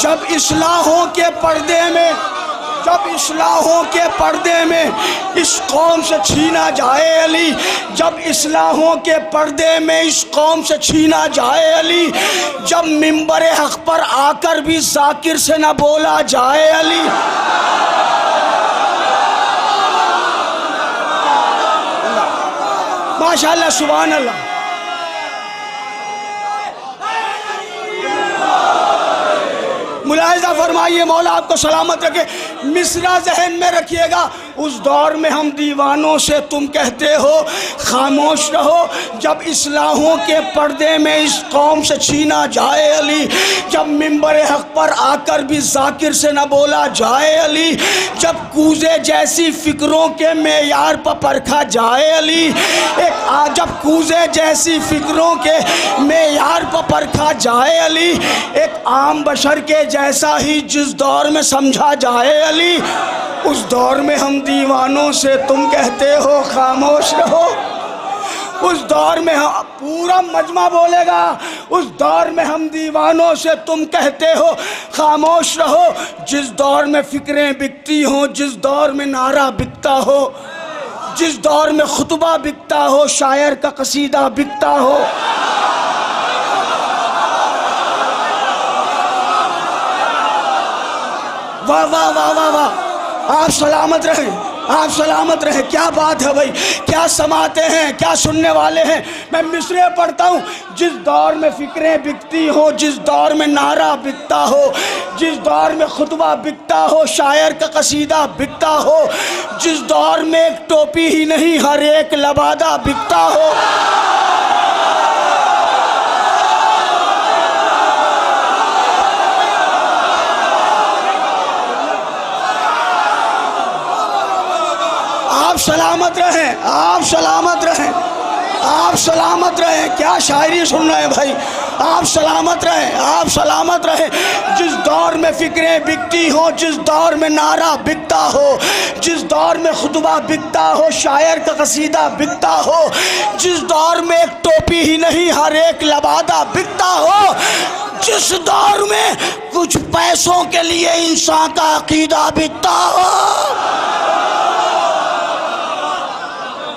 जब इस्लाहों के पर्दे में, जब इस्लाहों के पर्दे में इस कौम से छीना जाए अली, जब इस्लाहों के पर्दे में इस कौम से छीना जाए अली, जब मिंबर हक पर आकर भी जाकिर से न बोला जाए अली, माशाअल्लाह सुभान अल्लाह। मुलाहिजा फरमाइए, मौला आपको सलामत रखे। मिसरा जहन में रखिएगा, उस दौर में हम दीवानों से तुम कहते हो खामोश रहो। जब इस्लाहों के पर्दे में इस कौम से छीना जाए अली, जब मिंबर हक पर आकर भी जाकिर से न बोला जाए अली, जब कूजे जैसी फिक्रों के मेयार पर परखा जाए अली, जब कूजे जैसी फिक्रों के मेयार पर परखा जाए अली, एक आम बशर के जैसा ही जिस दौर में समझा जाए अली, उस दौर में हम दीवानों से तुम कहते हो खामोश रहो। उस दौर में पूरा मजमा बोलेगा, उस दौर में हम दीवानों से तुम कहते हो खामोश रहो, जिस दौर में फिक्रें बिकती हों, जिस दौर में नारा बिकता हो, जिस दौर में खुतबा बिकता हो, शायर का कसीदा बिकता हो। वाह वाह वाह वाह वाह, आप सलामत रहें, आप सलामत रहें। क्या बात है भाई, क्या समाते हैं, क्या सुनने वाले हैं। मैं मिसरे पढ़ता हूँ, जिस दौर में फिक्रें बिकती हो, जिस दौर में नारा बिकता हो, जिस दौर में खुतबा बिकता हो, शायर का कसीदा बिकता हो, जिस दौर में एक टोपी ही नहीं हर एक लबादा बिकता हो। आप सलामत रहें, आप सलामत रहें, आप सलामत रहें। क्या शायरी सुन रहे हैं भाई, आप सलामत रहें, आप सलामत रहें। जिस दौर में फिक्रें बिकती हो, जिस दौर में नारा बिकता हो, जिस दौर में खुतबा बिकता हो, शायर का कसीदा बिकता हो, जिस दौर में एक टोपी ही नहीं हर एक लबादा बिकता हो, जिस दौर में कुछ पैसों के लिए इंसान का अकीदा बिकता हो,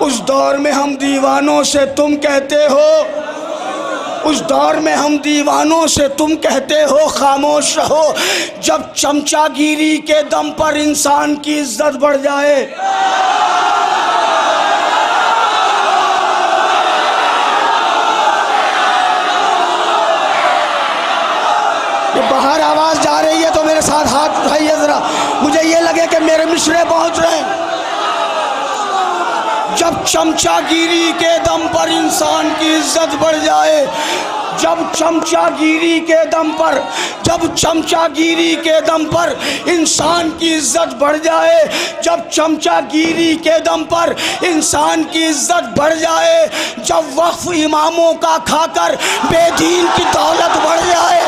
उस दौर में हम दीवानों से तुम कहते हो, उस दौर में हम दीवानों से तुम कहते हो खामोश रहो। जब चमचागिरी के दम पर इंसान की इज्जत बढ़ जाए, ये बाहर आवाज जा रही है तो मेरे साथ हाथ उठाइए जरा, मुझे ये लगे कि मेरे मिसरे पहुंच रहे हैं। जब चमचागिरी के दम पर इंसान की इज्जत बढ़ जाए, जब चमचागिरी के दम पर, जब चमचागिरी के दम पर इंसान की इज्जत बढ़ जाए, जब चमचागिरी के दम पर इंसान की इज्जत बढ़ जाए, जब वक्फ इमामों का खाकर बेदीन की दौलत बढ़ जाए,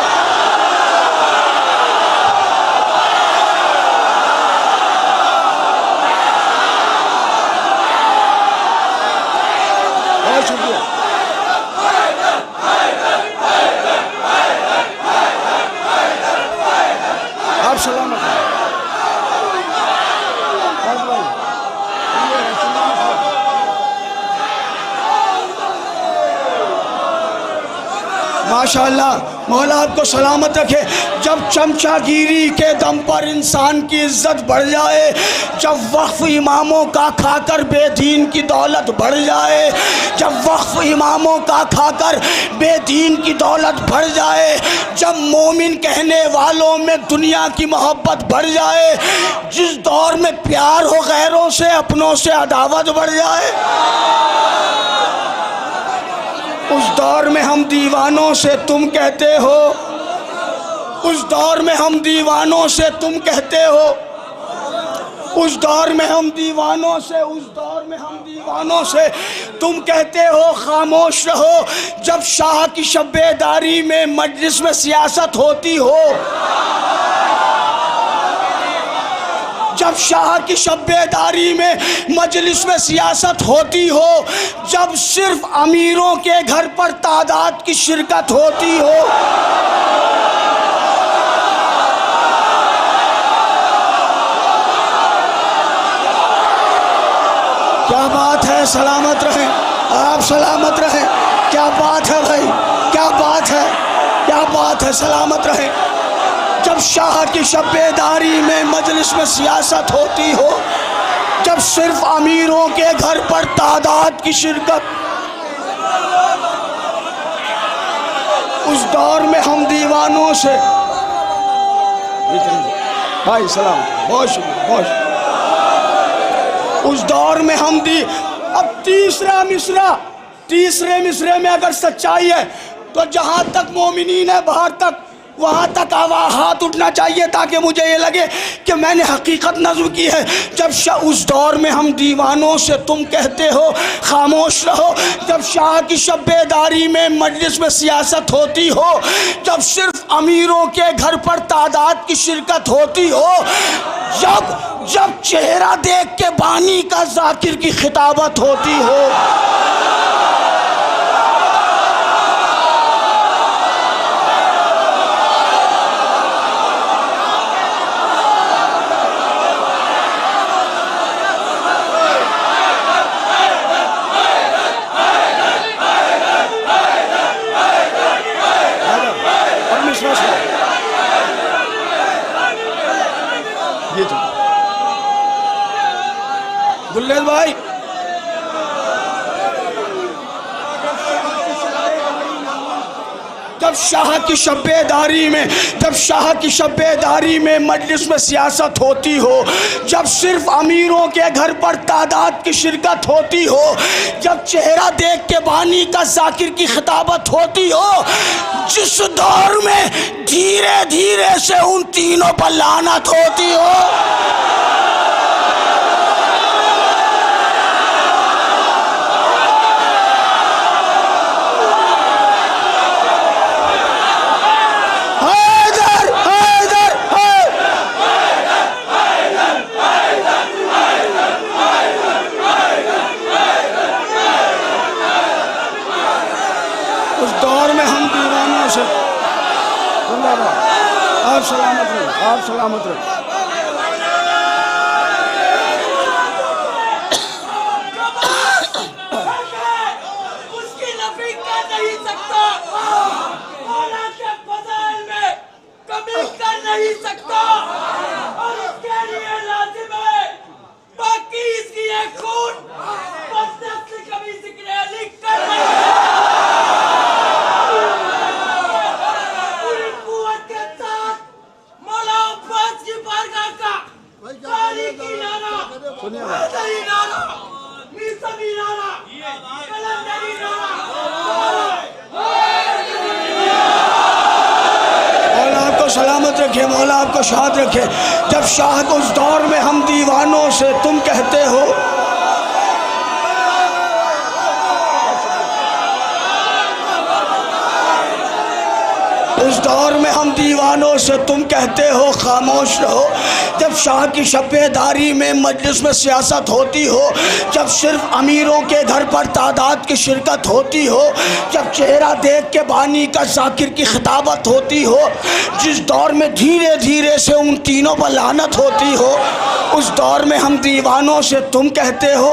आप सलामत माशाअल्लाह, मौला आपको सलामत रखे। जब चमचागिरी के दम पर इंसान की इज्जत बढ़ जाए, जब वक्फ इमामों का खाकर बेदीन की दौलत बढ़ जाए, जब वक्फ इमामों का खाकर बेदीन की दौलत बढ़ जाए, जब मोमिन कहने वालों में दुनिया की मोहब्बत बढ़ जाए, जिस दौर में प्यार हो गैरों से, अपनों से अदावत बढ़ जाए, उस दौर में हम दीवानों से तुम कहते हो, उस दौर में हम दीवानों से तुम कहते हो, उस दौर में हम दीवानों से, उस दौर में हम दीवानों से तुम कहते हो खामोश रहो। जब शाह की शब्बेदारी में मजलिस में सियासत होती हो, जब शाह की शब्बेदारी में मजलिस में सियासत होती हो, जब सिर्फ अमीरों के घर पर तादाद की शिरकत होती हो, क्या बात है, सलामत रहें, आप सलामत रहें। क्या बात है भाई, क्या बात है, क्या बात है, सलामत रहें। जब शाह की शब्बेदारी में मजलिस में सियासत होती हो, जब सिर्फ अमीरों के घर पर तादाद की शिरकत, उस दौर में हम दीवानों से भाई सलाम, बहुत शुक्रिया, बहुत शुक्रिया। उस दौर में हम अब तीसरा मिसरा, तीसरे मिसरे में अगर सच्चाई है तो जहाँ तक मोमिनीन है बाहर तक, वहाँ तक हाथ उठना चाहिए ताकि मुझे ये लगे कि मैंने हकीकत नज़्म की है। जब उस दौर में हम दीवानों से तुम कहते हो खामोश रहो, जब शाह की शब्बेदारी में मजलिस में सियासत होती हो, जब सिर्फ अमीरों के घर पर तादाद की शिरकत होती हो, जब जब चेहरा देख के बानी का जाकिर की खिताबत होती हो, गुल्लेल भाई, जब शाह की शब्बेदारी में मजलिस में सियासत होती हो, जब सिर्फ अमीरों के घर पर तादाद की शिरकत होती हो, जब चेहरा देख के बानी का जाकिर की खिताबत होती हो, जिस दौर में धीरे धीरे से उन तीनों पर लानत होती हो, आप सलामत रहे, आप सलामत रहे। उसकी नफी कर नहीं सकता, मौला के फज़ाइल में कमी कर नहीं सकता, और उसके लिए लाजिम है बाकी इसकी एक खून बदनस से कभी जिक्र अली कर नहीं सलामत रखे, मौला आपको शाद रखे। जब शाह को उस दौर में हम दीवानों से तुम कहते हो, उस दौर में हम दीवानों से तुम कहते हो खामोश रहो। जब शाह की शब्बेदारी में मजलिस में सियासत होती हो, जब सिर्फ अमीरों के घर पर तादाद की शिरकत होती हो, जब चेहरा देख के बानी का जाकिर की खिताबत होती हो, जिस दौर में धीरे धीरे से उन तीनों पर लानत होती हो, उस दौर में हम दीवानों से तुम कहते हो,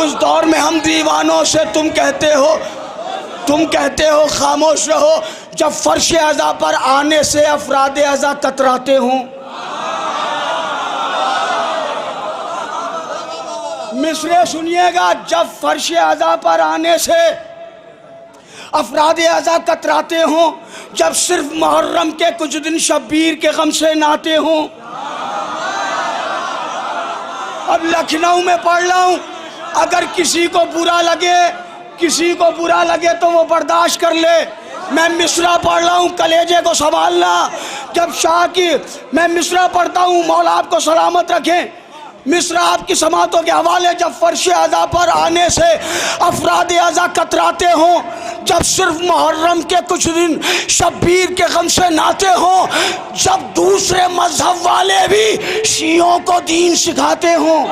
उस दौर में हम दीवानों से तुम कहते हो खामोश रहो। जब फर्श अज़ा पर आने से अफराद अज़ा कतराते हों, मिसरे सुनिएगा, जब फर्श अज़ा पर आने से अफराद अज़ा कतराते हों, जब सिर्फ मुहर्रम के कुछ दिन शब्बीर के गम से नाते हों। अब लखनऊ में पढ़ रहा हूँ, अगर किसी को बुरा लगे तो वो बर्दाश्त कर ले। मैं मिसरा पढ़ रहा हूँ, कलेजे को संभालना। जब शाह की मैं मिसरा पढ़ता हूँ, मौला आपको सलामत रखें। मिसरा आपकी समातों के हवाले। जब फर्श अज़ा पर आने से अफराद अज़ा कतराते हों, जब सिर्फ मुहर्रम के कुछ दिन शब्बीर के गम से नाते हों, जब दूसरे मजहब वाले भी शियों को दीन सिखाते हों।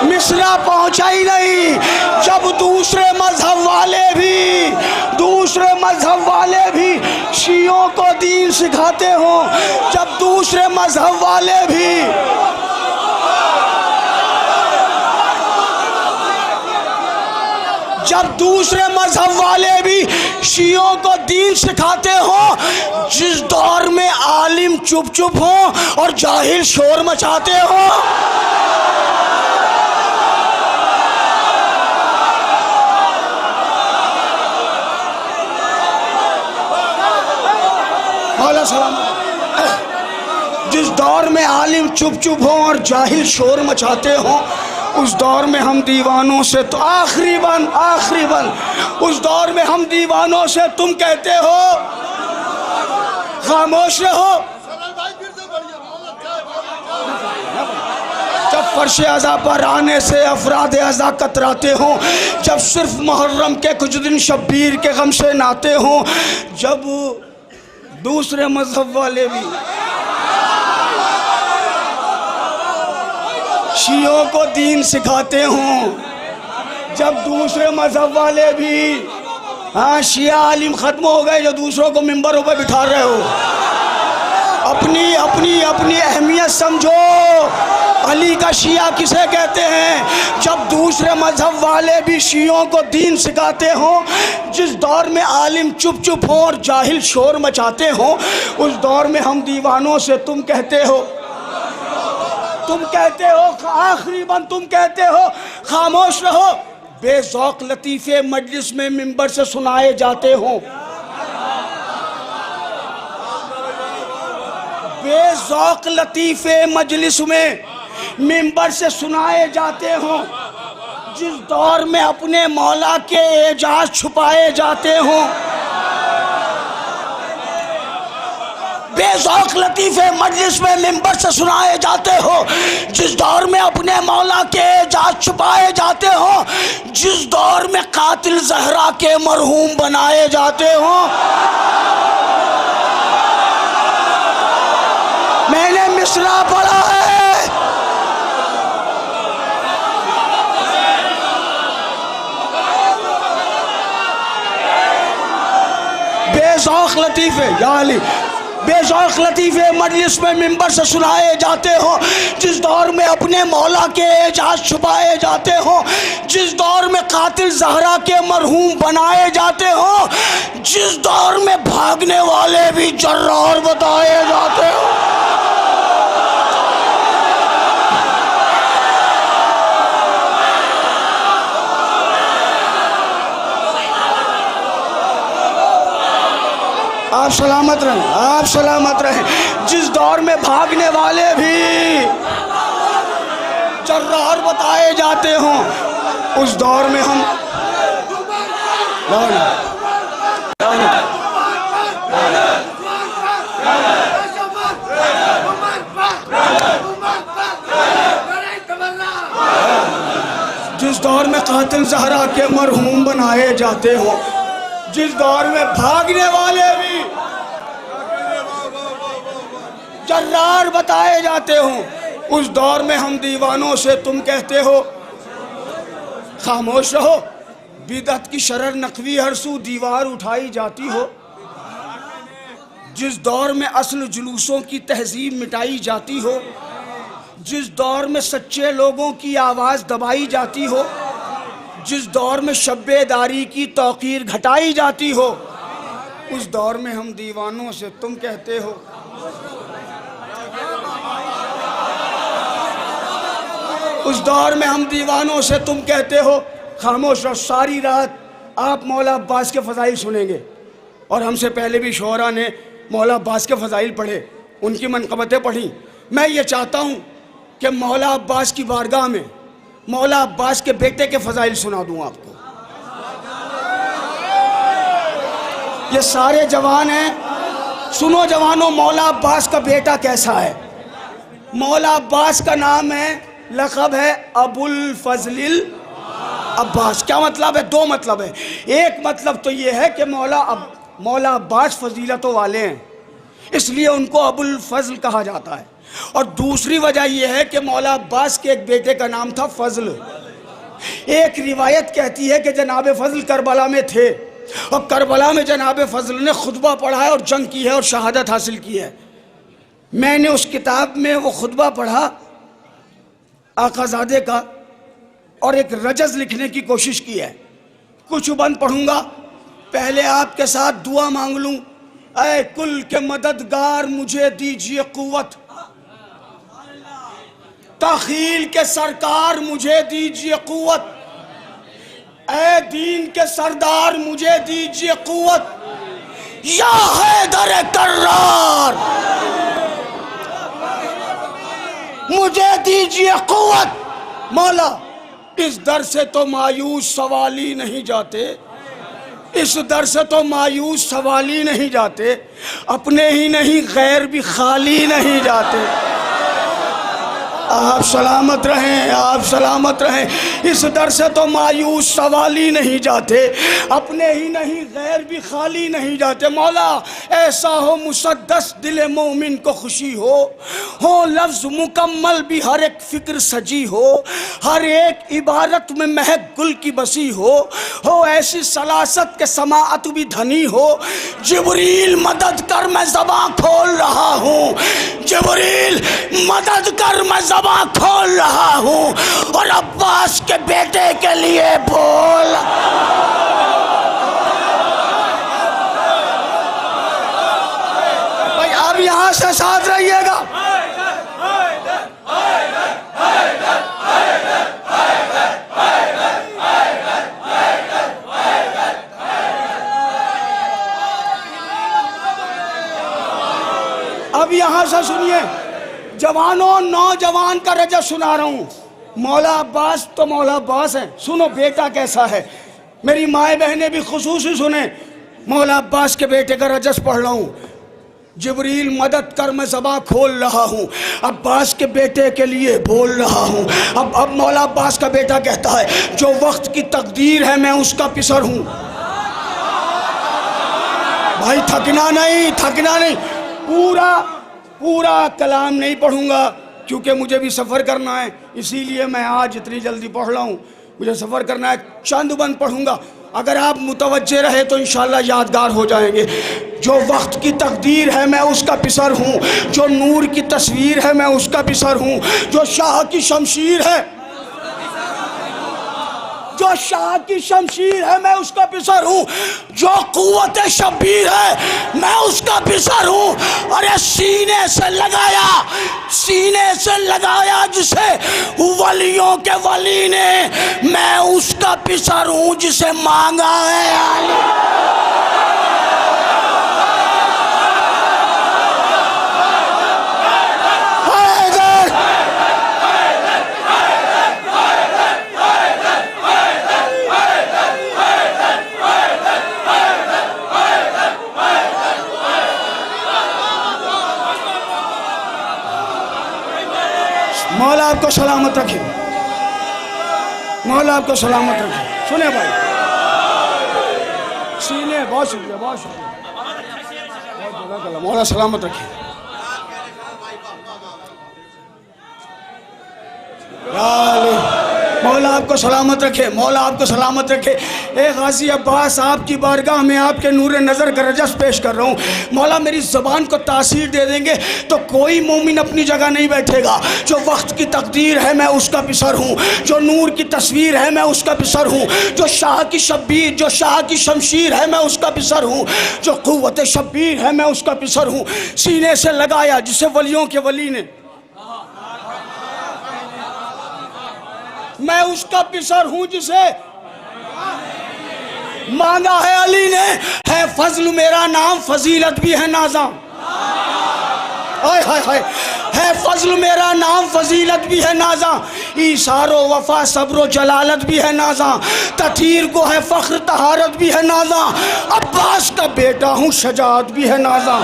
मिसरा पहुंचा ही नहीं। जब दूसरे मजहब वाले भी शियों को दीन सिखाते हों, जब दूसरे मजहब वाले भी शियों को दीन सिखाते हों, जिस दौर में आलिम चुप चुप हों और जाहिल शोर मचाते हों। जिस दौर में आलिम चुप चुप हों और जाहिल शोर मचाते हों, उस दौर में हम दीवानों से तो आखिरी बन उस दौर में हम दीवानों से तुम कहते हो खामोश रहो। जब फर्श अज़ा पर आने से अफराद अज़ा कतराते हों, जब सिर्फ मुहर्रम के कुछ दिन शब्बीर के गम से नाते हों, जब दूसरे मजहब वाले भी शियों को दीन सिखाते हों, जब दूसरे मजहब वाले भी, हाँ शिया आलिम ख़त्म हो गए जो दूसरों को मिंबरों पर बिठा रहे हो। अपनी अहमियत समझो, अली का शिया किसे कहते हैं? जब दूसरे मजहब वाले भी शियों को दीन सिखाते हों, जिस दौर में आलिम चुप चुप हों और जाहिल शोर मचाते हों, उस दौर में हम दीवानों से तुम कहते हो, आखिरी बंद तुम कहते हो खामोश रहो। बेज़ौक़ लतीफ़े मजलिस में मिंबर से सुनाए जाते हों, बेज़ौक़ लतीफ़े मजलिस में मिंबर से सुनाए जाते हों, जिस दौर में अपने मौला के एजाज छुपाए जाते हों। बेज़ौक़ लतीफ़े मजलिस में मिंबर से सुनाए जाते हो, जिस दौर में अपने मौला के एजाज छुपाए जाते हो, जिस दौर में कातिल ज़हरा के मरहूम बनाए जाते हो। मैंने मिसरा पढ़ा है, बेज़ौक़ लतीफ़े या अली, बेज़ौक़ लतीफ़े मजलिस में मिंबर से सुनाए जाते हो, जिस दौर में अपने मौला के एजाज छुपाए जाते हो, जिस दौर में कातिल ज़हरा के मरहूम बनाए जाते हो, जिस दौर में भागने वाले भी जर्रार बताए जाते हो। आप सलामत रहें, आप सलामत रहें। जिस दौर में भागने वाले भी जर्रार बताए जाते हों, उस दौर में हम जिस दौर में कातिल ज़हरा के मरहूम बनाए जाते हों, जिस दौर में भागने वाले भी जर्रार बताए जाते हों, उस दौर में हम दीवानों से तुम कहते हो खामोश रहो। बिदअत की शरर नकवी हर सू दीवार उठाई जाती हो, जिस दौर में असल जुलूसों की तहजीब मिटाई जाती हो, जिस दौर में सच्चे लोगों की आवाज़ दबाई जाती हो, जिस दौर में शब्बेदारी की तौकीर घटाई जाती हो, उस दौर में हम दीवानों से तुम कहते हो उस दौर में हम दीवानों से तुम कहते हो खामोश रहो। सारी रात आप मौला अब्बास के फ़ज़ाइल सुनेंगे, और हमसे पहले भी शोरा ने मौला अब्बास के फ़ज़ाइल पढ़े, उनकी मनक़बतें पढ़ी। मैं ये चाहता हूँ कि मौला अब्बास की बारगाह में मौला अब्बास के बेटे के फ़ज़ाइल सुना दूँ आपको। ये सारे जवान हैं, सुनो जवानों, मौला अब्बास का बेटा कैसा है। मौला अब्बास का नाम है, लक़ब है अबुल फ़ज़लिल अब्बास। क्या मतलब है? दो मतलब है। एक मतलब तो ये है कि मौला अब्बास फजीलतों वाले हैं, इसलिए उनको अबुल फ़ज़ल कहा जाता है। और दूसरी वजह यह है कि मौला अब्बास के एक बेटे का नाम था फ़ज़ल। एक रिवायत कहती है कि जनाब फ़ज़ल करबला में थे, और करबला में जनाब फ़ज़ल ने खुतबा पढ़ा है और जंग की है और शहादत हासिल की है। मैंने उस किताब में वो खुतबा पढ़ा आकाज़ादे का, और एक रजज़ लिखने की कोशिश की है। कुछ बंद पढ़ूंगा, पहले आपके साथ दुआ मांग लूँ। ऐ कुल के मददगार मुझे दीजिए क़ुव्वत, ताख़ील के सरकार मुझे दीजिए क़ुव्वत, ऐ दीन के सरदार मुझे दीजिए क़ुव्वत, या हैदर कर्रार मुझे दीजिए क़ुव्वत। मौला, इस दर से तो मायूस सवाली नहीं जाते, इस दर से तो मायूस सवाली नहीं जाते, अपने ही नहीं गैर भी खाली नहीं जाते। आप सलामत रहें, आप सलामत रहें। इस दर से तो मायूस सवाली नहीं जाते, अपने ही नहीं गैर भी खाली नहीं जाते। मौला, ऐसा हो मुसद्दस दिल मोमिन को खुशी हो लफ्ज़ मुकम्मल भी हर एक फ़िक्र सजी हो, हर एक इबारत में महक गुल की बसी हो ऐसी सलासत के समाअत भी धनी हो। जिब्रील मदद कर, मैं ज़बां खोल रहा हूँ, जिब्रील मदद कर, मैं ज़बां ज़बां खोल रहा हूँ और अब्बास के बेटे के लिए बोल। भाई आप यहाँ से साथ रहिएगा। अब यहाँ से सुनिए, जवानों नौजवान का रजत सुना रहा हूँ। मौला अब्बास तो मौला अब्बास है, सुनो बेटा कैसा है। मेरी माए बहनें भी खुसूसी सुने। मौला अब्बास के बेटे का रजत पढ़ रहा हूँ। जिब्रील मदद कर, मैं ज़बां खोल रहा हूँ, अब्बास के बेटे के लिए बोल रहा हूँ। अब मौला अब्बास का बेटा कहता है, जो वक्त की तकदीर है मैं उसका पिसर हूँ। भाई थकना नहीं, थकना नहीं। पूरा कलाम नहीं पढ़ूंगा क्योंकि मुझे भी सफ़र करना है, इसीलिए मैं आज इतनी जल्दी पढ़ रहा हूँ। मुझे सफ़र करना है, चंद बंद पढ़ूंगा। अगर आप मुतवज्जे रहे तो इंशाल्लाह यादगार हो जाएंगे। जो वक्त की तकदीर है मैं उसका पिसर हूँ, जो नूर की तस्वीर है मैं उसका पिसर हूँ, जो शाह की शमशीर है, जो शाह की शमशीर है मैं उसका पिसर हूँ, जो कुव्वत शब्बीर है मैं उसका पिसर हूँ। अरे सीने से लगाया जिसे वलियों के वली ने, मैं उसका पिसर हूँ जिसे मांगा है। मौला आपको सलामत रखे, मौला आपको सलामत रखे। सुने भाई, सीने, बहुत शुक्रिया, बहुत शुक्रिया, बहुत जगह। मौला सलामत रखे। मौला आपको सलामत रखे, मौला आपको सलामत रखे। ए गाजी अब्बास, आपकी बारगाह में आपके नूर नज़र का रजस पेश कर रहा हूँ। मौला मेरी ज़बान को तासीर दे देंगे तो कोई मोमिन अपनी जगह नहीं बैठेगा। जो वक्त की तकदीर है मैं उसका पिसर हूँ, जो नूर की तस्वीर है मैं उसका पिसर हूँ, जो शाह की शब्बीर, जो शाह की शमशीर है मैं उसका पिसर हूँ, जो कुव्वत शब्बीर है मैं उसका पिसर हूँ। सीने से लगाया जिसे वलियों के वली ने, मैं उसका पिसर हूँ जिसे मांगा है अली ने। है फजल मेरा नाम, फजीलत भी है नाज़ा। हाय हाय हाय, है फजल मेरा नाम, फजीलत भी है नाज़ा। ईसारो वफा सब्रो जलालत भी है नाज़ा। तथीर को है फ़ख्र तहारत भी है नाज़ा। अब्बास का बेटा हूँ, शजाअत भी है नाज़ा।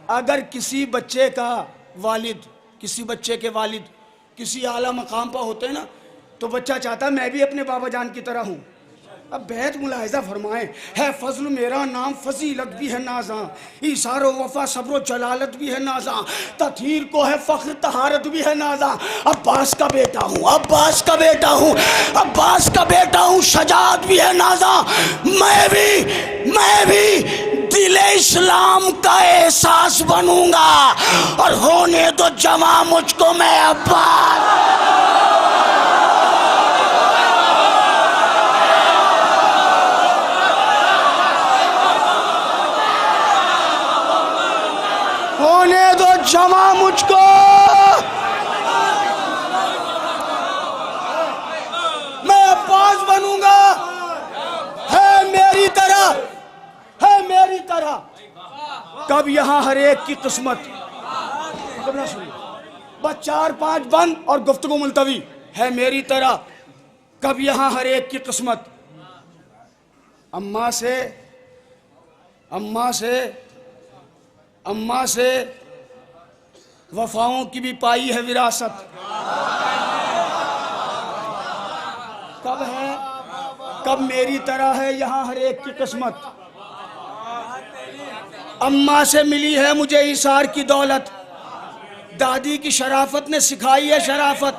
अगर किसी बच्चे का वालिद, किसी बच्चे के वालिद किसी आला मकाम पर होते हैं ना, तो बच्चा चाहता है मैं भी अपने बाबा जान की तरह हूँ। अब बेहद मुलाहिजा फरमाएं, है फजल मेरा नाम, फजीलत भी है नाज़ा। ईसारो वफा सब्रो जलालत भी है नाज़ा। तथीर को है फ़ख्र तहारत भी है नाज़ा। अब्बास का बेटा हूँ, अब्बास का बेटा हूँ, अब्बास का बेटा हूँ, शजाअत भी है नाज़ा। मैं भी दिले इस्लाम का एहसास बनूंगा और होने दो जवां मुझको मैं अब्बास। होने दो जवां मुझको, मैं अब्बास बनूंगा। है मेरी तरह, है मेरी तरह। कब यहाँ हर एक की किस्मत, बस 4-5 बंद और गुफ्तगू मुलतवी। है मेरी तरह कब यहाँ हर एक की किस्मत। अम्मा से वफाओं की भी पाई है विरासत। कब है, कब मेरी तरह है यहाँ हर एक की किस्मत। अम्मा से मिली है मुझे इशार की दौलत, दादी की शराफत ने सिखाई है शराफत।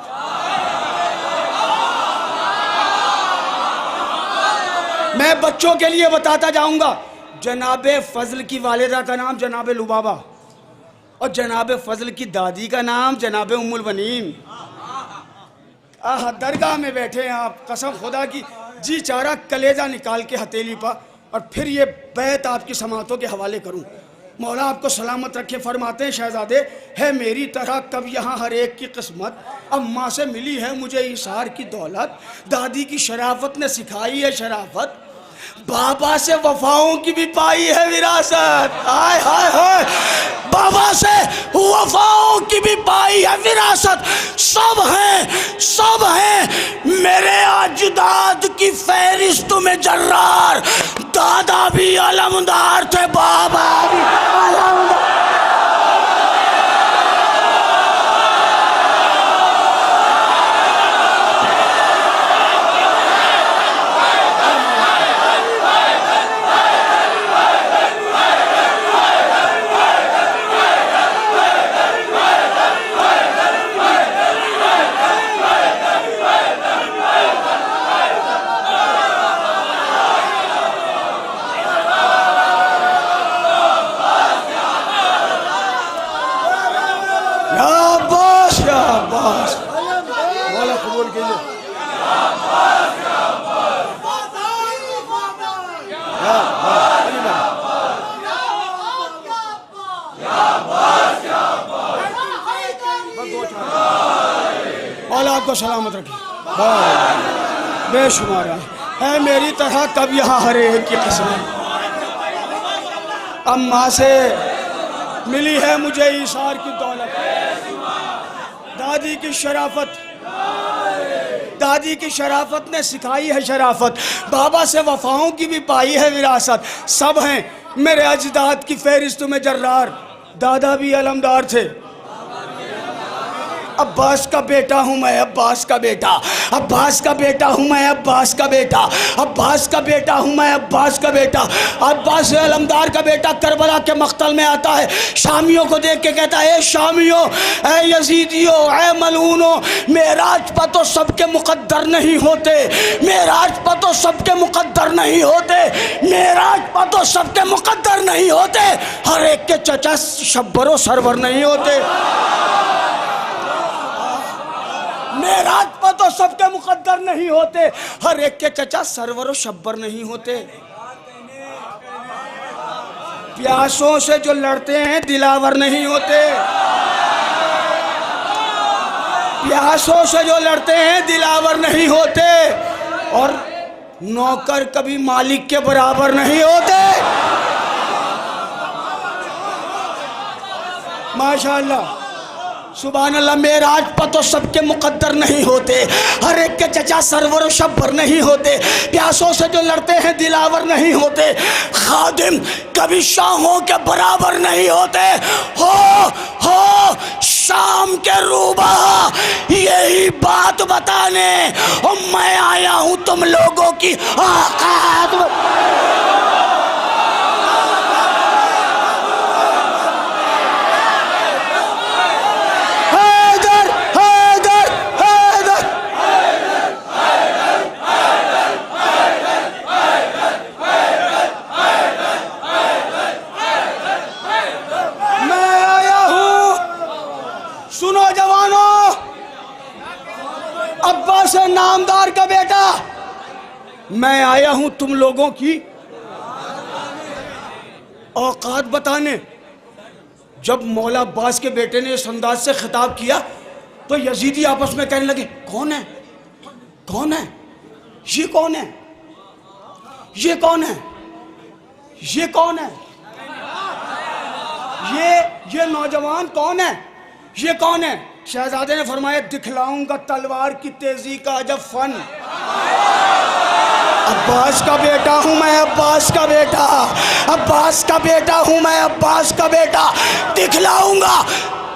मैं बच्चों के लिए बताता जाऊंगा, जनाब फजल की वालिदा का नाम जनाब लुबाबा और जनाब फजल की दादी का नाम जनाब उम्मुल बनीन। दरगाह में बैठे हैं आप, कसम खुदा की जी चारा कलेजा निकाल के हथेली पर और फिर ये बैत आपकी समातों के हवाले करूं। मौला आपको सलामत रखे। फरमाते हैं शहजादे, है मेरी तरह कब यहाँ हर एक की किस्मत, अम्मा से मिली है मुझे इशार की दौलत, दादी की शराफत ने सिखाई है शराफत, बाबा से वफाओं की भी पाई है विरासत। हाय हाय हाय, बाबा से वफाओं की भी पाई है विरासत। सब है मेरे अजदाद की फहरिस्त में जर्रार, दादा भी अलमदार थे, बाबा भी अलमदार। आपको सलामत रखे। बेशुमार है मेरी तरह कब यहाँ हर एक की किस्मत, अम्मा से मिली है मुझे इशार की दौलत, दादी की शराफत ने सिखाई है शराफत, बाबा से वफाओं की भी पाई है विरासत। सब हैं मेरे अजदाद की फहरिस्त में जर्रार, दादा भी अलमदार थे। अब्बास का बेटा हूँ मैं, अब्बास का बेटा, अब्बास का बेटा हूँ मैं, अब्बास का बेटा, अब्बास का बेटा हूँ मैं, अब्बास का बेटा। अब्बास अलमदार का बेटा करबला के मख्तल में आता है, शामियों को देख के कहता है, ए शामियों, ए यजीदियों, ए मलूनों, मेराज पर तो सबके मुकद्दर नहीं होते, मेराज पर तो सबके मुकद्दर नहीं होते, मेराज पर तो सबके मुकद्दर नहीं होते, हर एक के चचा शब्बरो सरवर नहीं होते। मेराज पर तो सबके मुकद्दर नहीं होते, हर एक के चचा सरवर और शब्बर नहीं होते। प्यासों से जो लड़ते हैं दिलावर नहीं होते, प्यासों से जो लड़ते हैं दिलावर नहीं होते, और नौकर कभी मालिक के बराबर नहीं होते। माशाअल्लाह, सुभान अल्लाह। मेराज पर तो सबके मुकद्दर नहीं होते, हर एक के चचा सरवर शब्बर नहीं होते, प्यासों से जो लड़ते हैं दिलावर नहीं होते, खादिम कभी शाहों के बराबर नहीं होते। हो शाम के रूबा यही बात बताने, और मैं आया हूं तुम लोगों की औकात। अब्बास नामदार का बेटा, मैं आया हूं तुम लोगों की औकात बताने। जब मौला अब्बास के बेटे ने इस अंदाज से खिताब किया तो यजीदी आपस में कहने लगे, कौन है, कौन है ये, कौन है ये, कौन है ये, कौन है ये नौजवान कौन है, ये कौन है। शहजादे ने फरमाया, दिखलाऊंगा तलवार की तेजी का अजब फन। अब्बास का बेटा हूं मैं, अब्बास का बेटा, अब्बास का बेटा हूं मैं, अब्बास का बेटा, दिखलाऊंगा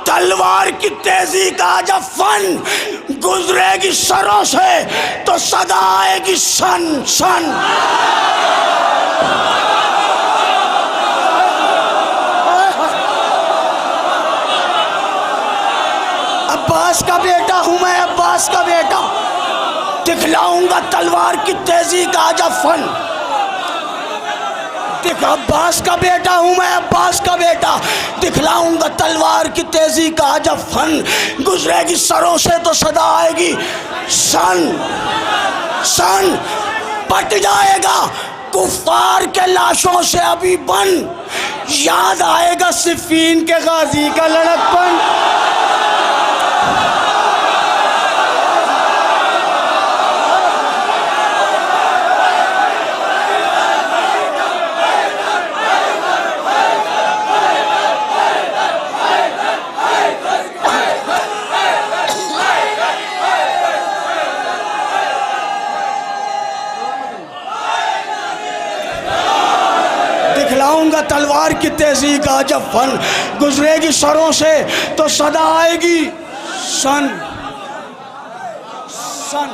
तलवार की तेजी का अजब फन। गुजरेगी सरों से तो सदा आएगी सन सन। अब्बास का बेटा हूं मैं, अब्बास का बेटा, दिखलाऊंगा तलवार की तेजी का अजब फन। देख अब्बास का बेटा हूँ मैं, अब्बास का बेटा। दिखलाऊंगा तलवार की तेजी का जब फन, गुजरेगी सरों से तो सदा आएगी सन सन। पट जाएगा कुफ्फार के लाशों से अभी बन, याद आएगा सिफीन के गाजी का लड़कपन। दिखलाऊंगा तलवार की तेजी का जब फन, गुजरेगी सरों से तो सदा आएगी सन सन।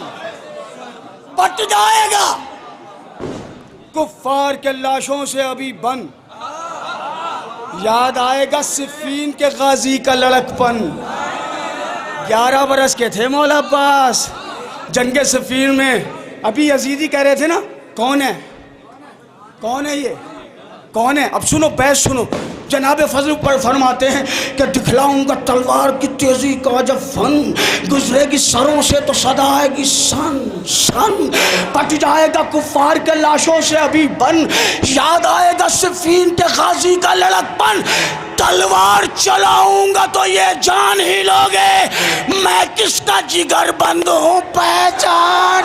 पट जाएगा कुफ्फार के लाशों से अभी बन, याद आएगा सिफीन के गाजी का लड़कपन। 11 बरस के थे मौला अब्बास जंगे सिफीन में। अभी यजीदी कह रहे थे ना, कौन है, कौन है ये, कौन है? अब सुनो, बैस सुनो। जनाब फजल पर फरमाते हैं कि दिखलाऊंगा तलवार की तेजी का जब फन, गुजरेगी सरों से तो सदा आएगी सन सन। पट जाएगा कुफ्फार के लाशों से अभी बन, याद आएगा सिफीन के गाजी का लड़कपन। तलवार चलाऊंगा तो ये जान ही लोगे मैं किसका जिगर बंद हूँ पहचान।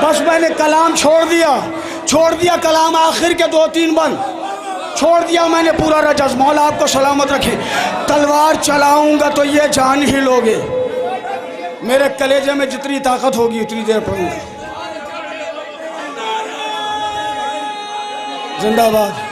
बस मैंने कलाम छोड़ दिया कलाम आखिर के 2-3 बंद छोड़ दिया मैंने, पूरा रजस। मौला आपको सलामत रखे। तलवार चलाऊंगा तो ये जान ही लोगे, मेरे कलेजे में जितनी ताकत होगी उतनी देर पढ़ूंगा। जिंदाबाद।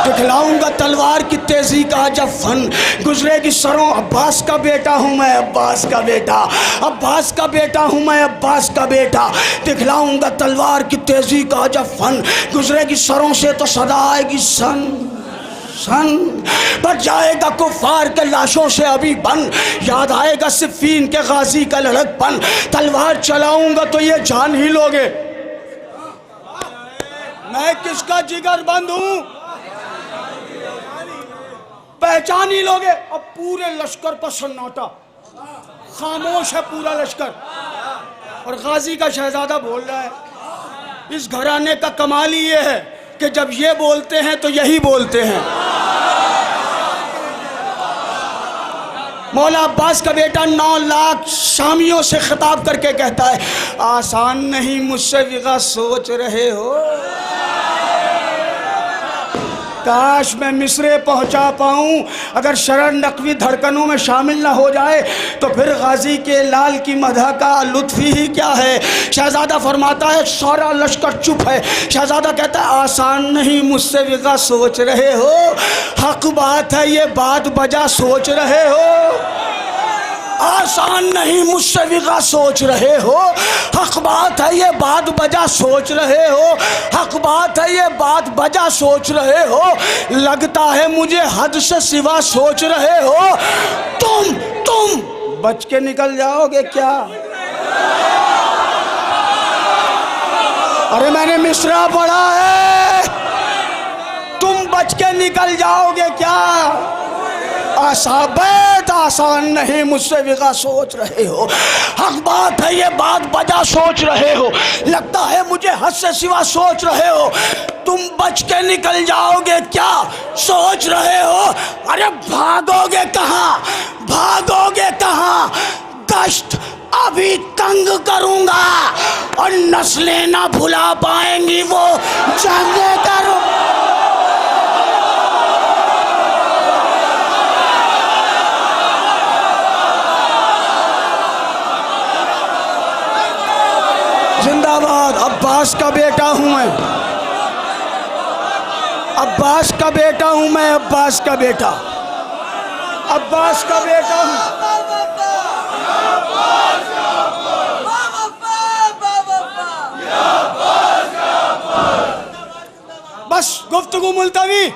दिखलाऊंगा तलवार की तेजी का जब फन, गुजरेगी सरों। अब्बास का बेटा हूँ मैं, अब्बास का बेटा, अब्बास का बेटा हूँ मैं, अब्बास का बेटा। दिखलाऊंगा तलवार की तेजी का जब फन, गुजरेगी सरों से तो सदा आएगी सन सन। बच जाएगा कुफ्फार के लाशों से अभी बन, याद आएगा सिफीन के गाजी का लड़कपन। तलवार चलाऊंगा तो ये जान ही लोगे मैं किसका जिगर बंद हूँ पहचान ही लोगे। अब पूरे लश्कर पर सन्नाटा, खामोश है पूरा लश्कर, और गाजी का शहजादा बोल रहा है। इस घराने का कमाल ही ये है कि जब ये बोलते हैं तो यही बोलते हैं। मौला अब्बास का बेटा 9 लाख शामियों से खिताब करके कहता है, आसान नहीं मुझसे विगा सोच रहे हो। काश मैं मिस्रे पहुंचा पाऊं, अगर शरण नकवी धड़कनों में शामिल ना हो जाए तो फिर गाजी के लाल की मदह का लुत्फ़ी ही क्या है। शहजादा फरमाता है, सारा लश्कर चुप है। शहजादा कहता है, आसान नहीं मुझसे विगा सोच रहे हो, हक बात है ये बात बजा सोच रहे हो। आसान नहीं मुझसे विगा सोच रहे हो, हक बात है ये बात बजा सोच रहे हो, हक बात है ये बात बजा सोच रहे हो। लगता है मुझे हद से सिवा सोच रहे हो। तुम बच के निकल जाओगे क्या? अरे मैंने मिसरा पढ़ा है, तुम बच के निकल जाओगे क्या? आसान नहीं मुझसे विगा सोच रहे हो, हक बात है ये बात बजा सोच रहे हो। लगता है मुझे हद से सिवा सोच रहे हो। तुम बच के निकल जाओगे क्या सोच रहे हो? अरे भागोगे कहाँ, भागोगे कहाँ? गश्त अभी तंग करूंगा और नस्लें ना भुला पाएंगी वो जंगे करूं। जिंदाबाद। अब्बास का बेटा हूं मैं, अब्बास का बेटा हूँ मैं, अब्बास का बेटा, अब्बास का बेटा हूँ। बस गुफ्तगू मुलतवी,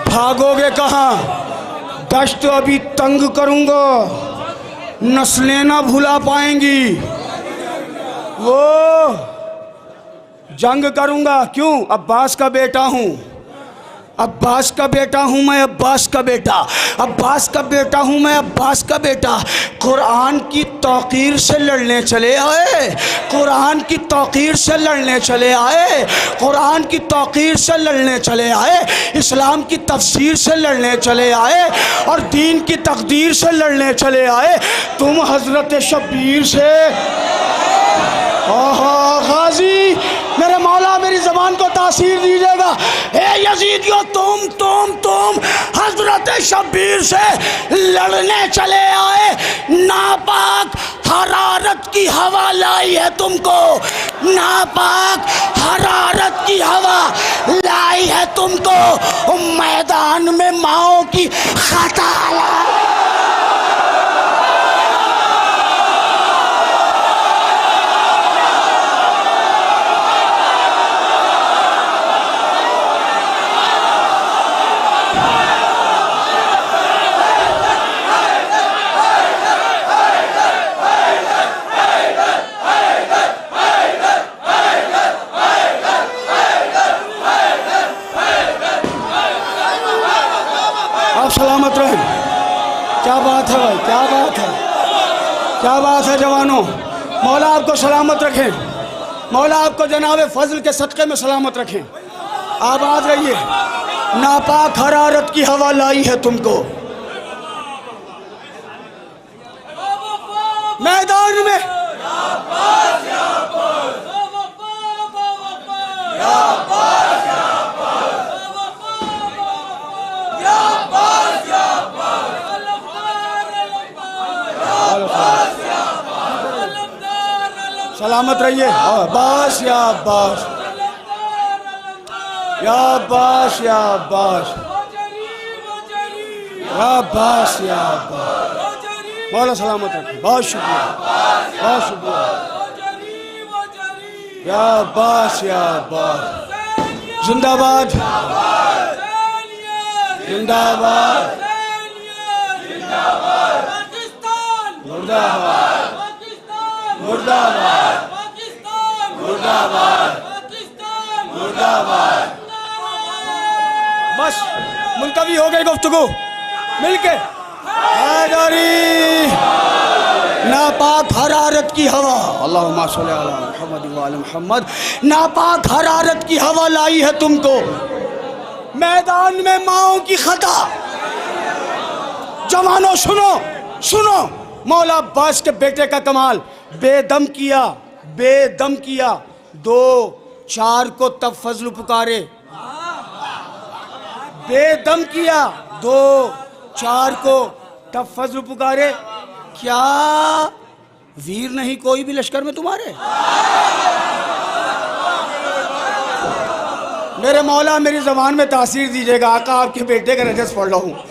भागोगे कहाँ? दश्त अभी तंग करूंगा, नस्लें ना भुला पाएंगी। वो जंग करूंगा। क्यों? अब्बास का बेटा हूं, अब्बास का बेटा हूं मैं, अब्बास का बेटा, अब्बास का बेटा हूं मैं, अब्बास का बेटा। कुरान की तौकीर से लड़ने चले आए, कुरान की तौकीर से लड़ने चले आए, कुरान की तौकीर से लड़ने चले आए, इस्लाम की तफसीर से लड़ने चले आए और दीन की तकदीर से लड़ने चले आए। तुम हजरत शब्बीर से। ओहो गाजी, मेरे मौला मेरी ज़बान को तासीर दीजिएगा। ए यजीदियों, तुम हजरत शब्बीर से लड़ने चले आए। नापाक हरारत की हवा लाई है तुमको, नापाक हरारत की हवा लाई है तुमको। मैदान में माओ की खता सलामत रहे। क्या बात है भाई, क्या बात है, क्या बात है जवानों। मौला आपको सलामत रखें, मौला आपको जनाब फजल के सदक़े में सलामत रखें। आबाद रहिए। नापाक हरारत की हवा लाई है तुमको मैदान में। सलामत रहिए। अब्बास या अब्बास, या अब्बास, या अब्बास, या अब्बास, या अब्बास। मौला सलामत रखिए। बहुत शुक्रिया, बहुत शुक्रिया। या अब्बास, या अब्बास। जिंदाबाद, जिंदाबाद, मुर्दाबाद, मुर्दाबाद, मुर्दाबाद, मुर्दाबाद। बस मुलतवी हो गई गुफ्तगू मिलके। हैदरी नापाक हरारत की हवा, अल्लाहुम्मा सल्ली अला मुहम्मद व आले मुहम्मद। नापाक हरारत की हवा लाई है तुमको मैदान में माओ की खता। जवानों सुनो, सुनो, मौला अब्बास के बेटे का कमाल। बेदम किया, बेदम किया, 2-4 को तब फजल पुकारे। बेदम किया, 2-4 को तब फजल पुकारे। क्या वीर नहीं कोई भी लश्कर में तुम्हारे? मेरे मौला मेरी ज़बान में तासीर दीजिएगा। आका आपके बेटे का रजस पढ़ रहा हूँ।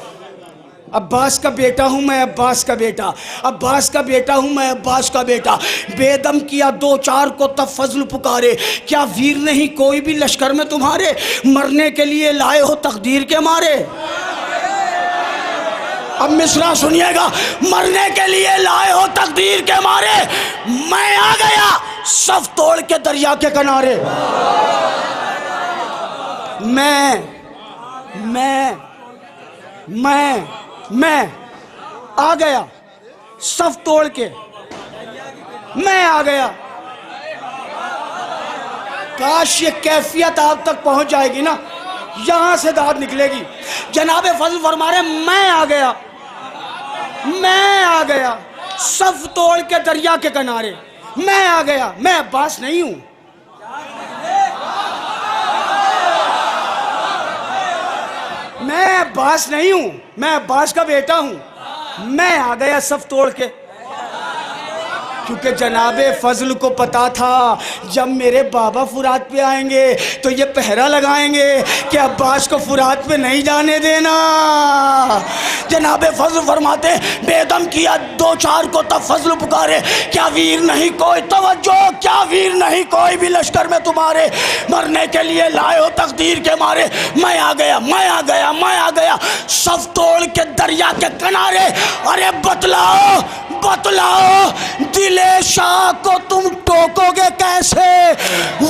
अब्बास का बेटा हूँ मैं, अब्बास का बेटा, अब्बास का बेटा हूँ मैं, अब्बास का बेटा। बेदम किया, 2-4 को तब फजल पुकारे। क्या वीर नहीं कोई भी लश्कर में तुम्हारे? मरने के लिए लाए हो तकदीर के मारे। अब मिसरा सुनिएगा। मरने के लिए लाए हो तकदीर के मारे, मैं आ गया सफ तोड़ के दरिया के किनारे। मैं आ गया सफ तोड़ के, मैं आ गया। काश ये कैफियत आप तक पहुंच जाएगी ना, यहां से दाद निकलेगी। जनाबे फजल फरमा रहे, मैं आ गया, मैं आ गया सफ तोड़ के दरिया के किनारे। मैं आ गया, मैं अब्बास नहीं हूं। मैं अब्बास नहीं हूं, मैं अब्बास का बेटा हूं। मैं आ गया सफ तोड़ के। क्योंकि जनाबे फजल को पता था जब मेरे बाबा फुरात पे आएंगे तो ये पहरा लगाएंगे कि अब्बास को फुरात पे नहीं जाने देना। जनाबे फजल फरमाते बेदम किया 2-4 को तब फजल पुकारे, क्या वीर नहीं कोई, तवज्जो, क्या वीर नहीं कोई भी लश्कर में तुम्हारे, मरने के लिए लाए हो तकदीर के मारे। मैं आ गया, मैं आ गया, मैं आ गया, सब तोड़ के दरिया के किनारे। अरे बतलाओ बतलाओ दिले शाह को तुम टोकोगे कैसे,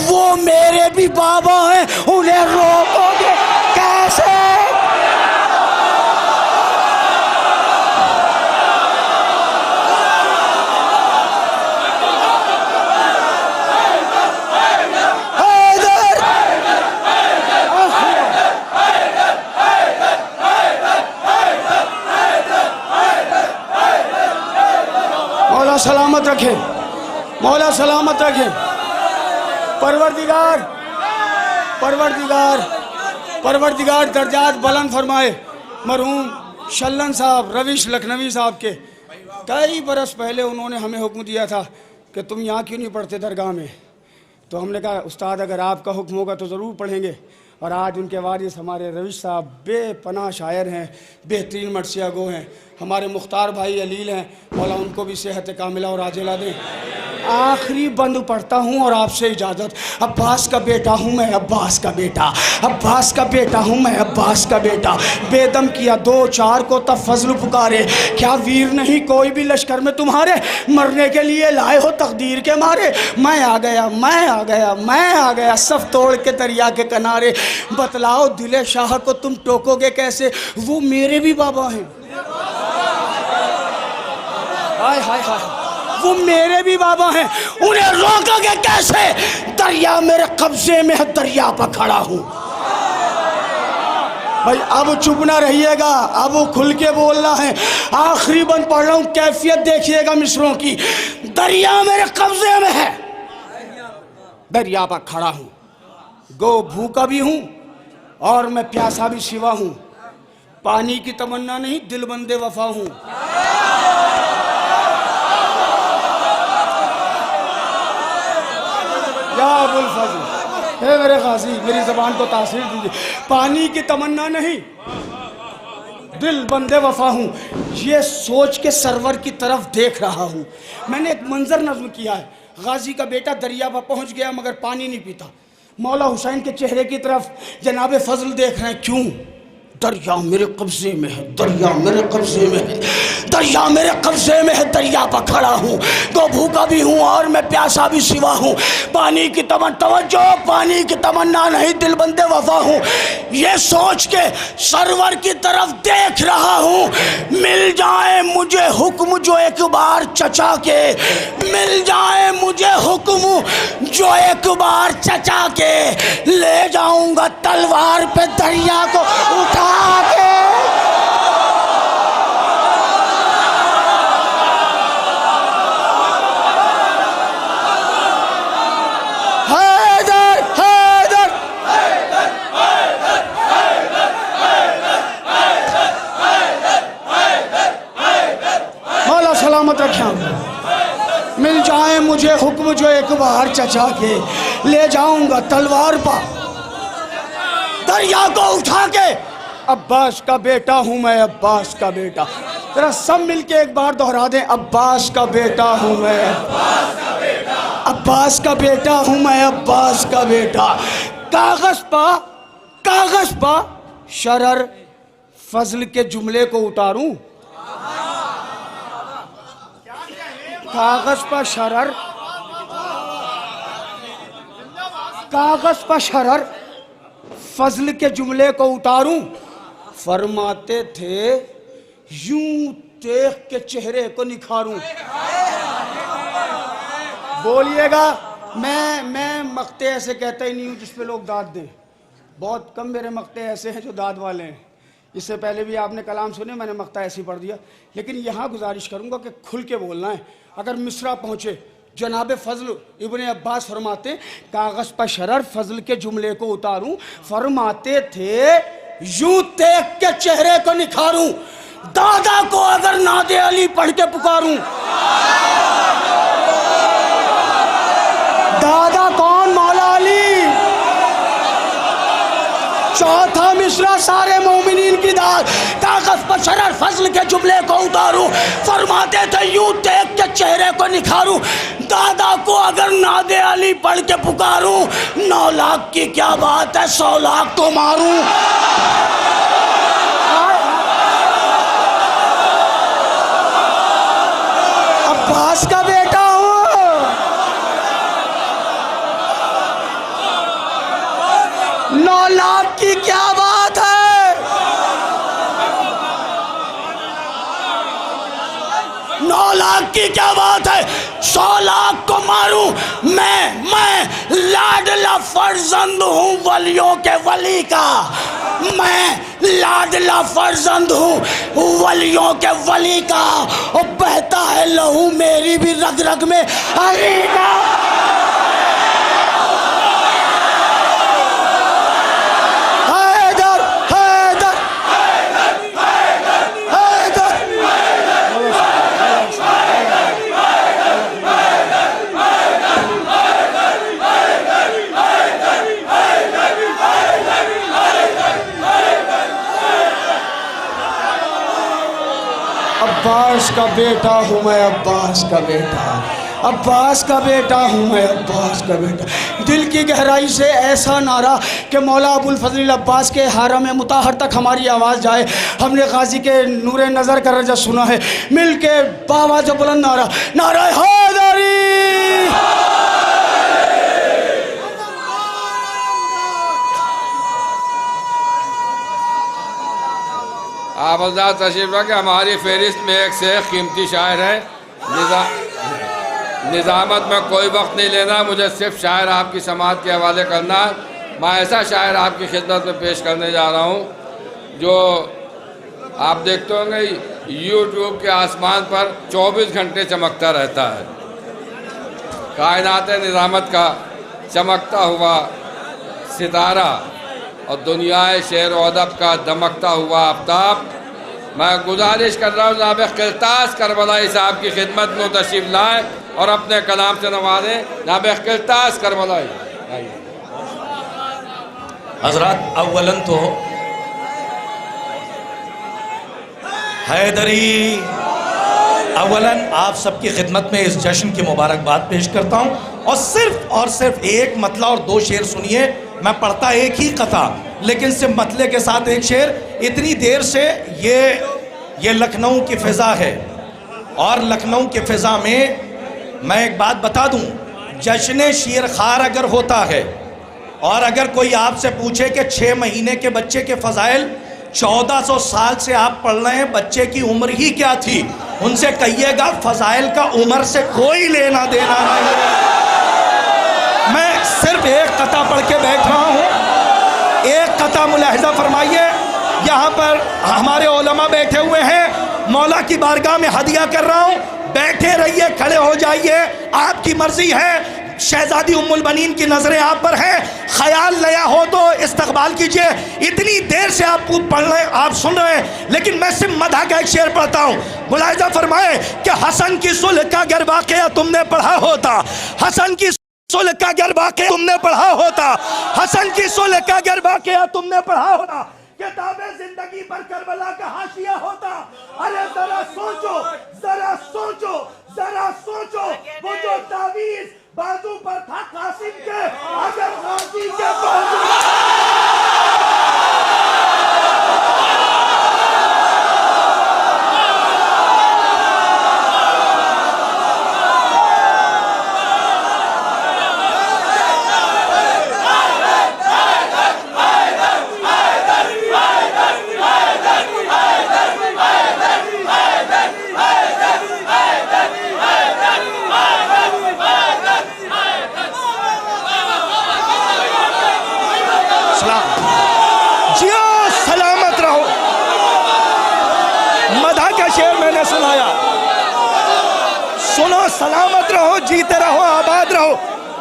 वो मेरे भी बाबा हैं, उन्हें रोकोगे कैसे। मौला सलामत रखे, मौला सलामत रखे। परवरदिगार परवरदिगार परवरदिगार दर्जात बुलंद फरमाए। मरहूम शल्लन साहब, रविश लखनवी साहब के कई बरस पहले उन्होंने हमें हुक्म दिया था कि तुम यहाँ क्यों नहीं पढ़ते दरगाह में। तो हमने कहा उस्ताद अगर आपका हुक्म होगा तो ज़रूर पढ़ेंगे। और आज उनके वारिस हमारे रविश साहब बेपनाह शायर हैं, बेहतरीन मरसिया गो हैं। हमारे मुख्तार भाई अलील हैं, मौला उनको भी सेहत कामिला और आजिला दें। आखिरी बंद पढ़ता हूँ और आपसे इजाज़त। अब्बास का बेटा हूँ मैं, अब्बास का बेटा, अब्बास का बेटा हूँ मैं, अब्बास का बेटा। बेदम किया 2-4 को तब फजल पुकारे, क्या वीर नहीं कोई भी लश्कर में तुम्हारे, मरने के लिए लाए हो तकदीर के मारे। मैं आ गया, मैं आ गया, मैं आ गया, सब तोड़ के दरिया के किनारे। बतलाओ दिले शाह को तुम टोकोगे कैसे, वो मेरे भी बाबा हैं। हाय हाय हाय, वो मेरे भी बाबा हैं, उन्हें रोकोगे कैसे। दरिया मेरे कब्जे में है, दरिया पर खड़ा हूं। भाई अब चुप ना रहिएगा, अब वो खुल के बोलना है। आखिरी बंद पढ़ रहा हूं, कैफियत देखिएगा मिसरों की। दरिया मेरे कब्जे में है, दरिया पर खड़ा हूं, गो भूखा भी हूं और मैं प्यासा भी सिवा हूं। पानी की तमन्ना नहीं, दिल बंदे वफा हूं। या अबुल फजल, हे मेरे गाजी, मेरी ज़बान को तासीर दीजिए। पानी की तमन्ना नहीं, दिल बंदे वफा हूँ, ये सोच के सरवर की तरफ देख रहा हूँ। मैंने एक मंजर नज़्म किया है, गाजी का बेटा दरिया पर पहुँच गया मगर पानी नहीं पीता। मौला हुसैन के चेहरे की तरफ जनाबे फजल देख रहे हैं। क्यों? दरिया मेरे कब्जे में है, दरिया मेरे कब्जे में है, दरिया मेरे कब्जे में है, दरिया पर खड़ा हूँ, तो भूखा भी हूँ और मैं प्यासा भी सिवा हूँ। पानी की तवज्जो, पानी की तमन्ना नहीं, दिल बंदे वफा हूँ। ये सोच के सरवर की तरफ देख रहा हूँ। मिल जाए मुझे हुक्म जो एक बार चचा के, मिल जाए मुझे हुक्म जो एक बार चचा के, ले जाऊंगा तलवार पे दरिया को उठा के। हैदर हैदर मौला सलामत रखें। मिल जाए मुझे हुक्म जो एक बार चचा के, ले जाऊंगा तलवार पर दरिया को उठा के। अब्बास का बेटा हूं मैं, अब्बास का बेटा। जरा सब मिलके एक बार दोहरा दें, अब्बास का बेटा हूं मैं, अब्बास का बेटा हूं मैं, अब्बास का बेटा। कागज पा शरर फजल के जुमले को उतारूं, कागज पर शरर, कागज पर शरर फजल के जुमले को उतारूं। फरमाते थे यूं देख के चेहरे को निखारूं। बोलिएगा, मैं मक्ते ऐसे कहता ही नहीं हूं जिस पे लोग दाद दें। बहुत कम मेरे मक्ते ऐसे हैं जो दाद वाले हैं। इससे पहले भी आपने कलाम सुने, मैंने मक्ता ऐसे ही पढ़ दिया। लेकिन यहाँ गुजारिश करूँगा कि खुल के बोलना है। अगर मिसरा पहुँचे, जनाब फजल इब्ने अब्बास फरमाते कागज़ पर शरर फजल के जुमले को उतारूं। फरमाते थे यूं देख के चेहरे को निखारूं, दादा को अगर नादे अली पढ़ के पुकारूं। चौथा मिसरा सारे मोमिनीन की दाद कागज पर शरर फजल के जुमले को उतारूं, फरमाते थे यूं देख के चेहरे को निखारूं, दादा को अगर नादे अली पढ़ के पुकारूं, 9 लाख की क्या बात है 100 लाख तो मारूं। अब्बास का बेटा हूं, 9 लाख की क्या बात है, 9 लाख की क्या बात है, 100 लाख को मारूं। मैं लाडला फर्जंद हूँ वलियों के वली का, मैं लाडला फर्जंद हूँ वलियों के वली का, और बहता है लहू मेरी भी रग रग में अली का। अब्बास का बेटा हूँ मैं, अब्बास का बेटा, अब्बास का बेटा हूँ मैं, अब्बास का बेटा। दिल की गहराई से ऐसा नारा कि मौला अबुल फजल अब्बास के हारम मुताहर तक हमारी आवाज़ जाए। हमने गाजी के नूरे नज़र का रजा सुना है, मिल के बावाज़ बुलंद नारा, नारा हैदरी। आप हज़रात तशरीफ़ रखें। हमारी फहरिस्त में एक से कीमती शायर है, निज़ामत में कोई वक्त नहीं लेना, मुझे सिर्फ शायर आपकी समात के हवाले करना है। मैं ऐसा शायर आपकी खिदमत में पेश करने जा रहा हूँ जो आप देखते होंगे यूट्यूब के आसमान पर 24 घंटे चमकता रहता है। कायनात निज़ामत का चमकता हुआ सितारा और दुनियाए शेर व अदब का दमकता हुआ आफ्ताब। मैं गुजारिश कर रहा हूँ जनाब क़िल्तास करबलाई साहब की खिदमत में तशरीफ़ लाएँ और अपने कलाम से नवाजें। जनाब क़िल्तास करबलाई। हज़रात अव्वलन तो हैदरी, अव्वलन आप सबकी खिदमत में इस जश्न की मुबारकबाद पेश करता हूँ और सिर्फ एक मतला और 2 शेर सुनिए। मैं पढ़ता एक ही कथा, लेकिन सिर्फ मतले के साथ एक शेर। इतनी देर से ये लखनऊ की फ़िज़ा है और लखनऊ की फ़िज़ा में मैं एक बात बता दूं, जश्न शीर खार अगर होता है और अगर कोई आपसे पूछे कि 6 महीने के बच्चे के फ़ज़ाइल 1400 साल से आप पढ़ रहे हैं, बच्चे की उम्र ही क्या थी, उनसे कहिएगा फ़ज़ाइल का उम्र से कोई लेना देना नहीं। मैं सिर्फ एक कथा पढ़ के बैठ रहा हूँ, एक कथा मुलाहिज़ा फरमाइए। यहाँ पर हमारे उलमा बैठे हुए हैं, मौला की बारगाह में हदिया कर रहा हूँ, बैठे रहिए, खड़े हो जाइए, आपकी मर्ज़ी है। शहजादी उम्मुल बनीन की नज़रें आप पर हैं, ख्याल नया हो तो इस्तकबाल कीजिए। इतनी देर से आप पढ़ रहे, आप सुन रहे हैं, लेकिन मैं सिर्फ मदह का एक शेर पढ़ता हूँ। मुलाहिज़ा फरमाए कि हसन की सुलह का अगर वाक़या तुमने पढ़ा होता, हसन की सुलह का अगर वाक़या तुमने पढ़ा होता, हसन की सुलह का अगर वाक़या तुमने पढ़ा होता, किताबे जिंदगी पर करबला का हाशिया होता। अरे जरा सोचो, जरा सोचो, जरा सोचो, वो जो तावीज़ बाजू पर था कासिम के, अगर गाजी के सुनाया। सुनो, सलामत रहो, जीते रहो, आबाद रहो।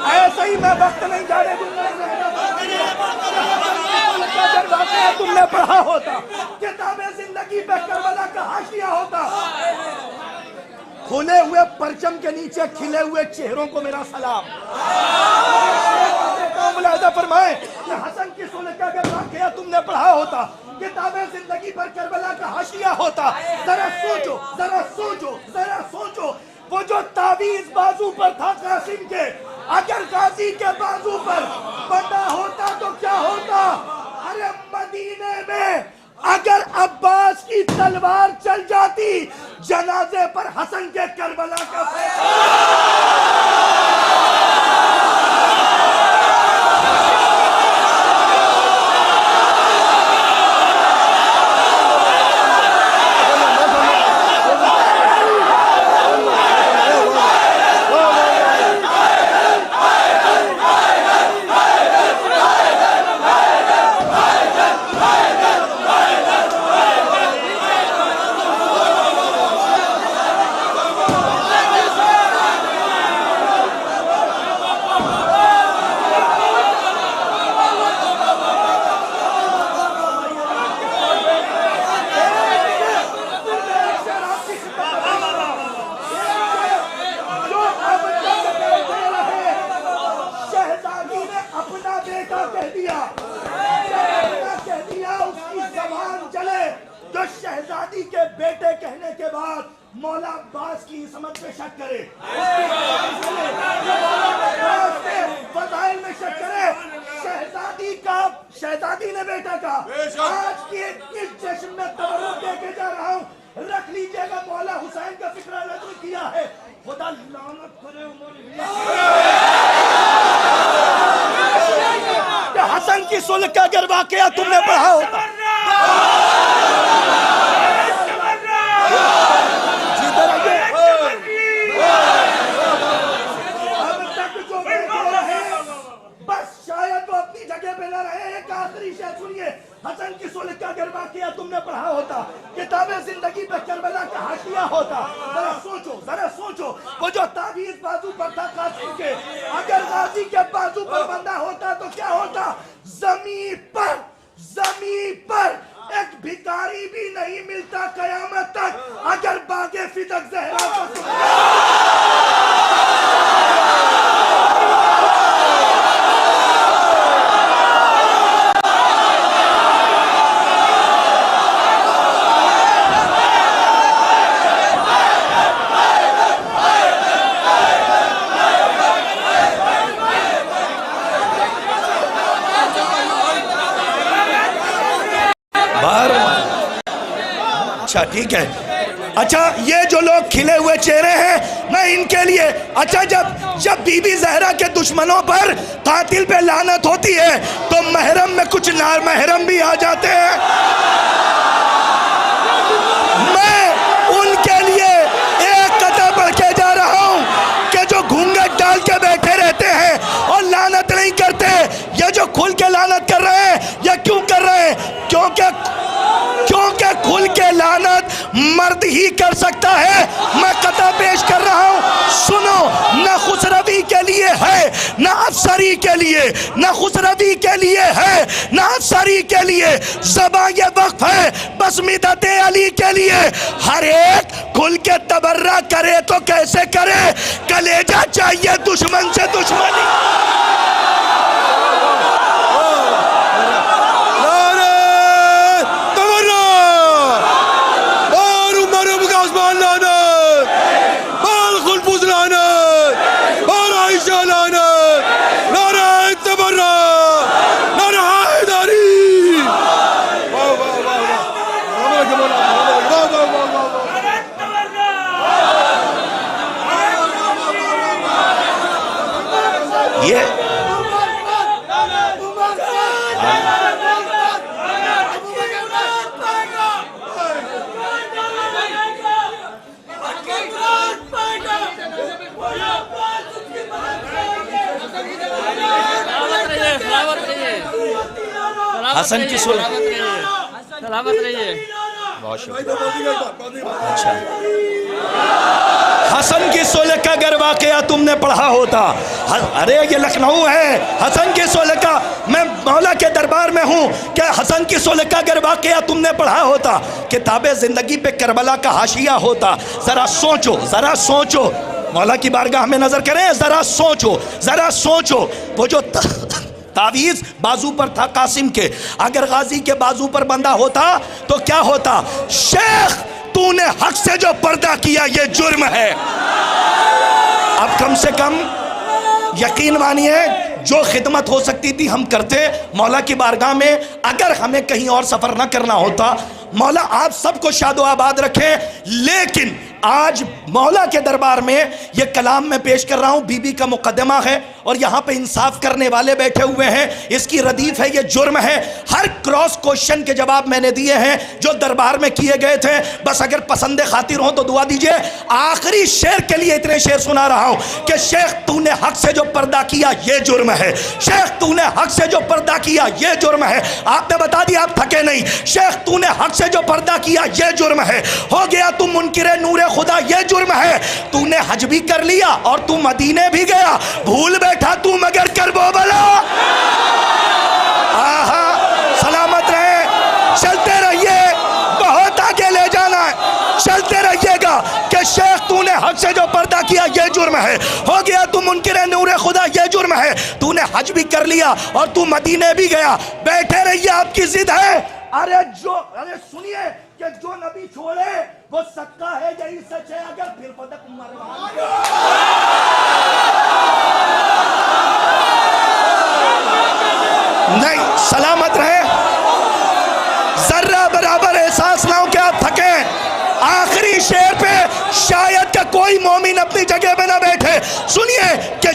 ऐसे ही मैं वक्त नहीं जाने दूंगा। तुमने पढ़ा होता, किताबे जिंदगी पे करबला का हाशिया होता। खुले हुए परचम के नीचे खिले हुए चेहरों को मेरा सलाम। मुलाहिज़ा फरमाए कि हसन की सुलह का वाकया तुमने पढ़ा होता, किताबे जिंदगी पर करबला का हाशिया होता। जरा सोचो, जरा सोचो, जरा सोचो, वो जो तावीज बाजू पर था कासिम के, अगर गाजी के बाजू पर बंधा होता तो क्या होता? अरे मदीने में अगर अब्बास की तलवार चल जाती, जनाजे पर हसन के करबला का शहजादी के बेटे कहने के बाद मौला अब्बास की समझ पे शक करे, फजाइल में शक करे, शहजादी ने बेटा का आज के इस जश्न में तबरुक देके जा रहा हूँ। रख लीजिएगा, मौला हुसैन का फिक्र रद्द किया है। खुदा लानत करे हसन की सुलह का अगर वाकया तुमने पढ़ा होता, बस शायद वो अपनी जगह पे न रहे। एक आखिरी शेर सुनिए, हसन की सुलह का अगर वाकया तुमने पढ़ा होता, किताबे जिंदगी पे करबला का हाशिया होता। जरा सोचो, जरा सोचो, वो जो तावीज़ बाजू पर था कासिम के, अगर गाजी के बाजू पर बंधा होता तो क्या होता? जमीन पर एक भिखारी भी नहीं मिलता कयामत तक अगर बागे फिदक ज़हरा अच्छा ठीक है। अच्छा ये जो लोग खिले हुए चेहरे हैं मैं इनके लिए, अच्छा जब बीबी जहरा के दुश्मनों पर कातिल पे लानत होती है तो महरम में कुछ नार महरम भी आ जाते हैं। मैं उनके लिए एक कथा पढ़ के जा रहा हूँ कि जो घूंघट डाल के बैठे रहते हैं और लानत नहीं करते। ये जो खुल के लानत कर रहे हैं ये क्यों कर रहे हैं? क्योंकि खुल के लानत मर्द ही कर सकता है। मैं कथा पेश कर रहा हूं, सुनो। न खुसरवी के लिए है, न अफसरी के लिए, न खुसरवी के लिए है, न अफसरी के लिए। ज़बान ये वक्फ है बस मिदते अली के लिए। हर एक खुल के तबर्रा करे तो कैसे करे? कलेजा चाहिए दुश्मन से दुश्मनी। हसन की सुलह सलामत रहिए। बहुत शुक्रिया। अच्छा हसन की सुलह का अगर वाकया तुमने पढ़ा होता, अरे ये लखनऊ है, हसन की सुलह का, मैं मौला के दरबार में हूँ। क्या हसन की सुलह का अगर वाकया तुमने पढ़ा होता, किताबे जिंदगी पे करबला का हाशिया होता। जरा सोचो, जरा सोचो, मौला की बारगाह में नजर करें, जरा सोचो, जरा सोचो। वो जो तावीज़ बाजू पर था कासिम के, अगर गाजी के बाजू पर बंधा होता तो क्या होता? शेख तूने हक से जो पर्दा किया ये जुर्म है। अब कम से कम यकीन मानिए जो खिदमत हो सकती थी हम करते मौला की बारगाह में। अगर हमें कहीं और सफ़र ना करना होता, मौला आप सबको शादो आबाद रखे। लेकिन आज मौला के दरबार में ये कलाम मैं पेश कर रहा हूँ, बीबी का मुकदमा है और यहाँ पे इंसाफ करने वाले बैठे हुए हैं, इसकी रदीफ है, ये जुर्म है। हर क्रॉस क्वेश्चन के जवाब मैंने दिए हैं जो दरबार में किए गए थे। बस अगर पसंद खातिर हो तो दुआ दीजिए। आखिरी शेर के लिए इतने शेर सुना रहा हूँ कि शेख तूने हक से जो पर्दा किया ये जुर्म है, शेख तूने हक से जो पर्दा किया ये जुर्म है। आपने बता दिया, आप थके नहीं। शेख तूने हक से जो पर्दा किया ये जुर्म है। हो गया तू मुनकिरे नूरे खुदा ये जुर्म है। तूने हज भी कर लिया और तू मदीने भी गया, भूल बैठा तू मगर कर बो भला। आहा, सलामत रहे, चलते रहिए, बहुत आगे ले जाना है, चलते रहिएगा कि शेख तूने हज से जो पर्दा किया ये जुर्म है। हो गया तू मुनकिरे नूरे खुदा ये जुर्म है। तूने हज भी कर लिया और तू मदीने भी गया, बैठे रहिए, आपकी जिद है। अरे सुनिए कि जो नबी छोड़े वो सच्चा है, यही सच है। अगर फिर फदक नहीं, सलामत रहे, जर्रा बराबर एहसास ना हो कि आप थके। आखिरी शेर पे शायद का कोई मोमिन अपनी जगह पे ना बैठे। सुनिए कि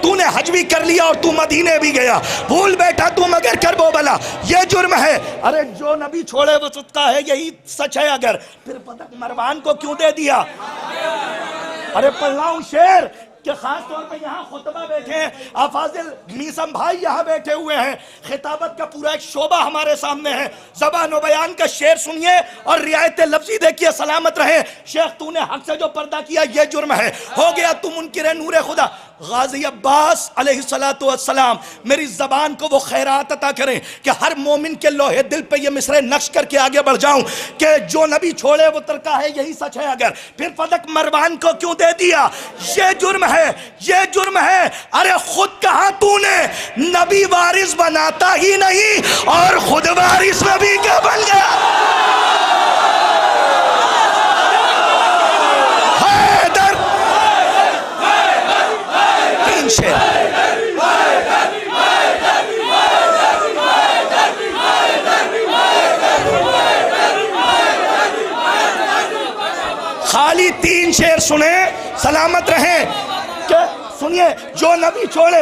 तूने हज भी कर लिया और तू मदीने भी गया, भूल बैठा तू मगर कर बो भला, ये जुर्म है। अरे जो नबी छोड़े वो सच्चा है, यही सच है। अगर फिर पदक मरवान को क्यों दे दिया? अरे पढ़ाऊं शेर कि खास तौर पे यहाँ खुतबा बैठे हैं, अफाजिल मीसम भाई यहाँ बैठे हुए हैं, खिताबत का पूरा एक शोबा हमारे सामने है। ज़बान व बयान का शेर सुनिए और रियायत लफ्जी देखिए, सलामत रहे। शेख तूने हक से जो पर्दा किया ये जुर्म है। हो गया तू मुनकिर नूरे खुदा। गाजी अब्बास अलैहिस्सलातु वस्सलाम मेरी ज़बान को वो खैरात अता करें कि हर मोमिन के लोहे दिल पे ये मिसरे नक्श करके आगे बढ़ जाऊं कि जो नबी छोड़े वो तरका है, यही सच है। अगर फिर फदक मरवान को क्यों दे दिया? ये जुर्म है, ये जुर्म है। अरे खुद कहा तूने नबी वारिस बनाता ही नहीं और खुद वारिस नबी का बन गया। खाली 3 शेर सुने, सलामत रहे। क्या सुनिए, जो नबी छोड़े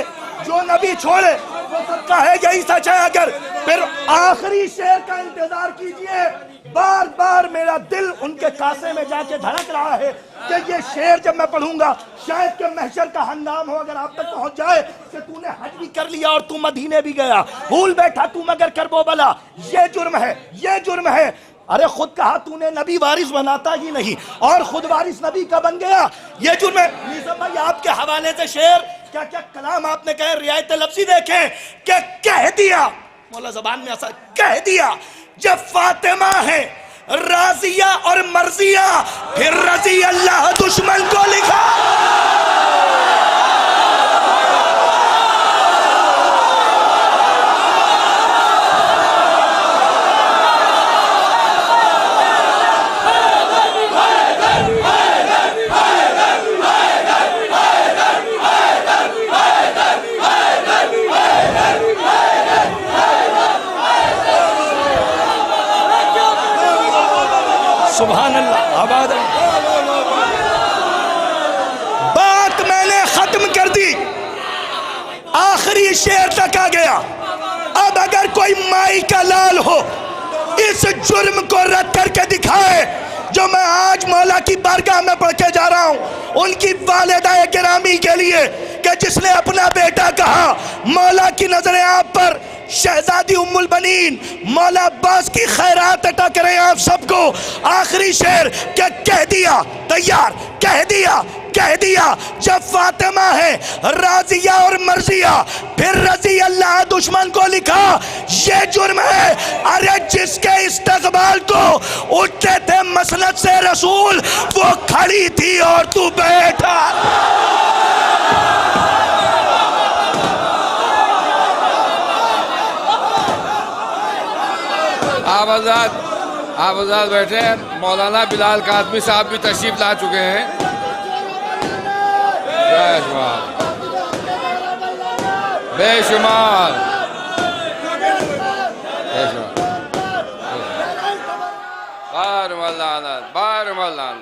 वो सबका है, यही सच है। अगर फिर आखिरी शेर का इंतजार कीजिए। बार बार मेरा दिल उनके कासे में जाके धड़क रहा है कि ये शेर जब मैं पढ़ूंगा शायद के महशर का हंगाम हो, अगर आप तक पहुंच जाए कि तूने हज भी कर लिया और तू मदीने भी गया, भूल बैठा तू मगर कर बो भला, ये जुर्म है, ये जुर्म है। अरे खुद कहा तूने नबी वारिस बनाता ही नहीं और खुद वारिस नबी का बन गया, ये जुर्म है। नीज़म भाई आपके हवाले से शेर, क्या क्या कलाम आपने कहे, रियायत लफ्जी देखें कि कह दिया, मौला ज़बान में ऐसा कह दिया, जब फातिमा है राजिया और मर्जिया, फिर रजी अल्लाह दुश्मन को लिखा। सुभान अल्लाह, आबाद। बात मैंने खत्म कर दी, आखिरी शेर तक आ गया। अब अगर कोई माई का लाल हो इस जुर्म को रद्द करके दिखाए जो मैं आज मौला की बारगाह में पढ़ के जा रहा हूं उनकी वालिदा गिरामी के लिए, कि जिसने अपना बेटा कहा मौला की नजरें आप पर, शहजादी उम्मुल बनीन मौला अब्बास की खैरात अता करें आप सबको। आखिरी शेर क्या कह दिया, तैयार, कह दिया जब फातिमा है राजिया और मर्जिया, फिर रजी अल्लाह दुश्मन को लिखा, ये जुर्म है। अरे जिसके इस्तकबाल को उठते थे मसनद से रसूल, वो खड़ी थी और तू बैठा। आप आज़ाद बैठे हैं। मौलाना बिलाल काज़मी साहब भी तशरीफ ला चुके हैं। बेशुमार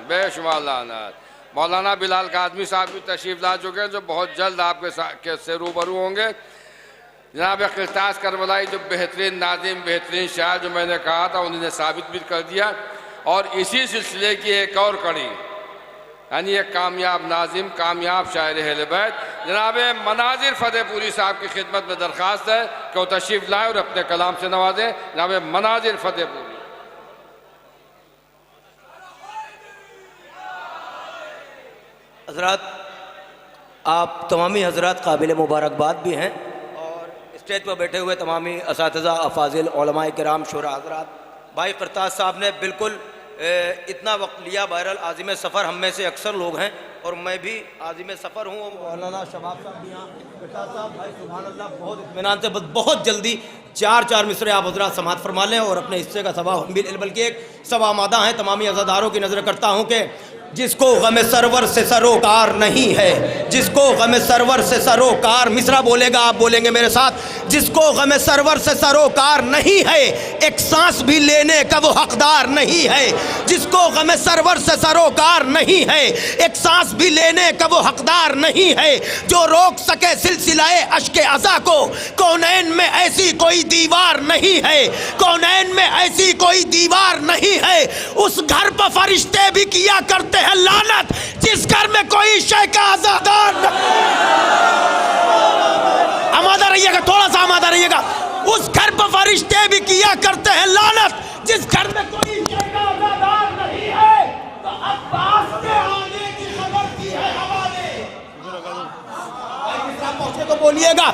बेशुमार लानत। मौलाना बिलाल काज़मी साहब भी तशरीफ ला चुके हैं, जो बहुत जल्द आपके से रूबरू होंगे। जनाब क़िरतास करबलाई जो बेहतरीन नाज़िम, बेहतरीन शायर जो मैंने कहा था, उन्होंने साबित भी कर दिया। और इसी सिलसिले की एक और कड़ी, यानी एक कामयाब नाज़िम, कामयाब शायर अहले बैत, जनाब मनाजिर फतेहपुरी साहब की खिदमत में दरख्वास्त है कि वो तशरीफ़ लाएँ और अपने कलाम से नवाजें। जनाब मनाजिर फतेहपुरी। हज़रात, आप तमामी हज़रात काबिल मुबारकबाद भी हैं, और स्टेज पर बैठे हुए तमामी असातिज़ा, अफाजिल, उलमाए किराम, शुरा हज़रात, भाई क़िरतास साहब ने बिल्कुल इतना वक्त लिया। बहरहाल आज़िम सफ़र हम में से अक्सर लोग हैं, और मैं भी आज़िम सफ़र हूँ। मौलाना शबाब साहब भी यहाँ, क़िरतास साहब, भाई सुभान अल्लाह, बहुत इत्मीनान से, बहुत जल्दी चार मिसरे आप हज़रात समात फरमा लें और अपने हिस्से का सवा, बल्कि एक सवा मादा हैं। तमामी अज़ादारों की नज़र करता हूँ कि जिसको गम सरवर से सरोकार नहीं है, जिसको गम सरवर से सरोकार, मिसरा बोलेगा, आप बोलेंगे मेरे साथ, जिसको गम सरवर से सरोकार नहीं है, एक सांस भी लेने का वो हकदार नहीं है। जिसको गम सरवर से सरोकार नहीं है, एक सांस भी लेने का वो हकदार नहीं है। जो रोक सके सिलसिलाए अश्के अज़ा को, कौनैन में ऐसी कोई दीवार नहीं है, कौनैन में ऐसी कोई दीवार नहीं है। उस घर पर फरिश्ते भी किया करते हैं लानत, जिस घर में कोई शय का आज़ादार। आमादा रहिएगा, थोड़ा सा आमादा रहिएगा। उस घर पर फरिश्ते भी किया करते हैं लानत, जिस घर में कोई शय का आज़ादार नहीं है। तो अब्बास के आने की खबर दी है हवा ने, पहुंचे तो बोलिएगा।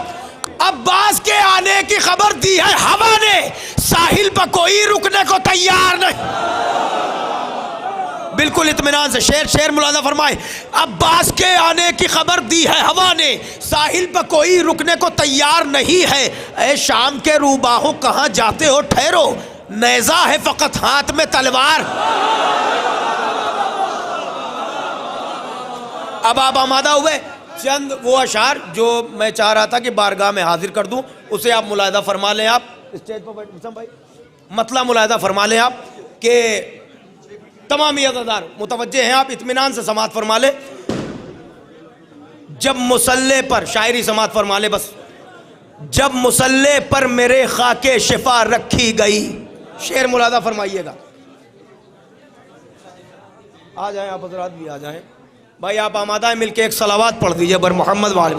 अब्बास के आने की खबर दी है हवा ने, साहिल पर कोई रुकने को तैयार नहीं। बिल्कुल इत्मीनान से शेर मुलाजा फरमाए। अब्बास के आने की खबर दी है हवा ने, साहिल पर कोई रुकने को तैयार नहीं है। ए शाम के रूबाहों कहाँ जाते हो ठहरो, नेज़ा है फ़कत हाथ में तलवार। अब आप आमादा हुए। चंद वो अशार जो मैं चाह रहा था कि बारगाह में हाजिर कर दूं, उसे आप मुलाहिदा फरमा लें। आप स्टेज पर बैठ भाई, मतला मुलाहिदा फरमा लें आप कि तमामी अज़ादार मुतवज्जे हैं, आप इत्मीनान से समात फरमा ले। जब मुसल्ले पर, शायरी समात फरमा ले बस। जब मुसल्ले पर मेरे खाके शिफा रखी गई, शेर मुलादा फरमाइएगा। आ जाएं आप हज़रात भी आ जाएं भाई, आप आमादा है, मिलके एक सलावात पढ़ दीजिए बर मोहम्मद वाले।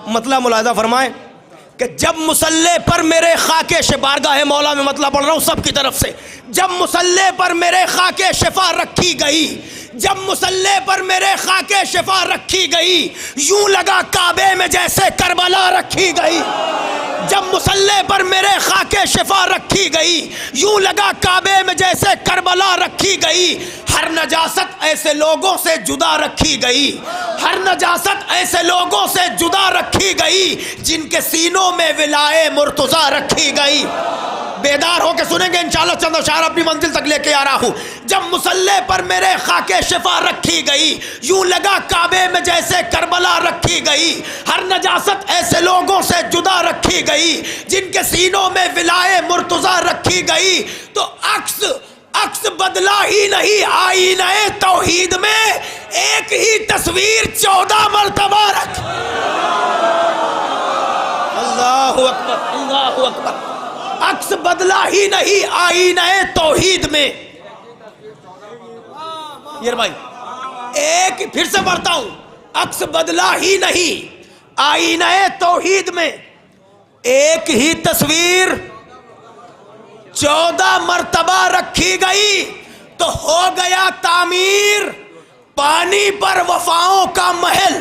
मतलब मुलाहिदा फरमाए कि जब मुसल्ले पर मेरे खाके बारगाह है मौला में मतलब पढ़ रहा हूँ सबकी तरफ से। जब मुसल्ले पर मेरे खाके शिफा रखी गई, जब मुसल्ले पर मेरे खाके शिफा रखी गई, यूं लगा काबे में जैसे करबला रखी गई। जब मुसल्ले पर मेरे खाके शिफा रखी गई, यूं लगा काबे में जैसे करबला रखी गई। हर नजासत ऐसे लोगों से जुदा रखी गई, हर नजासत ऐसे लोगों से जुदा रखी गई, जिनके सीनों में विलाए मुर्तज़ा रखी गई। बेदार होकर सुनेंगे इंशाअल्लाह, चंद अशार अपनी मंजिल तक लेके आ रहा हूँ। जब मुसल्ले पर मेरे खाके शिफा रखी गई, यूं लगा काबे में जैसे करबला रखी गई। हर नजासत ऐसे लोगों से जुदा रखी गई, जिनके सीनों में विलाए मुर्तज़ा रखी गई। तो अक्स बदला ही नहीं आईने तौहीद में, एक ही तस्वीर 14 मरतबा रख। अल्लाहु अकबर, अल्लाहु अकबर। अक्स बदला ही नहीं आईने तौहीद में। ये भाई एक फिर से पढ़ता हूं, अक्स बदला ही नहीं आईने तौहीद में, एक ही तस्वीर 14 मरतबा रखी गई। तो हो गया तामीर पानी पर वफाओं का महल।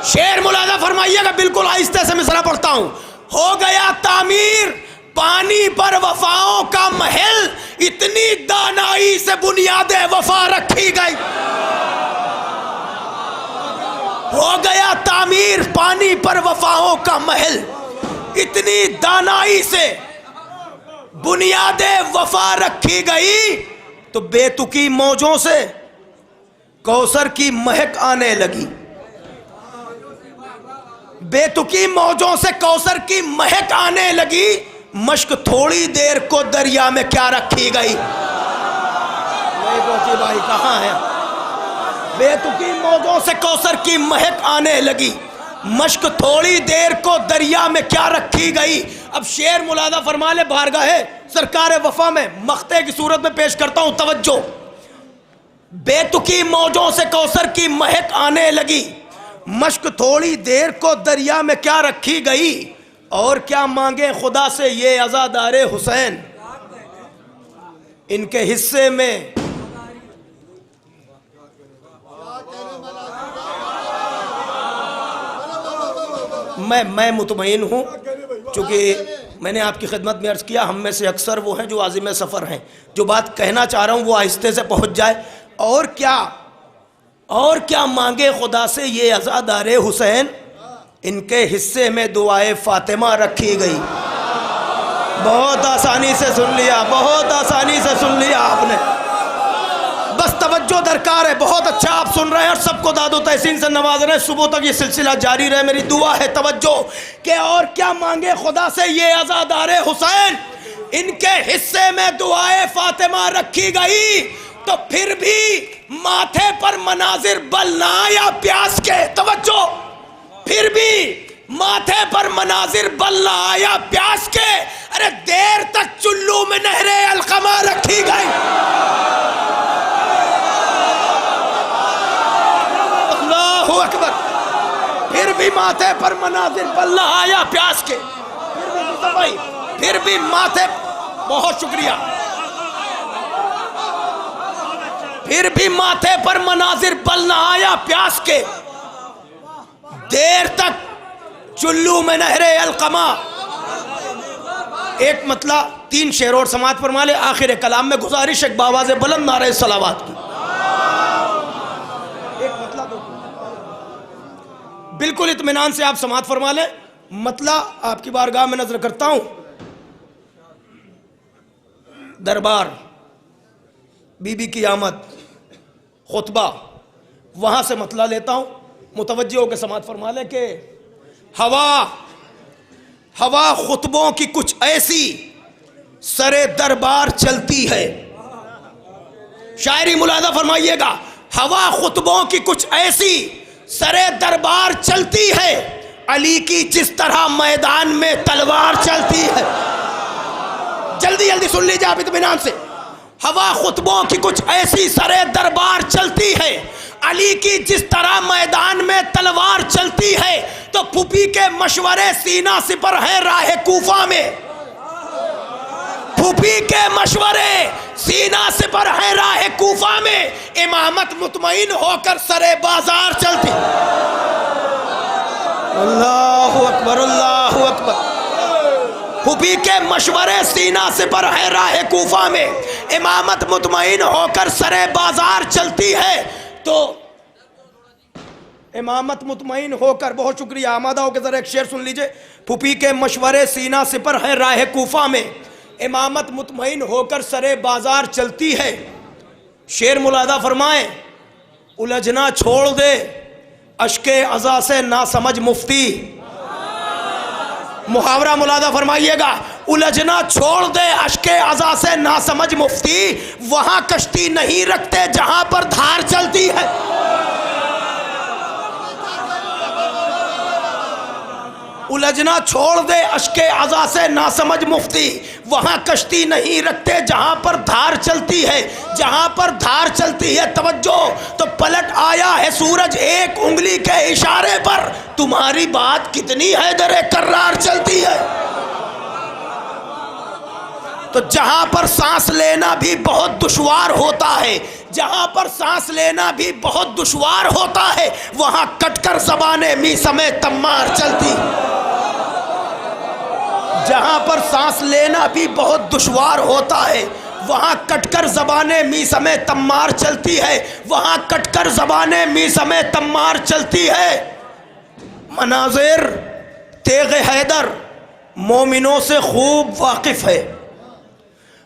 शेर मुलाजा फरमाइएगा, बिल्कुल आहिस्ते से मिसरा पढ़ता हूं। हो गया तामीर पानी पर वफाओं का महल, इतनी दानाई से बुनियादे वफा रखी गई। हो गया तामीर पानी पर वफाओं का महल, इतनी दानाई से बुनियादे वफा रखी गई तो बेतुकी मौजों से कौसर की महक आने लगी। बेतुकी मौजों से कौसर की महक आने लगी, मश्क थोड़ी देर को दरिया में क्या रखी गई। नहीं बोती भाई कहाँ है। बेतुकी मौजों से कौसर की महक आने लगी, मश्क थोड़ी देर को दरिया में क्या रखी गई। अब शेर मुलादा फरमा ले बारगाहे सरकार वफा में मख्ते की सूरत में पेश करता हूं, तवज्जो। बेतुकी मौजों से कौसर की महक आने लगी, मश्क थोड़ी देर को दरिया में क्या रखी गई। और क्या मांगे खुदा से ये अज़ादारे हुसैन, इनके हिस्से में मैं मुतमईन हूँ, चूँकि मैंने आपकी खिदमत में अर्ज़ किया हम में से अक्सर वो हैं जो आज़िम सफ़र हैं, जो बात कहना चाह रहा हूँ वो आहिस्ते से पहुँच जाए। और क्या मांगे खुदा से ये अज़ादारे हुसैन, इनके हिस्से में दुआए फ़ातिमा रखी गई। बहुत आसानी से सुन लिया, बहुत आसानी से सुन लिया आपने, बस तवज्जो दरकार है। बहुत अच्छा आप सुन रहे हैं और सबको दादो तहसीन से नवाज रहे हैं। सुबह तक ये सिलसिला जारी रहे, मेरी दुआ है। तवज्जो कि और क्या मांगे खुदा से ये अज़ादारे हुसैन, इनके हिस्से में दुआए फ़ातिमा रखी गई। तो फिर भी माथे पर मनाजिर बल ना आया प्यास के। तवज्जो, फिर भी माथे पर मनाजिर बल ना आया प्यास के। अरे देर तक चुल्लू में नहरे अलकमा रखी गई। अल्लाहु अकबर। फिर भी माथे पर मनाजिर बल ना आया प्यास के। फिर भी माथे, बहुत शुक्रिया। फिर भी माथे पर मनाजिर बल ना आया प्यास के, देर तक चुल्लू में नहरे अलकमा। एक मतला 3 शेर और समात फरमा ले। आखिर कलाम में गुजारिश एक बावाज़ बुलंद नारे सलावत की। एक मतला बिल्कुल इत्मीनान से आप समात फरमा ले। मतला आपकी बारगाह में नजर करता हूं। दरबार, बीबी की आमद, खुतबा, वहां से मतला लेता हूं। मुतवज्जो के समात फरमा ले कि हवा खुतबों की कुछ ऐसी सरे दरबार चलती है। शायरी मुलादा फरमाइएगा। हवा खुतबों की कुछ ऐसी सरे दरबार चलती है, अली की जिस तरह मैदान में तलवार चलती है। जल्दी जल्दी सुन लीजिए आप इत्मीनान से। हवा खुतबों की कुछ ऐसी सरे दरबार चलती है, अली की जिस तरह मैदान में तलवार चलती है। तो फूफी के मशवरे सीना सिपर है राह कूफा में। फूफी के मशवरे सीना सिपर है राह कूफा में। इमामत मुतमईन होकर सरे बाजार चलती। अल्लाहु अकबर, अल्लाहु अकबर। फूफी के मशवरे सीना सिपर है राह कूफा में, इमामत मुतमईन होकर सरे बाजार चलती है। तो इमामत मुतमईन होकर, बहुत शुक्रिया, आमादा होकर जरा एक शेर सुन लीजिए। फूफी के मशवरे सीना सिपर है राह कूफा में, इमामत मुतमईन होकर सरे बाजार चलती है। शेर मुलादा फरमाए। उलझना छोड़ दे अश्के अज़ा से ना समझ मुफ्ती। मुहावरा मुलादा फरमाइएगा। उलझना छोड़ दे अश्के अज़ा से ना समझ मुफ्ती, वहां कश्ती नहीं रखते जहां पर धार चलती है। उलझना छोड़ दे अश्के अज़ा से ना समझ मुफ्ती, वहां कश्ती नहीं रखते जहां पर धार चलती है। जहां पर धार चलती है, तवज्जो, तो पलट आया है सूरज एक उंगली के इशारे पर। तुम्हारी बात कितनी है दरे कर्रार चलती है। तो जहां पर सांस लेना भी बहुत दुश्वार होता है, जहां पर सांस लेना भी बहुत दुश्वार होता है, वहां कटकर ज़बाने मी समेत तम्मार चलती। जहां पर सांस लेना भी बहुत दुश्वार होता है, वहाँ कटकर ज़बाने मीसमे तम्मार चलती है, वहाँ कटकर ज़बाने मीसमे तम्मार चलती है। मनाजिर तेग हैदर मोमिनों से खूब वाकिफ़ है,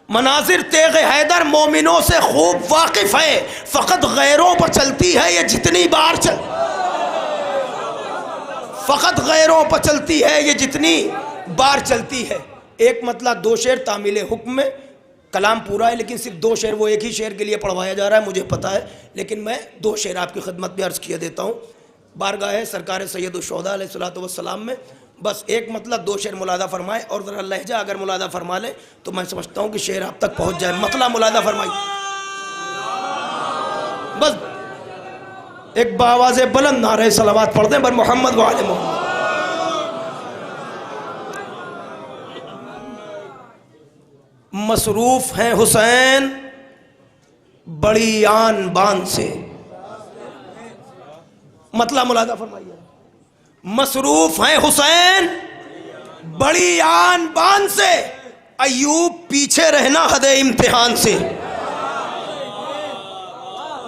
मनाजिर तेग हैदर मोमिनों से खूब वाकिफ़ है। फ़कत गैरों पर चलती है ये जितनी बार फ़कत गैरों पर चलती है ये जितनी बार चलती है। एक मतलब 2 शेर तामील हुक्म में, कलाम पूरा है लेकिन सिर्फ 2 शेर, वो एक ही शेर के लिए पढ़वाया जा रहा है मुझे पता है, लेकिन मैं 2 शेर आपकी खिदमत में अर्ज़ किया देता हूँ। बारगाह सरकार सैयदुश्शुहदा अलैहिस्सलातु वस्सलाम में बस एक मतलब 2 शेर मुलादा फरमाए और ज़रा लहजा अगर मुलादा फरमा ले तो मैं समझता हूँ कि शेर आप तक पहुँच जाए। मतला मुलादा फरमाई, बस एक बावाज़े बुलंद नारे सलावत पढ़ दें बर मोहम्मद व आले मोहम्मद। मसरूफ़ हैं हुसैन बड़ी आन बान से, मतलब मुलादा फरमाइए। मसरूफ़ हैं हुसैन बड़ी आन बान से, अयूब पीछे रहना हदे इम्तिहान से,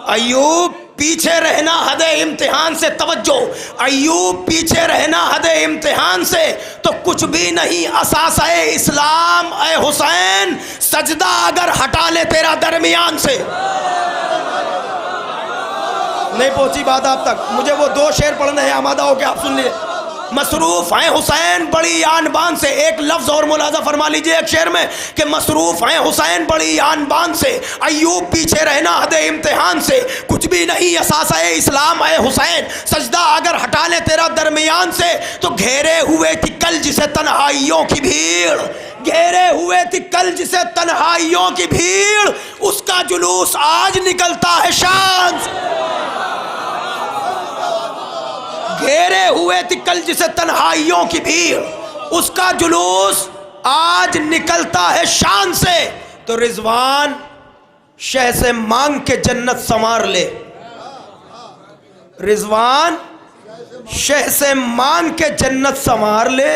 अयूब पीछे रहना हदे इम्तिहान से। तवज्जो, अयूब पीछे रहना हदे इम्तिहान से तो कुछ भी नहीं असास-ए इस्लाम ए हुसैन, सजदा अगर हटा ले तेरा दरमियान से। नहीं पहुंची बात आप तक, मुझे वो 2 शेर पढ़ने हैं, आमादा हो के आप सुन लीजिए। मसरूफ़ हैं हुसैन बड़ी आन बान से, एक लफ्ज़ और मुलाजा फरमा लीजिए एक शेर में कि मसरूफ़ हैं हुसैन बड़ी आन बान से, अयूब पीछे रहना हदे इम्तिहान से, कुछ भी नहीं असास-ए इस्लाम ए हुसैन, सजदा अगर हटा ले तेरा दरमियान से तो घेरे हुए थी कल जिसे तन्हाइयों की भीड़, घेरे हुए थी कल जिसे तन्हाइयों की भीड़, उसका जुलूस आज निकलता है शान से। घेरे हुए थी कल जिसे तन्हाइयों की भीड़, उसका जुलूस आज निकलता है शान से। तो रिजवान शह से मांग के जन्नत संवार ले, रिजवान शह से मांग के जन्नत संवार ले,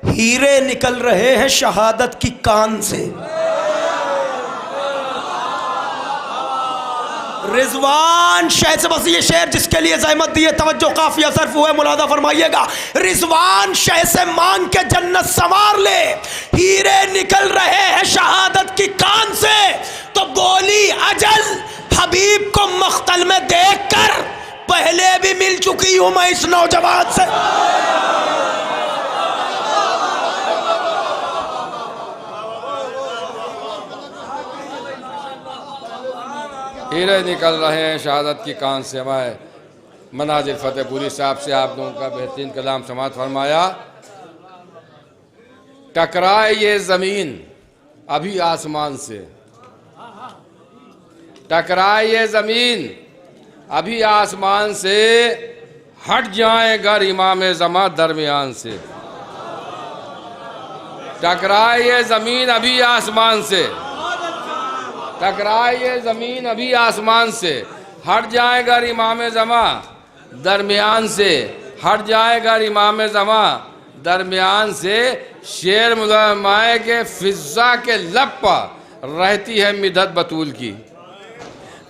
हीरे निकल रहे हैं शहादत की कान से। रिजवान शह से, बस ये शेर जिसके लिए ज़हमत दिए, तवज्जो काफिया सर्फ हुए, मुलादा फरमाइएगा। रिजवान शह से मांग के जन्नत संवार ले, हीरे निकल रहे हैं शहादत की कान से। तो बोली अजल हबीब को मख्तल में देखकर, पहले भी मिल चुकी हूं मैं इस नौजवान से। हीरे निकल रहे हैं शहादत की कान से। मैं मनाजिर फतेहपुरी साहब से आप लोगों का बेहतरीन कलाम समात फरमाया। टकराए ये ज़मीन अभी आसमान से, टकराए ये ज़मीन अभी आसमान से, हट जाए घर इमाम ज़मा दरमियान से। टकराए ये ज़मीन अभी आसमान से, टकराए ये ज़मीन अभी आसमान से, हट जाएगा इमाम ज़मा दरमियान से, हट जाएगा इमाम ज़मा दरमियान से। शेर मुज़म्माए के फ़िज़्ज़ा के लब पर रहती है मिदत बतूल की,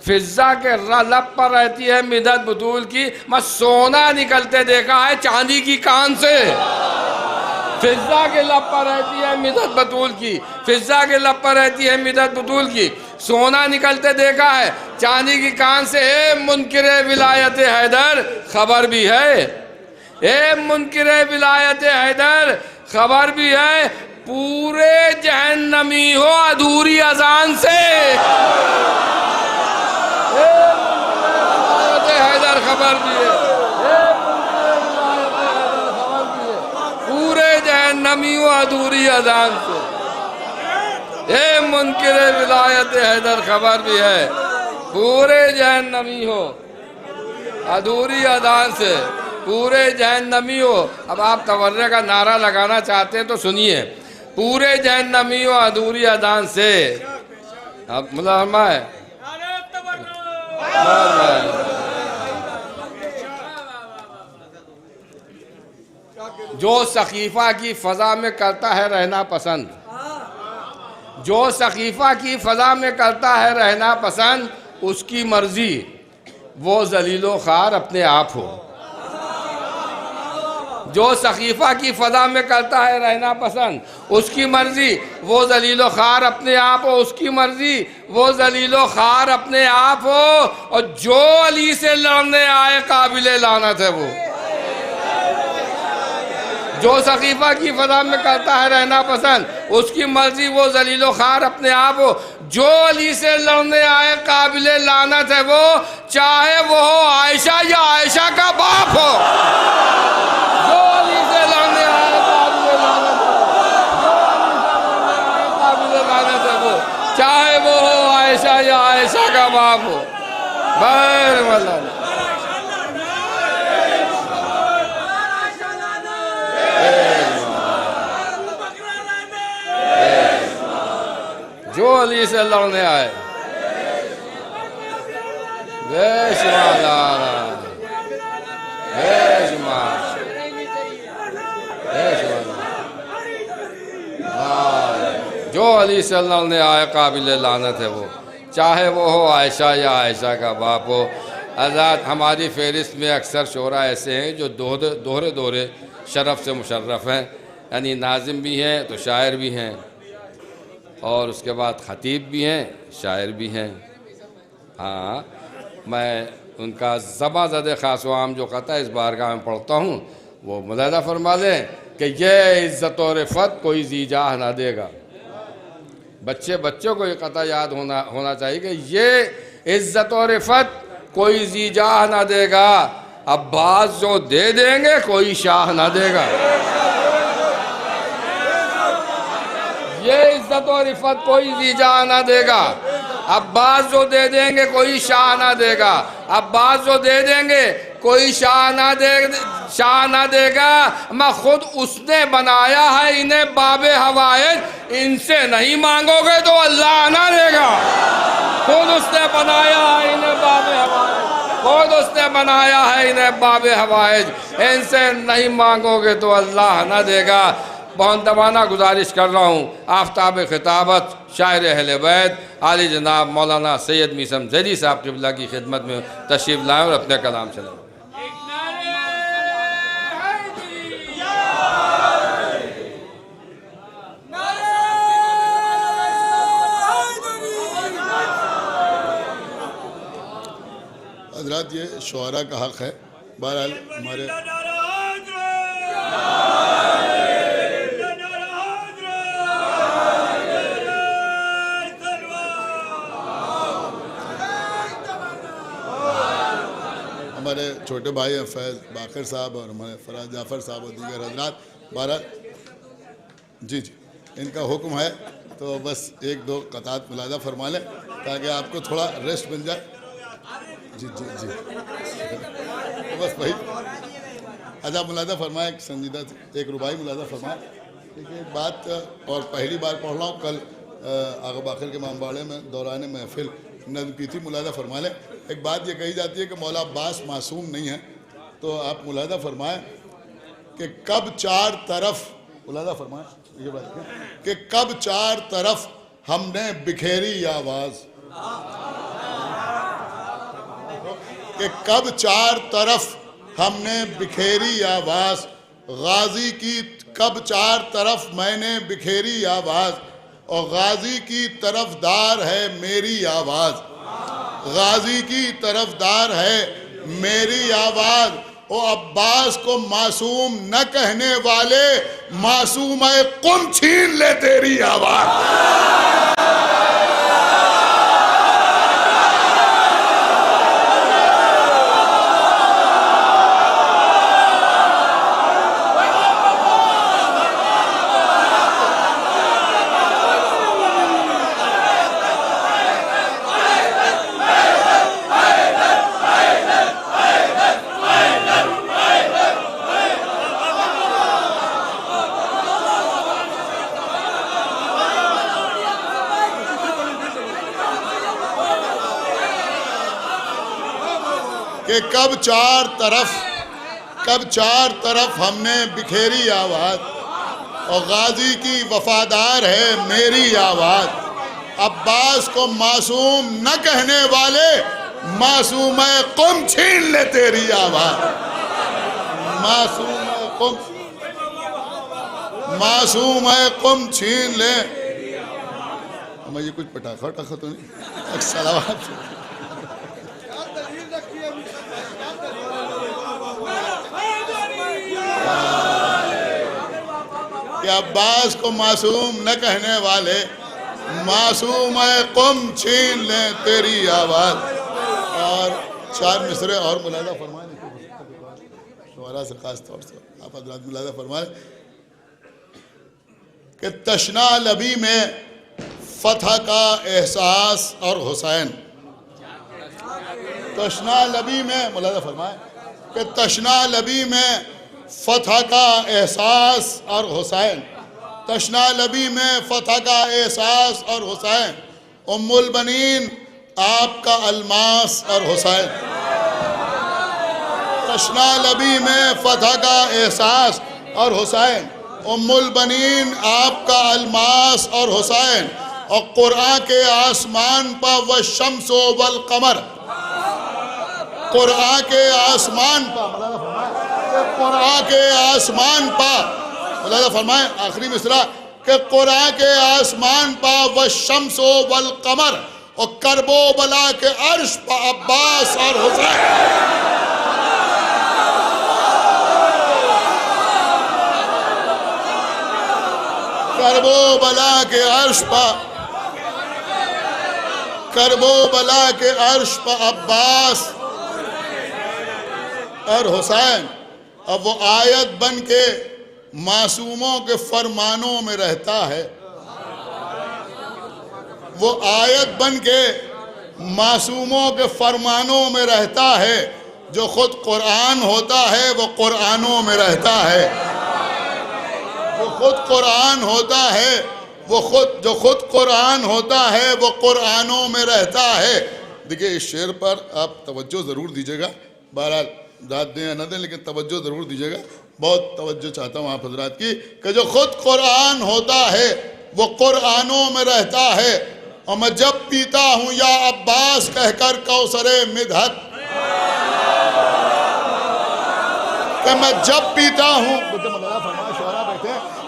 फ़िज़्ज़ा के लब पर रहती है मिदत बतूल की। मैं सोना निकलते देखा है चांदी की कान से। फ़िज़्ज़ा के लब पर रहती है मिदत बतूल की, फ़िज़्ज़ा के लब पर रहती है मिदत बतूल की, सोना निकलते देखा है चांदी की कान से। ए मुनकिरे विलायत हैदर खबर भी है, ए मुनकिरे विलायत हैदर खबर भी है, पूरे जहन्नमी हो अधूरी अजान से। हैदर खबर भी है, पूरे जहन्नमी हो अधूरी अजान से। ए मुनकिर विलायत हैदर खबर भी है, पूरे जहन्नमी हो अधूरी अजान से, पूरे जहन्नमी हो। अब आप तवर्रे का नारा लगाना चाहते हैं तो सुनिए, पूरे जहन्नमी हो अधूरी अजान से। अब मुलामा है जो सकीफ़ा की फ़ज़ा में करता है रहना पसंद, जो सकीफ़ा की फ़ज़ा में करता है रहना पसंद, उसकी मर्ज़ी वो ज़लीलो ख़ार अपने आप हो। जो सकीफ़ा की फ़ज़ा में करता है रहना पसंद, उसकी मर्ज़ी वो ज़लीलो ख़ार अपने आप हो, उसकी मर्ज़ी वो ज़लीलो ख़ार अपने आप हो। और जो अली से लड़ने आए काबिले लानत है वो। जो सकीफ़ा की फ़ज़ा में करता है रहना पसंद, उसकी मर्ज़ी वो ज़लीलो ख़ार अपने आप हो। जो अली से लड़ने आए काबिले लानत है वो, चाहे वो हो आयशा या आयशा का बाप हो। जो अली से लड़ने आए काबिले लानत है वो, चाहे वो हो आयशा या आयशा का बाप हो। बैर वाला जो अली से लड़ने आए जो अली से लड़ने आए काबिल लानत है वो, चाहे वो हो आयशा या आयशा का बाप हो। आज़ाद हमारी फहरिस्त में अक्सर शोरा ऐसे हैं जो दोहरे दोहरे शरफ़ से मुशर्रफ़ हैं, यानी नाज़िम भी हैं तो शायर भी हैं, और उसके बाद ख़तीब भी हैं, शायर भी हैं। हाँ, मैं उनका ज़बा ज़द ख़ास व आम जो क़ता इस बारगाह में पढ़ता हूँ, वो मुलाहिज़ा फरमा लें कि ये इज़्ज़त और रिफ़त कोई ज़ीजाह ना देगा। बच्चों को ये क़ता याद होना चाहिए कि ये इज़्ज़त और रिफ़त कोई ज़ीजाह ना देगा। अब्बास जो दे देंगे कोई शाह ना देगा। ये इज़्ज़त और रिफ़त कोई ज़ीजाह ना देगा। अब्बास जो दे देंगे कोई शाह ना देगा। अब्बास जो दे देंगे कोई शाह ना देगा। मैं खुद उसने बनाया है इन्हें बाबे हवाइज, इनसे नहीं मांगोगे तो अल्लाह ना देगा। खुद उसने बनाया है इन्हें बाबे हवाइज, खुद उसने बनाया है इन्हें बाबे हवाइज, इनसे नहीं मांगोगे तो अल्लाह ना देगा। बहुत दबाना गुजारिश कर रहा हूँ आफ्ताब खिताबत शायर अहले बैत आली जनाब मौलाना सैयद मीसम ज़ैदी साहब क़िबला की खिदमत में तशरीफ़ लाएँ और अपने कलाम चलाएँ। हज़रात, ये शुअरा का हक़ है। बहरहाल हमारे छोटे भाई हैं फैज़ बाकर साहब और हमारे फराज जाफ़र साहब और दीगर हज़रात, बहरहाल जी इनका हुक्म है तो बस एक दो क़तात मुलाहिज़ा फरमा लें ताकि आपको थोड़ा रेस्ट मिल जाए। जी तो बस भाई अच्छा मुलाहिज़ा फरमाए, एक संजीदा एक रुबाई मुलाहिज़ा फरमाए। देखिए एक बात और पहली बार पढ़ रहा हूँ, कल आगा बाखिर के इमामबाड़े में दौरान महफिल नज़्म की थी, मुलाहिज़ा फरमा लें। एक बात ये कही जाती है कि मौला अब्बास मासूम नहीं है, तो आप मुलाहिज़ा फरमाएं कि कब चार तरफ मुलाहिज़ा फरमाएं ये बात कि कब चार तरफ हमने बिखेरी आवाज़, कि कब चार तरफ हमने बिखेरी आवाज़, गाजी की कब चार तरफ मैंने बिखेरी आवाज़, और गाजी की तरफदार है मेरी आवाज़, गाजी की तरफदार है मेरी आवाज़। ओ अब्बास को मासूम न कहने वाले, मासूम है कुम छीन ले तेरी आवाज़। कि कब चार तरफ हमने बिखेरी आवाज़, और गाजी की वफादार है मेरी आवाज़। अब्बास को मासूम न कहने वाले मासूम है कुम छीन ले तेरी आवाज़। मासूम है कुम छीन ले। मैं ये कुछ पटाखा वटाखा तो नहीं, सलावत कि अब्बास को मासूम न कहने वाले मासूम है कुम छीन ले तेरी आवाज़। और 4 मिसरे और मुलादा फरमाए शुअरा से खास तौर से आप हज़रात मुलादा फरमाए कि तशना लबी में फतह का एहसास और हुसैन। तशना लबी में मुलादा फरमाए कि तशना लबी में फतह का एहसास और हुसैन। तशना लबी में फतह का एहसास और हुसैन। उम्मुल बनीन आपका अलमास और हुसैन। तशना लबी में फतह का एहसास और हुसैन। उम्मुल बनीन आपका अलमास और हुसैन। और कुरान के आसमान पर व शम्सो वल कमर, कुरान के आसमान पर, कुरान के आसमान पर मुलादा फरमाए आखिरी मिसरा कि कुरान के आसमान पर व शम्सो वल कमर और करबो बला के अर्श पर अब्बास और हुसैन। करबो बला के अर्श पर, करबो बला के अर्श पर अब्बास और हुसैन। अब वो आयत बन के मासूमों के फरमानों में रहता है। वो आयत बन के मासूमों के फरमानों में रहता है। जो खुद कुरान होता है वो कुरानों में रहता है। वो खुद कुरान होता है, वो खुद जो खुद कुरान होता है वो कुरानों में रहता है। देखिए इस शेर पर आप तवज्जो ज़रूर दीजिएगा। बहरहाल दाद दें या न दें लेकिन तवज्जो ज़रूर दीजिएगा। बहुत तवज्जो चाहता हूँ आप हजरात की कि जो खुद कुरान होता है वो कुरानों में रहता है। और मैं जब पीता हूँ या अब्बास कहकर कौसरे मिदहत, कि मैं जब पीता हूँ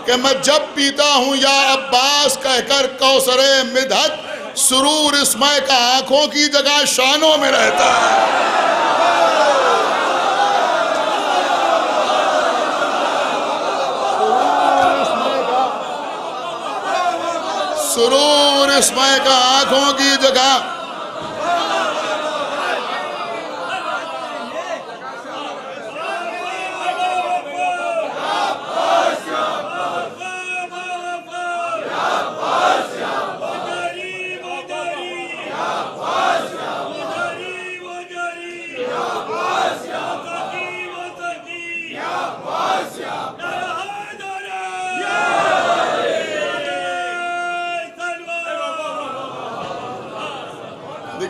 कि मैं जब पीता हूँ या अब्बास कहकर कौसरे मिदहत, सुरूर इसमें का आंखों की जगह शानों में रहता है। सुरूर इसमें का आंखों की जगह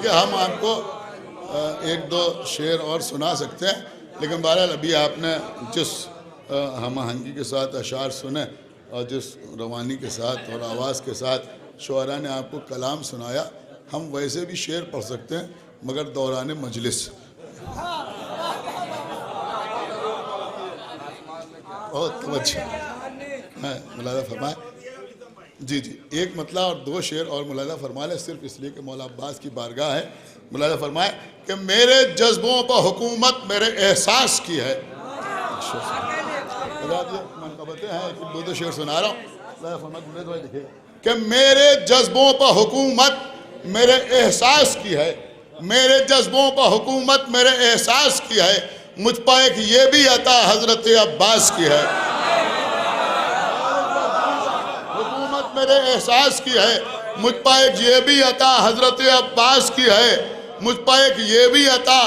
हम आपको एक दो शेर और सुना सकते हैं, लेकिन बहरहाल अभी आपने जिस हम आहंगी के साथ अशार सुने और जिस रवानी के साथ और आवाज़ के साथ शुअरा ने आपको कलाम सुनाया, हम वैसे भी शेर पढ़ सकते हैं मगर दौरान मजलिस। बहुत तवज्जो है मुलादा फरमाए। जी जी, एक मतला और 2 शेर और मुलादा फरमा ले, सिर्फ इसलिए कि मौला अब्बास की बारगाह है। मुलादा फरमाए कि मेरे जज्बों पर हुकूमत मेरे एहसास की है। हैं 2 शेर सुना रहा हूँ कि मेरे जज्बों पर हुकूमत मेरे एहसास की है। मेरे जज्बों पर हुकूमत मेरे एहसास की है। मुझ पर एक ये भी अता हजरत अब्बास की है। मेरे एहसास की है। मुझ पर एक ये भी अता हजरत अब्बास की है। मुझ पर एक ये भी अता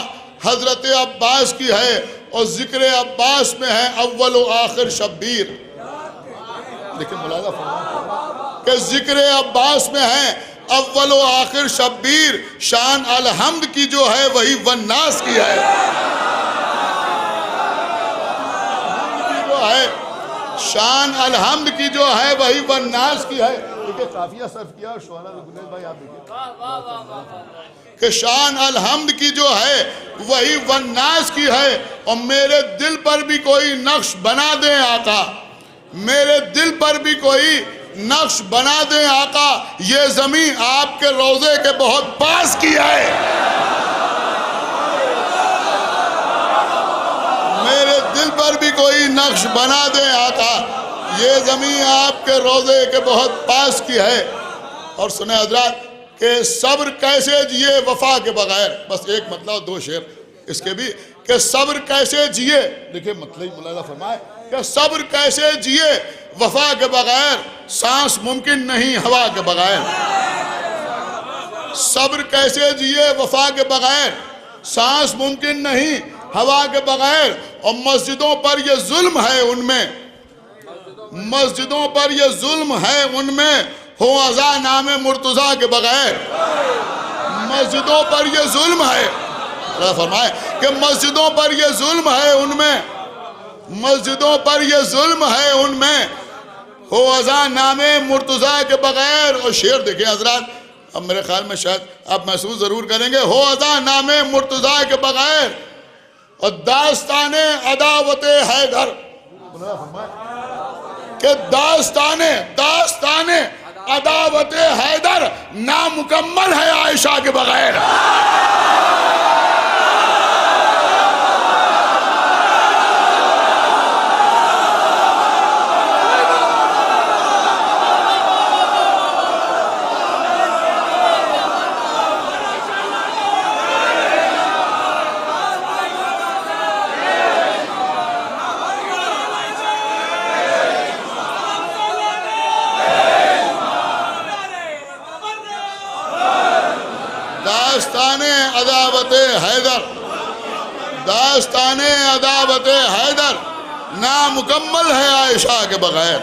हजरत अब्बास की है। और जिक्र अब्बास में है अव्वल व आखिर शब्बीर। लेकिन मुलादा फरमाया कि जिक्र अब्बास में है अव्वल व आखिर शब्बीर। शान अलहम्द की जो है वही वन्नास की है। जो है शान अलहम्द की जो है वही वन्नास की है। देखिए काफिया सर्फ किया और शोहरा गुलेश भाई आप देखिए कि शान अलहम्द की जो है वही वन्नास की है। और मेरे दिल पर भी कोई नक्श बना दे आका, मेरे दिल पर भी कोई नक्श बना दे आका, ये जमीन आपके रोजे के बहुत पास की है। मेरे दिल पर भी कोई नक्श बना दे आका, ये जमीन आपके रोजे के बहुत पास की है। और सुने हजरात कि सब्र कैसे जिए वफा के बगैर, बस एक मतलब दो शेर इसके भी कि सब्र कैसे जिए। देखिए मतलब मुलाजा फरमाए कि सब्र कैसे जिए वफा के बगैर, सांस मुमकिन नहीं हवा के बगैर। सब्र कैसे जिए वफा के बगैर, सांस मुमकिन नहीं हवा के बगैर। और मस्जिदों पर ये जुल्म है उनमें, मस्जिदों पर ये जुल्म है उनमें, हो अज़ा नामे मुर्तज़ा के बगैर। मस्जिदों पर ये जुल्म है, फरमाए कि मस्जिदों पर ये जुल्म है उनमें, मस्जिदों पर ये जुल्म है उनमें, हो अज़ा नामे मुर्तज़ा के बगैर। और शेर देखिए हजरात, अब मेरे ख्याल में शायद आप महसूस जरूर करेंगे, हो अज़ा नामे मुर्तज़ा के बगैर। और दास्ताने अदावत हैदर के दास्ताने अदावत हैदर नामुकम्मल है आयशा के बगैर। दास्ताने अदावत हैदर नामुकम्मल है आयशा के बगैर।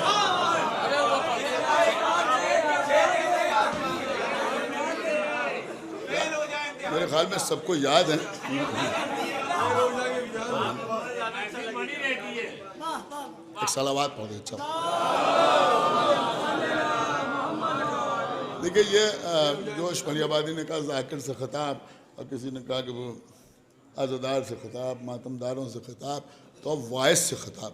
मेरे ख्याल में सबको याद है। एक सलावात पढ़े। अच्छा देखिए ये जोश फरियाबादी ने कहा जाकिर से खिताब, और किसी ने कहा कि वो आज़ादार से खिताब, मातमदारों से खिताब, तो अब वाइस से खिताब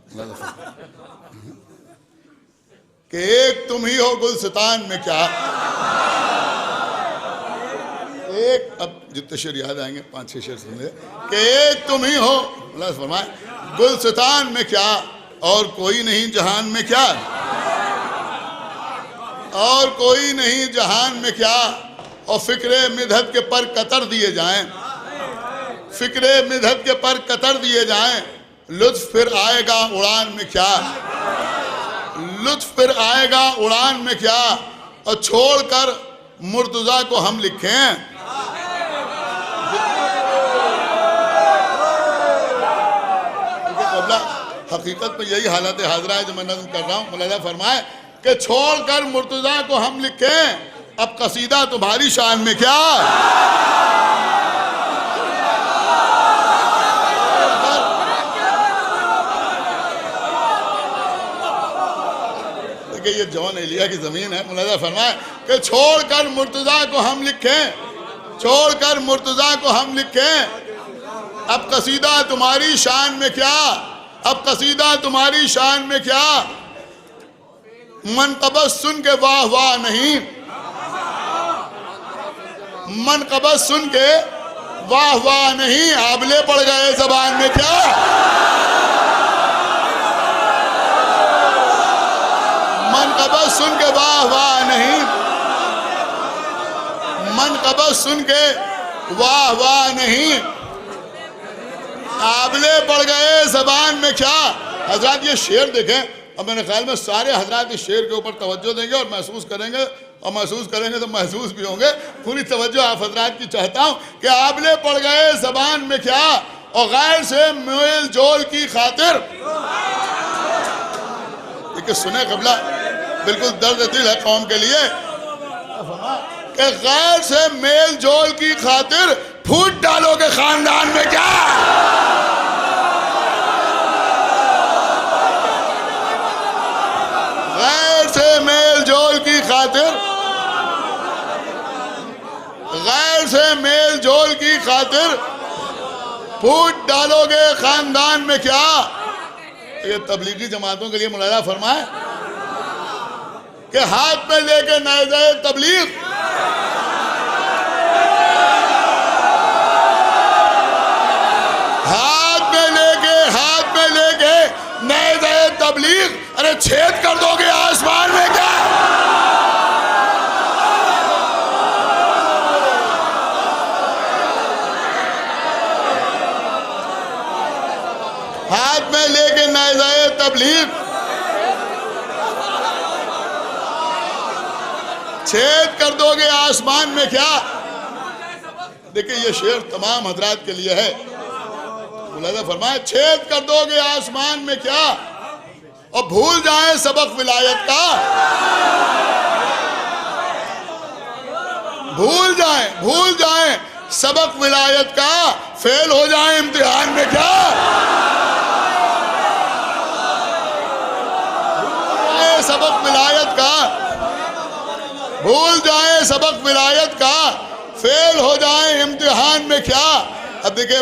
कि एक तुम ही हो गुलस्तान में क्या। एक अब जितने शेर याद आएंगे 5-6 शेर सुन ले कि एक तुम ही हो फरमाए गुलस्तान में क्या, और कोई नहीं जहान में क्या, और कोई नहीं जहान में क्या। और फिक्रे मिधत के पर कतर दिए जाएं, फिक्रे मिधत के पर कतर दिए जाएं, लुत्फ फिर आएगा उड़ान में क्या, लुत्फ फिर आएगा उड़ान में क्या। और छोड़कर मुर्तज़ा को हम लिखें, हकीकत में यही हालत हाजरा है जो मैं नज़्म कर रहा हूँ। मुलाज़ा फरमाए कि छोड़कर मुर्तज़ा को हम लिखें, अब कसीदा तुम्हारी शान में क्या। देखिए ये जौन एलिया की जमीन है। मुलाज़ा फरमाए कि छोड़कर मुर्तज़ा को हम लिखें, छोड़कर मुर्तज़ा को हम लिखें, अब कसीदा तुम्हारी शान में क्या, अब कसीदा तुम्हारी शान में क्या। मनक़बत सुन के वाह वाह नहीं, मनक़बत सुन के वाह वाह नहीं, आबले पड़ गए ज़बान में क्या। मनक़बत सुन के वाह वाह नहीं, मनक़बत सुन के वाह वाह नहीं, आबले पड़ गए ज़बान में क्या। हजरात ये शेर देखें, अब मेरे ख्याल में सारे हजरात इस शेर के ऊपर तवज्जो देंगे और महसूस करेंगे, और महसूस करेंगे तो महसूस भी होंगे। पूरी तवज्जो आप हजरात की चाहता हूँ कि आबले पड़ गए ज़बान में क्या, और गैर से मेल जोल की खातिर। देखिए सुने कबला, बिल्कुल दर्द दिल है कौम के लिए कि गैर से मेल जोल की खातिर फूट डालोगे खानदान में क्या। खातिर फूट डालोगे खानदान में क्या? ये तबलीगी जमातों के लिए मुलाजा फरमाए कि हाथ में लेके नाइज़ाए तबलीग हाथ में लेके नाइज़ाए तबलीग, अरे छेद कर दोगे आसमान में क्या? हाथ में लेके नाइज़ाए तबलीग छेद कर दोगे आसमान में क्या? देखिए ये शेर तमाम हजरात के लिए है। मुलाज़ा फरमाए छेद कर दोगे आसमान में क्या, और भूल जाए सबक विलायत का। भूल जाए सबक विलायत का, फेल हो जाए इम्तिहान में क्या? सबक विलायत का, भूल जाए सबक विलायत का, फेल हो जाए इम्तिहान में क्या? अब देखिए,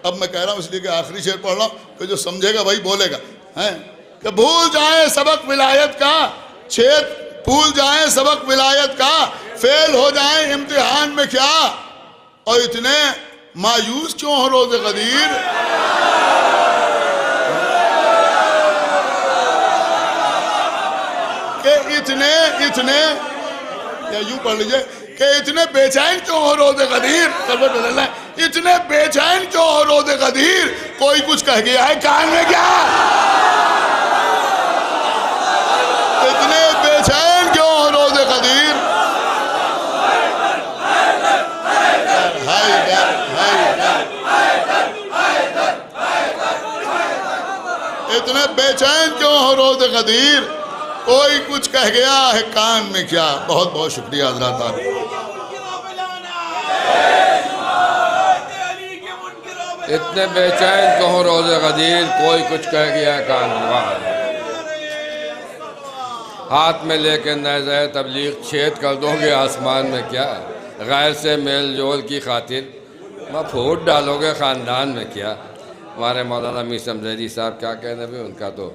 अब मैं कह रहा हूं इसलिए कि आखिरी शेर पढ़ रहा हूं कि जो समझेगा वही बोलेगा, हैं कि भूल जाए सबक विलायत का, भूल जाए सबक विलायत का, फेल हो जाए इम्तिहान में क्या? और इतने मायूस क्यों हो रोज़े क़दीर? इतने या यूं पढ़ लीजिए कि इतने बेचैन क्यों हो रोज़े क़दीर? इतने बेचैन क्यों हो रोज़े क़दीर? कोई कुछ कह गया है कान में क्या? इतने बेचैन क्यों हो रोज़े क़दीर? इतने बेचैन क्यों हो रोज़े क़दीर? कोई कुछ कह गया है कान में क्या? बहुत बहुत शुक्रिया हज़रात आप। इतने बेचैन क्यों हो रोज़े क़दीर, कोई कुछ कह गया है कान में। हाथ में लेके नाइज़ाए तबलीग छेद कर दोगे आसमान में क्या? गैर से मेल जोल की खातिर फूट डालोगे ख़ानदान में क्या? हमारे मौलाना मीर समज़ैदी साहब क्या कहने भी, उनका तो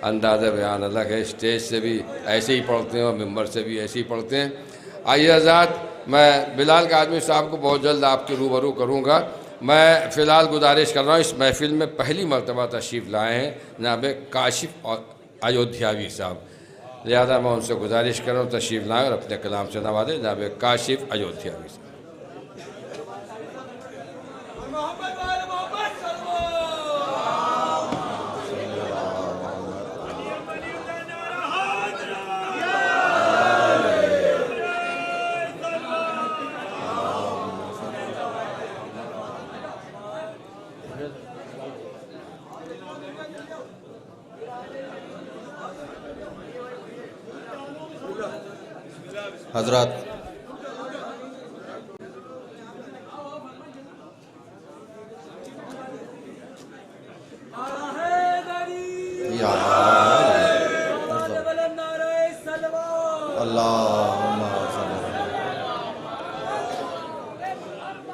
अंदाज़ बयान अलग है। स्टेज से भी ऐसे ही पढ़ते हैं और मिंबर से भी ऐसे ही पढ़ते हैं। आइए हज़रात, मैं बिलाल काज़मी साहब को बहुत जल्द आपके रूबरू करूँगा। मैं फ़िलहाल गुजारिश कर रहा हूँ, इस महफ़िल में पहली मरतबा तशरीफ़ लाए हैं जनाब काशिफ़ और अयोध्यावी साहब, लिहाजा मैं उनसे गुजारिश कर रहा हूँ तशरीफ़ लाएँ और अपने कलाम से नवाजें। जनाब काशिफ़ अयोध्यावी साहब। हजरत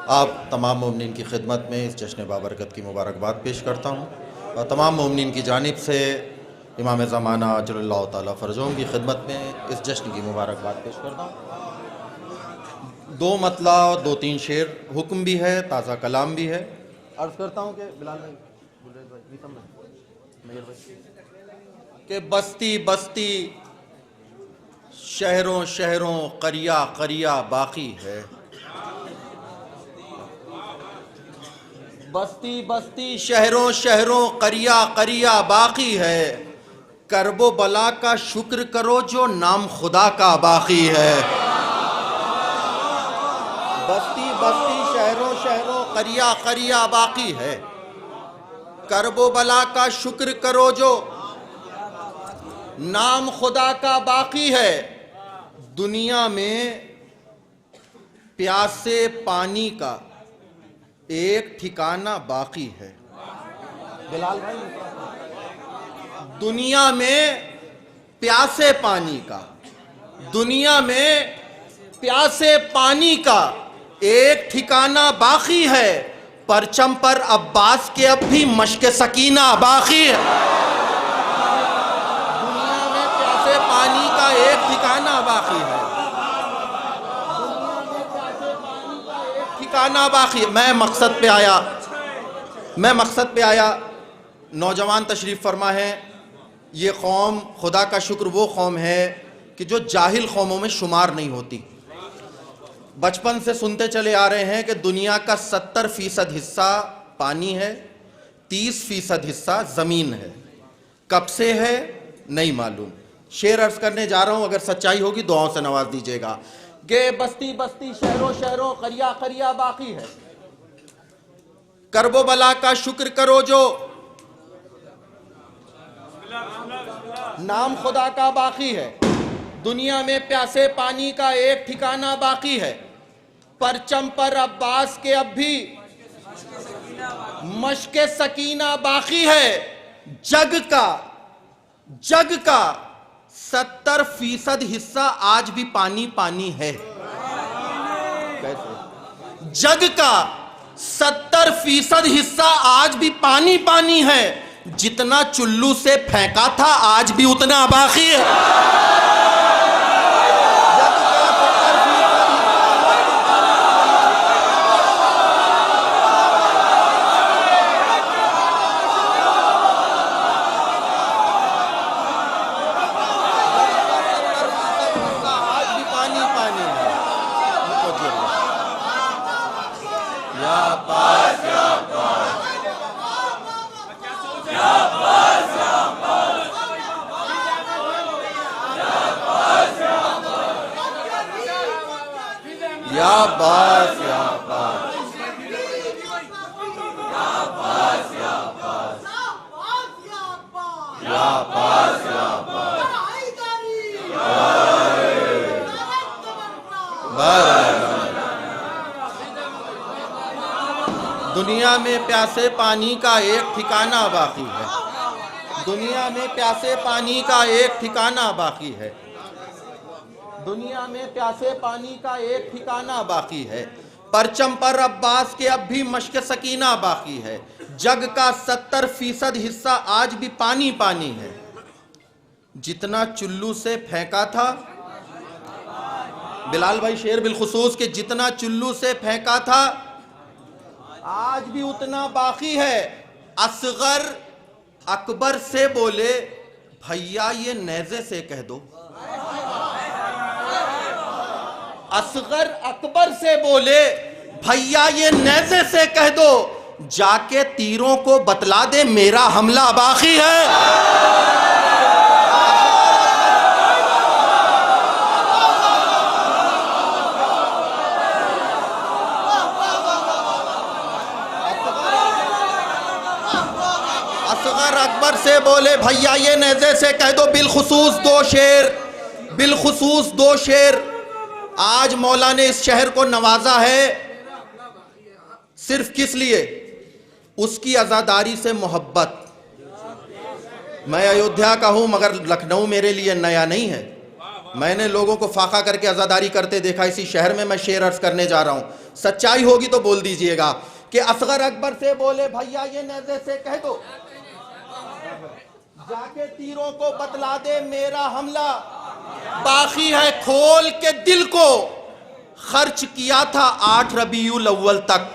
आप तमाम मोमिनीन की खिदमत में इस जश्न बाबरकत की मुबारकबाद पेश करता हूँ और तमाम मोमिनीन की जानिब से इमाम ज़माना अजलल्लाहु ताला फ़रजों की खिदमत में इस जश्न की मुबारकबाद पेश करता हूँ। दो मतला और दो तीन शेर, हुक्म भी है, ताज़ा कलाम भी है। अर्ज़ करता हूँ कि बिलाल भाई कि बस्ती बस्ती शहरों शहरों करिया करिया बाकी है। बस्ती बस्ती शहरों शहरों करिया करिया बाकी है। करबो बला का शुक्र करो जो नाम खुदा का बाकी है। बस्ती बस्ती शहरों शहरों करिया करिया बाकी है। करबो बला का शुक्र करो जो नाम खुदा का बाकी है। दुनिया में प्यासे पानी का एक ठिकाना बाकी है। बिलाल भाई, दुनिया में प्यासे पानी का, दुनिया में प्यासे पानी का एक ठिकाना बाकी है, परचम पर अब्बास के अब भी मश्क सकीना बाकी है। दुनिया में प्यासे पानी का एक ठिकाना बाकी है, ठिकाना बाकी है। मैं मकसद पे आया। नौजवान तशरीफ़ फरमा है। ये कौम, खुदा का शुक्र, वो कौम है कि जो जाहिल कौमों में शुमार नहीं होती। बचपन से सुनते चले आ रहे हैं कि दुनिया का 70% हिस्सा पानी है, 30% हिस्सा ज़मीन है। कब से है नहीं मालूम। शेर अर्ज करने जा रहा हूँ, अगर सच्चाई होगी दुआओं से नवाज दीजिएगा। गे बस्ती बस्ती शहरों शहरों करिया करिया बाकी है, करबो बला का शुक्र करो जो नाम खुदा का बाकी है। दुनिया में प्यासे पानी का एक ठिकाना बाकी है, परचम पर अब्बास के अब भी मश्क सकीना बाकी है। जग का 70% हिस्सा आज भी पानी पानी है। कैसे? जग का 70% हिस्सा आज भी पानी पानी है। जितना चुल्लू से फेंका था आज भी उतना बाकी है। दुनिया में प्यासे पानी का एक ठिकाना बाकी है। दुनिया में प्यासे पानी का एक ठिकाना बाकी है। दुनिया में प्यासे पानी का एक ठिकाना बाकी है। परचम पर अब्बास के अब भी मश्क सकीना बाकी है। जग का 70% हिस्सा आज भी पानी पानी है। जितना चुल्लू से फेंका था, बिलाल भाई शेर बिलखुसूस के, जितना चुल्लू से फेंका था आज भी उतना बाकी है। असगर अकबर से बोले, भैया ये नेज़े से कह दो। असगर अकबर से बोले, भैया ये नेज़े से कह दो, जाके तीरों को बतला दे मेरा हमला बाकी है। अकबर से बोले, भैया ये नेज़े से कह दो। बिलखुसूस दो शेर आज मौला ने इस शहर को नवाजा है। सिर्फ किस लिए? उसकी आज़ादारी से मोहब्बत। मैं अयोध्या का हूं मगर लखनऊ मेरे लिए नया नहीं है। मैंने लोगों को फाका करके आज़ादारी करते देखा। इसी शहर में मैं शेर अर्ज करने जा रहा हूं, सच्चाई होगी तो बोल दीजिएगा कि असगर अकबर से बोले, भैया ये नेज़े से कह दो, जाके तीरों को बतला दे मेरा हमला बाकी है। खोल के दिल को खर्च किया था 8 रबीउल अव्वल तक।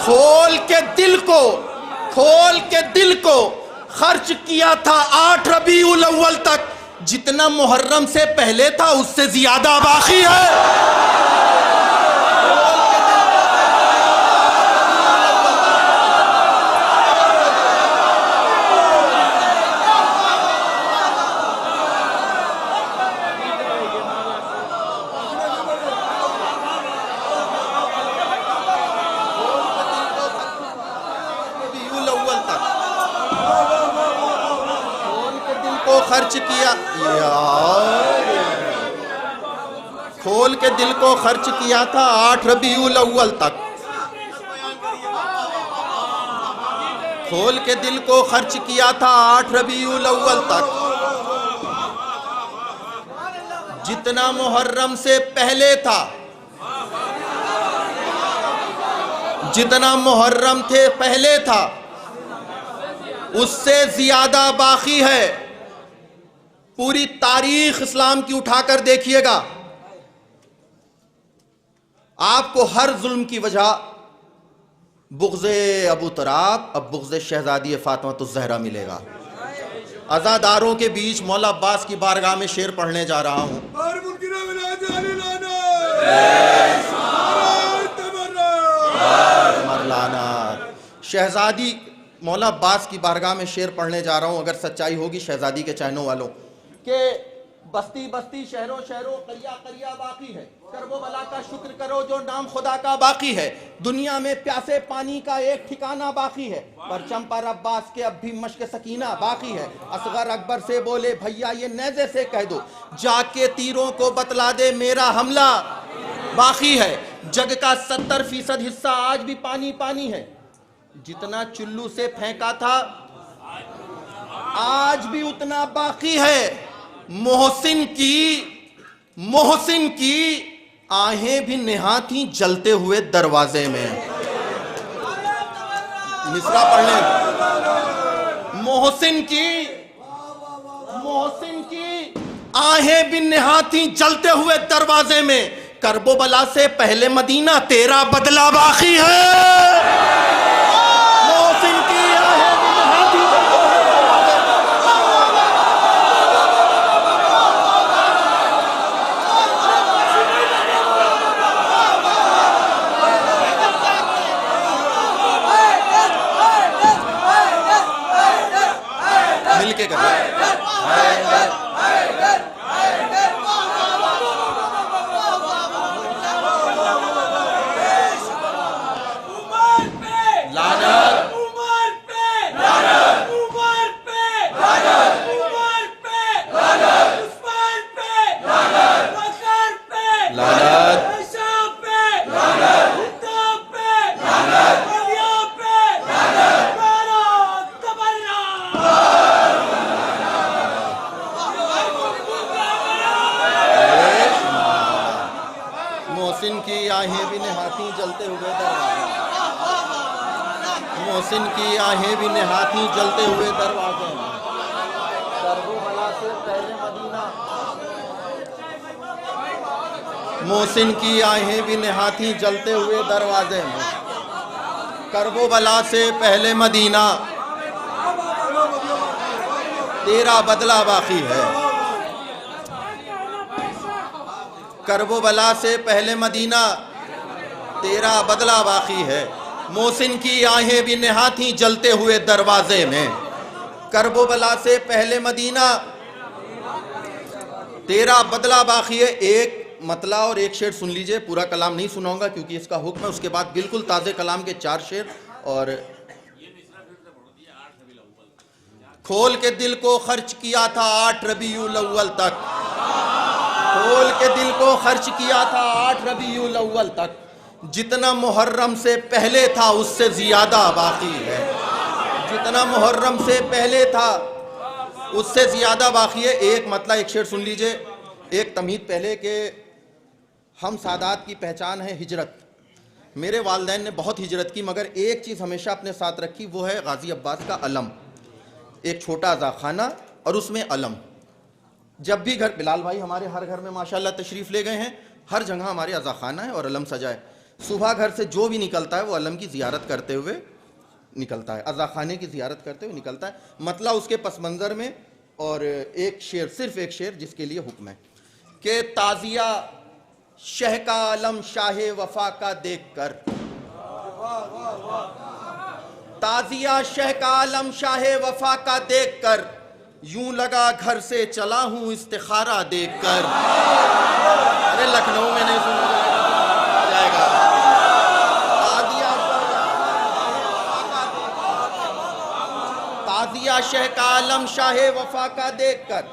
खोल के दिल को खर्च किया था 8 रबीउल अव्वल तक। जितना मुहर्रम से पहले था उससे ज्यादा बाकी है। खर्च किया खोल के दिल को खर्च किया था 8 रबीउल अव्वल तक। खोल के दिल को खर्च किया था 8 रबीउल अव्वल तक। जितना मुहर्रम से पहले था, जितना मुहर्रम थे पहले था, उससे ज्यादा बाकी है। पूरी तारीख इस्लाम की उठाकर देखिएगा, आपको हर जुल्म की वजह बुग़्ज़े अबू तराब, अब बुग़्ज़े शहज़ादी फ़ातिमा ज़हरा मिलेगा। अज़ादारों के बीच मौला अब्बास की बारगाह में शेर पढ़ने जा रहा हूँ। शहज़ादी मौला अब्बास की बारगाह में शेर पढ़ने जा रहा हूँ। अगर सच्चाई होगी शहज़ादी के चाहने वालों के, बस्ती बस्ती शहरों शहरों करिया करिया बाकी है, करबो बला का शुक्र करो जो नाम खुदा का बाकी है। दुनिया में प्यासे पानी का एक ठिकाना बाकी है, परचम पर अब्बास के अब भी मश्क सकीना बाकी है। असगर अकबर से बोले भैया ये नेज़े से कह दो, जाके तीरों को बतला दे मेरा हमला बाकी है। जग का 70% हिस्सा आज भी पानी पानी है, जितना चुल्लू से फेंका था आज भी उतना बाकी है। मोहसिन की आहें भी निहाती जलते हुए दरवाजे में। मिसरा पढ़ लें। मोहसिन की आहें भी निहाती जलते हुए दरवाजे में। करबो बला से पहले मदीना तेरा बदला बाकी है। मोहसिन की आहें भी निहाती मिलके कर मोहसिन की आहें भी निहाती जलते हुए दरवाजे में। करबो बला से पहले मदीना। मोहसिन की आहें भी निहाती जलते हुए दरवाजे में। करबो बला से पहले मदीना तेरा बदला बाकी है। करबो बला से पहले मदीना तेरा बदला बाकी है। मोहसिन की आहें भी निहाती जलते हुए दरवाजे में। करबो बला से पहले मदीना तेरा बदला बाकी है। एक मतला और एक शेर सुन लीजिए, पूरा कलाम नहीं सुनाऊंगा क्योंकि इसका हुक्म है। उसके बाद बिल्कुल ताज़े कलाम के 4 शेर। और खोल के दिल को खर्च किया था 8 रबीउल अव्वल तक। खोल के दिल को खर्च किया था 8 रबीउल अव्वल तक। जितना मुहर्रम से पहले था उससे ज़्यादा बाकी है। जितना मुहर्रम से पहले था उससे ज़्यादा बाकी है। एक मतलब एक शेर सुन लीजिए। एक तमहीद पहले के हम सादात की पहचान है हिजरत। मेरे वालिदैन ने बहुत हिजरत की, मगर एक चीज़ हमेशा अपने साथ रखी, वो है गाज़ी अब्बास का अलम। एक छोटा अज़ाखाना और उसमें अलम। जब भी घर, बिलाल भाई हमारे हर घर में माशाल्लाह तशरीफ़ ले गए हैं, हर जगह हमारे अज़ाखाना है और अलम सजा है। सुबह घर से जो भी निकलता है वो अलम की ज़ियारत करते हुए निकलता है, अज़ाखाने की ज़ियारत करते हुए निकलता है। मतलब उसके पस मंज़र में। और एक शेर, सिर्फ एक शेर जिसके लिए हुक्म है कि ताज़िया शह का अलम शाह वफा का देख कर। ताज़िया शह का अलम शाह वफा का देख कर, यूं लगा घर से चला हूँ इस्तिखारा देख कर। अरे लखनऊ में नहीं सुना जाएगा। ताज़िया शह का आलम शाह वफा का देख कर,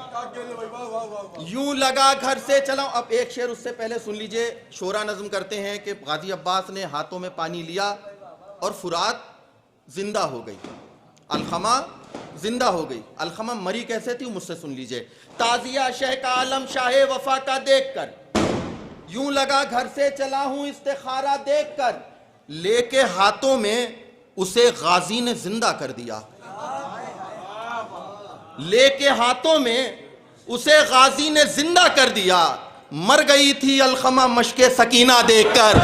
यूं लगा घर से चला। अब एक शेर उससे पहले सुन लीजिए। शोरा नज़म करते हैं कि गाज़ी अब्बास ने हाथों में पानी लिया और फुरात जिंदा हो गई, अलखमा जिंदा हो गई। अलखमा मरी कैसे थी मुझसे सुन लीजिए। ताजिया शह का आलम शाह वफा का देखकर, यूं लगा घर से चला हूं इस्तिखारा देखकर, लेके हाथों में उसे गाजी ने जिंदा कर दिया। लेके हाथों में उसे गाजी ने जिंदा कर दिया, मर गई थी अलखमा मशके सकीना देखकर।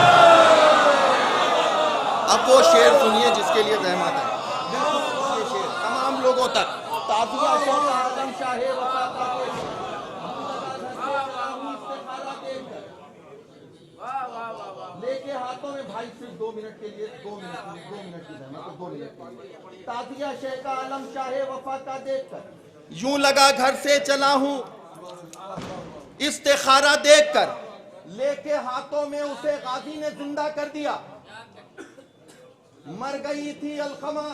अब वो शेर सुनिए जिसके लिए रहमत है, बिल्कुल ये शेर तमाम लोगों तक। ताजिया शह का आलम शाह वफा का लेके हाथों में, भाई सिर्फ 2 मिनट के लिए, 2 मिनट की रहमत, 2 मिनट के लिए। ताजिया शह का आलम शाह वफा का देखकर, यूं लगा घर से चला हूं इस्तिखारा देखकर, लेके हाथों में उसे गाजी ने जिंदा कर दिया, मर गई थी अलखमा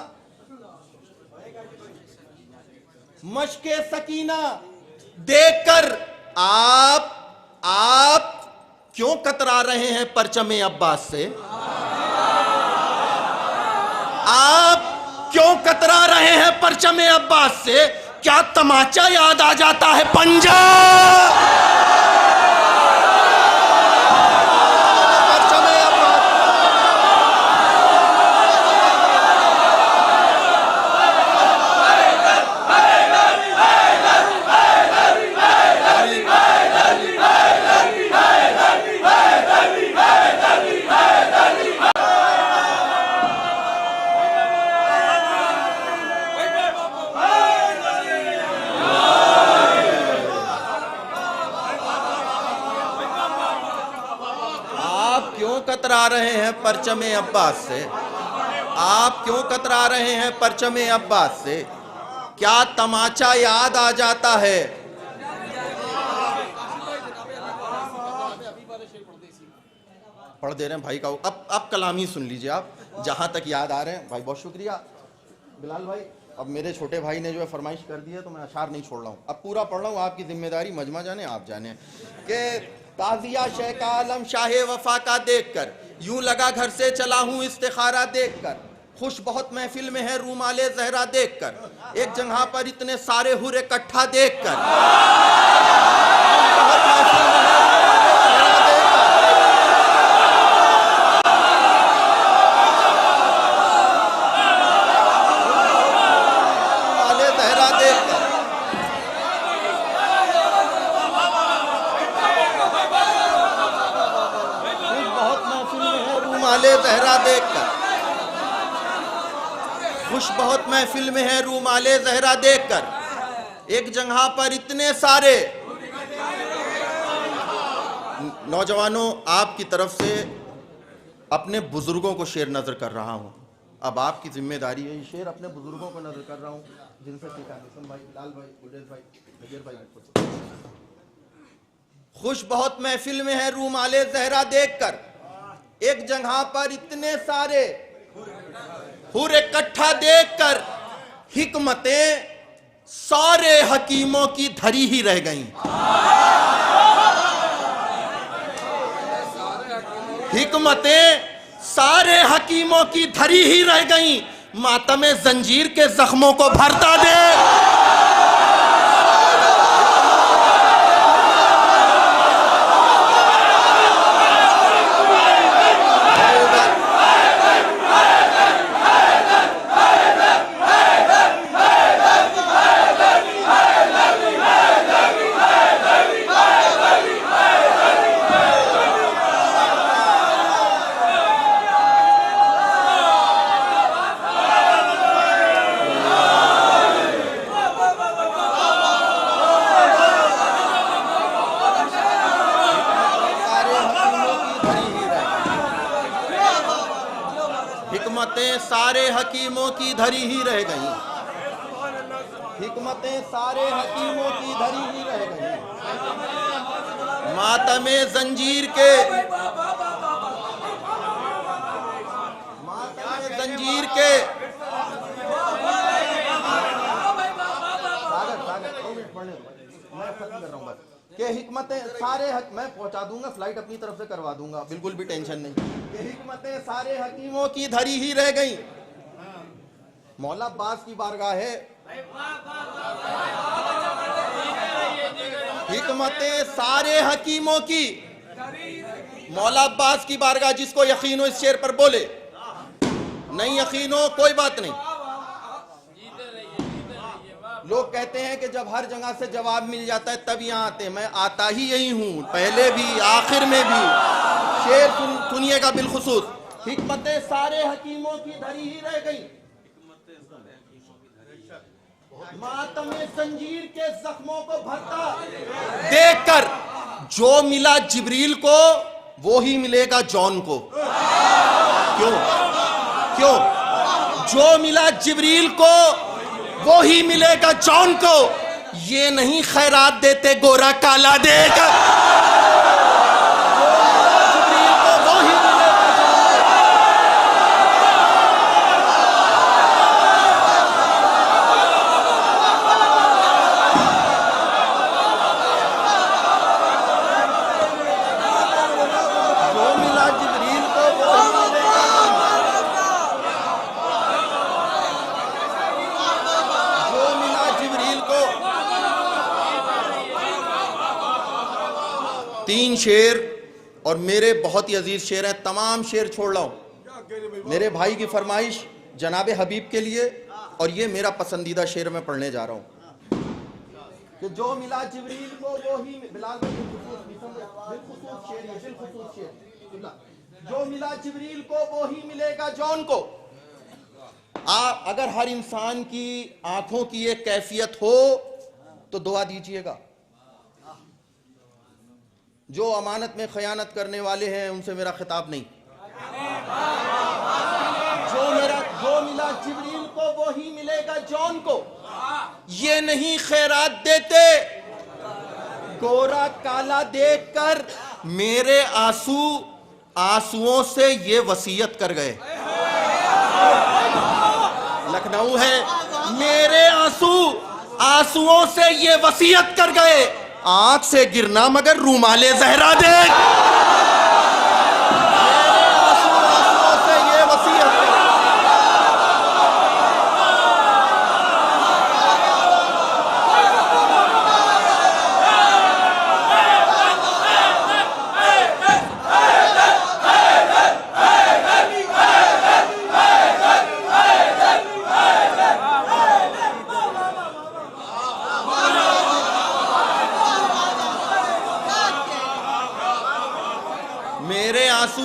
मशके सकीना देखकर। आप क्यों कतरा रहे हैं परचमे अब्बास से? आप क्यों कतरा रहे हैं परचमे अब्बास से? क्या तमाचा याद आ जाता है पंजाब? कतरा रहे हैं परचमे अब्बास से? आप क्यों कतरा रहे हैं परचमे अब्बास से? क्या तमाचा याद आ जाता है? पढ़ दे रहे हैं भाई का। अब कलामी सुन लीजिए आप, जहां तक याद आ रहे हैं। भाई बहुत शुक्रिया बिलाल भाई। अब मेरे छोटे भाई ने जो है फरमाइश कर दी है तो मैं अशार नहीं छोड़ रहा हूँ, अब पूरा पढ़ रहा हूँ। आपकी जिम्मेदारी, मजमा जाने आप जाने कि ताजिया शह का आलम शाह वफा का देखकर, यूं लगा घर से चला हूं इस्तिखारा देखकर, खुश बहुत महफिल में है रूमाले जहरा देखकर, एक जगह पर इतने सारे हुर इकट्ठा देखकर, रूमाले जहरा देखकर, रूमाले जहरा देखकर, खुश बहुत महफिल में है रूमाले जहरा देखकर, एक जगह पर इतने सारे। नौजवानों, आपकी तरफ से अपने बुजुर्गों को शेर नजर कर रहा हूं। अब आपकी जिम्मेदारी है, ये शेर अपने बुजुर्गों को नजर कर रहा हूं जिनसे सीखा। निसम भाई, लाल भाई, गुलरेज भाई, नजीर भाई। खुश बहुत महफिल में है रूमाले जहरा देखकर, एक जगह पर इतने सारे हुर इकट्ठा देखकर, हिकमतें सारे हकीमों की धरी ही रह गईं। हिकमतें सारे हकीमों की धरी ही रह गईं, मातमे जंजीर के जख्मों को भरता दे। हिकमतें सारे हकीमों की धरी ही रह गईं, हिकमतें सारे हकीमों की धरी ही रह गईं, मातमे जंजीर के, मातमे जंजीर के, मैं खत्म कर रहा हूं बस, कि हिकमतें सारे मैं पहुंचा दूंगा, फ्लाइट अपनी तरफ से करवा दूंगा, बिल्कुल भी टेंशन नहीं। कि हिकमतें सारे हकीमों की धरी ही रह गईं। मौला अब्बास की बारगाह है, हिकमतें सारे हकीमों की, मौला अब्बास की बारगाह, जिसको यकीन हो इस शेर पर बोले, नहीं यकीन हो कोई बात नहीं। लोग कहते हैं कि जब हर जगह से जवाब मिल जाता है तब यहाँ आते हैं, मैं आता ही यही हूँ, पहले भी आखिर में भी। शेर सुनिएगा बिलखुसूस। हिकमतें सारे हकीमों की धरी ही रह गई, मातम जंजीर के जख्मों को भरता देखकर, जो मिला जिब्रील को वो ही मिलेगा जॉन को। क्यों? क्यों? जो मिला जिब्रील को वो ही मिलेगा जॉन को। ये नहीं खैरात देते गोरा काला देकर, जिब्रील को वो ही मिलेगा जो मिला जिब्रील को वो ही मिलेगा। तीन शेर और मेरे बहुत ही अजीज शेर हैं, तमाम शेर छोड़ रहा हूं मेरे भाई की फरमाइश जनाब हबीब के लिए, और ये मेरा पसंदीदा शेर मैं पढ़ने जा रहा हूं कि जो मिला जिब्रील को वो ही, बिलाल जो मिला जिब्रील को वो ही मिलेगा जॉन को। अगर हर इंसान की आंखों की एक कैफियत हो तो दुआ दीजिएगा। जो अमानत में खयानत करने वाले हैं उनसे मेरा खिताब नहीं। जो मिला जिब्रील को वो ही मिलेगा जॉन को। ये नहीं खैरात देते गोरा काला देखकर, मेरे आंसुओं से ये वसीयत कर गए। लखनऊ है, मेरे आंसुओं से ये वसीयत कर गए, आंख से गिरना मगर रूमाले जहरा देख। मेरे आंसुओं से ये वसीयत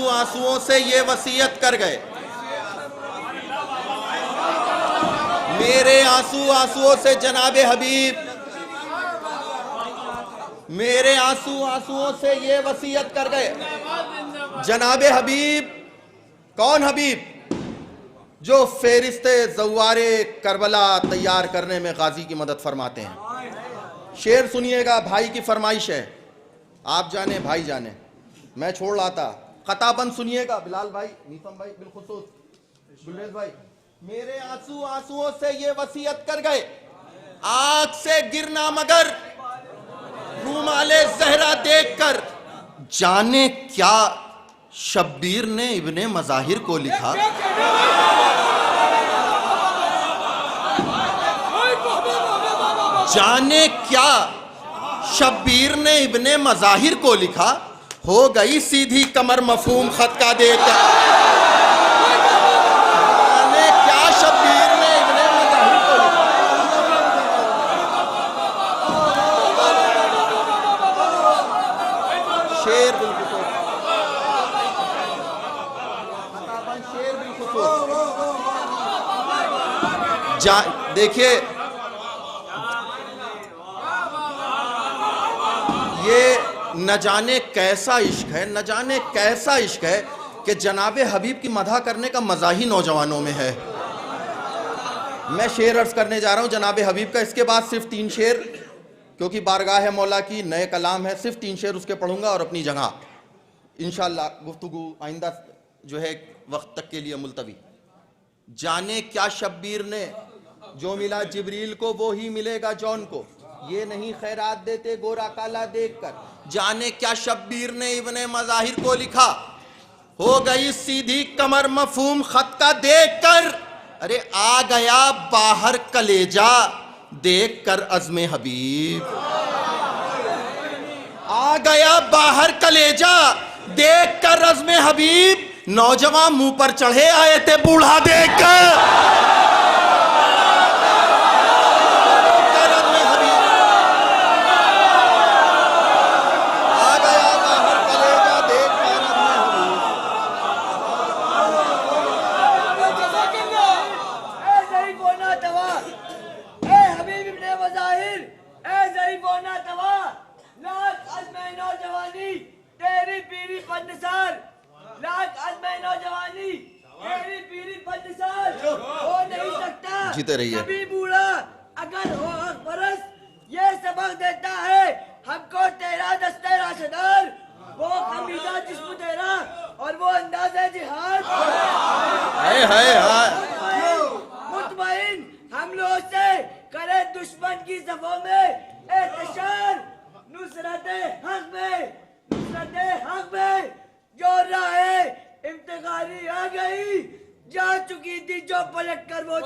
आंसुओं से ये वसीयत कर गए। मेरे आंसुओं से जनाबे हबीब, मेरे आंसुओं से ये वसीयत कर गए। जनाबे हबीब, कौन हबीब? जो फेरिस्ते ज़वारे करबला तैयार करने में गाजी की मदद फरमाते हैं। शेर सुनिएगा, भाई की फरमाइश है, आप जाने भाई जाने, मैं छोड़ लाता। खताबंद सुनिएगा, बिलाल भाई, नीसम भाई, बिलखुसूस गुलेज भाई। मेरे आंसुओं से ये वसीयत कर गए, आंख से गिरना मगर रूमाले जहरा देखकर। जाने क्या शब्बीर ने इब्ने मज़ाहिर को लिखा, जाने क्या शब्बीर ने इब्ने मज़ाहिर को लिखा, हो गई सीधी कमर मफहूम खत का देकर। जाने क्या शब्बीर ने इब्ने मज़ाहिर को लिखा। शेर बिलखुसूस, शेर बिलखुसूस। देखिए ये न जाने कैसा इश्क है, न जाने कैसा इश्क है कि जनाबे हबीब की मदह करने का मज़ा ही नौजवानों में है। मैं शेर अर्ज करने जा रहा हूँ जनाबे हबीब का, इसके बाद सिर्फ 3 शेर, क्योंकि बारगाह है मौला की, नए कलाम है, सिर्फ 3 शेर उसके पढ़ूंगा और अपनी जगह इंशाअल्लाह गुफ्तगू आइंदा जो है वक्त तक के लिए मुलतवी। जाने क्या शब्बीर ने, जो मिला जिब्रील को वो ही मिलेगा जॉन को। ये नहीं खैरात देते गोरा काला देखकर। जाने क्या शब्बीर ने इब्ने मज़ाहिर को लिखा, हो गई सीधी कमर मफहूम खत का देखकर। अरे आ गया बाहर कलेजा देख कर अज़्मे हबीब, आ गया बाहर कलेजा देख कर अज़्मे हबीब, नौजवान मुंह पर चढ़े आए थे बूढ़ा देख कर। जीते रहिए। कभी बूढ़ा अगर हो परस ये सबक देता है हमको तेरा दस्ते राशदार, वो कमीजा जिस्म तेरा और वो अंदाज़े जिहाद, मुतमईन हमलों से करे दुश्मन की ज़फ़ों में एहतशार, नुसरत हक में जो राहे इम्तिहानी आ गई, जा चुकी थी जो पलट कर वो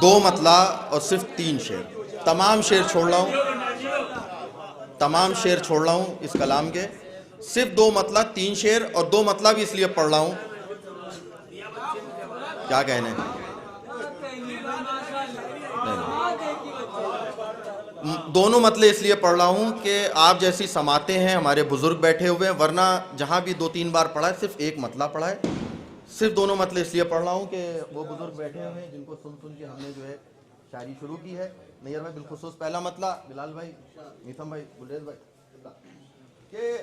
दो मतला और सिर्फ 3 शेर, तमाम शेर छोड़ रहा हूँ, तमाम शेर छोड़ रहा हूँ इस कलाम के, सिर्फ 2 मतला 3 शेर और 2 मतला भी इसलिए पढ़ रहा हूँ, क्या कहने, दोनों मतले इसलिए पढ़ रहा हूँ कि आप जैसी समाते हैं, हमारे बुजुर्ग बैठे हुए हैं, वरना जहाँ भी 2-3 बार पढ़ा है सिर्फ 1 मतला पढ़ा है। सिर्फ दोनों मतले इसलिए पढ़ रहा हूँ कि वो बुजुर्ग बैठे हुए हैं जिनको सुन सुन के हमने जो है शायरी शुरू की है। नैयर भाई बिलखुसूस पहला मतला, बिलाल भाई, मीथम भाई, गुलरेज भाई, के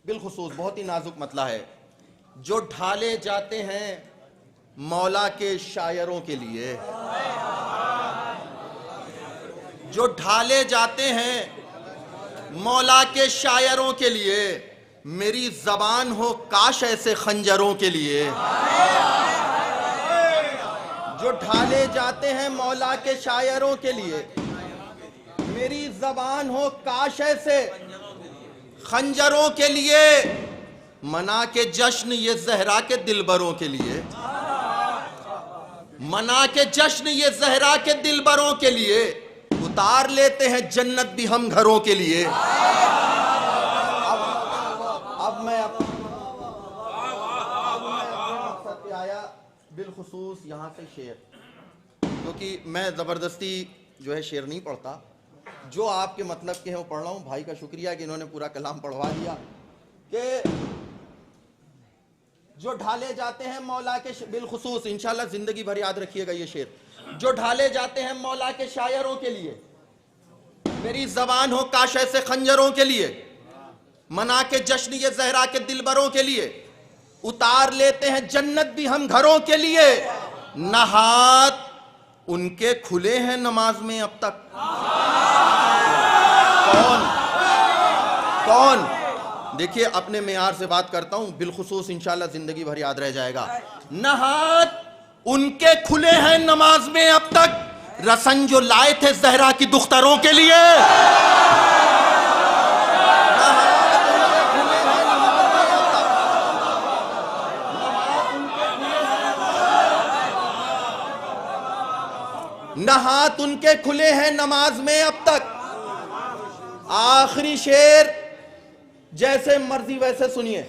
बिलखुसूस बहुत ही नाजुक मतला है। जो ढाले जाते हैं मौला के शायरों के लिए, जो ढाले जाते हैं मौला के शायरों के लिए, मेरी जबान हो काश ऐसे खंजरों के लिए। जो ढाले जाते हैं मौला के शायरों के लिए, मेरी जबान हो काश ऐसे खंजरों के लिए, मना के जश्न ये जहरा के दिलबरों के लिए, मना के जश्न ये जहरा के दिलबरों के लिए, उतार लेते हैं जन्नत भी हम घरों के लिए। अब मैं मकसद पे आया, बिलखुसूस यहाँ से शेर, क्योंकि मैं ज़बरदस्ती जो है शेर नहीं पढ़ता, जो आपके मतलब के हैं वो पढ़ रहा हूँ। भाई का शुक्रिया कि इन्होंने पूरा कलाम पढ़वा दिया कि जो ढाले जाते हैं मौला के, बिलखुसूस इंशाल्लाह ज़िंदगी भर याद रखिएगा ये शेर, जो ढाले जाते हैं मौला के शायरों के लिए, मेरी ज़बान हो काश ऐसे खंजरों के लिए, मना के जश्न ये ज़हरा के दिलबरों के लिए, उतार लेते हैं जन्नत भी हम घरों के लिए, न हाथ उनके खुले हैं नमाज में अब तक। कौन? देखिए अपने मेयार से बात करता हूं, बिलखुसूस इंशाल्लाह जिंदगी भर याद रह जाएगा। न हाथ उनके खुले हैं नमाज में अब तक, रसन जो लाए थे ज़हरा की दुख्तरों के लिए। न हाथ उनके खुले हैं नमाज में अब तक। आखिरी शेर जैसे मर्जी वैसे सुनिए,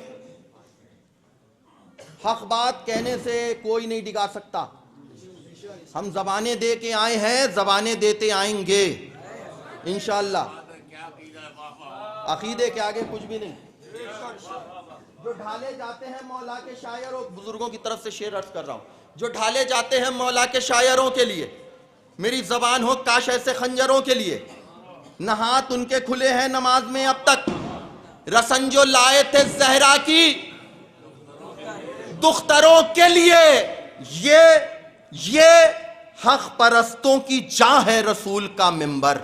हक बात कहने से कोई नहीं डिगा सकता। हम जबाने दे के आए हैं, जबाने देते आएंगे इंशाअल्लाह। अकीदे के आगे कुछ भी नहीं। जो ढाले जाते हैं मौला के शायरों, बुजुर्गों की तरफ से शेर अर्ज कर रहा हूं, जो ढाले जाते हैं मौला के शायरों के लिए, मेरी जबान हो काश ऐसे खंजरों के लिए, न हाथ उनके खुले हैं नमाज में अब तक, रसन जो लाए थे ज़हरा की दुख्तरों के लिए। ये हक परस्तों की जां है रसूल का मिंबर।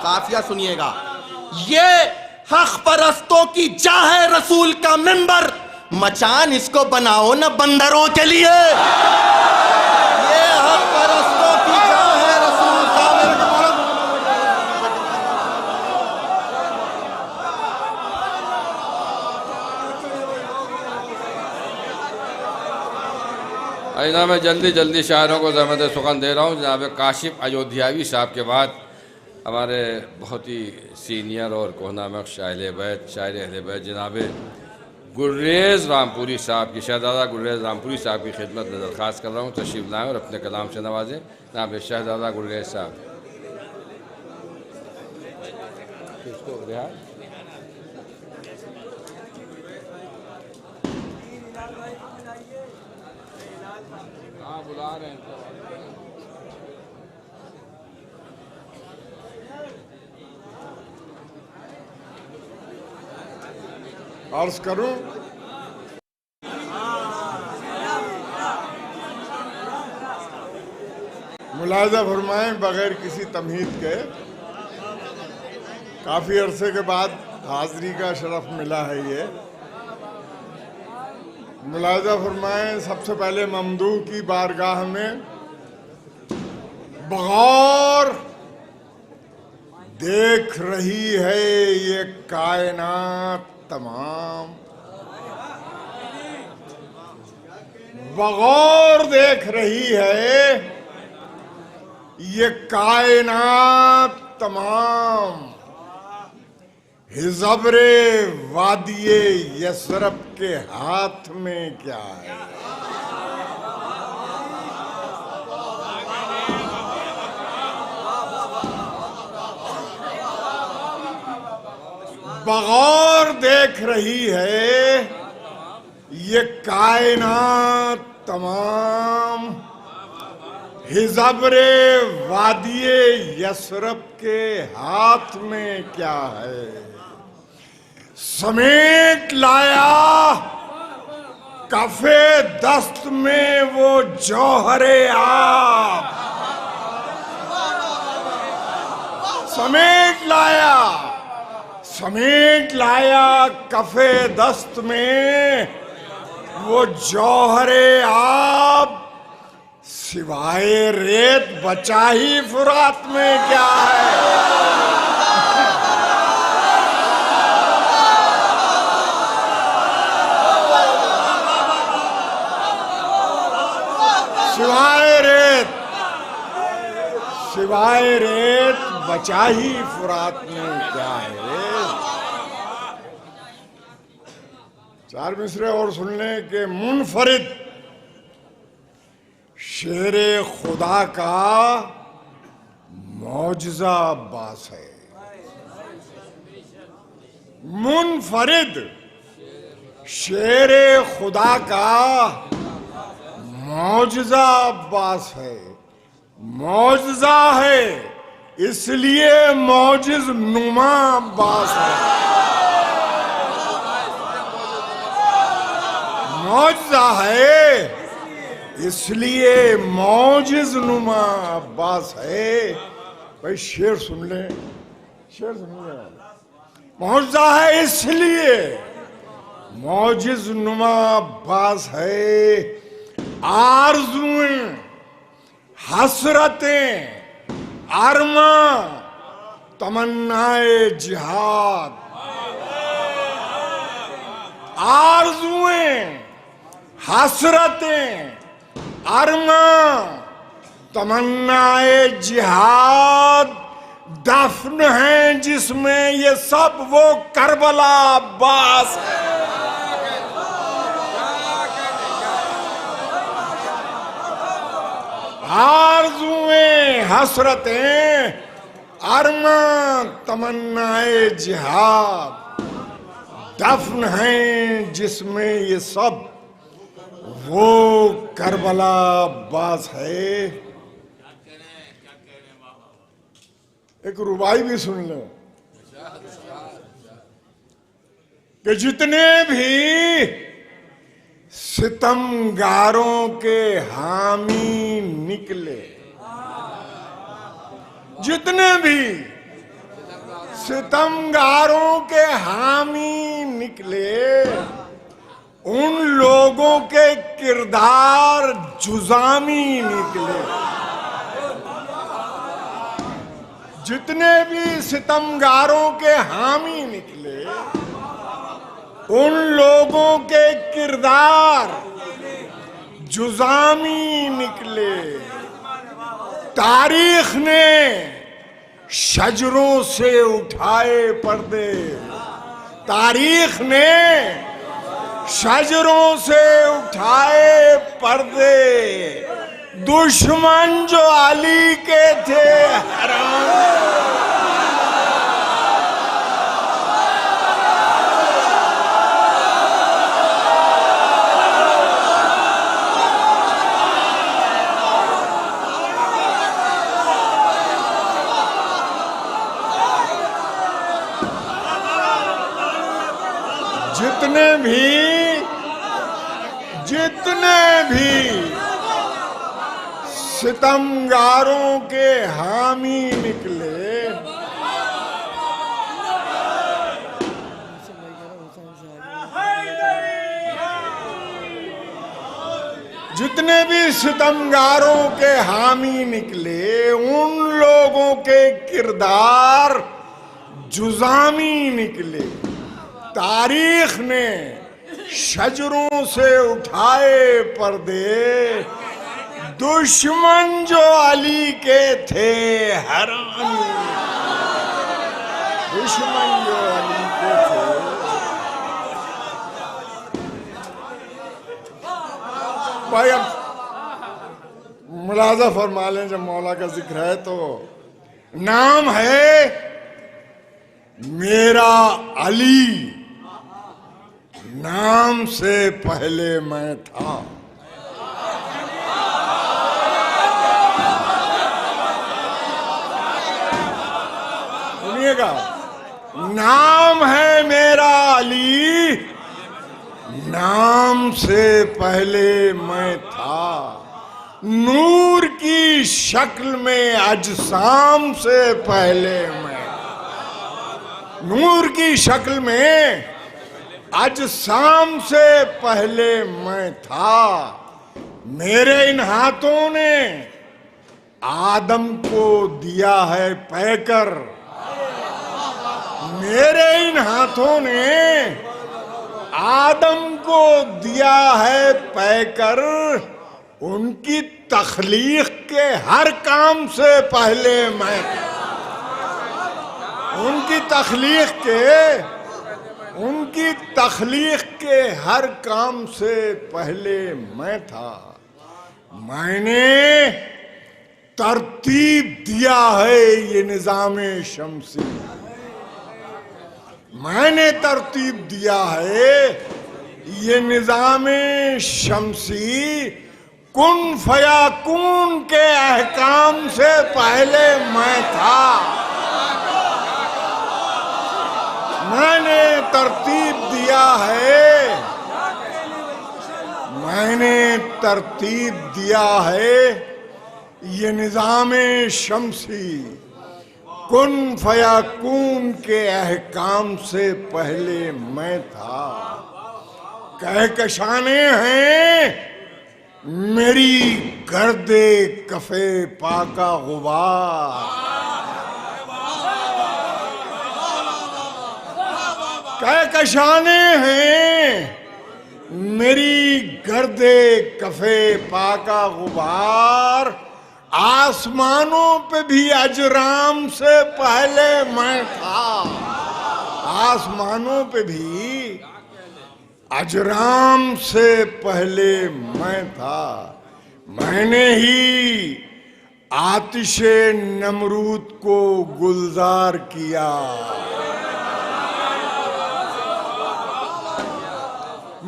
काफिया सुनिएगा। ये हक परस्तों की जाहे रसूल का मिंबर, मचान इसको बनाओ न बंदरों के लिए। ये हक परस्तों की जाहे रसूल का मिंबर। आइना मैं जल्दी शायरों को ज़हमत सुखन दे रहा हूँ। जनाब काशिफ अयोध्यावी साहब के बाद हमारे बहुत ही सीनियर और कोहनामक शायर अहले बैत जनाब गुर्रेज़ रामपुरी साहब की, शहज़ादा गुर्रेज़ रामपुरी साहब की खिदमत में दरख्वास्त कर रहा हूँ तशरीफ़ लाएँ और अपने कलाम से नवाजें। जनाब शहज़ादा गुर्रेज़ साहब। हाँ बुला रहे हैं। अर्ज करूं, मुलाहिज़ा फरमाएं बगैर किसी तमहीद के, काफ़ी अरसे के बाद हाज़री का शरफ मिला है ये। मुलाहिज़ा फरमाएं सबसे पहले ममदूह की बारगाह में बगौर देख रही है ये कायनात तमाम, बगौर देख रही है ये कायनात तमाम। हिज़ब्रे वादिये यसरब के हाथ में क्या है। बगौर देख रही है ये कायनात तमाम। हिज़ब्रे वादिये यसरब के हाथ में क्या है। समेट लाया कफे दस्त में वो जौहरे आब, समेट लाया कफे दस्त में वो जौहरे आब। सिवाय रेत बचा ही फुरात में क्या है। सिवाय रेत बचा ही फुरात में क्या है। चार मिसरे और सुन लें कि मुनफरिद शेरे खुदा का मौजज़ा अब्बास है। मुनफरिद शेरे खुदा का मौजज़ा अब्बास है। मौजज़ा है इसलिए मौजिज़ नुमा अब्बास है। मौजज़ा है इसलिए मौजिज़ नुमा अब्बास है। भाई शेर सुन ले, शेर सुन ले। मौजज़ा है इसलिए मौजिज़ नुमा अब्बास है। आरज़ुएं हसरतें अरमा तमन्नाए जिहाद। आरज़ुएं हसरतें अरमा तमन्नाए जिहाद। दफन है जिसमें ये सब वो करबला अब्बास है। आरज़ुएं हसरतें अरमा तमन्नाए जिहाद। दफन है जिसमें ये सब वो करबला अब्बास है। एक रुबाई भी सुन लो कि जितने भी सितमगारों के हामी निकले, जितने भी सितमगारों के हामी निकले, उन लोगों के किरदार जुजामी निकले। जितने भी सितमगारों के हामी निकले, उन लोगों के किरदार जुजामी निकले। तारीख ने शजरों से उठाए पर्दे, तारीख ने शजरों से उठाए पर्दे। दुश्मन जो अली के थे हराम, जितने भी सितमगारों के हामी निकले, जितने भी सितमगारों के हामी निकले, उन लोगों के किरदार जुजामी निकले। तारीख ने शजरों से उठाए पर्दे, दुश्मन जो अली के थे हरामी, दुश्मन जो अली के थे। भाई अब मुलाजा फरमा लें, जब मौला का जिक्र है तो नाम है मेरा अली, नाम से पहले मैं था। सुनिएगा, नाम है मेरा अली, नाम से पहले मैं था। नूर की शक्ल में अजसाम से पहले मैं, नूर की शक्ल में अजसाम से पहले मैं था। मेरे इन हाथों ने आदम को दिया है पैकर, मेरे इन हाथों ने आदम को दिया है पैकर। उनकी तख्लीक के हर काम से पहले मैं, उनकी तख्लीक के हर काम से पहले मैं था। मैंने तरतीब दिया है ये निज़ामे शमसी, मैंने तरतीब दिया है ये निज़ामे शमसी। कुन फयाकून के अहकाम से पहले मैं था। मैंने तरतीब दिया है, मैंने तरतीब दिया है ये निज़ामे शमसी। कुन फयाकून के अहकाम से पहले मैं था। कहकशाने हैं मेरी गर्दे कफे पाका गुबार, कहकशाने हैं मेरी गर्दे कफे पाका गुबार। आसमानों पे भी अजराम से पहले मैं था, आसमानों पे भी अजराम से पहले मैं था। मैंने ही आतिशे नमरूद को गुलजार किया,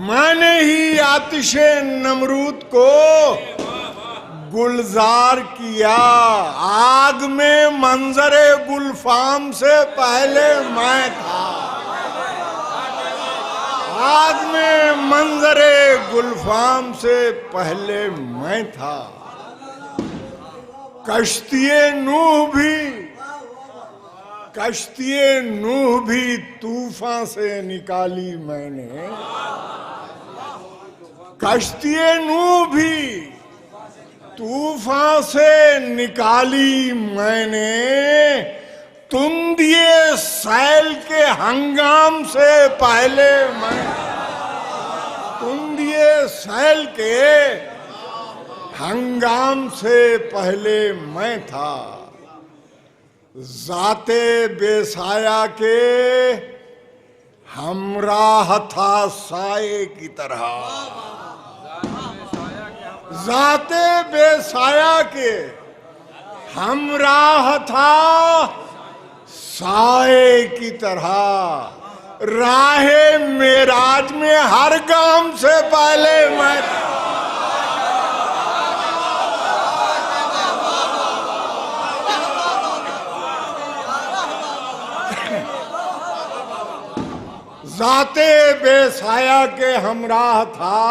मैंने ही आतिशे नमरूद को गुलजार किया। आग में मंजरे गुलफाम से पहले मैं था, आग में मंजरे गुलफाम से पहले मैं था। कश्तिए नूह भी, कश्तिए नूह भी तूफान से निकाली मैंने, कश्तिए नूह भी तूफान से निकाली मैंने, तुम दिए सैल के हंगाम से पहले मैं, तुम दिए सैल के हंगाम से पहले मैं था, जाते बेसाया के हमराह था साए की तरह, जाते बेसाया के हमराह था साए की तरह, राहे मेराज में हर गाम से पहले मैं, जाते बेसाया के हमराह था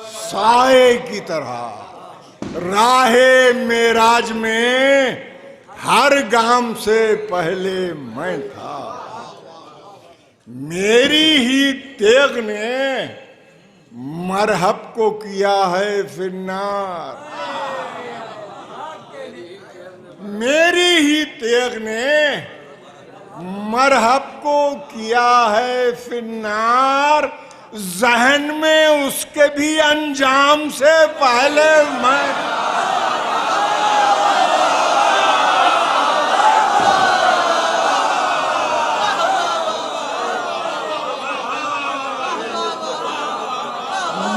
साए की तरह, राहे मेराज में हर गाम से पहले मैं था, मेरी ही तेग ने मरहब को किया है फिन्नार, मेरी ही तेग ने मरहब को किया है फिन्नार, जहन में उसके भी अंजाम से पहले मैं,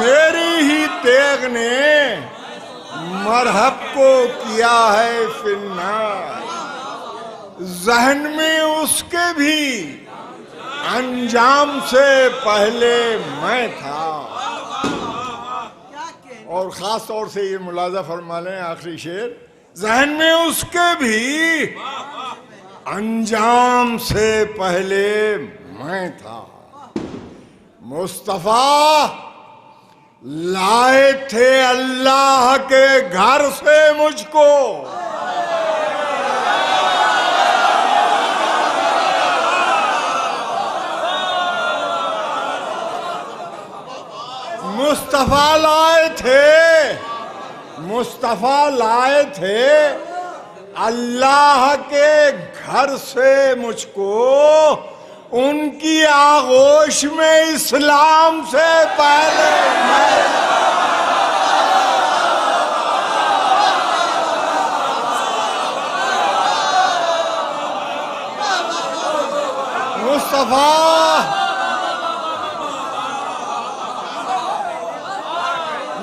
मेरी ही तेग ने मरहब को किया है फिन्नार, जहन में उसके भी अंजाम से पहले मैं था। और ख़ास तौर से ये मुलाजा फरमा लें आखिरी शेर, जहन में उसके भी अंजाम से पहले मैं था। मुस्तफ़ा लाए थे अल्लाह के घर से मुझको, मुस्तफ़ा लाए थे, मुस्तफ़ा लाए थे अल्लाह के घर से मुझको, उनकी आगोश में इस्लाम से पहले मैं,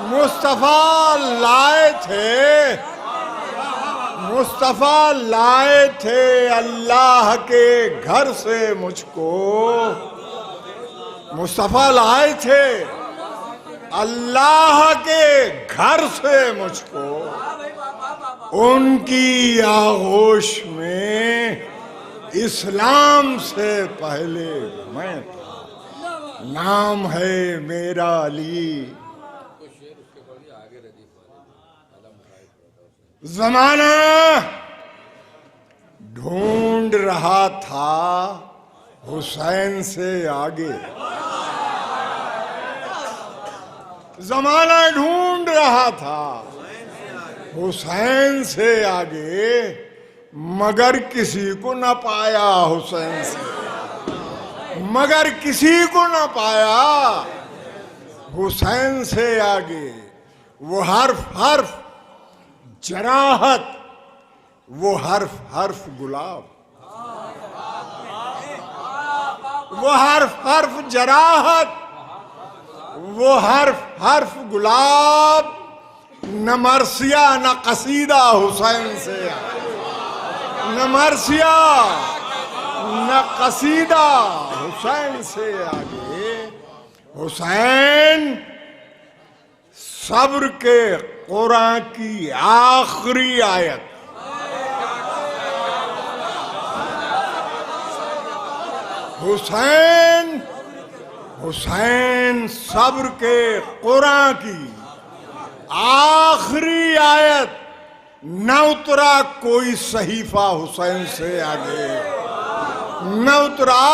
मुस्तफ़ा लाए थे, मुस्तफ़ा लाए थे अल्लाह के घर से मुझको, मुस्तफ़ा लाए थे अल्लाह के घर से मुझको, उनकी आगोश में इस्लाम से पहले मैं था। नाम है मेरा अली, ज़माना ढूंढ रहा था हुसैन से आगे, ज़माना ढूंढ रहा था हुसैन से आगे, मगर किसी को न पाया हुसैन से, मगर किसी को न पाया हुसैन से आगे। वो हर्फ हर्फ जराहत, वो हर्फ हर्फ गुलाब, वो हर्फ हर्फ जराहत, वो हर्फ हर्फ गुलाब, न मरसिया न कसीदा हुसैन से, न मरसिया न कसीदा हुसैन से आगे। हुसैन सब्र के कुरान की आखिरी आयत, हुसैन हुसैन सब्र के कुरान की आखिरी आयत, न उतरा कोई सहीफा हुसैन से आगे, न उतरा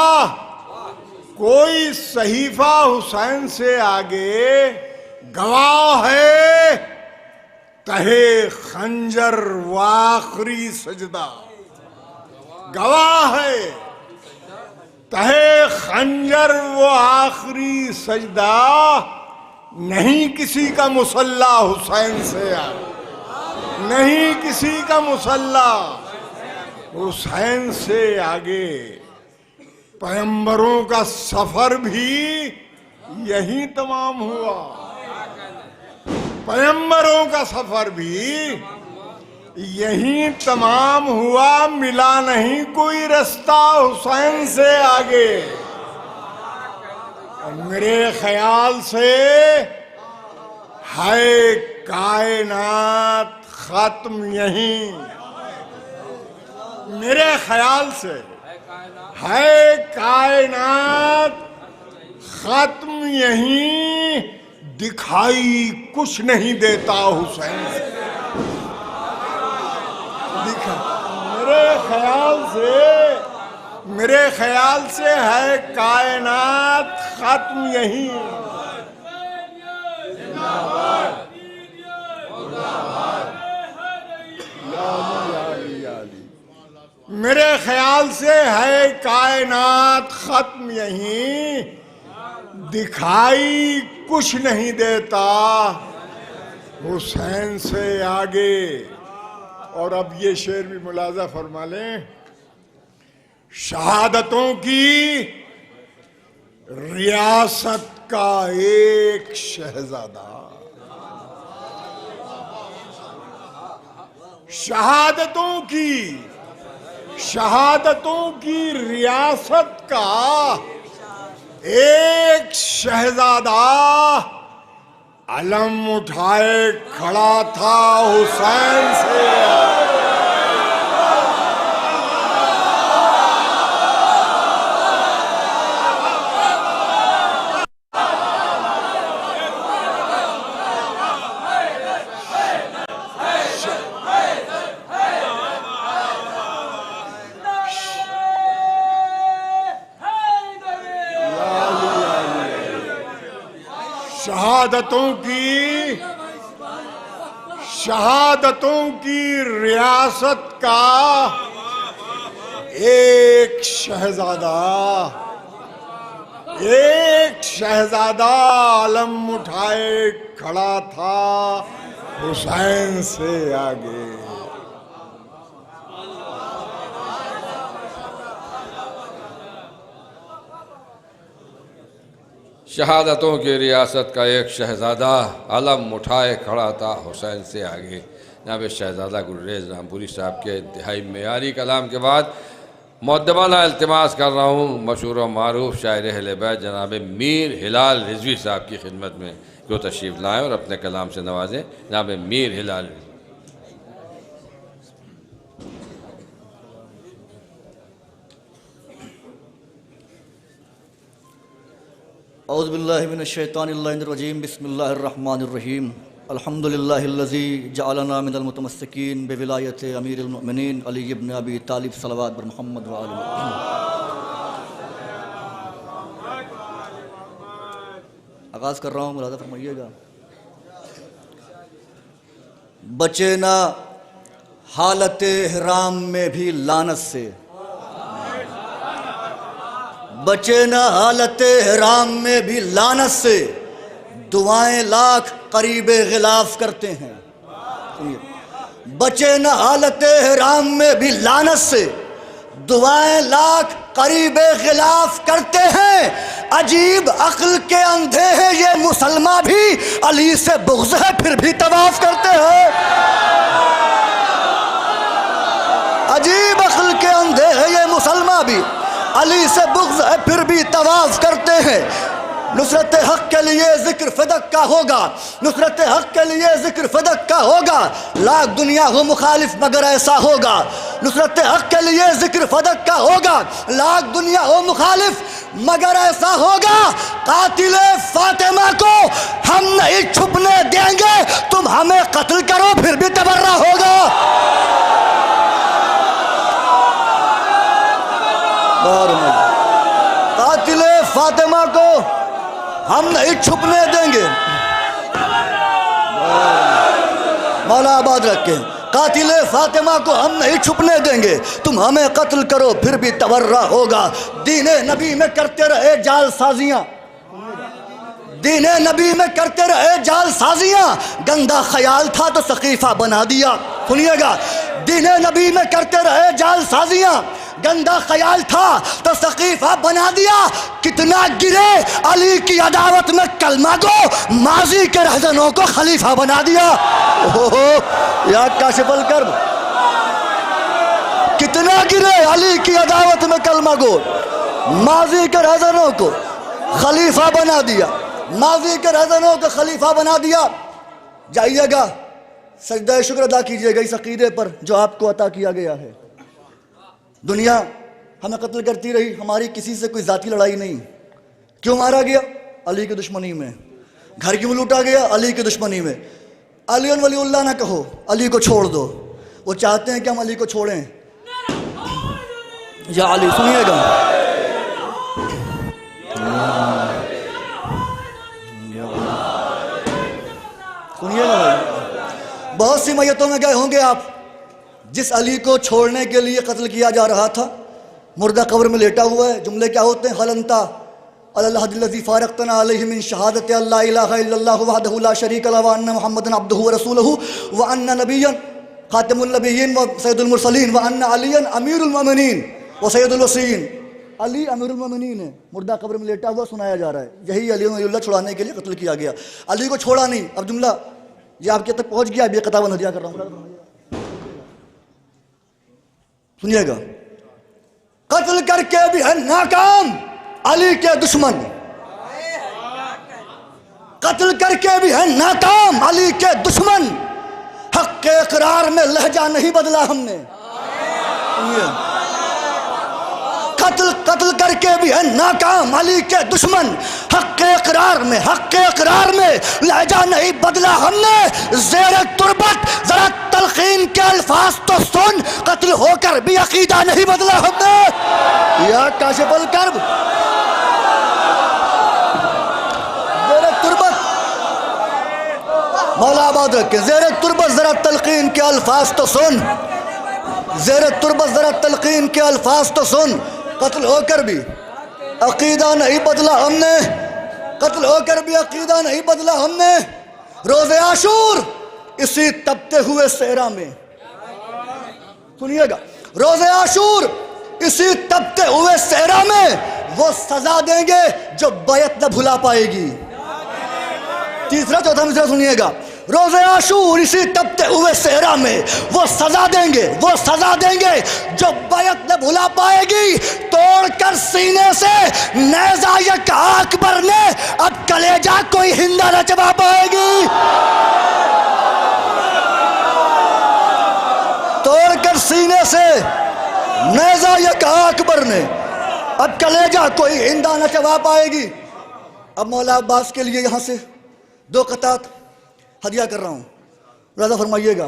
कोई सहीफा हुसैन से आगे। गवाह है तहे खंजर व आखिरी सजदा, गवाह है तहे खंजर वो आखिरी सजदा। नहीं किसी का मुसल्ला हुसैन से आगे, नहीं किसी का मुसल्ला हुसैन से आगे। पैगंबरों का सफर भी यही तमाम हुआ, पैगंबरों का सफर भी यही तमाम हुआ। मिला नहीं कोई रास्ता हुसैन से आगे। मेरे ख्याल से है कायनात खत्म यहीं, मेरे ख्याल से है कायनात खत्म यहीं। दिखाई कुछ नहीं देता हुसैन से, मेरे ख्याल से है कायनात खत्म यहीं। मेरे ख्याल से है कायनात खत्म यहीं। दिखाई कुछ नहीं देता हुसैन से आगे। और अब ये शेर भी मुलाजा फरमा लें। शहादतों की रियासत का एक शहजादा, शहादतों की रियासत का एक शहजादा अलम उठाए खड़ा था हुसैन से। शहादतों की रियासत का एक शहजादा अलम उठाए खड़ा था हुसैन से आगे। शहादतों की रियासत का एक शहज़ादा अलम उठाए खड़ा था हुसैन से आगे। जनाब शहज़ादा गुलरेज़ रामपुरी साहब के इंतहाई मेयारी कलाम के बाद मुअद्दबाना इल्तिमास कर रहा हूँ मशहूर व मारूफ शायर अहले बैत जनाब मीर हिलाल रिजवी साहब की खिदमत में जो तशरीफ़ लाएँ और अपने कलाम से नवाजें। जनाब मीर हिलाल। औज़ुबिल्लाहिमिनश्शैतानिर्रजीम बिस्मिल्लाहिर्रहमानिर्रहीम अल्हम्दुलिल्लाहिल्लज़ी जअलना मिनल मुतमस्सिकीन बिविलायति अमीरिल मुमिनीन अली इब्न अबी तालिब सल्लल्लाहु अलैहि मुहम्मद व आलि मुहम्मद। आगाज़ कर रहा हूँ, मुलाज़ा फरमाइएगा। बचे ना हालत इहराम में भी लानत से, बचे न हालत हराम में भी लानत से, दुआएं लाख करीबे गिलाफ करते हैं। बचे न हालत हराम में भी लानत से, दुआएं लाख करीबे गिलाफ करते हैं। अजीब अक्ल के अंधे हैं ये मुसलमान भी, अली से बुग़्ज़ है फिर भी तवाफ करते हैं। अजीब अक्ल के अंधे हैं ये मुसलमान भी, अली से बुग़्ज़ है फिर भी तवाफ़ करते हैं। नुसरत हक़ के लिए ज़िक्र फ़दक का होगा, नुसरत हक़ के लिए ज़िक्र फ़दक का होगा। लाख दुनिया हो मुखालिफ मगर ऐसा होगा। नुसरत हक़ के लिए ज़िक्र फ़दक का होगा, लाख दुनिया हो मुखालिफ मगर ऐसा होगा। कातिले फ़ातिमा को हम नहीं छुपने देंगे, तुम हमें कत्ल करो फिर भी तबर्रा होगा। फातिमा को हम नहीं छुपने देंगे। मौला आबाद रखे। कातिले फातिमा को हम नहीं छुपने देंगे। तुम हमें कत्ल करो फिर भी तबर्रा होगा। दीने नबी में करते रहे जाल साजियां, दीने नबी में करते रहे जाल साजियां। गंदा ख्याल था तो सकीफा बना दिया। सुनिएगा, दीने नबी में करते रहे जाल साजियां, गंदा ख्याल था तो सकीफा बना दिया। कितना गिरे अली की अदावत में कलमा को, माजी के रहजनों को खलीफा बना दिया। ओहो या काशिफुल कर्ब, कितना गिरे अली की अदावत में कलमा को, माजी के रहजनों को खलीफा बना दिया। माजी के रहजनों को खलीफा बना दिया। जाइएगा सजदा शुक्र अदा कीजिएगा इस अकीदे पर जो आपको अता किया गया है। दुनिया हमें कत्ल करती रही, हमारी किसी से कोई जाती लड़ाई नहीं। क्यों मारा गया? अली की दुश्मनी में। घर क्यों लूटा गया? अली की दुश्मनी में। अली वलीउल्लाह ना कहो, अली को छोड़ दो। वो चाहते हैं कि हम अली को छोड़ें। या अली, सुनिएगा, सुनिएगा भाई, बहुत सी मैयतों में गए होंगे आप। जिस अली को छोड़ने के लिए कत्ल किया जा रहा था, मुर्दा कब्र में लेटा हुआ है। जुमले क्या होते हैं? हलंता अल्लाहुल्लज़ी फ़ारक़तना अलैहि मिन शहादत अल्ला इलाहा इल्लल्लाहु वहदहु ला शरीका लहु व अन्ना मुहम्मदन अब्दुहु व रसूलुहु व अन्ना नबिय्यन खातिमुन नबिय्यीन व सय्यदुल मुरसलीन व अन्ना अलियन अमीरुल मोमिनीन व सय्यदुल वसीन। अली अमीरुल मोमिनीन है, मुर्दा कब्र में लेटा हुआ सुनाया जा रहा है। यही अली वलीउल्लाह छुड़ाने के लिए कत्ल किया गया। अली को छोड़ा नहीं। अब जुमला ये आपके तक पहुँच गया। अब ये किताब हदिया कर रहा हूँ, सुनिएगा। कत्ल करके भी है नाकाम अली के दुश्मन, कत्ल करके भी है नाकाम अली के दुश्मन। हक के इकरार में लहजा नहीं बदला हमने। कत्ल करके भी है नाकाम अली के दुश्मन। हक के इकरार में लहजा नहीं बदला हमने। ज़ेर तुरबत जरा तलकीन के अल्फाज तो सुन, कत्ल होकर भी अकीदा नहीं बदला हमने। या काशिफुल कर्ब, ज़ेर तुरबत, मौला आबाद रखे। ज़ेर तुरबत जरा तलकीन के अल्फाज तो सुन, ज़ेर तुरबत जरा तलकीन के अल्फाज तो सुन। कत्ल होकर भी अकीदा नहीं बदला हमने, कत्ल होकर भी अकीदा नहीं बदला हमने। रोज़े आशूर इसी तपते हुए सेहरा में, सुनिएगा, रोज़े आशूर इसी तपते हुए सेहरा में वो सजा देंगे जो बैत न भुला पाएगी। तीसरा चौथा मिसरा सुनिएगा। रोज़े आशूर इसी तपते हुए सेहरा में वो सजा देंगे जो बैत न भुला पाएगी। तोड़कर सीने से नेज़ा ये कहा अकबर ने, अब कलेजा कोई हिंदा न चबा पाएगी। तोड़कर सीने से नेज़ा ये कहा अकबर ने, अब कलेजा कोई हिंदा न चबा पाएगी। अब मौला अब्बास के लिए यहाँ से दो कतात हदिया कर रहा हूँ, राजा फरमाइएगा।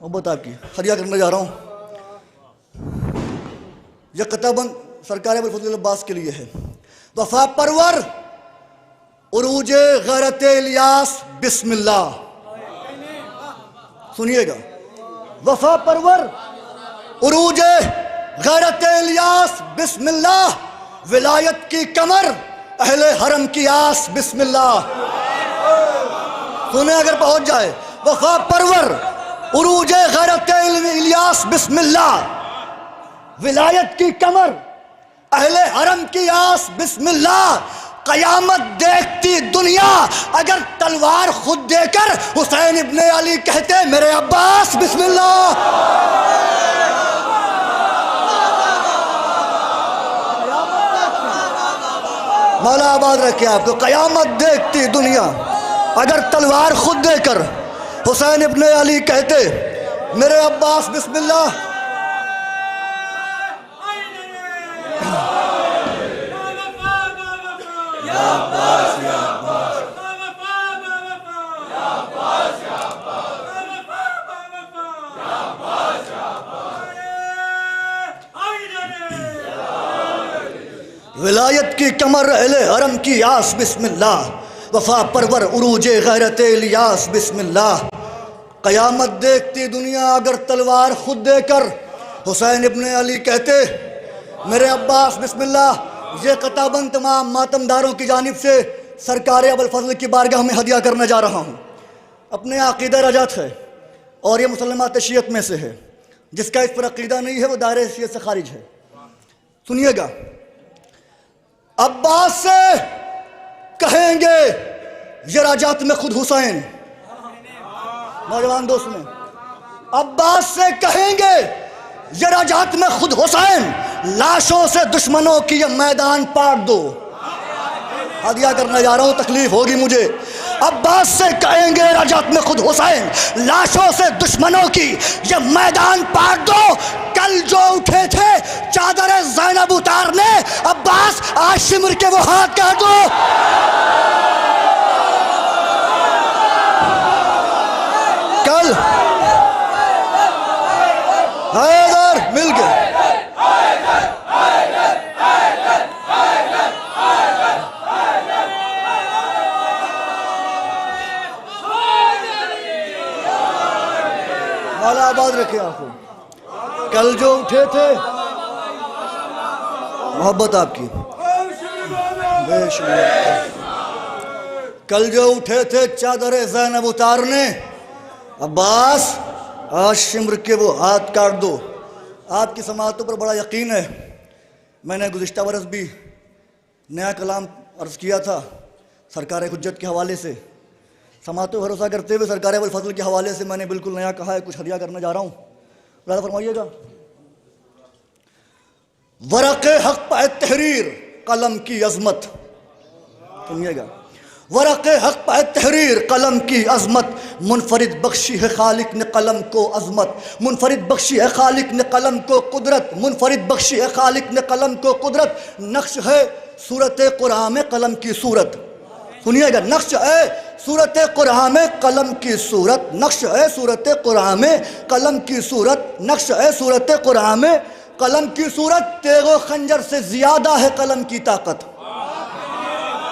मोहब्बत आपकी हदिया करने जा रहा हूँ। यह कताबन सरकार अबुल अब्बास के लिए है। वफा परवर उरूजे गैरत इलियास बिस्मिल्लाह, सुनिएगा। वफा परवर उरूजे गैरत इलियास बिस्मिल्लाह, विलायत की कमर अहले हरम की आस बिस्मिल्लाह। सुने अगर पहुंच जाए। वफा परवर उरूजे गैरत इलियास बिस्मिल्लाह, विलायत की कमर अहले हरम की आस बिस्मिल्लाह। कयामत देखती दुनिया अगर तलवार खुद देकर हुसैन इब्ने अली कहते मेरे अब्बास बिस्मिल्लाह। मौला आबाद रखे आपको। कयामत देखती दुनिया अगर तलवार खुद देकर हुसैन इब्ने अली कहते मेरे अब्बास बिस्मिल्लाह। विलायत की कमर अहले हरम की आस बिस्मिल्लाह, वफा परवर उरूजे गैरत इलियास बिस्मिल्लाह। क़यामत देखती दुनिया अगर तलवार खुद देकर, हुसैन इब्ने अली कहते मेरे अब्बास बिस्मिल्लाह। ये कताबन तमाम मातमदारों की जानिब से सरकार अबुल फजल की बारगाह में हदिया करने जा रहा हूँ। अपने अक़ीदा रजत है और ये मुसलमात शियत में से है। जिसका इस पर अक़ीदा नहीं है वो दायरे शियत से खारिज है। सुनिएगा, अब्बास से कहेंगे ये राजात में खुद हुसैन, नौजवान दोस्त में, अब्बास से कहेंगे ये राजात में खुद हुसैन, लाशों से दुश्मनों की ये मैदान पाट दो। हदिया करने जा रहा हूं, तकलीफ होगी मुझे। अब्बास से कहेंगे राजात में खुद हुसैन, लाशों से दुश्मनों की ये मैदान पाट दो। कल जो उठे थे चादर ज़ैनब उतारने, अब्बास आज सिमर के वो हाथ काट दो। कल हैदर मिल गए, मौला आबाद रखे आपको। कल जो उठे थे, मोहब्बत आपकी बेशुमार, कल जो उठे थे चादर ज़ैनब उतारने, अब्बास आज शिम्र के वो हाथ काट दो। आपकी समाअतों पर बड़ा यकीन है। मैंने गुज़िश्ता बरस भी नया कलाम अर्ज़ किया था सरकार हुज्जत के हवाले से। समाअतों पर भरोसा करते हुए सरकार अबुल फजल के हवाले से मैंने बिल्कुल नया कहा है, कुछ हदिया करने जा रहा हूँ। ज़रा फरमाइएगा। वरक़ हक़ पे तहरीर कलम की अज़मत, सुनिएगा, वरक़ हक़ पे तहरीर कलम की अज़मत, मुनफरिद बख्शी है खालिक ने कलम को अज़मत, मुनफरिद बख्शी है खालिक ने कलम को कुदरत, मुनफरिद बख्शी है खालिक ने कलम को कुदरत। नक्श है सूरत कुरान में कलम की सूरत, सुनिएगा, नक्श है सूरत कुरान में कलम की सूरत, नक्श है सूरत कुरान में कलम की सूरत, नक्श है सूरत कुरान में कलम की सूरत। तेगो खंजर से ज़्यादा है कलम की ताकत।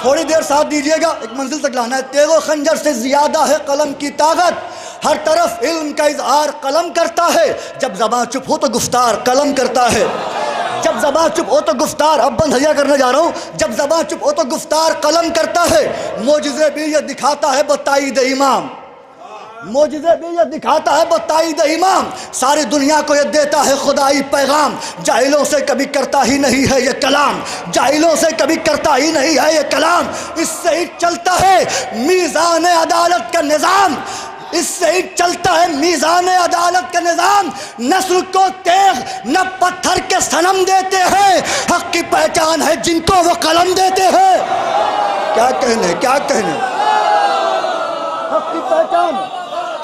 थोड़ी देर साथ दीजिएगा, एक मंजिल तक लाना है। तेगो खंजर से ज़्यादा है कलम की ताकत, हर तरफ इल्म का इज़हार कलम करता है। जब ज़बान चुप हो तो गुफ्तार कलम करता है, जब ज़बान चुप हो तो गुफ्तार, अब बंद हदिया करने जा रहा हूँ, जब ज़बान चुप हो तो गुफ्तार कलम करता है। मोजिज़े भी ये दिखाता है बताईद इमाम, मोजिज़े भी ये दिखाता है बताईद इमाम, सारी दुनिया को ये देता है खुदाई पैगाम। जाहिलों से कभी करता ही नहीं है ये कलाम, जाहिलों से कभी करता ही नहीं है ये कलाम। इससे ही चलता है मीज़ान अदालत का निज़ाम, इससे ही चलता है मीज़ान अदालत का निज़ाम। नस्ल को तेग न पत्थर के सनम देते हैं, हक़ की पहचान है जिनको वो कलम देते हैं। क्या कहने, क्या कहने, हक़ की पहचान,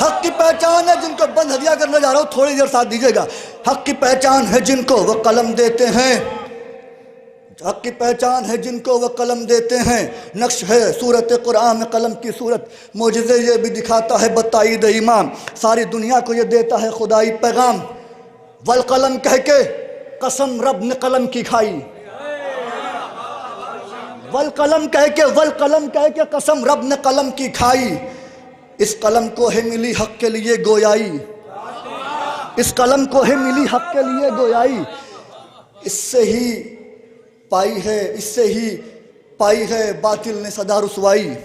हक़ की पहचान है जिनको, बंद हदिया करने जा रहा हूँ, थोड़ी देर साथ दीजिएगा। हक़ की पहचान है जिनको वो कलम देते हैं, हक़ की पहचान है जिनको वह कलम देते हैं। नक्श है सूरत कुरान में कलम की सूरत, मोजिज़े ये भी दिखाता है बताईद इमाम, सारी दुनिया को ये देता है खुदाई पैगाम। वल कलम कह के कसम रब ने कलम की खाई, वल कलम कह के, वल कलम कह के कसम रब ने कलम की खाई। इस कलम को है मिली हक़ के लिए गोयाई, इस कलम को है मिली हक़ के लिए गोयाई। इससे ही पाई है, इससे ही पाई है बातिल ने सदा रुसवाई,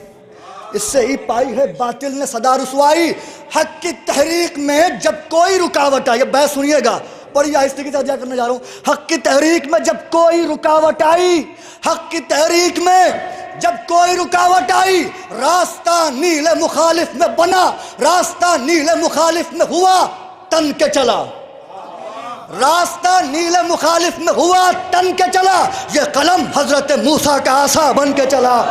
इससे ही पाई है बातिल ने सदा रुसवाई। हक़ की तहरीक में जब कोई रुकावट आई, बहस सुनिएगा, बड़ी आहिस्ते की हदिया करने जा रहा हूँ। हक़ की तहरीक में जब कोई रुकावट आई, हक़ की तहरीक में जब कोई रुकावट आई, रास्ता नीले मुखालिफ में बना, रास्ता नीले मुखालिफ में हुआ तन के चला, रास्ता नीले मुखालिफ में हुआ तन के चला। ये कलम हजरत मूसा का आसा बन के चला।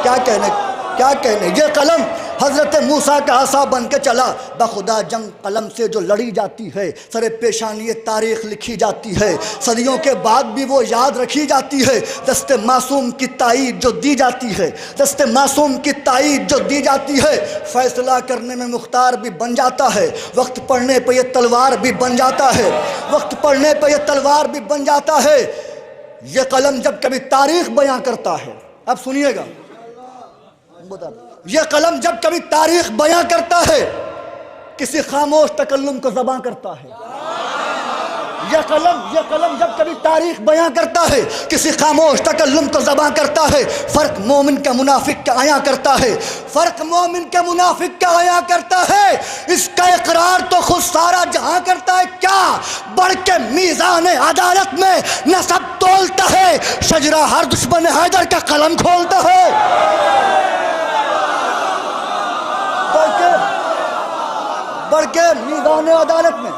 क्या कहने, क्या कहने, ये कलम हजरत मूसा का आसा बन के चला। बखुदा जंग कलम से जो लड़ी जाती है, सरे पेशानी तारीख लिखी जाती है, सदियों के बाद भी वो याद रखी जाती है। दस्ते मासूम की ताईद जो दी जाती है, दस्ते मासूम की ताईद जो दी जाती है, फैसला करने में मुख्तार भी बन जाता है, वक्त पड़ने पर यह तलवार भी बन जाता है, वक्त पड़ने पर यह तलवार भी बन जाता है। ये कलम जब कभी तारीख बयां करता है, अब सुनिएगा, ये कलम जब कभी तारीख बयां करता है, किसी खामोश तकल्लुम को ज़बां करता है। ये कलम जब कभी तारीख बयां करता है, किसी खामोश तकल्लुम को ज़बां करता है। फ़र्क मोमिन का मुनाफिक का आया करता है, फ़र्क मोमिन के मुनाफिक का आया करता है। इसका इकरार तो खुद सारा जहां करता है। क्या बढ़ के मीज़ान अदालत में नसब तोलता है, शजरा हर दुश्मन हैदर का कलम खोलता है। बढ़ के मीज़ान अदालत में,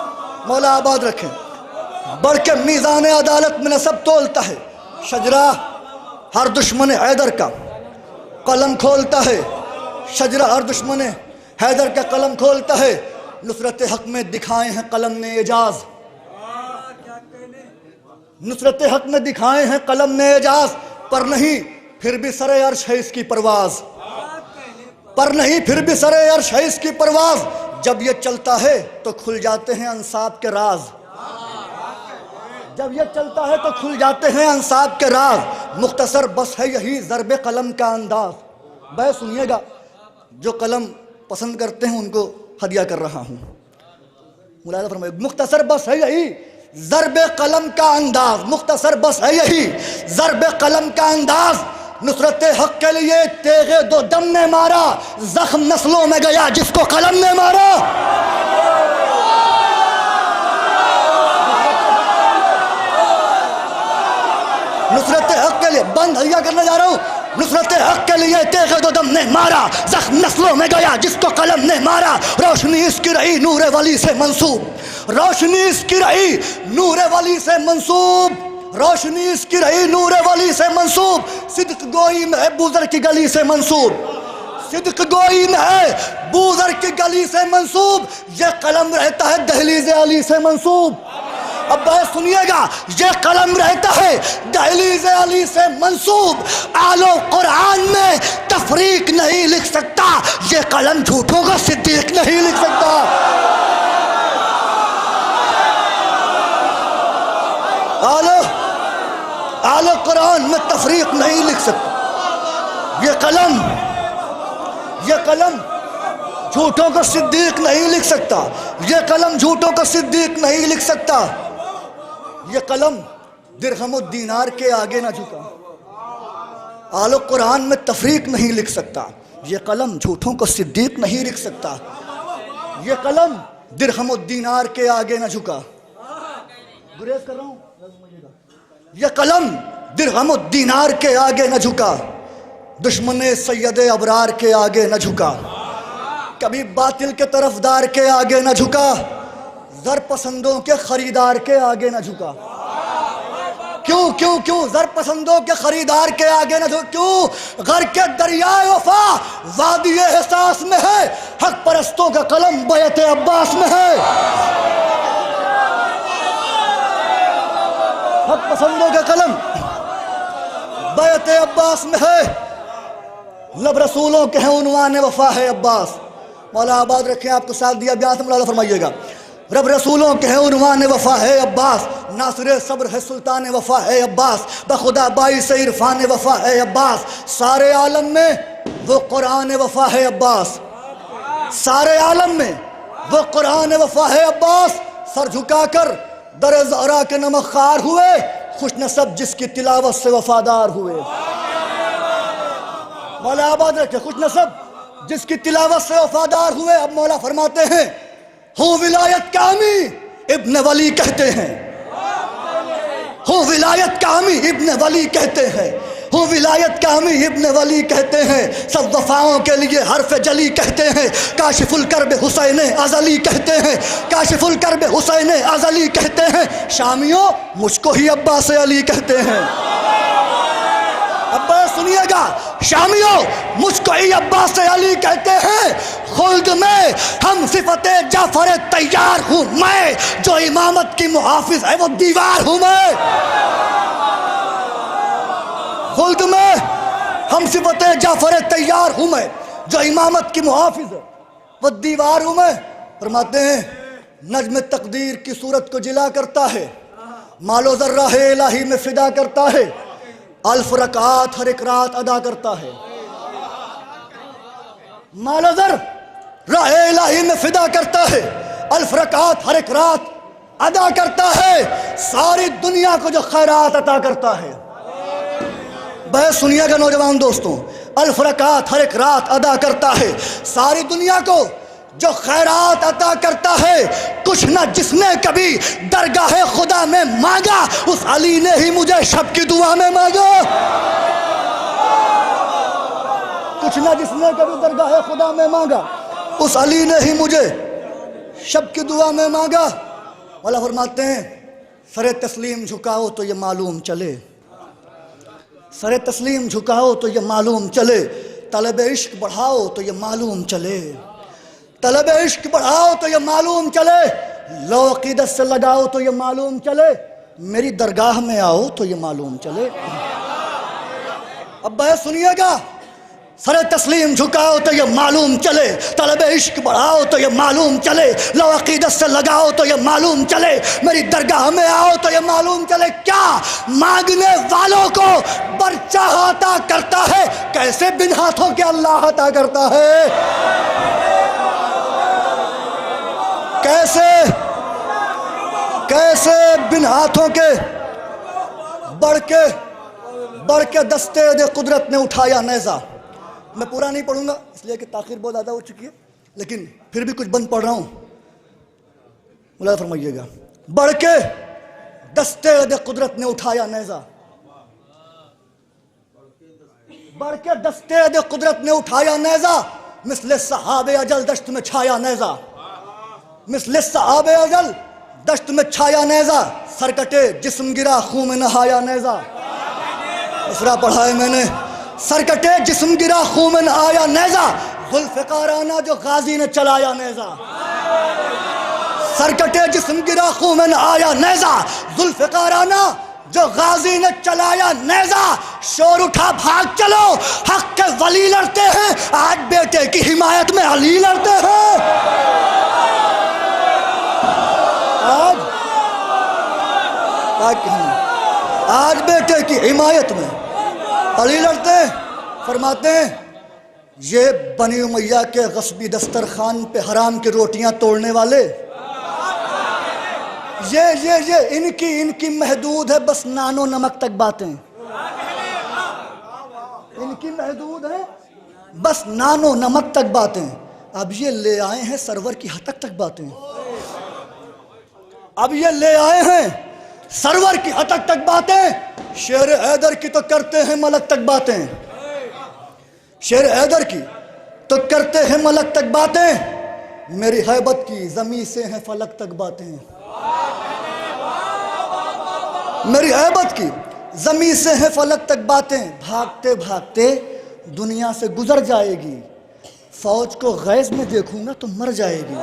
मौला आबाद रखें, बढ़ के मीज़ान अदालत में नसब तोलता है, शजरा हर दुश्मन हैदर का कलम खोलता है। शजरा हर दुश्मन हैदर का कलम खोलता है। नुसरत हक में दिखाए हैं कलम ने एजाज, नुसरत हक में दिखाए हैं कलम ने एजाज, पर नहीं फिर भी सरे अर्श है इसकी परवाज, पर नहीं फिर भी सरे अर्श है इसकी परवाज। जब ये चलता है तो खुल जाते हैं अंसाब के राज, जब ये चलता है तो खुल जाते हैं अंसाब के राज। मुख्तसर बस है यही ज़रबे कलम का अंदाज। भाई सुनिएगा, जो कलम पसंद करते हैं उनको हदिया कर रहा हूँ। मुलाज़ा फरमाइए, मुख्तसर बस है यही ज़रबे कलम का अंदाज, मुख्तसर बस है यही ज़रबे कलम का अंदाज। नुसरत हक के लिए तेगे दो दम ने मारा, जख्म नस्लों में गया जिसको कलम ने मारा। नुसरत हक के लिए बंद हदिया करने जा रहा हूँ। नुसरत हक के लिए तेगे दो दम ने मारा, जख्म नस्लों में गया जिसको कलम ने मारा। रोशनी इसकी रही नूरे वली से मंसूब, रोशनी इसकी रही नूरे वली से मंसूब, रोशनी इसकी रही नूरे वली से मंसूब। सिद्क गोई में है बूजर की गली से मंसूब, सिद्क गोई में है बूजर की गली से मंसूब। ये कलम रहता है दहलीज़ अली से मंसूब। अब बात सुनिएगा, ये कलम रहता है दहलीज़ अली से मंसूब। आलो कुरान में तफरीक नहीं लिख सकता, ये कलम झूठों का सिद्दीक नहीं लिख सकता। आलो कुरान में तफरीक नहीं लिख सकता। ये कलम झूठों को सिद्दीक नहीं लिख सकता, ये कलम झूठों को सिद्दीक नहीं लिख सकता। ये कलम दिरहम और दीनार के आगे ना झुका। आलो कुरान में तफरीक नहीं लिख सकता, ये कलम झूठों को सिद्दीक नहीं लिख सकता। ये कलम दिरहम और दीनार के आगे ना झुका। गुरेज कर रहा हूँ। ये कलम दिरहम और दीनार के आगे न झुका, दुश्मने सैयद अबरार के आगे न झुका, कभी बातिल के तरफदार के आगे न झुका, ज़र पसंदों के खरीदार के आगे न झुका। क्यों क्यों क्यों ज़र पसंदों के खरीदार के आगे न झुका? क्यों? घर के दरियाए वफा वादी एहसास में है, हक परस्तों का कलम बैत अब्बास में है। हक पसंदों का कलम बैत अब्बास में है, लब रसूलों के हैं उन्वान वफा है अब्बास। मौला आबाद रखें, आपको साथ दिया ब्याह से मुलाज़ा फरमाइएगा। रब रसूलों के हैं उन्वान वफा है अब्बास, नासिर सब्र है सुल्तान वफा है अब्बास, बखुदा बाई से इरफान वफा है अब्बास। सारे आलम में वो कुरान वफा है अब्बास, सारे आलम में वो कुरान वफा है अब्बास। सर झुकाकर दर ज़हरा के नमक खार हुए, खुश नसब जिसकी तिलावत से वफादार हुए। मौला आबाद रखे, खुश नसब जिसकी तिलावत से वफादार हुए। अब मौला फरमाते हैं, हूँ विलायत कामी इब्न वली कहते हैं, हूँ विलायत कामी इब्न वली कहते हैं, हूँ विलायत कामी इब्न वली कहते हैं। सब वफाओं के लिए हर्फ जली कहते हैं, काशिफुल कर्ब हुसैन अज़ली कहते हैं, काशिफुल कर्ब हुसैन अज़ली कहते हैं। शामियों मुझको ही अब्बास अली कहते हैं। अब्बास सुनिएगा, शामियों मुझको ही अब्बास अली कहते हैं। खुल्द में हम सिफते जाफर तैयार हूँ मैं, जो इमामत की मुहाफिज है वो दीवार हूँ मैं। खुल्द में हम सिफते जाफर तैयार हूँ मैं, जो इमामत की मुहाफिज है वो दीवार हूँ मैं। फरमाते हैं, नज्म तकदीर की सूरत को जिला करता है मालो ज़र्रा है इलाही में फिदा करता है, अल्फ रकात हर एक रात अदा करता है। मालो ज़र्रा है इलाही में फिदा करता है, अल्फ रकात हर एक रात अदा करता है, सारी दुनिया को जो खैरात अता करता है। बहस सुनिएगा नौजवान दोस्तों, अल्फ रकात हर एक रात अदा करता है, सारी दुनिया को जो खैरात अता करता है। कुछ ना जिसने कभी दरगाह खुदा में मांगा, उस अली ने ही मुझे शब की दुआ में मांगा। कुछ ना जिसने कभी दरगाह खुदा में मांगा, उस अली ने ही मुझे शब की दुआ में मांगा। वाला फरमाते हैं, सरे तस्लीम झुकाओ तो ये मालूम चले, सरे तस्लीम झुकाओ तो ये मालूम चले, तलब इश्क बढ़ाओ तो ये मालूम चले, तलब इश्क बढ़ाओ तो ये मालूम चले, लो अकीदत से लगाओ तो ये मालूम चले, मेरी दरगाह में आओ तो ये मालूम चले। अब बहस सुनिएगा, सरे तस्लीम झुकाओ तो ये मालूम चले, तलब इश्क बढ़ाओ तो ये मालूम चले, लो अकीदत से लगाओ तो ये मालूम चले, मेरी दरगाह में आओ तो ये मालूम चले। क्या मांगने वालों को बर्चा अता करता है, कैसे बिन हाथों के अल्लाह अता करता है, कैसे कैसे बिन हाथों के बढ़ के दस्ते दे कुदरत ने उठाया नेज़ा। मैं पूरा नहीं पढ़ूंगा इसलिए कि ताखीर बहुत ज़्यादा हो चुकी है, लेकिन फिर भी कुछ बंद पढ़ रहा हूं, मुलाज़ा फरमाइएगा। बढ़ के दस्ते दे कुदरत ने उठाया नेज़ा, बढ़ के दस्ते दे कुदरत ने उठाया नेज़ा, मिसले सहाबे अजल दश्त में छाया नेज़ा, मिसले सहाबे अजल दश्त में छाया नेज़ा, सर कटे जिस्म गिरा खून में नहाया नेज़ा। दूसरा पढ़ा है मैंने, सर कटे जिस्म गिरा खून में नहाया नेज़ा, जुल्फ़िकाराना जो गाजी ने चलाया नेज़ा, सर कटे जिस्म गिरा खून में नहाया नेज़ा, जुल्फ़िकाराना जो गाजी ने चलाया नेज़ा। शोर उठा भाग चलो, हक के वली लड़ते हैं, आज बेटे की हिमायत में अली लड़ते हैं। आज बेटे की हिमायत में अली लड़ते हैं। फरमाते हैं, ये बनी उमैया के गस्बी दस्तरखान पे हराम की रोटियां तोड़ने वाले, ये इनकी महदूद है बस नानो नमक तक बातें, इनकी महदूद है बस नानो नमक तक बातें। अब ये ले आए हैं सरवर की हतक तक बातें, अब ये ले आए हैं सरवर की हतक तक बातें। शेर हैदर की तो करते हैं मलक तक बातें, शेर हैदर की तो करते हैं मलक तक बातें, मेरी हैबत की ज़मीं से हैं फलक तक बातें, मेरी हैबत की ज़मीं से हैं फलक तक बातें। भागते भागते दुनिया से गुजर जाएगी, फौज को गैज़ में देखूंगा तो मर जाएगी।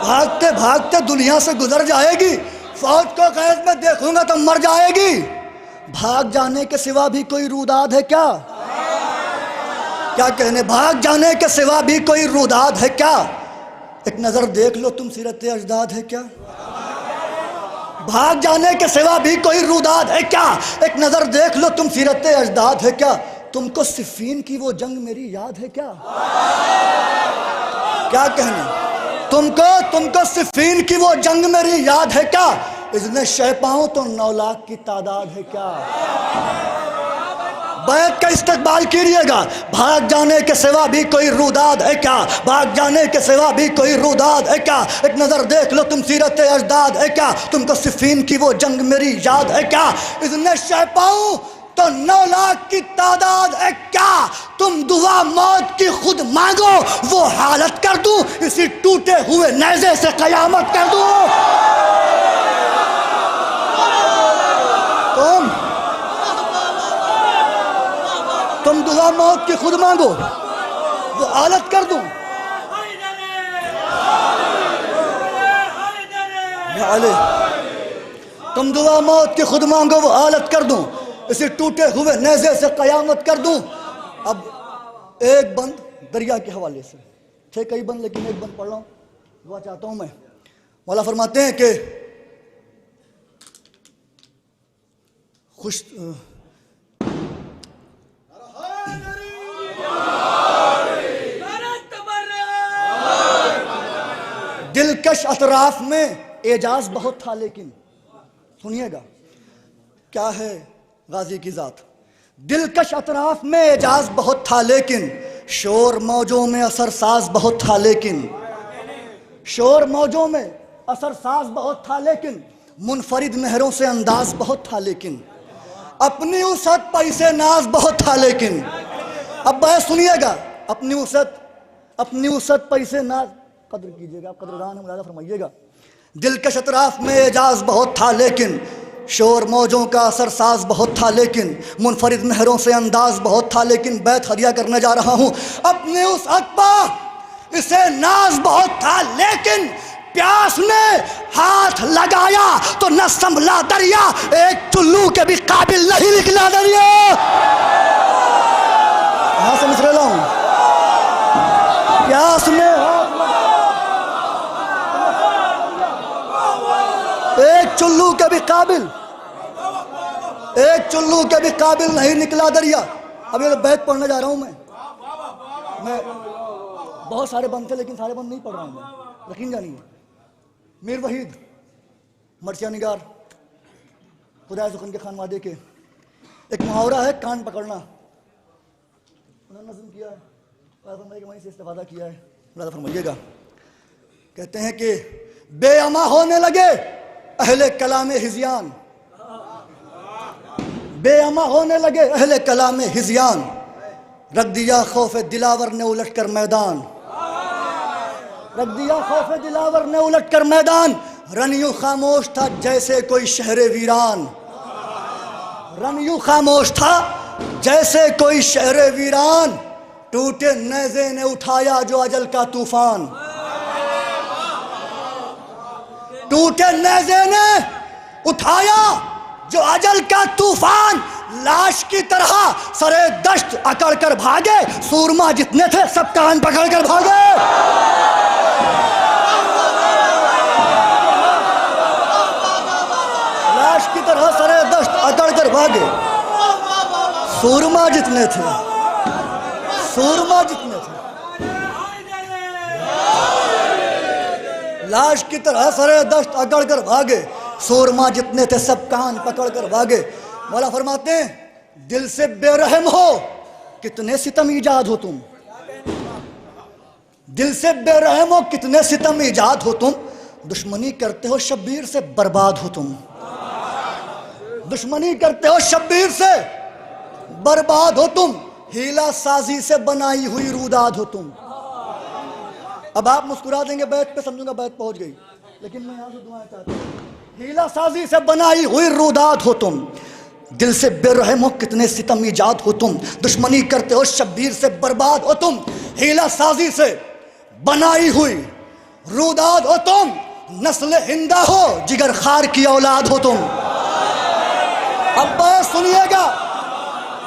भागते भागते दुनिया से गुजर जाएगी, फौज को गैज़ में देखूंगा तो मर जाएगी। भाग जाने के सिवा भी कोई रुदाद है क्या, क्या कहने, भाग जाने के सिवा भी कोई रुदाद है क्या, एक नजर देख लो तुम सीरत अजदाद है क्या, भाग जाने के सिवा भी कोई रुदाद है क्या, एक नजर देख लो तुम सीरत अजदाद है क्या, तुमको सिफ़ीन की वो जंग मेरी याद है क्या, क्या कहने, तुमको सिफ़ीन की वो जंग मेरी याद है क्या, इसने शह पाऊं तो 9 लाख की तादाद है क्या। बैत का इस्तकबाल कीजिएगा, भाग जाने के सिवा भी कोई रुदाद है क्या, भाग जाने के सिवा भी कोई रुदाद है क्या, एक नज़र देख लो तुम सीरत अजदाद है क्या, तुमको सिफ़ीन की वो जंग मेरी याद है क्या, इसने शह पाऊं तो 9 लाख की तादाद है क्या, तुम दुआ मौत की खुद मांगो वो हालत कर दूं, इसी टूटे हुए नेज़े से कयामत कर दूं। तुम दुआ मौत की खुद मांगो वो हालत कर दूं। तुम दुआ मौत की खुद मांगो वो हालत कर दूं, इसे टूटे हुए नेज़े से कयामत कर दूं। अब एक बंद दरिया के हवाले से थे, कई बंद लेकिन एक बंद पढ़ रहा हूँ, दुआ चाहता हूँ मैं। मौला फरमाते हैं कि खुश दिलकश अतराफ में एजाज बहुत था, लेकिन सुनिएगा क्या है गाजी की जात। दिलकश अतराफ में एजाज बहुत था, लेकिन शोर मौजों में असरसाज बहुत था, लेकिन शोर मौजों में असरसाज बहुत था, लेकिन मुनफरिद मेहरों से अंदाज बहुत था, लेकिन अपनी उसत पैसे नाज बहुत था, लेकिन अब बात सुनिएगा, अपनी उसत पैसे नाज, कदर कीजिएगा, आप कदरदान है, मुलाजा फरमाइएगा। दिलकश अतराफ में एजाज बहुत था, लेकिन शोर मौजों का असरसाज बहुत था, लेकिन मुनफरिद मेहरों से अंदाज बहुत था, लेकिन बैत हरिया करने जा रहा हूँ। अपने उस अकबा इसे नाज बहुत था, लेकिन प्यास ने हाथ लगाया तो न संभला दरिया, एक चुल्लू के भी काबिल नहीं निकला दरिया। यहां से मिसरे लाऊं, प्यास ने एक चुल्लू के भी काबिल नहीं निकला दरिया। अब ये बैत पढ़ने जा रहा हूं मैं बहुत सारे बंद थे, लेकिन सारे बंद नहीं पढ़ रहा हूं मैं, यकीन जानिए। मीर वहीद मर्सिया निगार खुदा सुखन के खानवादे के एक मुहावरा है, कान पकड़ना, उन्होंने नज़्म किया है, वहीं से इस्तेफादा किया है, फरमाइएगा। कहते हैं कि बेअमा होने लगे अहले कलामे हिज़ियान, बेअमा होने लगे अहले कलामे हिज़ियान, रख दिया खौफ दिलावर ने उलट कर मैदान, रख दिया खौफ दिलावर ने उलट कर मैदान, रन यूं खामोश था जैसे कोई शहरे वीरान, रन यूं खामोश था जैसे कोई शहरे वीरान, टूटे नेज़े ने उठाया जो अजल का तूफान, टूटे नेज़े ने उठाया जो अजल का तूफान, लाश की तरह सरे दश्त अकड़ कर भागे, सूरमा जितने थे सब कान पकड़ कर भागे। लाश की तरह सरे दश्त अकड़ कर भागे, सूरमा जितने थे, लाश की तरह सरे दश्त अकड़ कर भागे, सूरमा जितने थे सब कान पकड़ कर भागे। मौला फरमाते हैं दिल से बेरहम हो कितने सितम ईजाद हो तुम, दिल से बेरहम हो कितने सितम ईजाद हो तुम, दुश्मनी करते हो शब्बीर से बर्बाद हो तुम, दुश्मनी करते हो शब्बीर से बर्बाद हो तुम, हीला साजी से बनाई हुई रूदाद हो तुम। अब आप मुस्कुरा देंगे बैत पे, समझूंगा बैत पहुंच गई, लेकिन मैं यहां से दुआएं चाहता हूं। हीला साजी से बनाई हुई रूदाद हो तुम, दिल से बेरहम हो कितने सितम ईजाद हो तुम, दुश्मनी करते हो शब्बीर से बर्बाद हो तुम, हीला साजी से बनाई हुई रूदाद हो तुम, नस्ल हिंदा हो जिगर खार की औलाद हो तुम। अब बात सुनिएगा,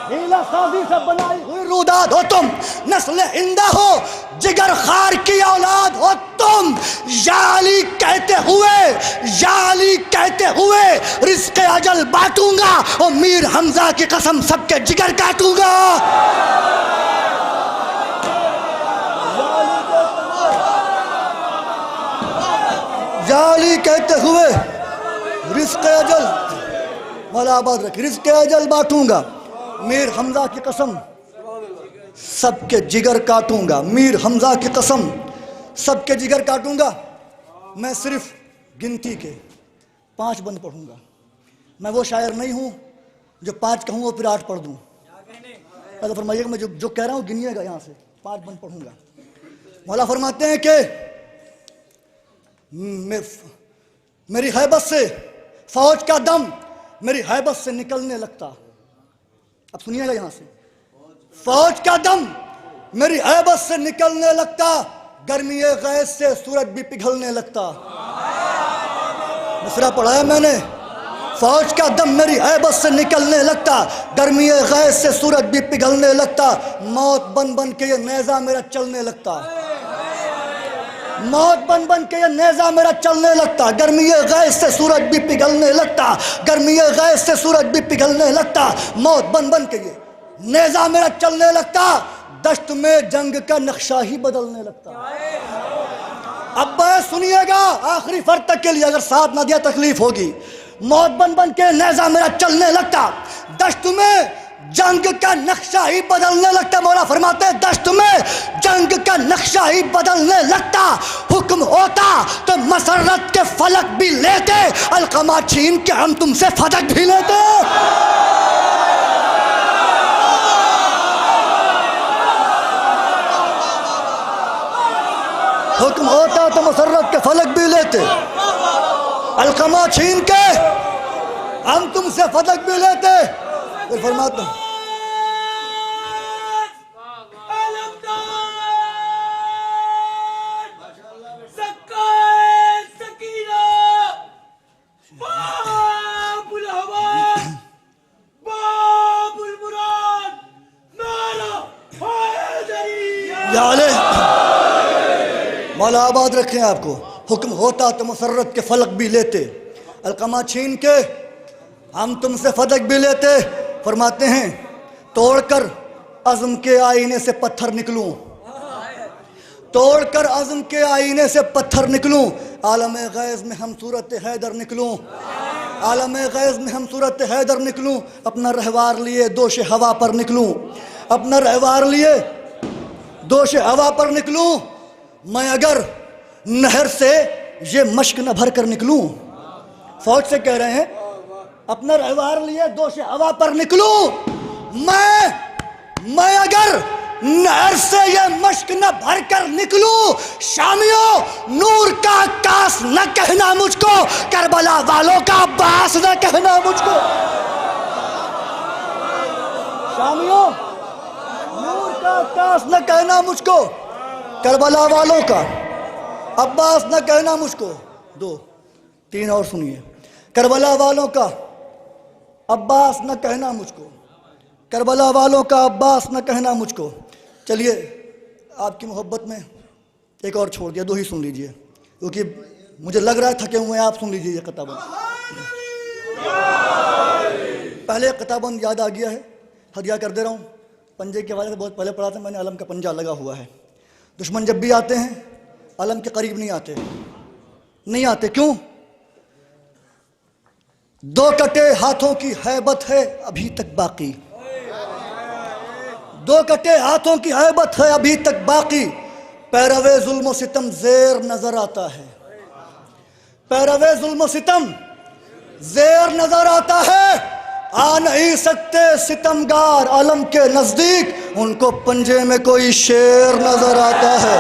हीला साजी से बनाई हुई रूदाद हो तुम, नस्ल हिंदा हो जिगर खार की औलाद हो तुम, याली कहते हुए रिस्क अजल बांटूंगा और मीर हमजा की कसम सबके जिगर काटूंगा। याली कहते हुए रिस्क अजल, मौला आबाद रखे, रिस्क अजल बांटूंगा, मीर हमजा की कसम सबके जिगर काटूंगा, मीर हमजा की कसम सबके जिगर काटूंगा। मैं सिर्फ गिनती के 5 बंद पढ़ूंगा, मैं वो शायर नहीं हूं जो 5 कहूं और फिर 8 पढ़ दूं। तो फरमाइएगा, मैं जो कह रहा हूं गिनिएगा, यहां से 5 बंद पढ़ूंगा। मौला फरमाते हैं कि मेरी हैबत से फौज का दम मेरी हैबत से निकलने लगता। अब सुनिएगा यहां से, फौज का दम मेरी हैबत से निकलने लगता, गर्मी गैस से सूरज भी पिघलने लगता। दूसरा पढ़ाया मैंने, फौज का दम मेरी हैबत से निकलने लगता, गर्मी गैस से सूरज भी पिघलने लगता, मौत बन बन के ये नेज़ा मेरा चलने लगता। मौत बन बन के ये नेज़ा मेरा चलने लगता, गर्मी गैस से सूरज भी पिघलने लगता, गर्मी गैस से सूरज भी पिघलने लगता, मौत बन बन के ये नेज़ा मेरा चलने लगता, दश्त में जंग का नक्शा ही बदलने लगता। अब सुनिएगा आखिरी फर्क तक के लिए, अगर साथ ना दिया तकलीफ होगी। मौत बन बन के नेज़ा मेरा चलने लगता, दश्त में जंग का नक्शा ही बदलने लगता। मौला फरमाते हैं दश्त में जंग का नक्शा ही बदलने लगता। हुक्म होता तो मसरत के फलक भी लेते, अलकमा छीन के हम तुमसे फदक भी लेते। हुक्म होता तो मसरत के फलक भी लेते, अलकमा छीन के हम तुमसे फदक भी लेते। फिर फरमाता हूं मौला आबाद रखें आपको। हुक्म होता तो मसरत के फलक भी लेते, अलकमा छीन के हम तुमसे फदक भी लेते। फरमाते हैं तोड़कर अज़्म के आईने से पत्थर निकलूं, तोड़कर अज़्म के आईने से पत्थर निकलूं, आलम गैज़ में हम सूरत हैदर निकलूं, आलम गैज़ में हम सूरत हैदर निकलूं, अपना रहवार लिए दोष हवा पर निकलूं, अपना रहवार लिए दोष हवा पर निकलूं। मैं अगर नहर से ये मश्क न भर कर निकलूं, फौज से कह रहे हैं अपना रहवार लिए दोष हवा पर निकलूं। मैं अगर नहर से ये मश्क न भर कर निकलूं, शामियों नूर का कास न कहना मुझको, करबला वालों का अब्बास न कहना मुझको। शामियों नूर का कास न कहना मुझको, करबला वालों का अब्बास न कहना मुझको। 2 3 और सुनिए। करबला वालों का अब्बास न कहना मुझको, करबला वालों का अब्बास न कहना मुझको। चलिए आपकी मोहब्बत में एक और छोड़ दिया, 2 ही सुन लीजिए, क्योंकि मुझे लग रहा है थके हुए आप सुन लीजिए ये किताबन। पहले किताबन याद आ गया है, हदिया कर दे रहा हूँ। पंजे के हवाले से बहुत पहले पढ़ा था मैंने, अलम का पंजा लगा हुआ है। दुश्मन जब भी आते हैं अलम के करीब नहीं आते, नहीं आते। क्यों? 2 कटे हाथों की हैबत है अभी तक बाकी, 2 कटे हाथों की हैबत है अभी तक बाकी। पैरवे जुल्म सितम ज़ेर नजर आता है, पैरवे जुल्म सितम ज़ेर नजर आता है। आ नहीं सकते सितमगार अलम के नजदीक, उनको पंजे में कोई शेर नजर आता है।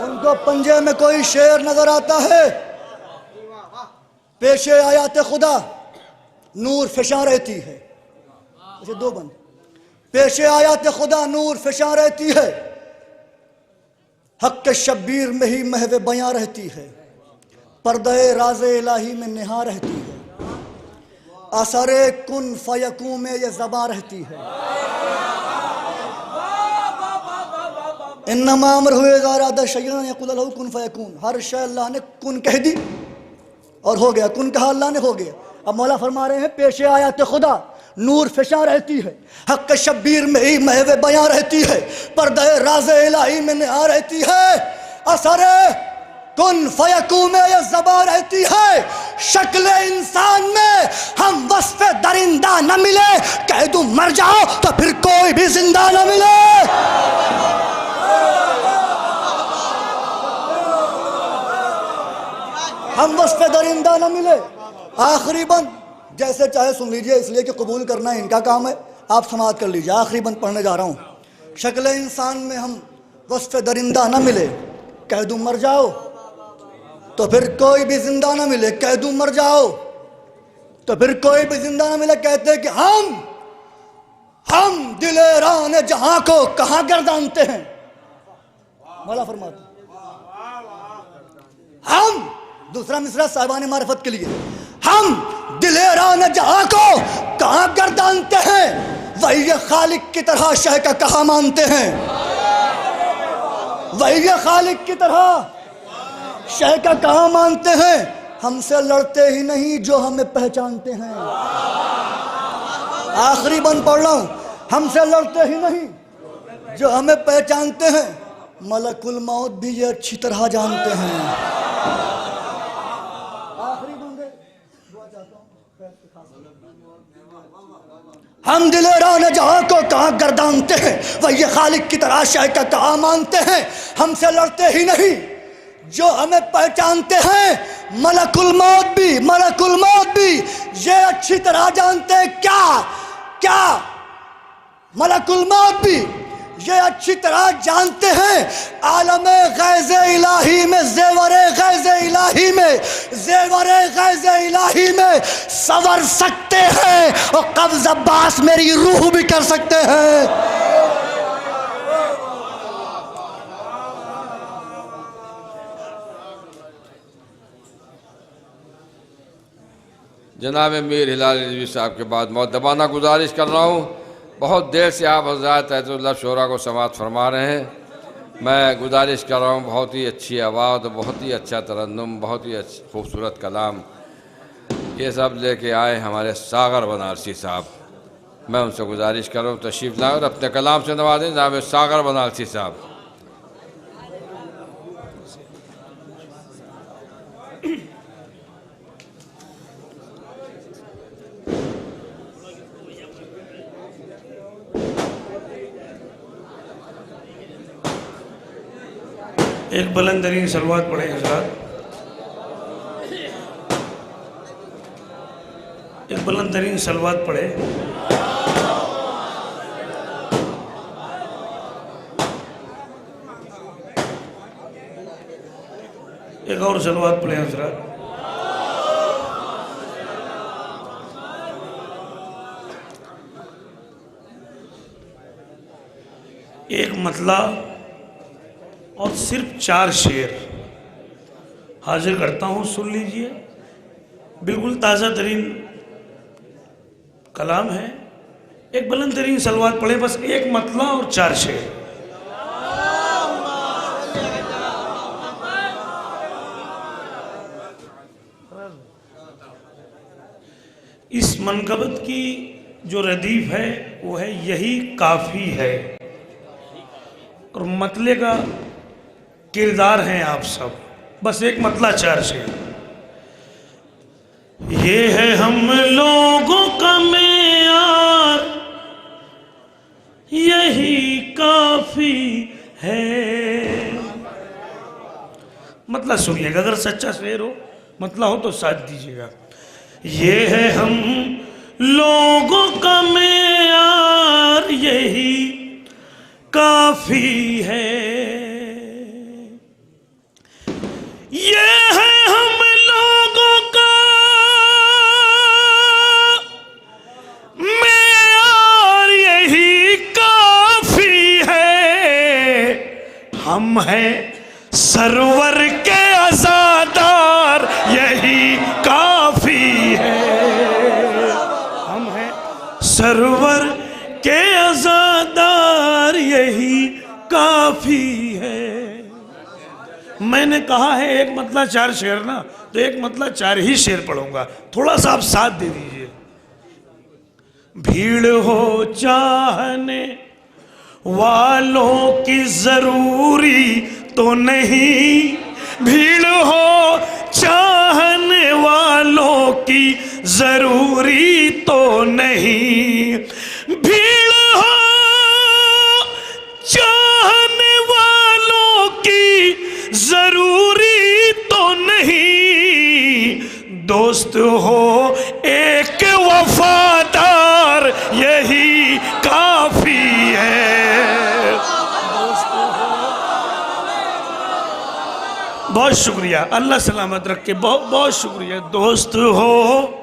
उनको पंजे में कोई शेर नजर आता है। पेशे आयात खुदा नूर फिशा रहती है। अच्छा 2 बंद। पेशे आयात खुदा नूर फिशा रहती है, हक के शब्बीर में ही महवे बयां रहती है, पर्दे राज़े इलाही में निहा रहती है, असरे कुन फयकू में ये ज़बा रहती है। इन्नमा अम्र हुए ज़ारादा शयअन यक़ूल लहू कुन फयकून। हर शय अल्लाह ने कुन कह दी और हो गया, कुन कहा अल्लाह ने हो गया। अब मौला फरमा रहे हैं पेशे आयात खुदा नूर फिशा रहती है, हक के शब्बीर में ही महवे बयां रहती है, पर्दे राज़े इलाही में निहा रहती है, असरे कुन फयकू में ये ज़बा रहती है। शक्ल इंसान में हम वस्फ़ दरिंदा न मिले, कह दूं मर जाओ तो फिर कोई भी जिंदा न मिले। हम वस्फ़ दरिंदा न मिले। आखिरी बंद जैसे चाहे सुन लीजिए, इसलिए कि कबूल करना इनका काम है, आप समाअत कर लीजिए। आखिरी बंद पढ़ने जा रहा हूँ। शक्ल इंसान में हम वस्फ़ दरिंदा न मिले, कह दूं मर जाओ तो फिर कोई भी जिंदा न मिले, कह दूं मर जाओ तो फिर कोई भी जिंदा न मिले। कहते कि हम दिलेरान जहां को कहां गर्दानते हैं। मौला फरमाते हम, दूसरा मिसरा साहिबान मारिफत के लिए, हम दिलेरान जहां को कहां गर्दानते हैं, वही ये खालिक की तरह शह का कहा मानते हैं। वही ये खालिक की तरह शह का कहा मानते हैं। हमसे लड़ते ही नहीं जो हमें पहचानते हैं। आखिरी बंद पढ़ रहा हूं, हमसे लड़ते ही नहीं जो हमें पहचानते हैं, मलकुल मौत भी ये अच्छी तरह जानते हैं। हम दिलेरान जहां को कहां गर्दानते हैं, वही खालिक की तरह शह का कहा मानते हैं। हमसे लड़ते ही नहीं जो हमें पहचानते हैं, मलकुल मौत भी ये अच्छी तरह जानते हैं। क्या मलकुल मौत भी ये अच्छी तरह जानते हैं। आलमे गैज़े इलाही में ज़ेवरे गैज़े इलाही में सवर सकते हैं, और कब्ज़ अब्बास मेरी रूह भी कर सकते हैं। जनाब मीर हिलाल रिजवी साहब के बाद मुअद्दबाना गुजारिश कर रहा हूँ। बहुत देर से आप हज़रात अहतुल्लाह शोरा को समाअत फरमा रहे हैं। मैं गुजारिश कर रहा हूँ, बहुत ही अच्छी आवाज़, बहुत ही अच्छा तरन्नुम, बहुत ही खूबसूरत कलाम ये सब लेके आए हमारे सागर बनारसी साहब। मैं उनसे गुजारिश कर रहा हूँ तशरीफ़ लाएँ और अपने कलाम से नवाजें जनाब सागर बनारसी साहब। एक बुलंदतरीन सलवात पढ़े हज़रात, एक बुलंदतरीन सलवात पढ़े। एक और सलवात पढ़े हज़रात। एक मतला और सिर्फ 4 शेर हाजिर करता हूँ, सुन लीजिए। बिल्कुल ताज़ा तरीन कलाम है। एक बुलंद तरीन सलवात पढ़े, बस एक मतला और 4 शेर। इस मनकबत की जो रदीफ है वो है यही काफ़ी है, और मतले का किरदार हैं आप सब। बस एक मतला 4 शेर। ये है हम लोगों का मेयार, यही काफी है। मतला सुनिएगा, अगर सच्चा शेर हो, मतला हो तो साथ दीजिएगा। ये है हम लोगों का मेयार, यही काफी है। ये है हम लोगों का मेयार, यही काफी है। हम हैं सरवर के अज़ादार, यही काफी है। हम हैं सरवर के अज़ादार, यही काफी है। मैंने कहा है एक मतला 4 शेर ना, तो एक मतला 4 ही शेर पढ़ूंगा, थोड़ा सा आप साथ दे दीजिए। भीड़ हो चाहने वालों की जरूरी तो नहीं, भीड़ हो चाहने वालों की जरूरी तो नहीं, भीड़ हो चाहने वालों की जरूरी तो नहीं, दोस्त हो एक वफादार, यही काफी है। बहुत शुक्रिया, अल्लाह सलामत रखे, बहुत बहुत शुक्रिया। दोस्त हो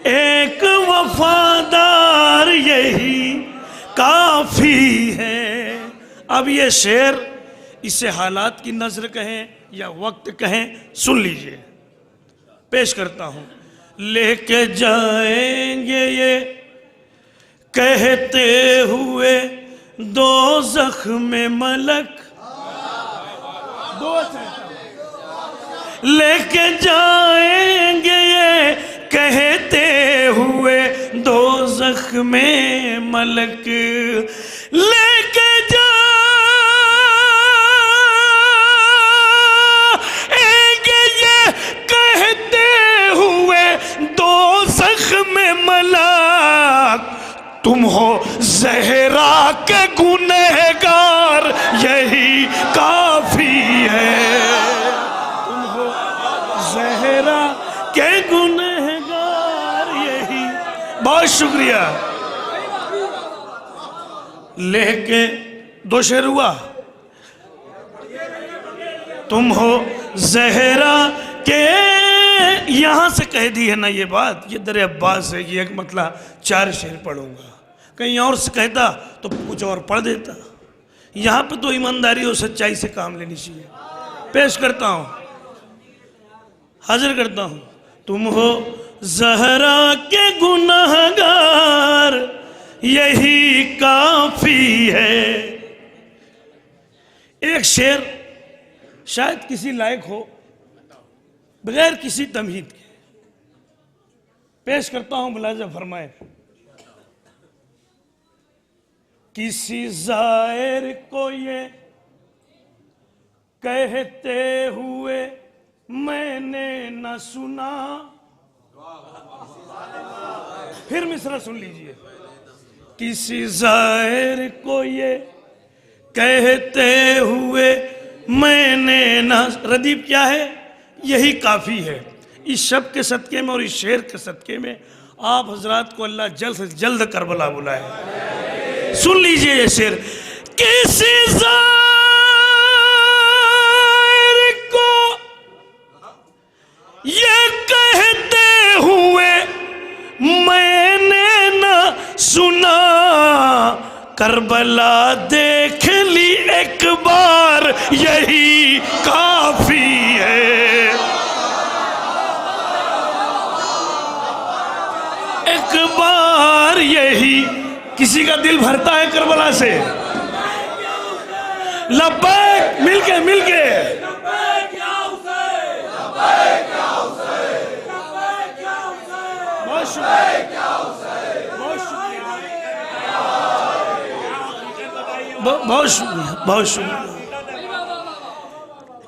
एक वफादार, यही काफी है। अब ये शेर, इसे हालात की नजर कहें या वक्त कहें, सुन लीजिए, पेश करता हूं। लेके जाएंगे ये कहते हुए दोज़ख में मलक, लेके जाएंगे ये कहते हुए दोज़ख में मलक, लेके जाएंगे ये कहते हुए दोज़ख में मलक। तुम हो ज़हरा के गुनहगार यही काफी है, तुम हो ज़हरा के गुनहगार यही। बहुत शुक्रिया। लेके दो शेर हुआ। तुम हो ज़हरा के, यहां से कह दी है ना ये बात, ये दर अब्बास है कि एक मतलब 4 शेर पढ़ूंगा, कहीं और से कहता तो कुछ और पढ़ देता। यहां पे तो ईमानदारी और सच्चाई से काम लेनी चाहिए। पेश करता हूं, हाजिर करता हूं। तुम हो ज़हरा के गुनहगार यही काफी है। एक शेर शायद किसी लायक हो, बगैर किसी तमहीद के पेश करता हूं, मुलाज़ा फरमाए। किसी ज़ाहिर को ये कहते हुए मैंने न सुना, फिर मिसरा सुन लीजिए। किसी ज़ाहिर को ये कहते हुए मैंने न, रदीफ क्या है? यही काफ़ी है। इस शब के सदक़े में और इस शेर के सदक़े में आप हजरात को अल्लाह जल्द से जल्द करबला बुलाए। सुन लीजिए ये शेर। किसी ज़ाहिर को ये कहते हुए मैंने न सुना, करबला देख ली एक बार यही काफी है। एक बार यही, किसी का दिल भरता है करबला से? लब्बैक, मिलके मिलके बहुत शुक्रिया, बहुत शुक्रिया, बहुत शुक्रिया।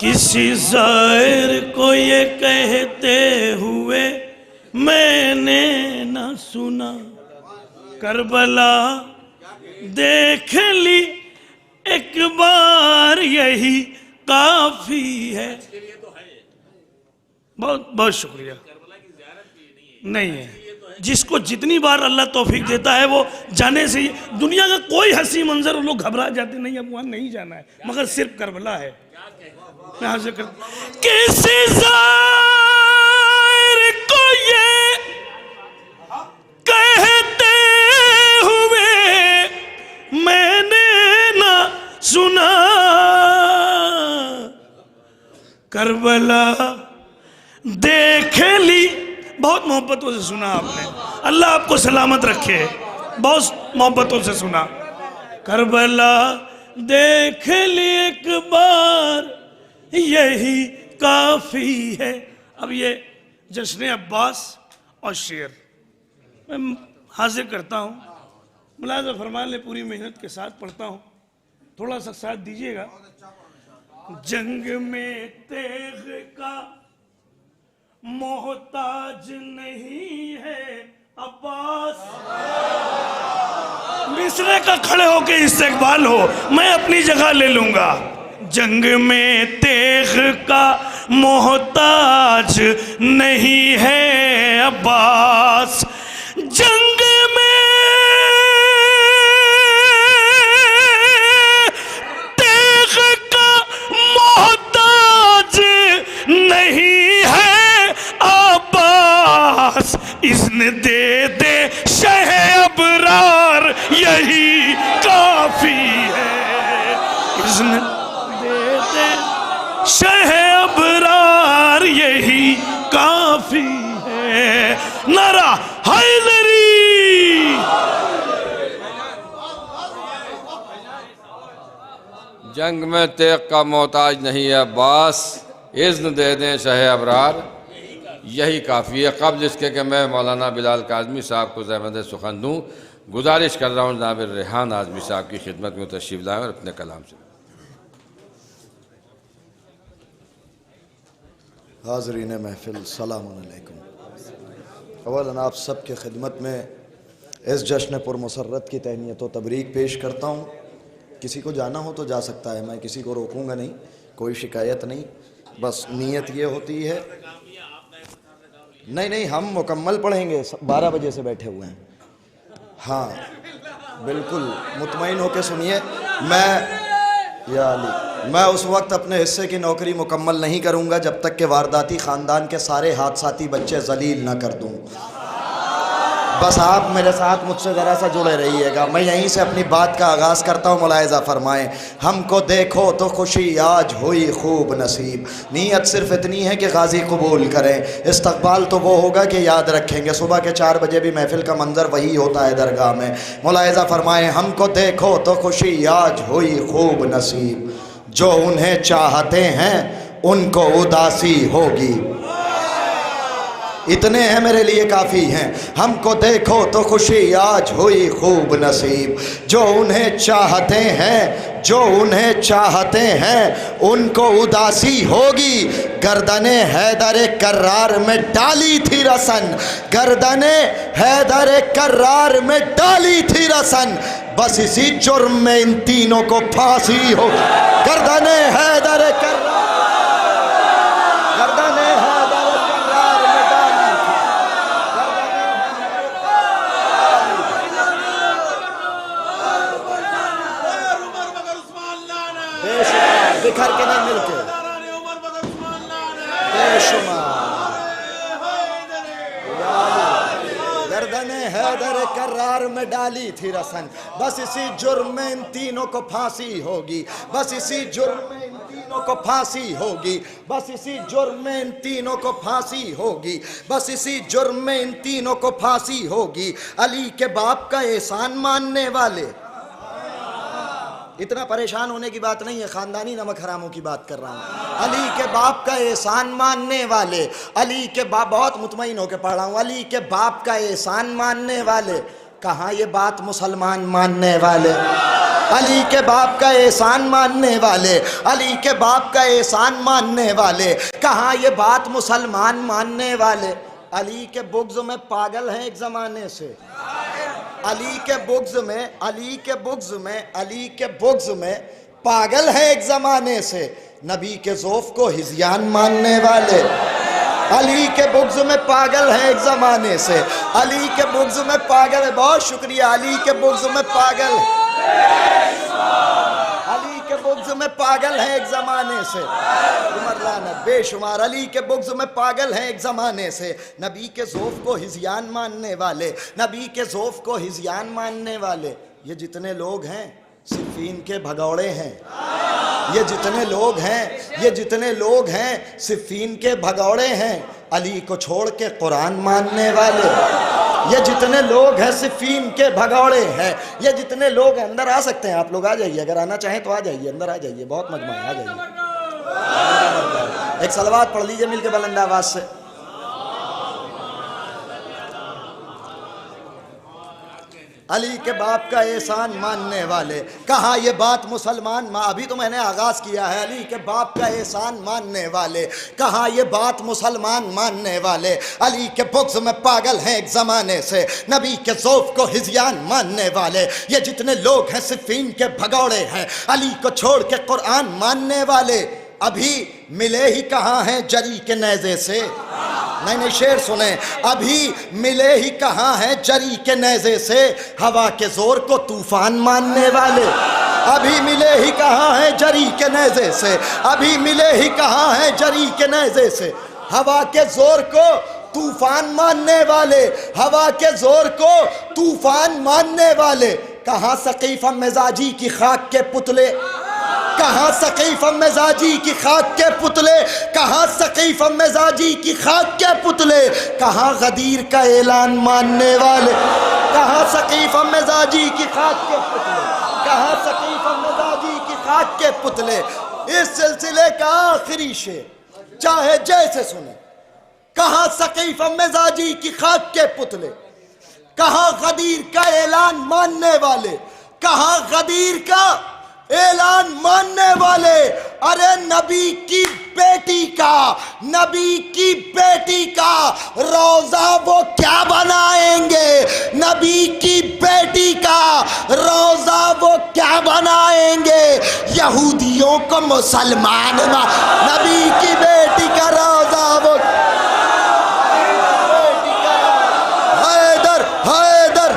किसी ज़ाहिर को ये कहते हुए मैंने न सुना, करबला देख ली एक बार यही काफी है। बहुत बहुत शुक्रिया। नहीं है, जिसको जितनी बार अल्लाह तौफीक देता है वो जाने से ही, दुनिया का कोई हंसी मंजर लोग घबरा जाते, नहीं अब वहां नहीं जाना है, मगर सिर्फ करबला है। मैं हाजिर करता, किसी ज़ाहिर को ये कहते हुए मैंने ना सुना, करबला देख ली। बहुत मोहब्बतों से सुना आपने, अल्लाह आपको सलामत रखे, बहुत मोहब्बतों से सुना। करबला देख ली एक बार यही काफी है। अब ये जश्न अब्बास और शेर मैं हाजिर करता हूँ, मुलाज़ा फरमान ले, पूरी मेहनत के साथ पढ़ता हूँ, थोड़ा सा साथ दीजिएगा। जंग में तेग का मोहताज नहीं है अब्बास, मिसरे का खड़े होके इस्तेकबाल हो, मैं अपनी जगह ले लूंगा। जंग में तेग का मोहताज नहीं है अब्बास, जंग में तेग का मोहताज नहीं है अब्बास, इज़्न दे दे शह अबरार यही काफी है। इज़्न दे दे शह अबरार यही काफी है। नारा हैदरी। जंग में तेग का मोहताज नहीं है अब्बास, इज़्न दे दें शह अबरार, यही काफ़ी है। कब्ल इसके कि मैं मौलाना बिलाल काज़मी साहब को ज़हमत सुखन दूँ, गुजारिश कर रहा हूँ जनाब रेहान आज़मी साहब की खिदमत में तशरीफ़ लाएँ और अपने कलाम से। हाज़रीन महफ़िल सलाम अलैकुम। अवलन आप सब के खिदमत में इस जश्न पुरमसरत की तहनीत व तबरीक पेश करता हूँ। किसी को जाना हो तो जा सकता है, मैं किसी को रोकूँगा नहीं, कोई शिकायत नहीं, बस नीयत ये होती है। नहीं, हम मुकम्मल पढ़ेंगे, 12 बजे से बैठे हुए हैं। हाँ बिल्कुल मुतमईन होकर सुनिए। मैं उस वक्त अपने हिस्से की नौकरी मुकम्मल नहीं करूँगा जब तक कि वारदाती ख़ानदान के सारे हादसाती बच्चे जलील ना कर दूँ। बस आप मेरे साथ मुझसे ज़रा सा जुड़े रहिएगा। मैं यहीं से अपनी बात का आगाज़ करता हूँ। मुलाहिज़ा फरमाएं, हमको देखो तो खुशी आज हुई खूब नसीब। नीयत सिर्फ इतनी है कि गाजी कबूल करें, इस्तकबाल तो वो होगा कि याद रखेंगे। सुबह के 4 बजे भी महफिल का मंजर वही होता है दरगाह में। मुलाहिज़ा फरमाएं, हमको देखो तो खुशी आज हुई खूब नसीब, जो उन्हें चाहते हैं उनको उदासी होगी। इतने हैं मेरे लिए काफ़ी हैं। हमको देखो तो खुशी आज हुई खूब नसीब, जो उन्हें चाहते हैं, जो उन्हें चाहते हैं उनको उदासी होगी। गर्दने हैदर कर्रार में डाली थी रसन, गर्दने हैदर कर्रार में डाली थी रसन, बस इसी जुर्म में इन तीनों को फांसी होगी। गर्दने हैदर कर्रार, गर्दने हैदर कर्रार में डाली थी, बेशुमार बिखर के नहीं मिलके, बेशुमार गर्दने हैदर कर्रार में डाली थी रसन, बस इसी जुर्म में इन तीनों को फांसी होगी। बस इसी जुर्म में इन तीनों को फांसी होगी। बस इसी जुर्म में इन तीनों को फांसी होगी। बस इसी जुर्म में इन तीनों को फांसी होगी। अली के बाप का एहसान मानने वाले, इतना परेशान होने की बात नहीं है, खानदानी नमक हरामों की बात कर रहा हूँ। अली के बाप का एहसान मानने वाले, अली के बाप, बहुत मुतमईन होकर पढ़ रहा हूँ, अली के बाप का एहसान मानने वाले, कहाँ ये बात मुसलमान मानने वाले। अली के बाप का एहसान मानने वाले, अली के बाप का एहसान मानने वाले, कहाँ ये बात मुसलमान मानने वाले। अली के बुग़्ज़ में पागल हैं एक ज़माने से, अली के बुग़्ज़ में, अली के बुग़्ज़ में, अली के बुग़्ज़ में पागल है एक ज़माने से। नबी के ज़ौफ़ को हिज़यान मानने वाले, अली के बुग़्ज़ में पागल है एक ज़माने से, अली के बुग़्ज़ में पागल है। बहुत शुक्रिया। अली के बुग़्ज़ में पागल है, अली के बुग़्ज़ में पागल है एक ज़माने से। उमर लानत बेशुमार अली के बुग़्ज़ में पागल है एक ज़माने से। नबी के ज़ौफ़ को हिज़यान मानने वाले, नबी के ज़ौफ़ को हिज़यान मानने वाले। ये जितने लोग हैं सिफ़ीन के भगौड़े हैं, ये जितने लोग हैं, ये जितने लोग हैं सिफ़ीन के भगौड़े हैं। अली को छोड़ के कुरान मानने वाले, ये जितने लोग हैं सिफ़ीन के भगौड़े हैं। ये जितने लोग हैं, अंदर आ सकते हैं आप लोग, आ जाइए, अगर आना चाहें तो आ जाइए, अंदर आ जाइए, बहुत मजमा है, आ जाइए। एक सलवात पढ़ लीजिए मिलके बुलंद आवाज़ से। अली के बाप का एहसान मानने वाले, कहाँ ये बात मुसलमान माँ, अभी तो मैंने आगाज़ किया है। अली के बाप का एहसान मानने वाले, कहाँ ये बात मुसलमान मानने वाले। अली के बुग़्ज़ में पागल हैं एक ज़माने से, नबी के ज़ौफ़ को हिज़यान मानने वाले। ये जितने लोग हैं सिफ़ीन के भगौड़े हैं, अली को छोड़ के कुरान मानने वाले। अभी मिले ही कहाँ हैं जरी के नेज़े से, नहीं शेर सुने, अभी मिले ही कहाँ हैं जरी के नेज़े से, हवा के ज़ोर को तूफ़ान मानने वाले। अभी मिले ही कहाँ हैं जरी के नेज़े से, अभी मिले ही कहाँ हैं जरी के नेज़े से, हवा के ज़ोर को तूफ़ान मानने वाले, हवा के ज़ोर को तूफ़ान मानने वाले। कहाँ सकीफ़ा मिजाजी की खाक के पुतले, कहाँ सकीफ मिजाजी की खाक के पुतले, कहाँ सकीफ मिजाजी की खाक के पुतले, कहाँ गदीर का ऐलान मानने वाले, कहाँ सकीफ मिजाजी की खाक के पुतले, कहाँ सकीफ मिजाजी की खाक के पुतले। इस सिलसिले का आखिरी शेर चाहे जैसे सुने, कहाँ सकीफ मिजाजी की खाक के पुतले, कहाँ गदीर का ऐलान मानने वाले, कहाँ गदीर का ऐलान मानने वाले। अरे नबी की बेटी का, नबी की बेटी का रोजा वो क्या बनाएंगे, नबी की बेटी का रोजा वो क्या बनाएंगे। यहूदियों को मुसलमान, नबी की बेटी का रोजा वो हैदर हैदर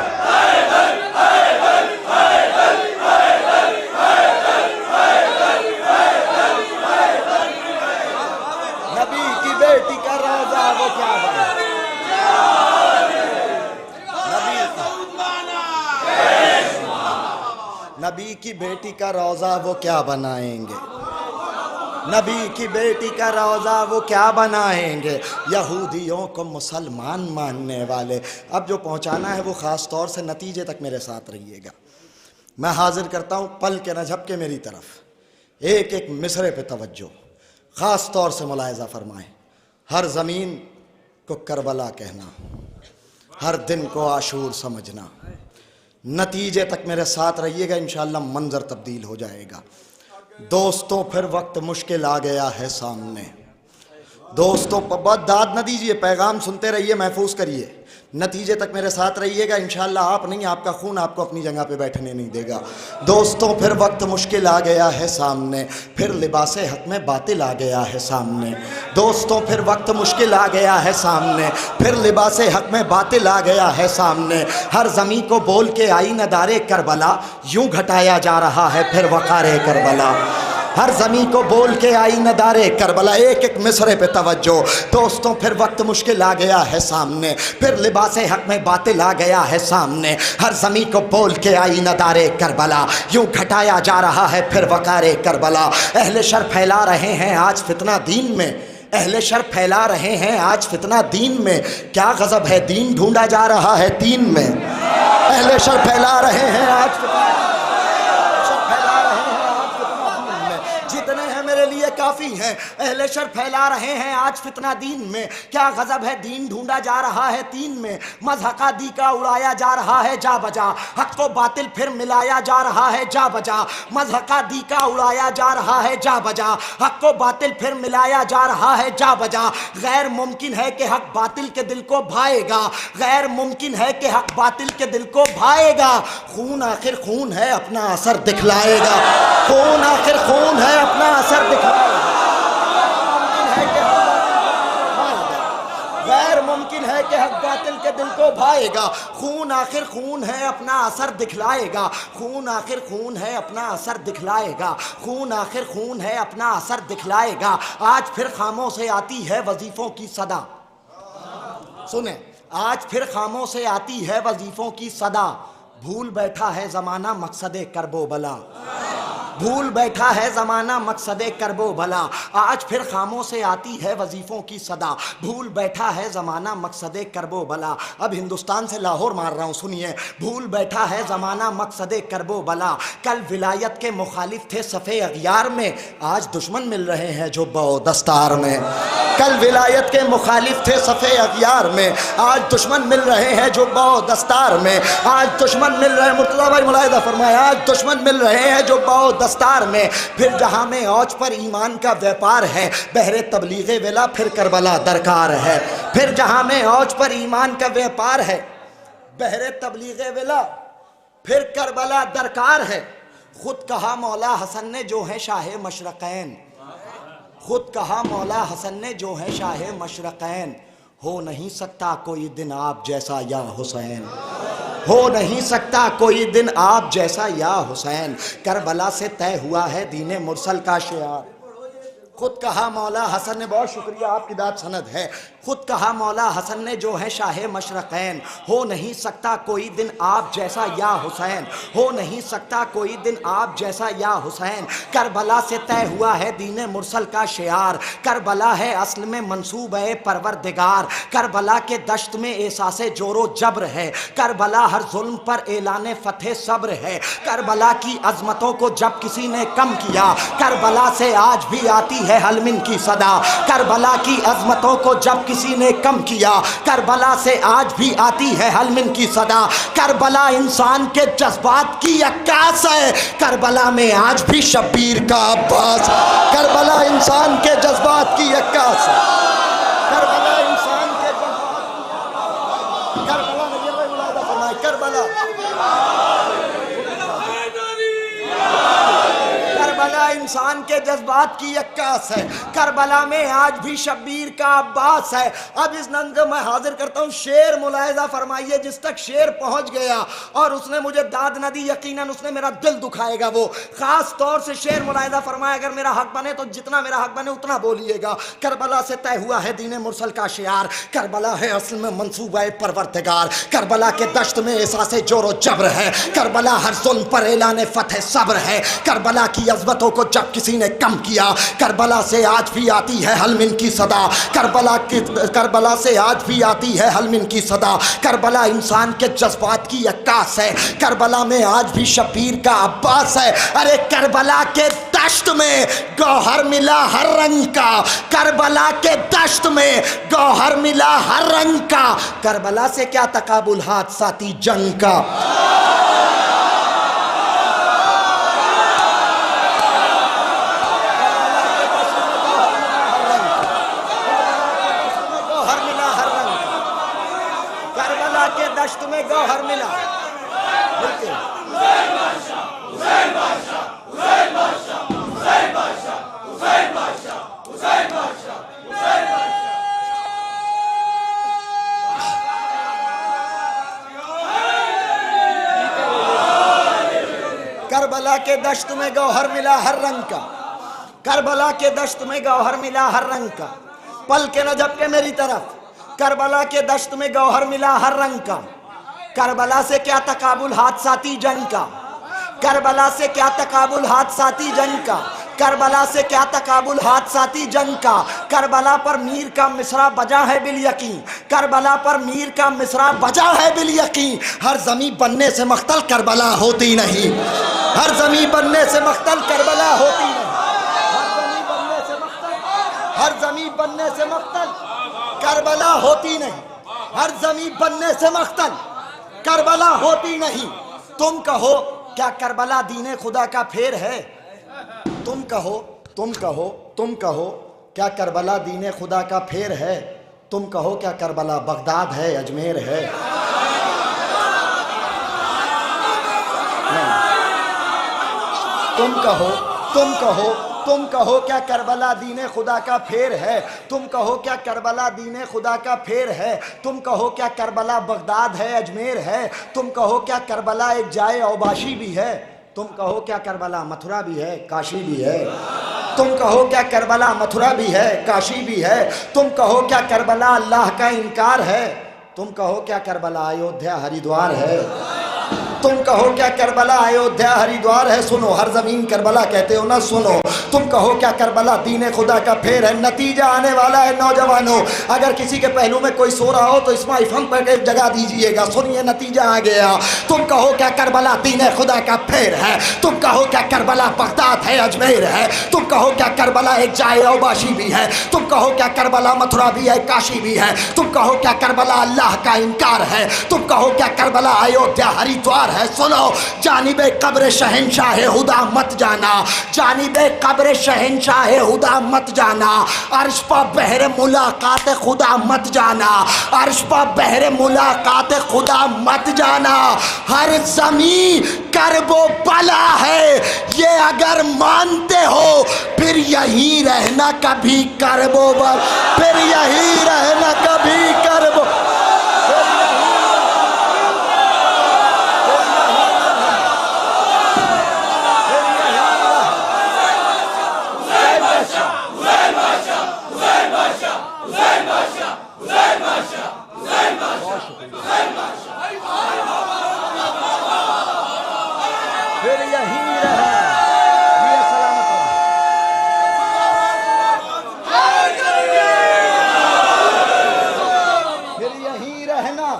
नबी की बेटी का रोज़ा वो क्या बनाएंगे, नबी की बेटी का रोज़ा वो क्या बनाएंगे। यहूदियों को मुसलमान मानने वाले। अब जो पहुंचाना है वो ख़ास तौर से नतीजे तक मेरे साथ रहिएगा। मैं हाजिर करता हूं पल के न झपके मेरी तरफ, एक एक मिसरे पे तवज्जो, ख़ास तौर से मुलाहिज़ा फरमाएं। हर ज़मीन को करबला कहना, हर दिन को आशूर समझना। नतीजे तक मेरे साथ रहिएगा, इंशाअल्लाह मंजर तब्दील हो जाएगा। दोस्तों फिर वक्त मुश्किल आ गया है सामने। दोस्तों बहुत दाद न दीजिए, पैगाम सुनते रहिए, महफूज करिए। नतीजे तक मेरे साथ रहिएगा, इंशाअल्लाह आप नहीं, आपका खून आपको अपनी जगह पे बैठने नहीं देगा। दोस्तों फिर वक्त मुश्किल आ गया है सामने, फिर लिबासे हक में बातिल आ गया है सामने। दोस्तों फिर वक्त मुश्किल आ गया है सामने, फिर लिबासे हक में बातिल आ गया है सामने। हर ज़मीं को बोल के आई नदारे करबला, यूं घटाया जा रहा है फिर वक़ारे करबला। हर ज़मीं को बोल के आई नदारे करबला। एक एक मिसरे पे तवज्जो। दोस्तों फिर वक्त मुश्किल आ गया है सामने, फिर लिबासे हक में बातिल आ गया है सामने। हर ज़मीं को बोल के आई नदारे करबला, यूं घटाया जा रहा है फिर वक़ारे करबला। अहले शर फैला रहे हैं आज फितना दीन में, अहले शर फैला रहे हैं आज फितना दीन में। क्या गज़ब है दीन ढूंढा जा रहा है तीन में। अहले शर फैला रहे हैं आज फितना, काफ़ी है। अहले शर फैला रहे हैं आज फितना दीन में। क्या गजब है दीन ढूंढा जा रहा है तीन में। मज़हका दी का उड़ाया जा रहा है जा बजा, हक को बातिल फिर मिलाया जा रहा है जा बजा। मज़हका दी का उड़ाया जा रहा है जा बजा, हक को बातिल फिर मिलाया जा रहा है जा बजा। गैर मुमकिन है कि हक बातिल के दिल को भाएगा, गैर मुमकिन है कि हक बातिल के दिल को भाएगा। खून आखिर खून है अपना असर दिखलाएगा, खून आखिर खून है अपना असर दिखलाएगा। गैर मुमकिन है कि हक बातिल के दिल को भाएगा। खून आखिर खून है अपना असर दिखलाएगा, खून आखिर खून है अपना असर दिखलाएगा, खून आखिर खून है अपना असर दिखलाएगा। आज फिर खामों से आती है वजीफों की सदा, सुने आज फिर खामों से आती है वजीफों की सदा। भूल बैठा है ज़माना मकसदे करबो भला, भूल बैठा है ज़माना मकसदे करबो भला। आज फिर खामों से आती है वजीफ़ों की सदा, भूल बैठा है ज़माना मकसदे करबो भला। अब हिंदुस्तान से लाहौर मार रहा हूँ, सुनिए। भूल बैठा है ज़माना मकसदे करबो भला। कल विलायत के मुखालिफ थे सफ़े अगियार में, आज दुश्मन मिल रहे हैं जो बो दस्तार में। कल विलायत के मुखालिफ थे सफ़े अगियार में, आज दुश्मन मिल रहे हैं जो बो दस्तार में। आज दुश्मन मिल रहे हैं, मुर्तज़ा भाई मुलाहिज़ा फरमाए, आज दुश्मन मिल रहे हैं जो बो दस्तार में। फिर जहां में औज पर ईमान का व्यापार है, बहरे तबलीगे वेला फिर करबला दरकार है। फिर जहां में औज पर ईमान का व्यापार है, बहरे तबलीगे वेला फिर करबला दरकार है। खुद कहा मौला हसन ने जो है शाह मशरक़ैन, खुद कहा मौला हसन ने जो है शाह मशरक़ैन। हो नहीं सकता कोई दिन आप जैसा या हुसैन, हो नहीं सकता कोई दिन आप जैसा या हुसैन। करबला से तय हुआ है दीने मुरसल का शियार। खुद कहा मौला हसन ने, बहुत शुक्रिया आपकी दाद सनद है। खुद कहा मौला हसन ने जो है शाह मशरक़ैन, हो नहीं सकता कोई दिन आप जैसा या हुसैन, हो नहीं सकता कोई दिन आप जैसा या हुसैन। करबला से तय हुआ है दीन मुरसल का शियार, करबला है असल में मंसूब है परवरदिगार। करबला के दश्त में एहसासे जोरो जब्र है, करबला हर जुल्म पर ऐलान फतेह सब्र है। करबला की अजमतों को जब किसी ने कम किया, करबला से आज भी आती है हलमिन की सदा। करबला की अजमतों को जब किसी ने कम किया, करबला से आज भी आती है हलमिन की सदा। करबला इंसान के जज्बात की अक्कास है, करबला में आज भी शब्बीर का अब्बास। करबला इंसान के जज्बात की अक्कास है, करबला इंसान के करबला में ये मुलादा फरमाए, करबला इंसान के जज्बात की अक्कास है, करबला में आज भी शब्बीर का अब्बास है। अब इस नंद में हाजिर करता हूँ शेर, मुलाहिजा फरमाइए। जिस तक शेर पहुंच गया और उसने मुझे दाद न दी, यकीनन उसने मेरा दिल दुखाएगा। वो खास तौर से शेर मुलाहिजा फरमाए, अगर मेरा हक बने तो जितना मेरा हक बने उतना बोलिएगा। करबला से तय हुआ है दीन मुरसल का शियार, करबला है असल में मंसूबा परवरदिगार। करबला के दश्त में एहसासे जोरो जब्र है, करबला हर जुल्म पर ऐलान फतेह सब्र है। करबला की अज़मतों को जब किसी ने कम किया, करबला से आज भी आती है हलमिन की सदा। करबला से आज भी आती है हलमिन की सदा। करबला इंसान के जज्बात की अक्कास है, करबला में आज भी शब्बीर का अब्बास है। अरे करबला के दश्त में गौहर मिला हर रंग का, करबला के दश्त में गौहर मिला हर रंग का। करबला से क्या तकाबुल हादसाती जंग का। दश्त में गौहर मिला। करबला के दश्त में गौहर मिला हर रंग का, करबला के दश्त में गौहर मिला हर रंग का। पल के न झपके मेरी तरफ, करबला के दश्त में गौहर मिला हर रंग का। करबला से क्या तकाबुल हादसाती जंग का, करबला से क्या तकाबुल हादसाती जंग का। करबला से क्या तकाबुल हादसाती जंग का। करबला पर मीर का मिसरा बजा है बिल यकीन, करबला पर मीर का मिसरा बजा है बिल यकीन। हर ज़मीं बनने से मख्तल करबला होती नहीं, हर ज़मीं बनने से मख्तल करबला होती नहीं। हर ज़मीं बनने से मख्तल करबला होती नहीं, हर ज़मीं बनने से मख्तल करबला होती नहीं। तुम कहो क्या करबला दीने खुदा का फेर है। तुम कहो, तुम कहो, तुम कहो क्या करबला दीने खुदा का फेर है। तुम कहो क्या करबला बगदाद है, अजमेर है। तुम कहो, तुम कहो, तुम कहो क्या करबला दीने खुदा का फेर है। तुम कहो क्या करबला दीने खुदा का फेर है। तुम कहो क्या करबला बगदाद है, अजमेर है। तुम कहो क्या करबला एक जाए औबाशी भी है। तुम कहो क्या करबला मथुरा भी है, काशी भी है। तुम कहो क्या करबला मथुरा भी है, काशी भी है। तुम कहो क्या करबला अल्लाह का इनकार है। तुम कहो क्या करबला अयोध्या हरिद्वार है। तुम कहो क्या करबला अयोध्या हरिद्वार है। सुनो हर जमीन करबला कहते हो ना, सुनो। तुम कहो क्या करबला दीन खुदा का फेर है। नतीजा आने वाला है नौजवानों, अगर किसी के पहलू में कोई सो रहा हो तो इसमें इफम पर एक जगह दीजिएगा। सुनिए नतीजा आ गया। तुम कहो क्या करबला दीन खुदा का फेर है। तुम कहो क्या करबला बगदाद है, अजमेर है। तुम कहो क्या करबला एक जाए औबाशी भी है। तुम कहो क्या करबला मथुरा भी है, काशी भी है। तुम कहो क्या करबला अल्लाह का इनकार है। तुम कहो क्या करबला अयोध्या हरिद्वार है। सुनो जानिबे कब्र शहंशाह हुदा मत जाना, जानिबे कब्र शहंशाह हुदा मत जाना। अर्श पर बहर मुलाकात खुदा मत जाना, अर्श पर बहर मुलाकात खुदा मत जाना। हर ज़मीं करबो बला है, ये अगर मानते हो फिर यहीं रहना कभी करबो बल, फिर यहीं रहना कभी करबो। फिर यहीं रहना। ये सलामत रहो। फिर यहीं रहना,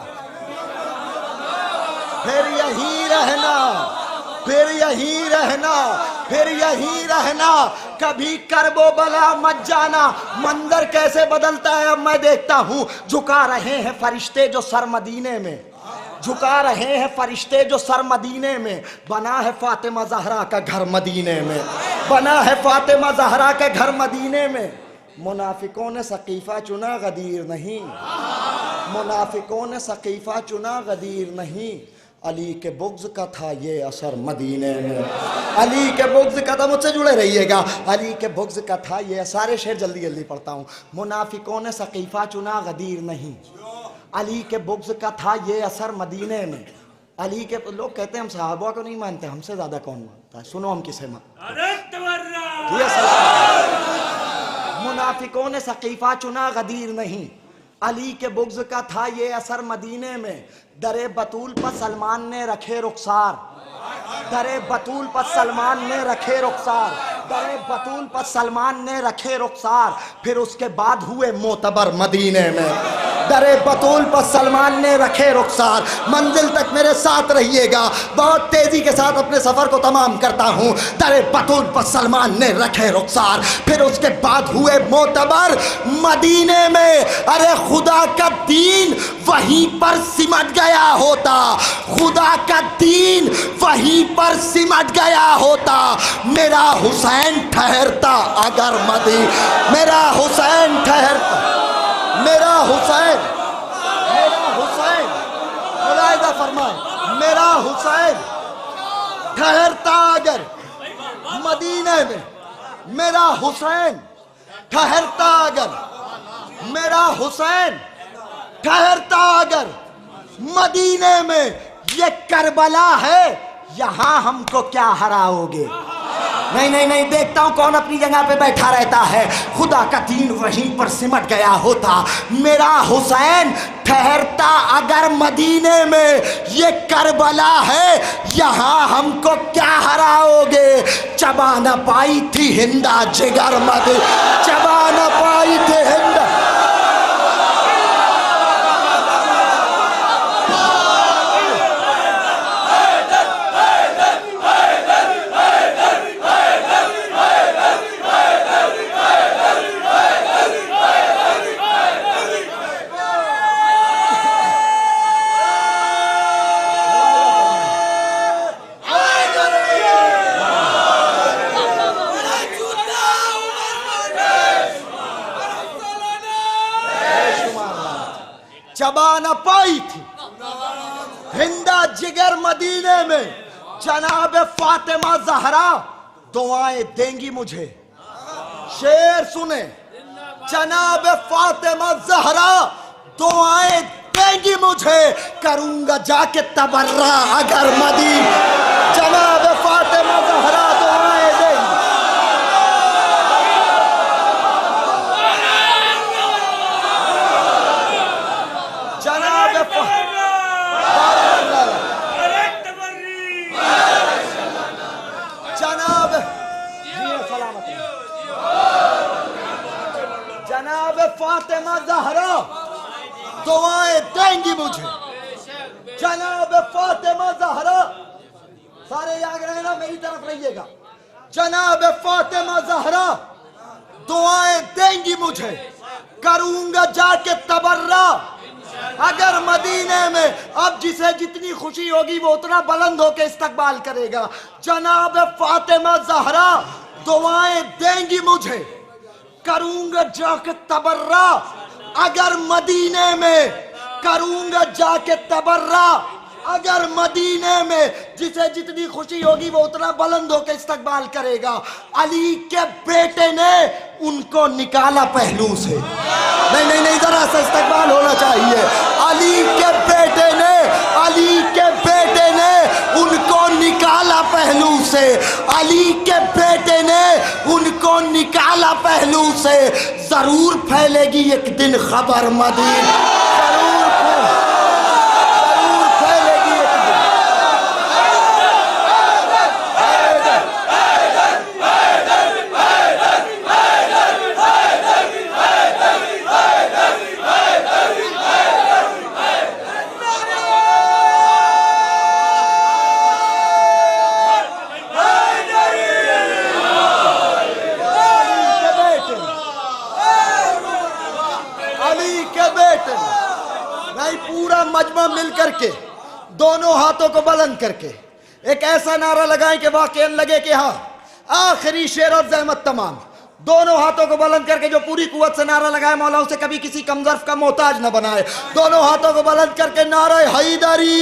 फिर यहीं रहना, फिर यहीं रहना, फिर यहीं रहना। कभी करबो बला मत जाना। मंदिर कैसे बदलता है अब मैं देखता हूँ। झुका रहे हैं फरिश्ते जो सर मदीने में, झुका रहे हैं फरिश्ते जो सर मदीने में। बना है फातिमा जहरा का घर मदीने में, बना है फातिमा जहरा का घर मदीने में। मुनाफिकों ने सकीफा चुना गदीर नहीं, मुनाफिकों ने सकीफा चुना गदीर नहीं। अली के बुग़्ज़ का था ये असर मदीने में, अली के बुग़्ज़ का था। मुझसे जुड़े रहिएगा। अली के बुग़्ज़ का था ये, सारे शेर जल्दी जल्दी पढ़ता हूँ। मुनाफिकों ने सकीफा चुना गदीर नहीं, अली के बुग़्ज़ का था ये असर मदीने में। अली के लोग कहते हैं हम सहाबा को नहीं मानते, हमसे ज़्यादा कौन मानता है? सुनो हम किसे मानते। मुनाफिकों ने सकीफा चुना गदीर नहीं, अली के बुग़्ज़ का था ये असर मदीने में। दरे बतूल पर सलमान ने रखे रुखसार, दरे बतूल पर सलमान ने रखे रुखसार, दरे बतूल पर सलमान ने रखे रुखसार। फिर उसके बाद हुए मोतबर मदीने में। दरे बतूल पर सलमान ने रखे रुखसार। मंजिल तक मेरे साथ रहिएगा, बहुत तेजी के साथ अपने सफर को तमाम करता हूँ। दरे बतूल पर सलमान ने रखे रुखसार। फिर उसके बाद हुए मोतबर मदीने में। अरे खुदा का दीन वहीं पर सिमट गया होता, खुदा का दीन वहीं पर सिमट गया होता। मेरा हुसैन ठहरता अगर मेरा हुसैन ठहरता, मेरा हुसैन, मेरा हुसैन, मुलाहिजा फरमाए, मेरा हुसैन ठहरता अगर मदीने में, मेरा हुसैन ठहरता अगर, मेरा हुसैन ठहरता अगर मदीने में। ये करबला है, यहां हमको क्या हराओगे? नहीं नहीं नहीं, देखता हूं कौन अपनी जगह पे बैठा रहता है। खुदा का दीन वहीं पर सिमट गया होता। मेरा हुसैन ठहरता अगर मदीने में। ये करबला है, यहां हमको क्या हराओगे? चबा न पाई थी हिंदा जिगर मदी, चबा न पाई थी हिंदा। चबा न पाई थी हिंदा जिगर मदीने में। जनाब फातिमा जहरा दुआएं देंगी मुझे। शेर सुने, जनाब फातिमा जहरा दुआएं देंगी मुझे। करूंगा जाके तबर्रा अगर जनाब फातिमा जहरा दुआएं देंगी। जनाब फातिमा जहरा दुआएं देंगी मुझे। जनाब फातिमा जहरा, सारे याद रहना, मेरी तरफ रहिएगा। जनाब फातिमा जहरा दुआएं देंगी मुझे। करूंगा जाके तबर्रा अगर मदीने में। अब जिसे जितनी खुशी होगी वो उतना बुलंद होकर इस्तकबाल करेगा। जनाब फातिमा जहरा दुआएं देंगी मुझे। करूंगा जाके तबर्रा अगर मदीने में, करूंगा जाके तबर्रा अगर मदीने में। जिसे जितनी खुशी होगी वो उतना बुलंद होकर इस्तकबाल करेगा। अली के बेटे ने उनको निकाला पहलू से। नहीं नहीं नहीं, जरा सा इस्तकबाल होना चाहिए। अली के बेटे ने, अली के बेटे ने उनको निकाला पहलू से। अली के बेटे ने उनको निकाला पहलू से। जरूर फैलेगी एक दिन खबर मदीना, जरूर फैलेगी एक दिन। तमाम मिल करके दोनों हाथों को बुलंद करके एक ऐसा नारा लगाएं कि वाकई लगे कि हाँ आखिरी शेर और जहमत तमाम। दोनों हाथों को बुलंद करके जो पूरी कुव्वत से नारा लगाए मौला उसे कभी किसी कमजोर का मोहताज न बनाए। दोनों हाथों को बुलंद करके नारा हैदरी।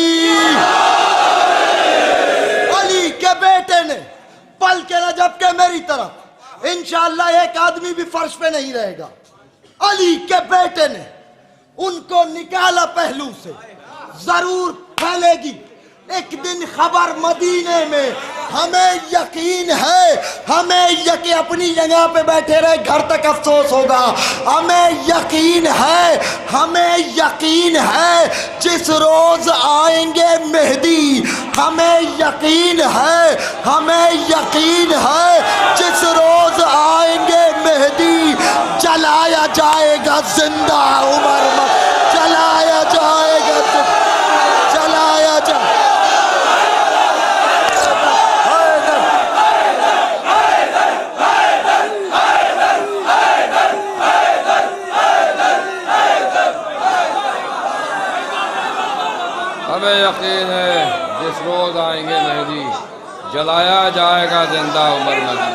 अली के बेटे ने पल के न झपके मेरी तरफ, इंशाअल्लाह एक आदमी भी फर्श पे नहीं रहेगा। अली के बेटे ने उनको निकाला पहलू से, जरूर फैलेगी एक दिन खबर मदीने में। हमें यकीन है, हमें यकीन अपनी जगह पे बैठे रहे घर तक अफसोस होगा। हमें यकीन है, हमें यकीन है जिस रोज आएंगे मेहदी। हमें यकीन है, हमें यकीन है जिस रोज आएंगे मेहदी जलाया जाएगा जिंदा उमर में, जलाया जाएगा, जलाया जाएगा। हमें यकीन है जिस रोज आएंगे मेहदी जलाया जाएगा जिंदा उमर नबी।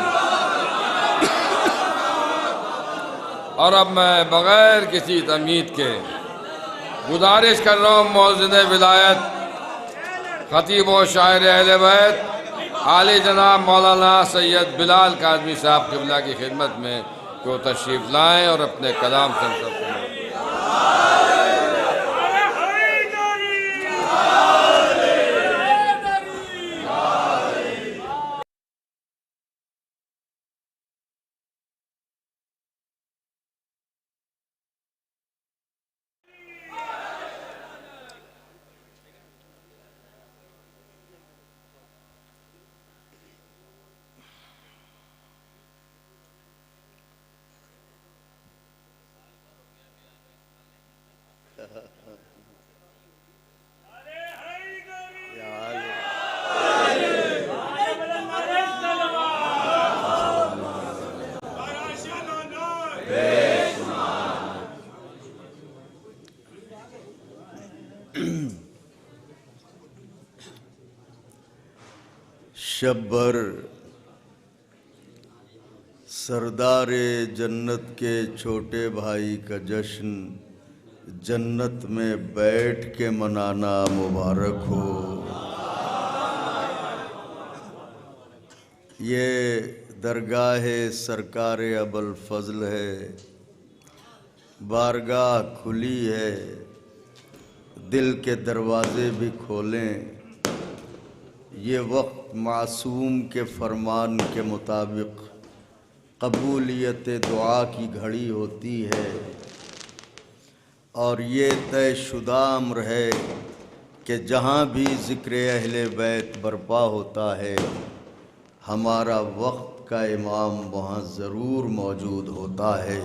और अब मैं बगैर किसी तमीद के गुजारिश कर रहा हूँ मौज़िन विलायत खतीब व शायर अहले बैत आली जनाब मौलाना सैयद बिलाल काज़मी साहब क़िबला की खिदमत में को तशरीफ़ लाएँ और अपने कलाम से शब्बर सरदारे जन्नत के छोटे भाई का जश्न जन्नत में बैठ के मनाना मुबारक हो। ये दरगाह सरकार अबुल फजल है, बारगाह खुली है, दिल के दरवाजे भी खोलें। ये वक्त मासूम के फरमान के मुताबिक कबूलियत दुआ की घड़ी होती है और ये तयशुदा अम्र है कि जहाँ भी ज़िक्र अहले बैत बर्पा होता है हमारा वक्त का इमाम वहाँ ज़रूर मौजूद होता है।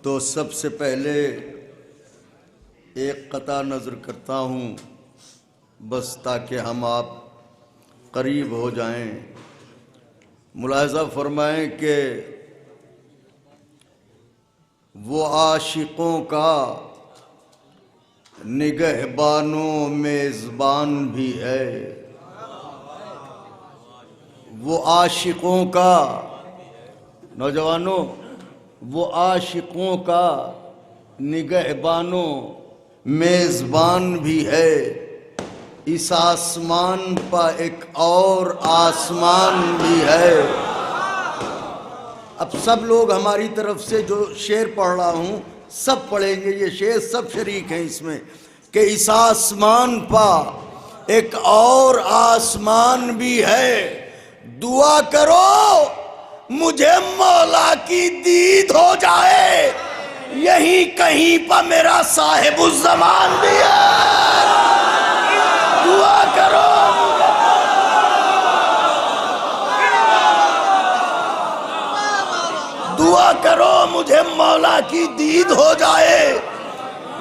तो सबसे पहले एक कता नज़र करता हूँ बस ताकि हम आप करीब हो जाएं। मुलाहज़ा फरमाएं कि वो आशिकों का निगहबानों मेज़बान भी है। वो आशिकों का, नौजवानों, वो आशिकों का निगहबानों मेज़बान भी है। इस आसमान पर एक और आसमान भी है। अब सब लोग हमारी तरफ से जो शेर पढ़ रहा हूँ सब पढ़ेंगे, ये शेर सब शरीक हैं इसमें कि इस आसमान पर एक और आसमान भी है। दुआ करो मुझे मौला की दीद हो जाए, यही कहीं पर मेरा साहिबुज़्ज़मान भी है। दुआ करो दुआ करो मुझे मौला की दीद हो जाए,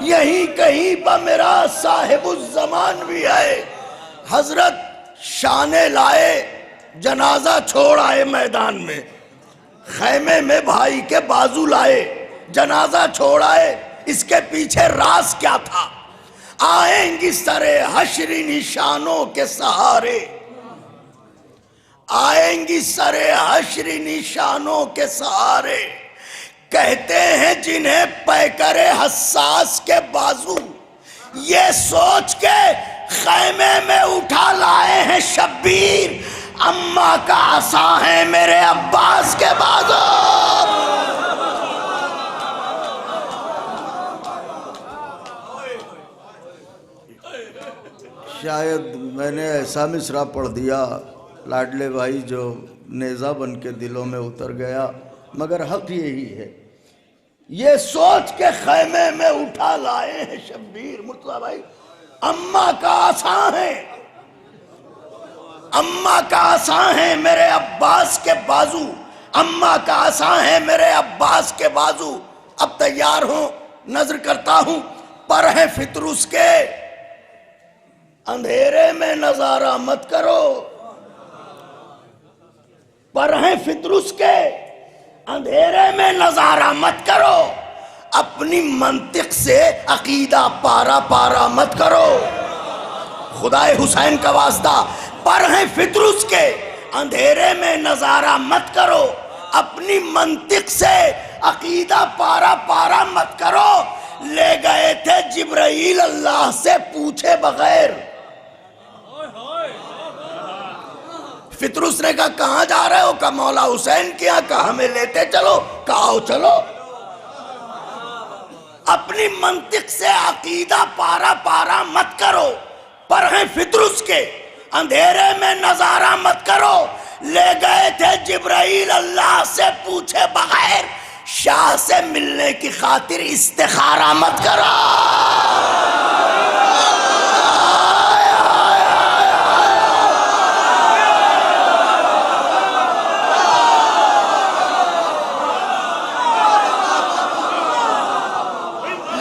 यहीं कहीं पर मेरा साहिबुज़्ज़मान भी है। हजरत शाने लाए, जनाजा छोड़ आए मैदान में, खैमे में भाई के बाजू लाए, जनाजा छोड़ आए। इसके पीछे राज क्या था? आएंगी सरे हश्री निशानों के सहारे, आएंगी सरे हश्री निशानों के सहारे। कहते हैं जिन्हें पैकरे हसास के बाजू, ये सोच के खैमे में उठा लाए हैं शब्बीर, अम्मा का आसा है मेरे अब्बास के बाजू। शायद मैंने ऐसा मिसरा पढ़ दिया लाडले भाई जो नेज़ा बन के दिलों में उतर गया, मगर हक यही है। ये सोच के खैमे में उठा लाए हैं शब्बीर मुर्तज़ा भाई, अम्मा का आसा है, अम्मा का आसा है मेरे अब्बास के बाजू, अम्मा का आसा है मेरे अब्बास के बाजू। अब तैयार हूं, नजर करता हूं, पर है फितरुस के, अंधेरे में नजारा मत करो, पर है फितरुस के, अंधेरे में नजारा मत करो। अपनी मंतिक से अकीदा पारा पारा मत करो, खुदाए हुसैन का वास्ता, पर है फितरुस के, अंधेरे में नजारा मत करो। अपनी मंतिक से अकीदा पारा पारा मत करो। ले गए थे जिब्राइल अल्लाह से पूछे बगैर। फितरुस ने कहा कहां जा रहे हो? कहा मौला हुसैन के यहाँ। कहा हमें लेते चलो। कहा चलो। अपनी मंतिक से अकीदा पारा पारा मत करो, पर है फितरुस के, अंधेरे में नजारा मत करो। ले गए थे जिब्राइल अल्लाह से पूछे बगैर, शाह से मिलने की खातिर इस्तिखारा मत करो।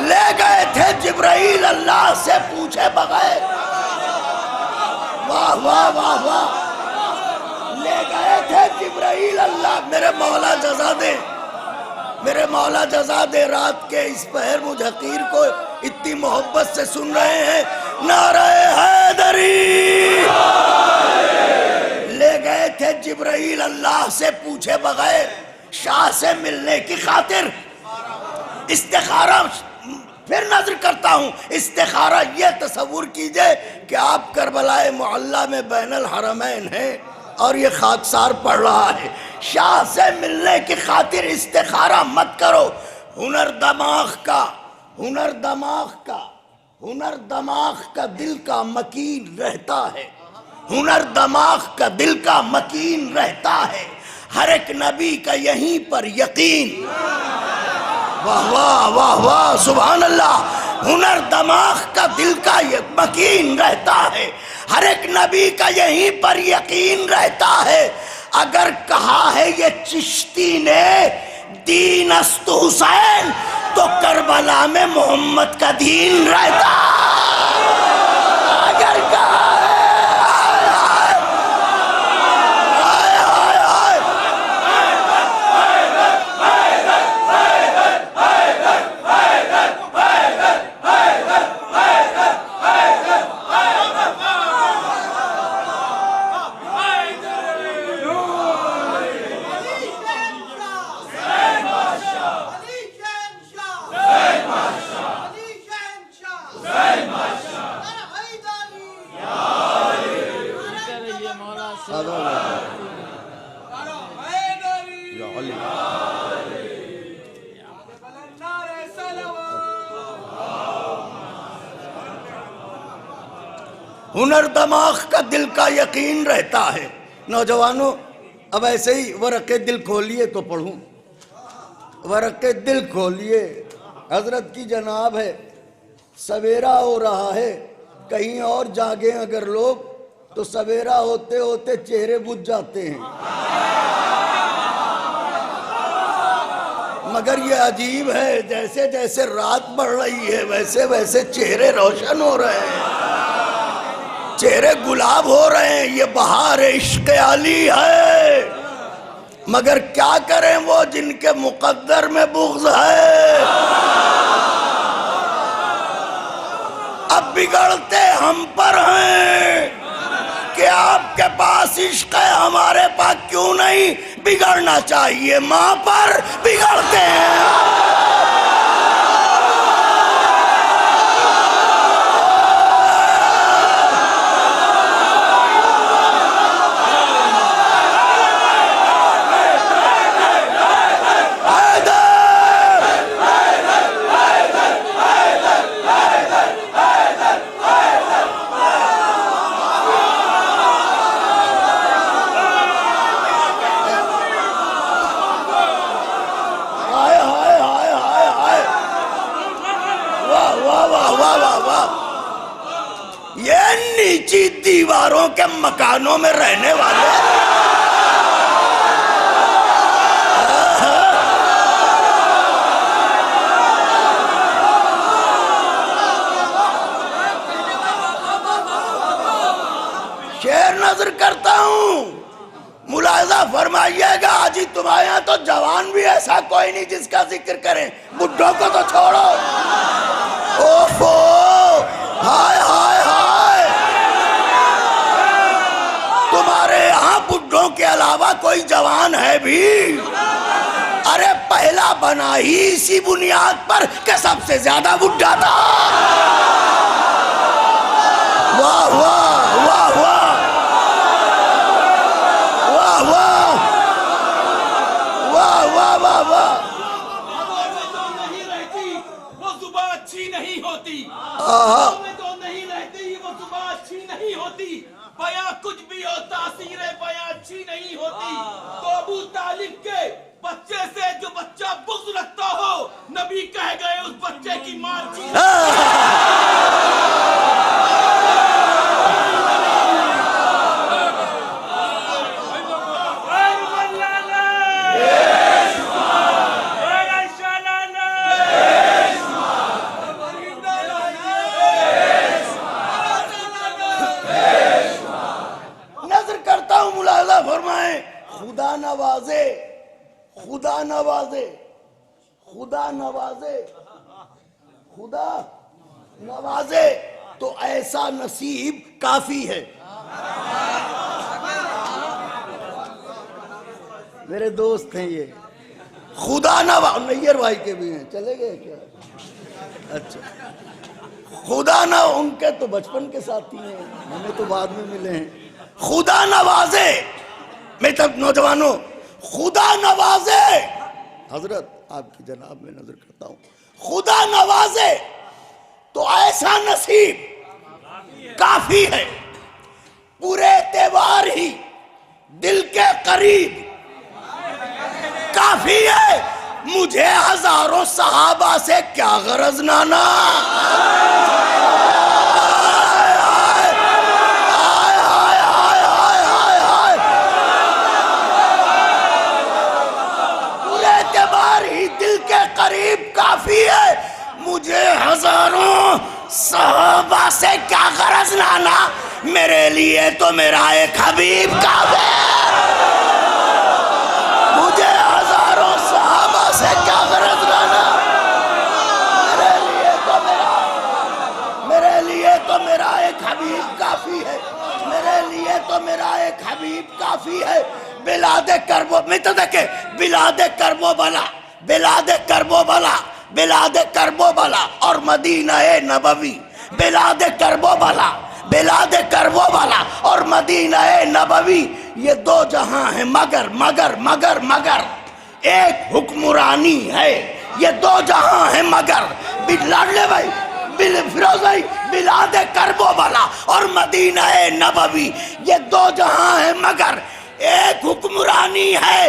ले गए थे जिब्राइल अल्लाह से पूछे बगैर, वाह वाह वाह वाह। ले गए थे जिब्राइल अल्लाह, मेरे मौला जज़ा दे, मेरे मौला जज़ा दे। रात के इस पहर मुझ हकीर को इतनी मोहब्बत से सुन रहे हैं, नारे हैदरी। ले गए थे जिब्राइल अल्लाह से पूछे बगैर, शाह से मिलने की खातिर इस्तिखारा। फिर नजर करता हूं, इस्तिखारा ये तस्वुर कीजिए कि आप करबलाए मुअल्ला में बैनल हरमैन हैं और ये खाकसार पड़ रहा है। शाह से मिलने की खातिर इस्तिखारा मत करो। हुनर दिमाग का, हुनर दिमाग का, हुनर दिमाग का दिल का मकीन रहता है, हुनर दिमाग का दिल का मकीन रहता है। हर एक नबी का यहीं पर यकीन। वाह वाह वाह वाह, सुभान अल्लाह। हुनर दिमाग का दिल का यकीन रहता है, हर एक नबी का यहीं पर यकीन रहता है। अगर कहा है ये चिश्ती ने दीन अस्तु हुसैन, तो करबला में मोहम्मद का दीन रहता। अगर कहा हुनर दिमाग का दिल का यकीन रहता है। नौजवानों, अब ऐसे ही वरक़े दिल खोलिए तो पढ़ूं। वरक़े दिल खोलिए, हजरत की जनाब है, सवेरा हो रहा है, कहीं और जागे अगर लोग तो सवेरा होते होते चेहरे बुझ जाते हैं। मगर ये अजीब है, जैसे जैसे रात बढ़ रही है वैसे वैसे चेहरे रोशन हो रहे हैं, चेहरे गुलाब हो रहे हैं। ये बहार इश्क़ अली है, मगर क्या करें वो जिनके मुकद्दर में बुग़्ज़ है। अब बिगड़ते हम पर हैं कि आपके पास इश्क़ है, हमारे पास क्यों नहीं? बिगड़ना चाहिए माँ पर, बिगड़ते हैं। नीची दीवारों के मकानों में रहने वाले शेर नजर करता हूं, मुलाजा फरमाइएगा। आजी तुम्हारे यहाँ तो जवान भी ऐसा कोई नहीं जिसका जिक्र करें, बुड्ढों को तो छोड़ो। ओफो, हाय हाय हाय, तुम्हारे यहाँ बुड्ढों के अलावा कोई जवान है भी? अरे पहला बना ही इसी बुनियाद पर कि सबसे ज्यादा बुड्ढा था। वाह वाह वाह वाह वाह वाह वाह वाह वाह वाह। वो सुबह अच्छी नहीं होती, में तो नहीं रहती वो सुबह अच्छी नहीं होती। बयां कुछ भी हो, तासीरें बयां अच्छी नहीं होती। तो अबू तालिब के बच्चे से जो बच्चा बुग़्ज़ रखता हो, नबी कह गए उस बच्चे की मां फरमाए खुदा नवाजे, खुदा नवाजे, खुदा नवाजे, खुदा नवाजे तो ऐसा नसीब काफी है। मेरे दोस्त हैं ये, खुदा नवाज नैयर भाई के भी हैं, चले गए क्या? अच्छा, खुदा ना, उनके तो बचपन के साथी हैं, हमें तो बाद में मिले हैं। खुदा नवाजे, मैं तब नौजवानों, खुदा नवाजे, हजरत आपकी जनाब में नजर करता हूं, खुदा नवाजे तो ऐसा नसीब काफी है। पूरे त्योहार ही दिल के करीब काफी है। मुझे हजारों सहाबा से क्या गरज नाना। करीब काफी है, मुझे हजारों सहाबा से क्या गरज नाना। मेरे लिए तो मेरा एक हबीब काफी है। मुझे हजारों सहाबा से क्या गरज नाना। मेरे लिए तो मेरा एक हबीब काफी है। मेरे लिए तो मेरा एक हबीब काफी है। बिलादे करबो, मैं तो देखे बिलादे करबो बला, बिलादे करबो बला, बिलादे करबो बला और मदीना ए नबवी। बिलादे करबो बला, बिलादे करबो बला और मदीना ए नबवी। ये दो जहां है मगर मगर मगर मगर एक हुक्मरानी है। ये दो जहां है मगर लाडले भाई, फिरोज भाई, बिलादे करबो बला और मदीना ए नबवी। ये दो जहां है मगर एक हुक्मरानी है।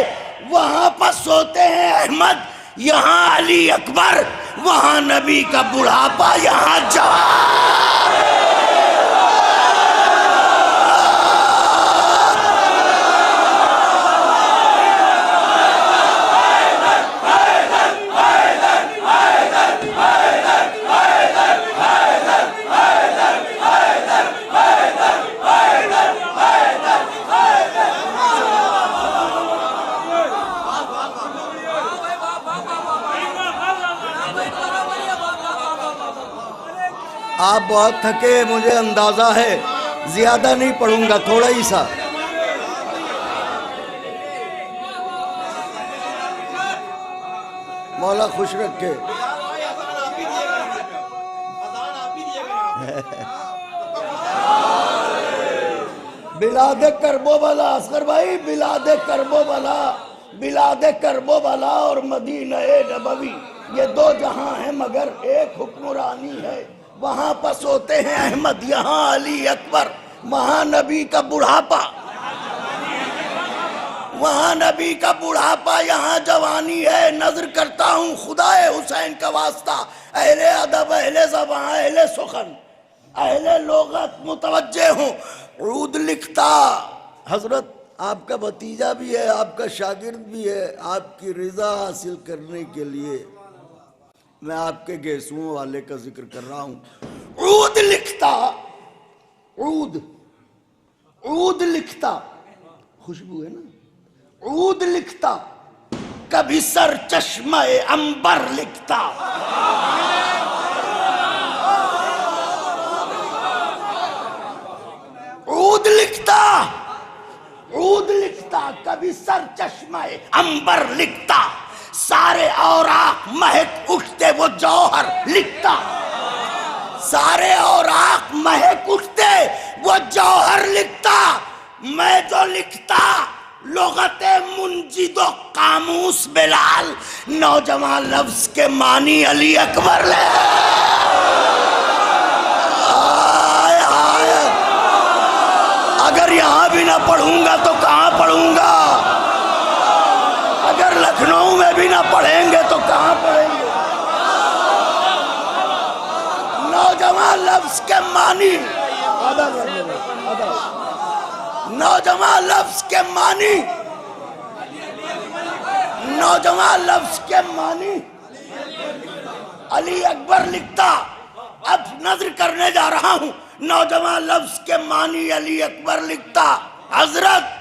वहां पर सोते हैं अहमद, यहाँ अली अकबर, वहां नबी का बुढ़ापा, यहाँ जवान। आप बहुत थके, मुझे अंदाजा है, ज्यादा नहीं पढ़ूंगा, थोड़ा ही सा। मौला खुश रखे। बिलादे करबो बला असगर भाई, बिलादे करबो बला, बिलादे करबो बला और मदीना नबवी, ये दो जहां हैं मगर एक हुक्मरानी है। वहां पर सोते हैं अहमद, यहाँ अली अकबर, वहां नबी का बुढ़ापा, वहां नबी का बुढ़ापा, यहाँ जवानी है। नजर करता हूँ खुदाए हुसैन का वास्ता, अहले अदब, अहले ज़बान, अहले सुखन, अहले लोगत मुतवज्जे हूँ। रूद लिखता, हजरत आपका भतीजा भी है, आपका शागिर्द भी है, आपकी रिजा हासिल करने के लिए मैं आपके गेसुओं वाले का जिक्र कर रहा हूं। ऊद लिखता, ऊद, ऊद लिखता, खुशबू है ना, ऊद लिखता, कभी सर चश्मा अंबर लिखता, ऊद लिखता, ऊद लिखता, कभी सर चश्मा अंबर लिखता, सारे औराक महक उठते वो जौहर लिखता, सारे औराक महक उठते वो जौहर लिखता। मैं जो लिखता लुगते मुंजिदो कामूस बिलाल, नौजवान लफ्ज के मानी अली अकबर ले। अगर यहां भी ना पढ़ूंगा तो कहां पढ़ूंगा? अगर लखनऊ में भी ना पढ़ेंगे तो कहां पढ़ेंगे? नौजवान लफ्ज के मानी, नौजवान लफ्ज के मानी, नौजवान लफ्ज के मानी अली अकबर लिखता। अब नजर करने जा रहा हूं, नौजवान लफ्ज के मानी अली अकबर लिखता। हजरत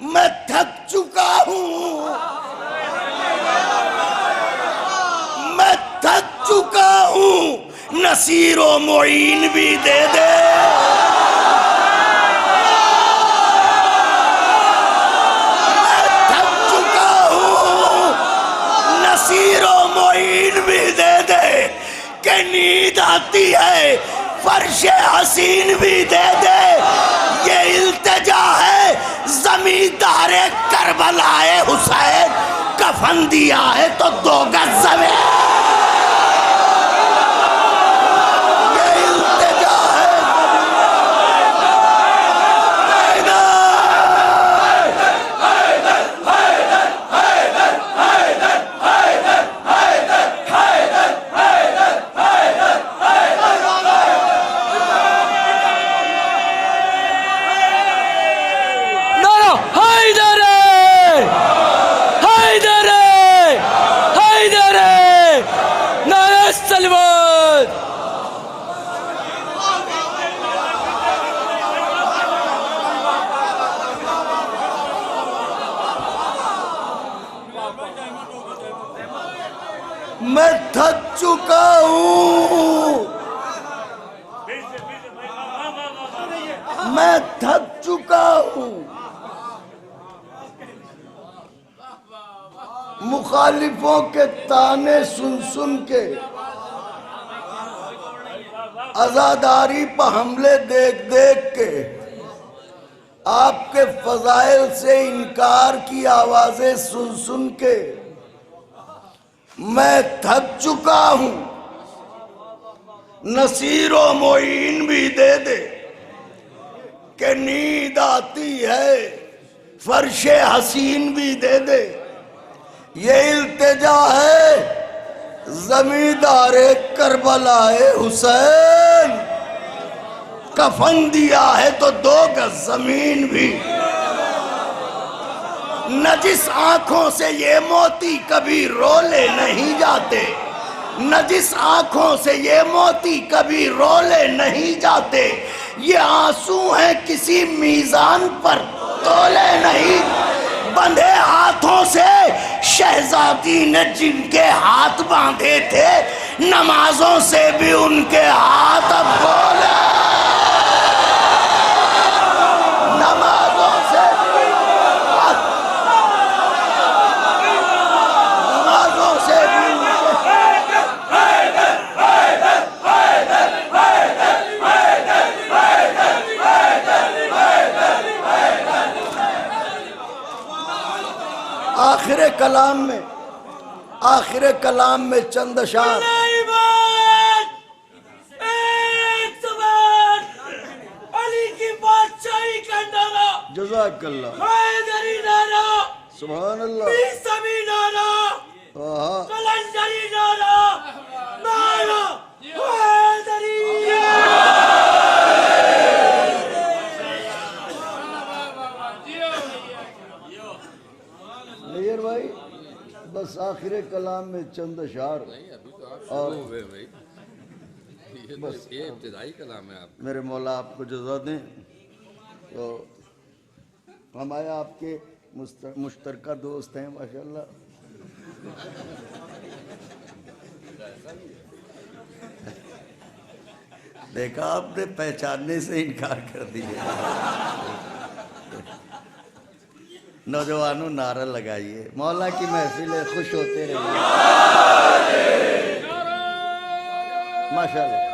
मैं थक चुका हूं, मैं थक चुका हूं, नसीरो मोइन भी दे दे। मैं थक चुका हूं, नसीरो मोइन भी दे दे। कि नींद आती है फर्श हसीन भी दे दे। ये इल्तिजा है जमींदार करबलाए हुसैन, कफन दिया है तो 2 गज ज़मीन। ये इल्तिजा है मैं थक चुका हूं, मैं थक चुका हूं। मुखालिफों के ताने सुन सुन के, आजादारी पर हमले देख देख के, आपके फजाइल से इनकार की आवाजें सुन सुन के मैं थक चुका हूं। नसीरो मोइन भी दे दे कि नींद आती है, फर्शे हसीन भी दे दे। ये इल्तिजा है जमींदारे करबलाए हुसैन, कफन दिया है तो 2 गज जमीन भी। न जिस आंखों से ये मोती कभी रोले नहीं जाते, न जिस आंखों से ये मोती कभी रोले नहीं जाते, ये आंसू हैं किसी मीजान पर तोले नहीं। बंधे हाथों से शहजादी ने जिनके हाथ बांधे थे, नमाजों से भी उनके हाथ अब खोले, नमाजों से भी नमाजों से भी आखिर कलाम में चंद अशार अली की बादशाही का नारा, जज़ाकल्लाह, हैदरी नारा, सुभान अल्लाह, बीसवी नारा, कलंदरी नारा, नारा हैदरी। मेयर भाई बस आखिर कलाम में चंद अशार और बस ये इब्तिदाई कलाम है आप। मेरे मौला आपको जज़ा दें। तो हम आए आपके मुश्तरका दोस्त हैं माशाल्लाह। देखा आपने पहचानने से इनकार कर दिया। नौजवानों नारा लगाइए, मौला की महफिल है, खुश होते रहिए माशाल्लाह।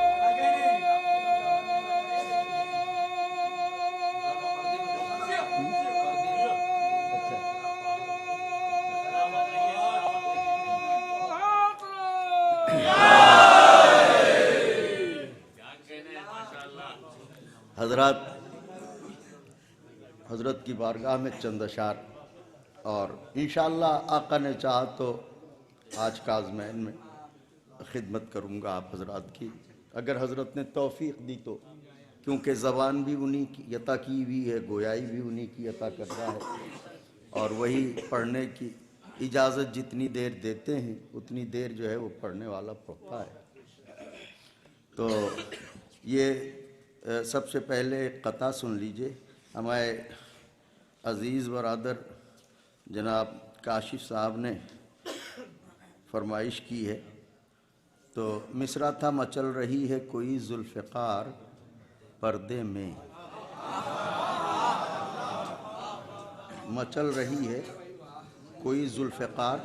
हजरत की बारगाह में चंद अशार और इंशाअल्लाह आका ने चाहा तो आज का आज़मैन में खिदमत करूँगा आप हजरात की, अगर हजरत ने तौफीक दी तो, क्योंकि ज़बान भी उन्हीं की अता की हुई है, गोयाई भी उन्हीं की अता कर रहा है और वही पढ़ने की इजाज़त जितनी देर देते हैं उतनी देर जो है वो पढ़ने वाला पढ़ता है। तो ये सबसे पहले एक कता सुन लीजिए। हमारे अज़ीज़ बरादर जनाब काशिफ साहब ने फरमाइश की है। तो मिसरा था, मचल रही है कोई जुल्फ़िकार पर्दे में, मचल रही है कोई जुल्फ़िकार।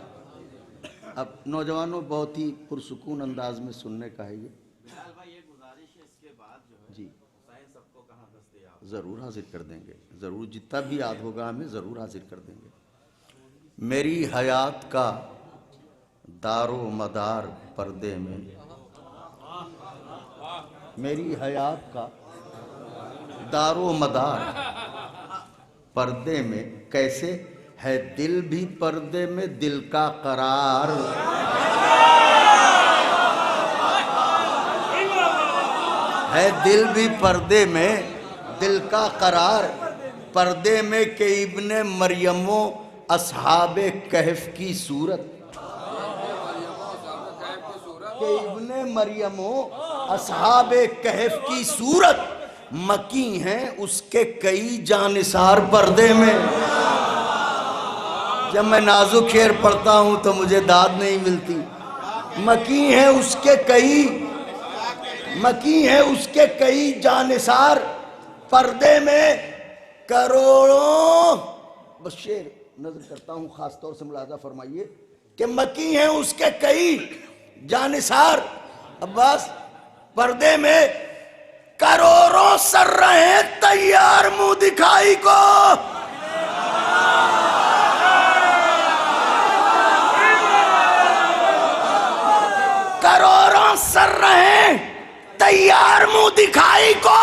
अब नौजवानों बहुत ही पुरसुकून अंदाज में सुनने का है ये। जी ज़रूर हाजिर कर देंगे, ज़रूर जितना भी याद होगा हमें ज़रूर हाजिर कर देंगे। मेरी हयात का दारो मदार पर्दे में, मेरी हयात का दारो मदार पर्दे में, कैसे है दिल भी पर्दे में दिल का करार, है दिल भी पर्दे में दिल का करार, पर्दे में के इब्ने मरियमो अस्हाबे कहफ की सूरत, के इब्ने मरियमो अस्हाबे कहफ की सूरत, मकी हैं उसके कई जानिसार पर्दे में। जब मैं नाजुक शेर पढ़ता हूं तो मुझे दाद नहीं मिलती। मकी हैं उसके कई, मकी हैं उसके कई जानिसार पर्दे में करोड़ों। बस शेर नजर करता हूं, खास तौर से मुलाजा फरमाइए कि मकी हैं उसके कई जानिसार अब्बास पर्दे में, करोड़ों सर रहे तैयार मुंह दिखाई को, करोड़ों सर रहे तैयार मुंह दिखाई को,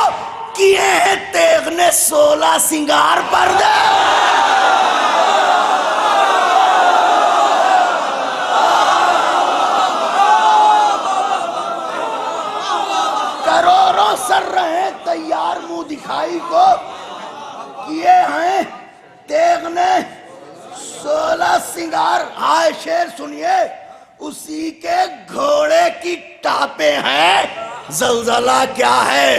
किए हैं तेग ने 16 सिंगार पर्दे। करोड़ों सर रहे तैयार मुंह दिखाई को, किए हैं तेग ने 16 सिंगार। हाय शेर सुनिए, उसी के घोड़े की टापे हैं, ज़लज़ला क्या है।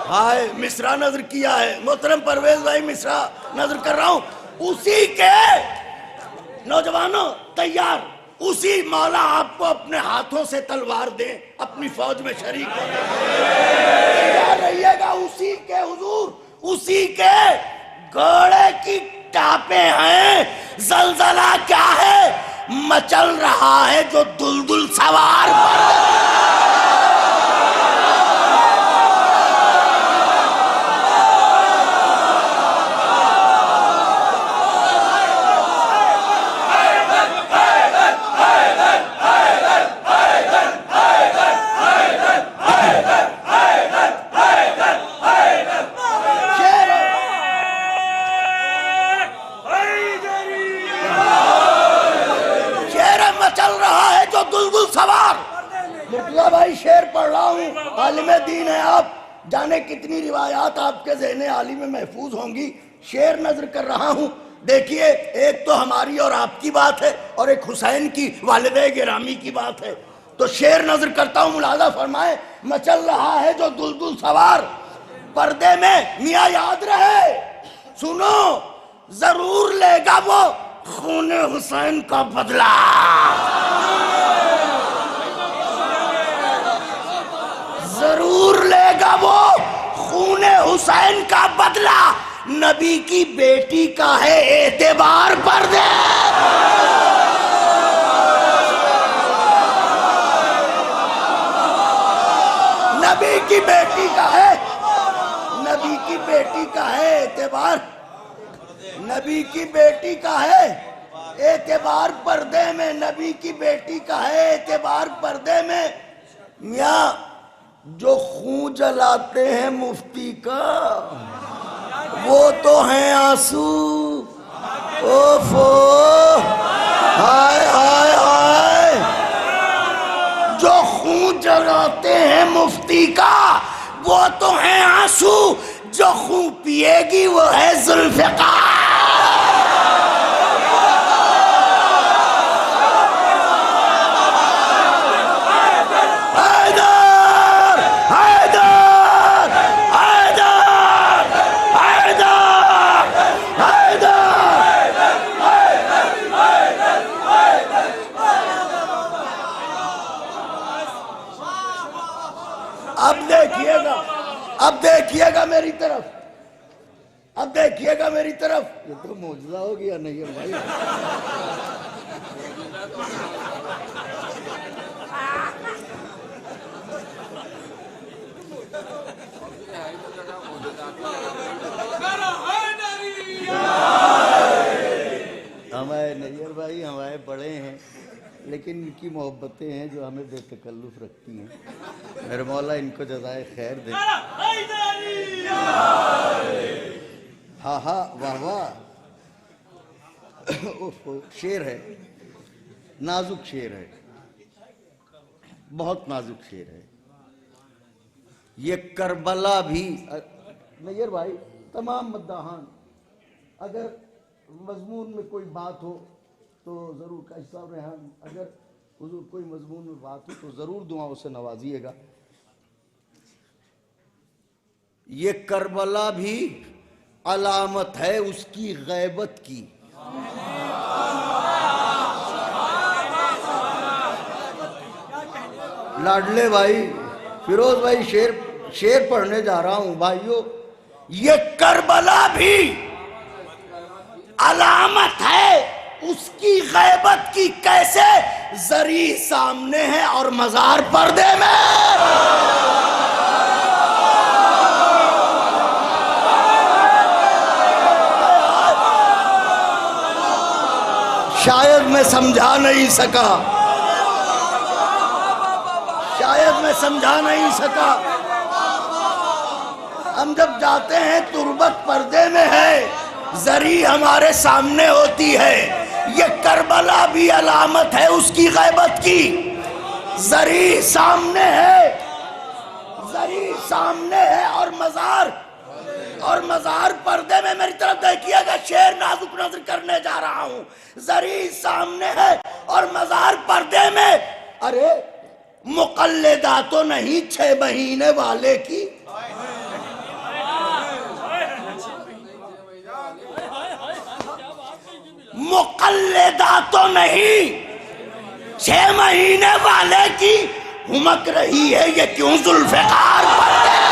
हाय मिसरा नजर किया है, मोहतरम परवेज भाई मिसरा नजर कर रहा हूं। उसी के नौजवानों तैयार, उसी मौला आपको अपने हाथों से तलवार दे, अपनी फौज में शरीक हो, तैयार रहिएगा। उसी के हुजूर, उसी के घोड़े की टापे हैं। जलजला क्या है, मचल रहा है जो दुलदुल सवार भाई शेर पढ़ रहा हूँ। आलिम दीन है आप, जाने कितनी रिवायात आपके ज़हने आली में महफूज होंगी। शेर नजर कर रहा हूँ। देखिए, एक तो हमारी और आपकी बात है और एक हुसैन की वालिदे गिरामी की बात है। तो शेर नजर करता हूँ, मुलाजा फरमाए। मचल रहा है जो दुलदुल सवार पर्दे में, मियाँ याद रहे, सुनो जरूर लेगा वो खूने हुसैन का बदला। जरूर लेगा वो खूने हुसैन का बदला। नबी की बेटी का है एतबार पर्दे। नबी की बेटी का है, नबी की बेटी का है एतबार, नबी की बेटी का है एतबार पर्दे में, नबी की बेटी का है एतबार पर्दे में। मियाँ जो खून जलाते हैं मुफ्ती का, वो तो हैं आंसू। ओफो, हाय हाय हाय। जो खून जलाते हैं मुफ्ती का, वो तो हैं आंसू। जो खून पिएगी वो है जुल्फ़िकार। अब देखिएगा मेरी तरफ, अब देखिएगा मेरी तरफ। ये तो मौजूदा हो गया नहीं भाई। हमारे नैयर भाई हमारे बड़े हैं, लेकिन इनकी मोहब्बतें हैं जो हमें बेतकल्लुफ रखती हैं। मेरे मौला इनको जज़ाए खैर दे। हाँ हाँ, वाह वाह। शेर है, नाजुक शेर है, बहुत नाजुक शेर है। ये करबला भी, नैयर भाई तमाम मद्दाहान, अगर मजमून में कोई बात हो तो ज़रूर काशी साहब रेहान, अगर हुजूर कोई मजमून में बात हो तो ज़रूर दुआओं से नवाजिएगा। ये करबला भी अलामत है उसकी गैबत की। लाडले भाई फिरोज भाई शेर पढ़ने जा रहा हूं भाइयों। ये करबला भी अलामत है उसकी गैबत की। कैसे? जरी सामने है और मजार पर्दे में। शायद मैं समझा नहीं सका, शायद मैं समझा नहीं सका। हम जब जाते हैं तुरबत पर्दे में है, जरी हमारे सामने होती है। ये करबला भी अलामत है उसकी गैबत की। जरी सामने है, जरी सामने है और मजार पर्दे में। मेरी तरफ देखिएगा, शेर नाजुक नजर करने जा रहा हूं। जरी सामने है और मजार पर्दे में। अरे मुकल्लेदा तो नहीं 6 महीने वाले की, मुकल्लिदा तो नहीं, 6 महीने वाले की हुमक रही है ये क्यों जुल्फ़िकार पर है?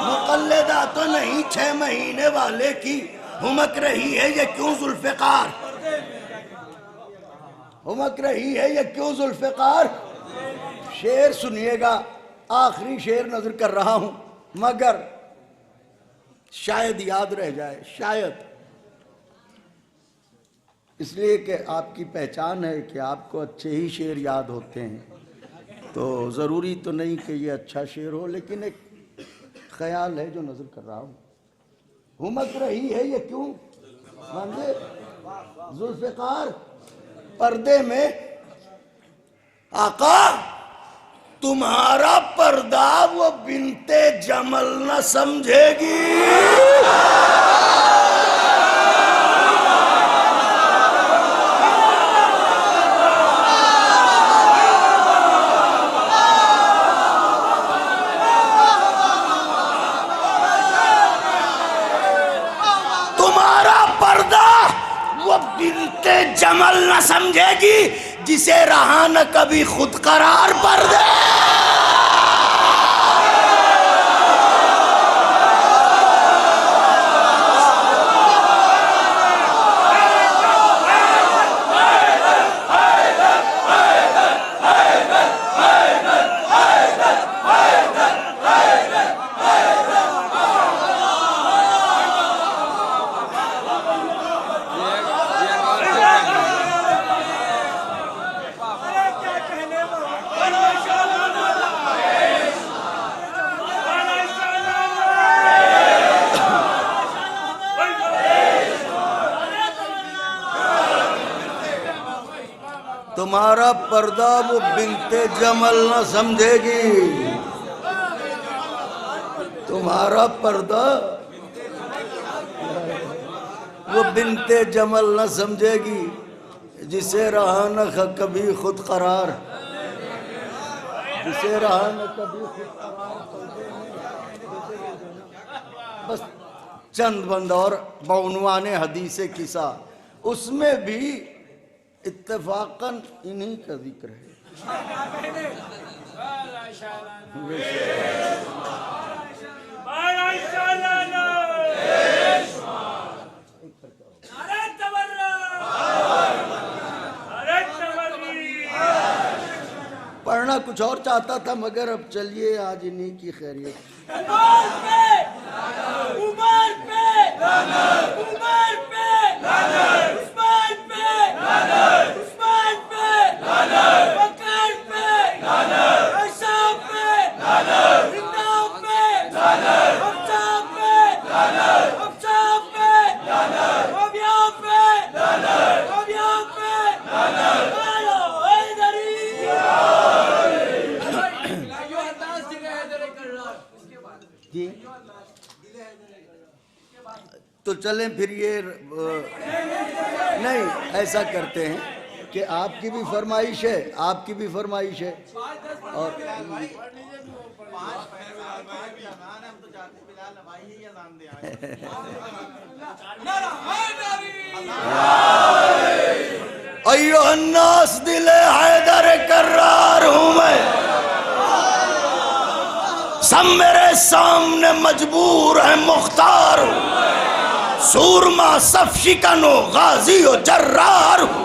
मुकल्लिदा तो नहीं, 6 महीने वाले की हुमक रही है ये क्यों जुल्फ़िकार, हुमक रही है ये क्यों जुल्फ़िकार। शेर सुनिएगा, आखिरी शेर नजर कर रहा हूं, मगर शायद याद रह जाए, शायद, इसलिए कि आपकी पहचान है कि आपको अच्छे ही शेर याद होते हैं, तो ज़रूरी तो नहीं कि ये अच्छा शेर हो, लेकिन एक ख्याल है जो नजर कर रहा हूं। हुमक रही है ये क्यों जुल्फ़िकार, पर्दे में आका तुम्हारा पर्दा वो बिनते जमल न समझेगी। बिनते जमल न समझेगी जिसे रहा न कभी खुद करार पर दे। तुम्हारा पर्दा वो बिनते जमल न समझेगी, तुम्हारा पर्दा वो बिनते जमल न समझेगी जिसे रहा न कभी खुद करार, जिसे रहा न कभी खुद करार। बस चंद बंद और बउनवान हदीस किसा, उसमें भी इत्तेफाकन इन्हीं का जिक्र है। पढ़ना कुछ और चाहता था, मगर अब चलिए आज इन्हीं की खैरियत। तो चलें फिर ये नहीं, ऐसा करते हैं कि आपकी भी फरमाइश है, आपकी भी फरमाइश है, और अय्युहन्नास दिले हैदर कर्रार हूं मैं, सब मेरे सामने मजबूर है मुख्तार हूं, सूरमा सफ शिकनो गाजी और जर्रार हूं,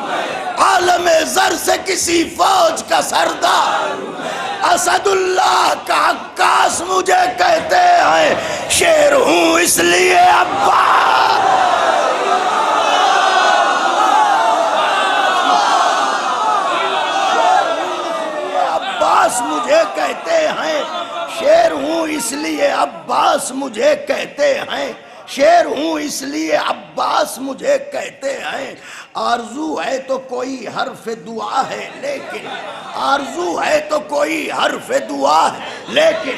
आलम ज़र से किसी फौज का सरदार, असदुल्लाह का अक्कास मुझे कहते हैं, शेर हूं इसलिए अब्बास, अब्बास मुझे कहते हैं, शेर हूं इसलिए अब्बास मुझे कहते हैं, शेर हूं इसलिए अब्बास मुझे कहते हैं। आरजू है तो कोई हर्फ दुआ है, लेकिन आरजू है तो कोई हर्फ दुआ है, लेकिन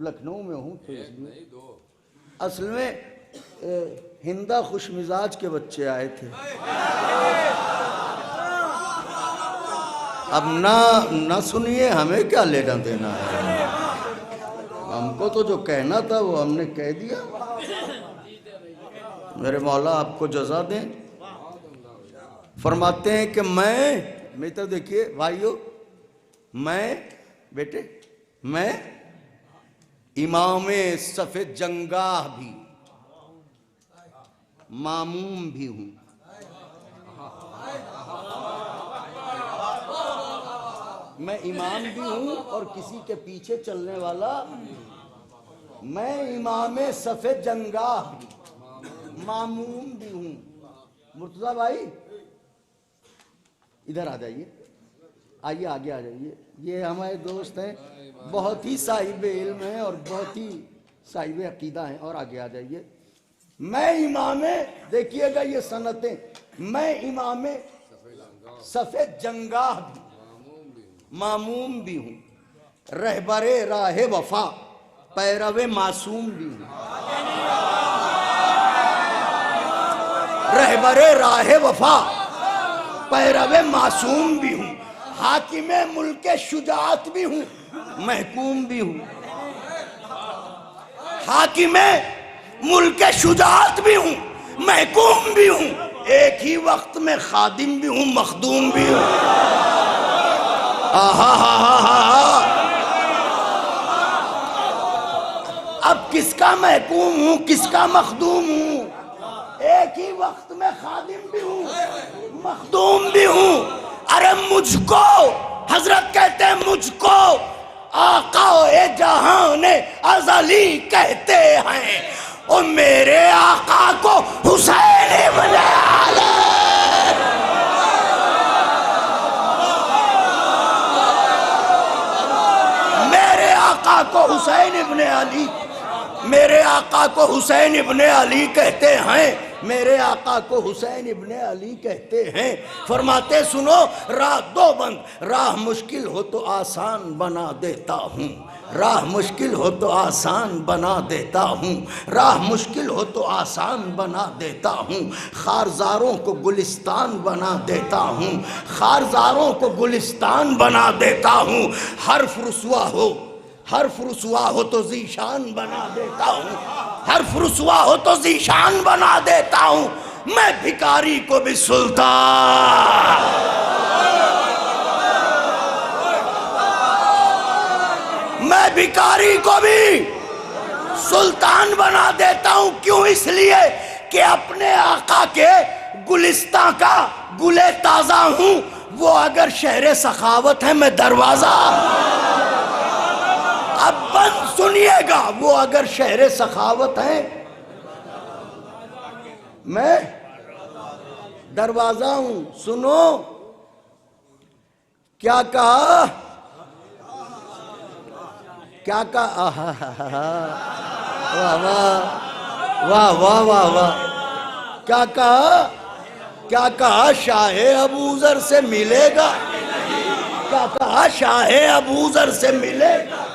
लखनऊ में हूँ तो इसलिए। असल में हिंदा खुश मिजाज के बच्चे आए थे। अब ना सुनिए, हमें क्या लेना देना है, हमको तो जो कहना था वो हमने कह दिया। मेरे मौला आपको जज़ा दें। फरमाते हैं कि मैं तो देखिए भाइयों, मैं इमामे सफ़े जंगाह भी, मामूम भी हूँ। मैं इमाम भी हूँ और किसी के पीछे चलने वाला। मैं इमामे सफ़े जंगाह भी, मामूम भी हूँ। मुर्तज़ा भाई इधर आ जाइए, आइए आगे आ जाइए। ये हमारे दोस्त हैं, बहुत ही साहिब इल्म हैं और बहुत ही साहिब अकीदा हैं। और आगे आ जाइए। मैं इमामे, देखिएगा ये सनतें, मैं इमामे सफ़ेद जंगाह भी, मामूम भी हूँ। रहबरे राहे वफा, पैरवे मासूम भी हूँ। रहबरे राहे वफा, पैरवे मासूम भी हूँ। हाकिमे मुल्के शुजात भी हूँ, महकूम भी हूँ। हाकिमे मुल्के शुजात भी हूँ, महकूम भी हूँ। एक ही वक्त में खादिम भी हूँ, मखदूम भी हूँ। अब किसका महकूम हूँ, किसका मखदूम हूँ? एक ही वक्त में खादिम भी हूँ, मखदूम भी हूँ। अरे मुझको, हजरत कहते हैं मुझको आका जहां ने अज़ली कहते हैं। और मेरे आका को हुसैन इब्न अली, मेरे आका को हुसैन इब्न अली, मेरे आका को हुसैन इब्न अली कहते हैं। मेरे आका को हुसैन इब्न अली कहते हैं। फरमाते सुनो, राह दो बंद, राह मुश्किल हो तो आसान बना देता हूँ। राह मुश्किल हो तो आसान बना देता हूँ। राह मुश्किल हो तो आसान बना देता हूँ। खारजारों को गुलिस्तान बना देता हूँ। खारजारों को गुलिस्तान बना देता हूँ। हर्फ रुसवा हो तो जीशान बना देता हूँ। हर्फ रुसवा हो तो जीशान बना देता हूँ। मैं भिखारी को भी सुल्तान, मैं भिखारी को भी सुल्तान बना देता हूँ। क्यों? इसलिए कि अपने आका के गुलिस्तां का गुले ताजा हूँ। वो अगर शहरे सखावत है, मैं दरवाजा। अब बंद सुनिएगा, वो अगर शहरे सखावत है, मैं दरवाजा हूं। सुनो क्या कहा, क्या कहा? वाह वाह वाह वाह वाह वाह। क्या कहा, क्या कहा? शाहे अबूजर से मिलेगा। क्या कहा? शाहे अबूजर से मिलेगा।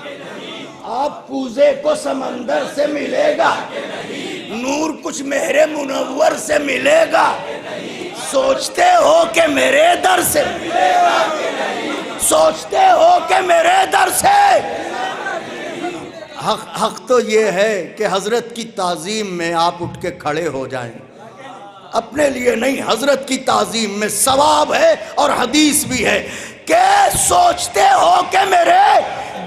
आप कूजे को समंदर से मिलेगा। नूर कुछ मेरे मुनव्वर से मिलेगा। सोचते हो कि मेरे दर से मिलेगा, सोचते हो कि मेरे दर से। हक तो ये है कि हजरत की ताजीम में आप उठ के खड़े हो जाएं। अपने लिए नहीं, हजरत की ताजीम में सवाब है और हदीस भी है कि सोचते हो कि मेरे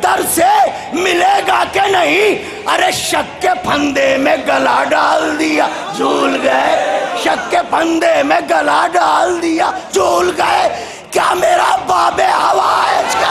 दर से मिलेगा कि नहीं। अरे शक के फंदे में गला डाल दिया, झूल गए। शक के फंदे में गला डाल दिया, झूल गए। क्या मेरा बाबे हवाइज का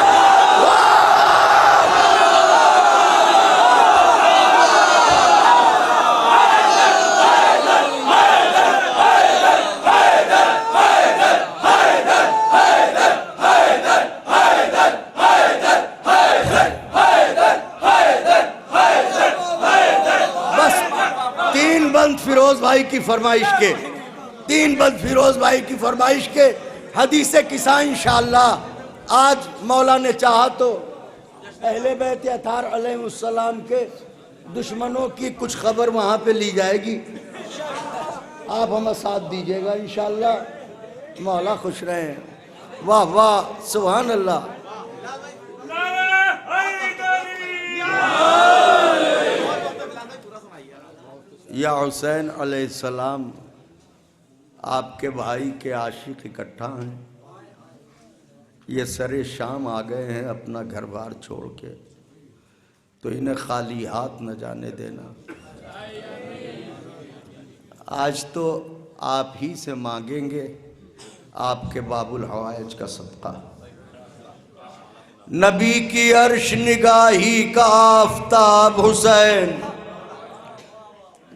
फिरोज भाई की फरमाइश के, 3 बंद फिरोज भाई की फरमाइश के हदीस किसा इंशाअल्लाह। आज मौला ने चाहा तो अहले बैत अतार अलैहिस्सलाम के दुश्मनों की कुछ खबर वहाँ पे ली जाएगी। आप हमें साथ दीजिएगा इंशाअल्लाह। मौला खुश रहें। वाह वाह, सुभान अल्लाह। या हुसैन अलैहिस्सलाम, आपके भाई के आशिक इकट्ठा हैं। ये सरे शाम आ गए हैं अपना घर बार छोड़ के, तो इन्हें खाली हाथ न जाने देना। आज तो आप ही से मांगेंगे आपके बाबुल हवाइज का सदका। नबी की अर्श निगाही का आफताब हुसैन,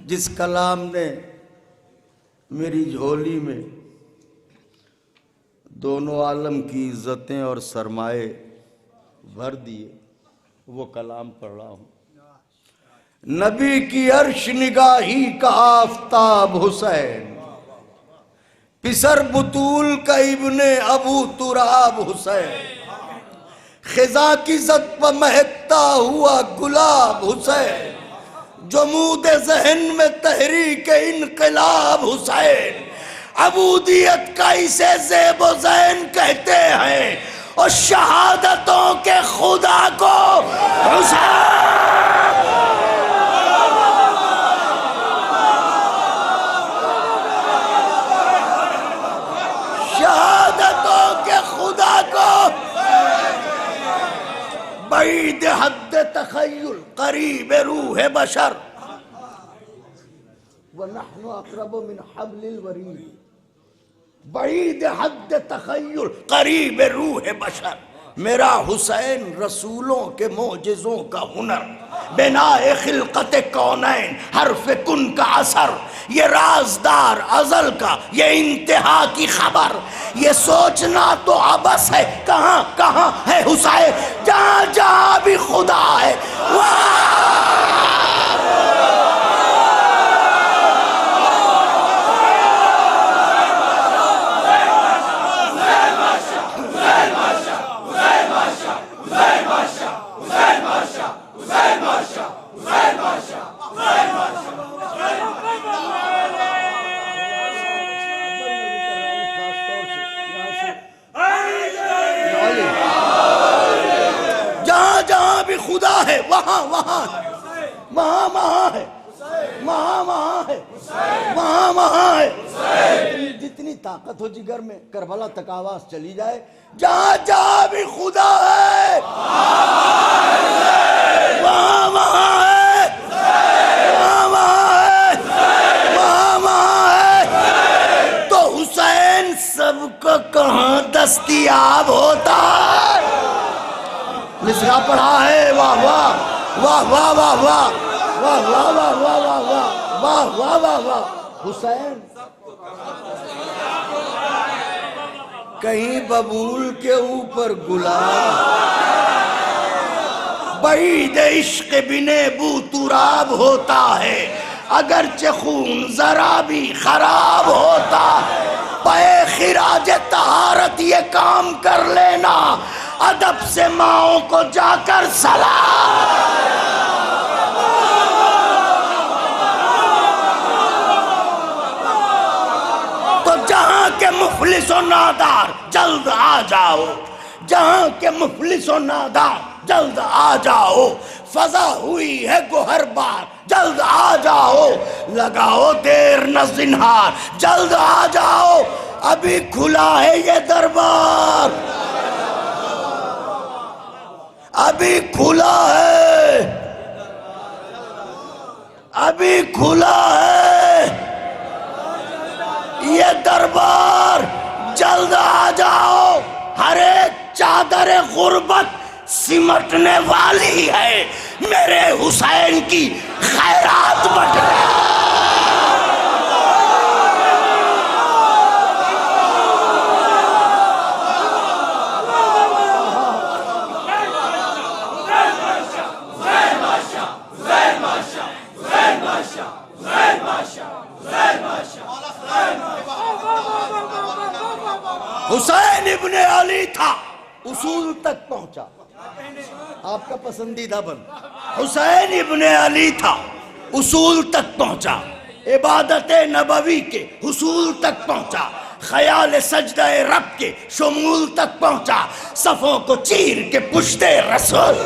जिस कलाम ने मेरी झोली में दोनों आलम की इज्जतें और सरमाए भर दिए, वो कलाम पढ़ रहा हूँ। नबी की अर्श निगाही का आफताब हुसैन, पिसर बुतूल का इब्ने अबू तुराब हुसैन, खिजा की जद पर महकता हुआ गुलाब हुसैन, जमूद जहन में तहरीक इनकलाब हुसैन, अबूदियत का इसे ज़ेबो ज़ैन कहते हैं और शहादतों के खुदा को हुसैन। शहादतों के खुदा को बईद हद तखय्युल करीब रूह बशर व नहनु अक़रबु मिन हब्लिल वरीद, बईद हद तखय्युल करीब रूह बशर। मेरा हुसैन रसूलों के मोजिज़ों का हुनर, बिनाए खिलकत कौनैन हर्फ कुन का असर, ये राजदार अजल का ये इंतहा की खबर, ये सोचना तो अबस है कहाँ कहाँ है हुसैन, जहाँ जहाँ भी खुदा है खुदा है, वहाँ वहाँ वहाँ वहाँ है, वहाँ वहाँ है, वहाँ वहाँ है। जितनी ताकत हो जिगर में, करबला तक आवाज चली जाए, जहाँ जहाँ भी खुदा है वहाँ वहाँ है, वहाँ वहाँ है, वहाँ वहाँ है। तो हुसैन सबको कहाँ दस्तयाब होता है। मिसरा पढ़ा है, वाह वाह वाह वाह वाह वाह वाह वाह वाह वाह वाह वाह वाह वाह वाह वाह। हुसैन कहीं बबूल के ऊपर गुलाब, बईद इश्क बिने बूतुराब होता है, अगरचे खून जरा भी खराब होता है। पे खिराज तहारत ये काम कर लेना, अदब से माओ को जाकर सलाम। तो जहां के मुफलिस और नादार जल्द आ जाओ, जहां के मुफलिस और नादार जल्द आ जाओ, फजा हुई है गोहर बार जल्द आ जाओ, लगाओ देर न जिन्हार जल्द आ जाओ, अभी खुला है ये दरबार, अभी खुला है, अभी खुला है ये दरबार, जल्द आ जाओ। हर एक चादर गुर्बत सिमटने वाली है, मेरे हुसैन की खैरात बट रहा। हुसैन इब्ने अली था, उस उसूल तक पहुंचा। आपका पसंदीदा बन हुसैन इब्ने अली था, उसूल तक पहुंचा। इबादत नबवी के हुसूल तक पहुंचा। ख्याल सजदा रब के शुमूल तक पहुंचा। सफों को चीर के पुश्ते रसूल।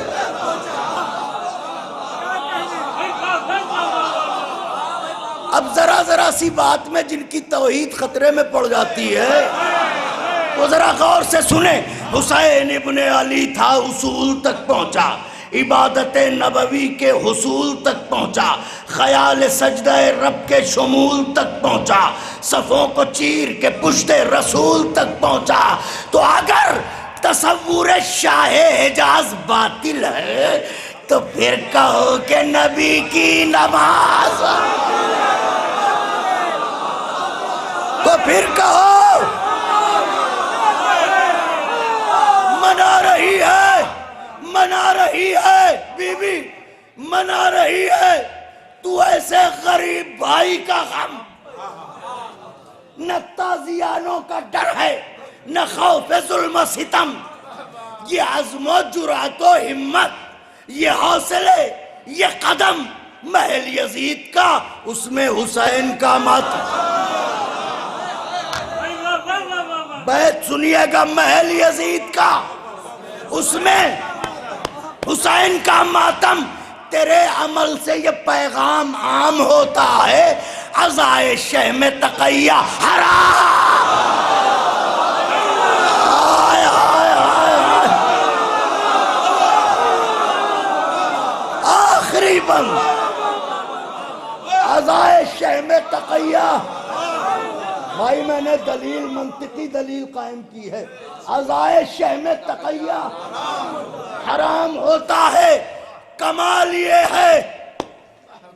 अब जरा जरा सी बात में जिनकी तौहीद खतरे में पड़ जाती है वो जरा गौर से सुने। हुसैन इब्ने अली था, उसूल तक पहुंचा। इबादत नबवी के हुसूल तक पहुंचा। ख्याल सजदा रब के शुमूल तक पहुंचा। सफ़ों को चीर के पुश्ते रसूल तक पहुंचा। तो अगर तसव्वुर शाहे हिजाज बातिल है तो फिर कहो कि नबी की नमाज, तो फिर कहो मना रही है, मना रही है बीबी, मना रही है तू ऐसे गरीब भाई का गम। न ताजियानों का डर है न खौफ जुल्म सितम। ये अज़्म जुरातो हिम्मत, ये हौसले, ये कदम महल यजीद का, उसमें हुसैन का मत। बैत सुनिएगा महल यजीद का, उसमें हुसैन का मातम। तेरे अमल से ये पैगाम आम होता है, अज़ाए शह में तकैया हराम। आखिरी बंद, अज़ाए शह में तकैया। भाई मैंने दलील, मंतिकी दलील कायम की है। अज़ाए शह में तकैया हराम होता है। कमाल ये है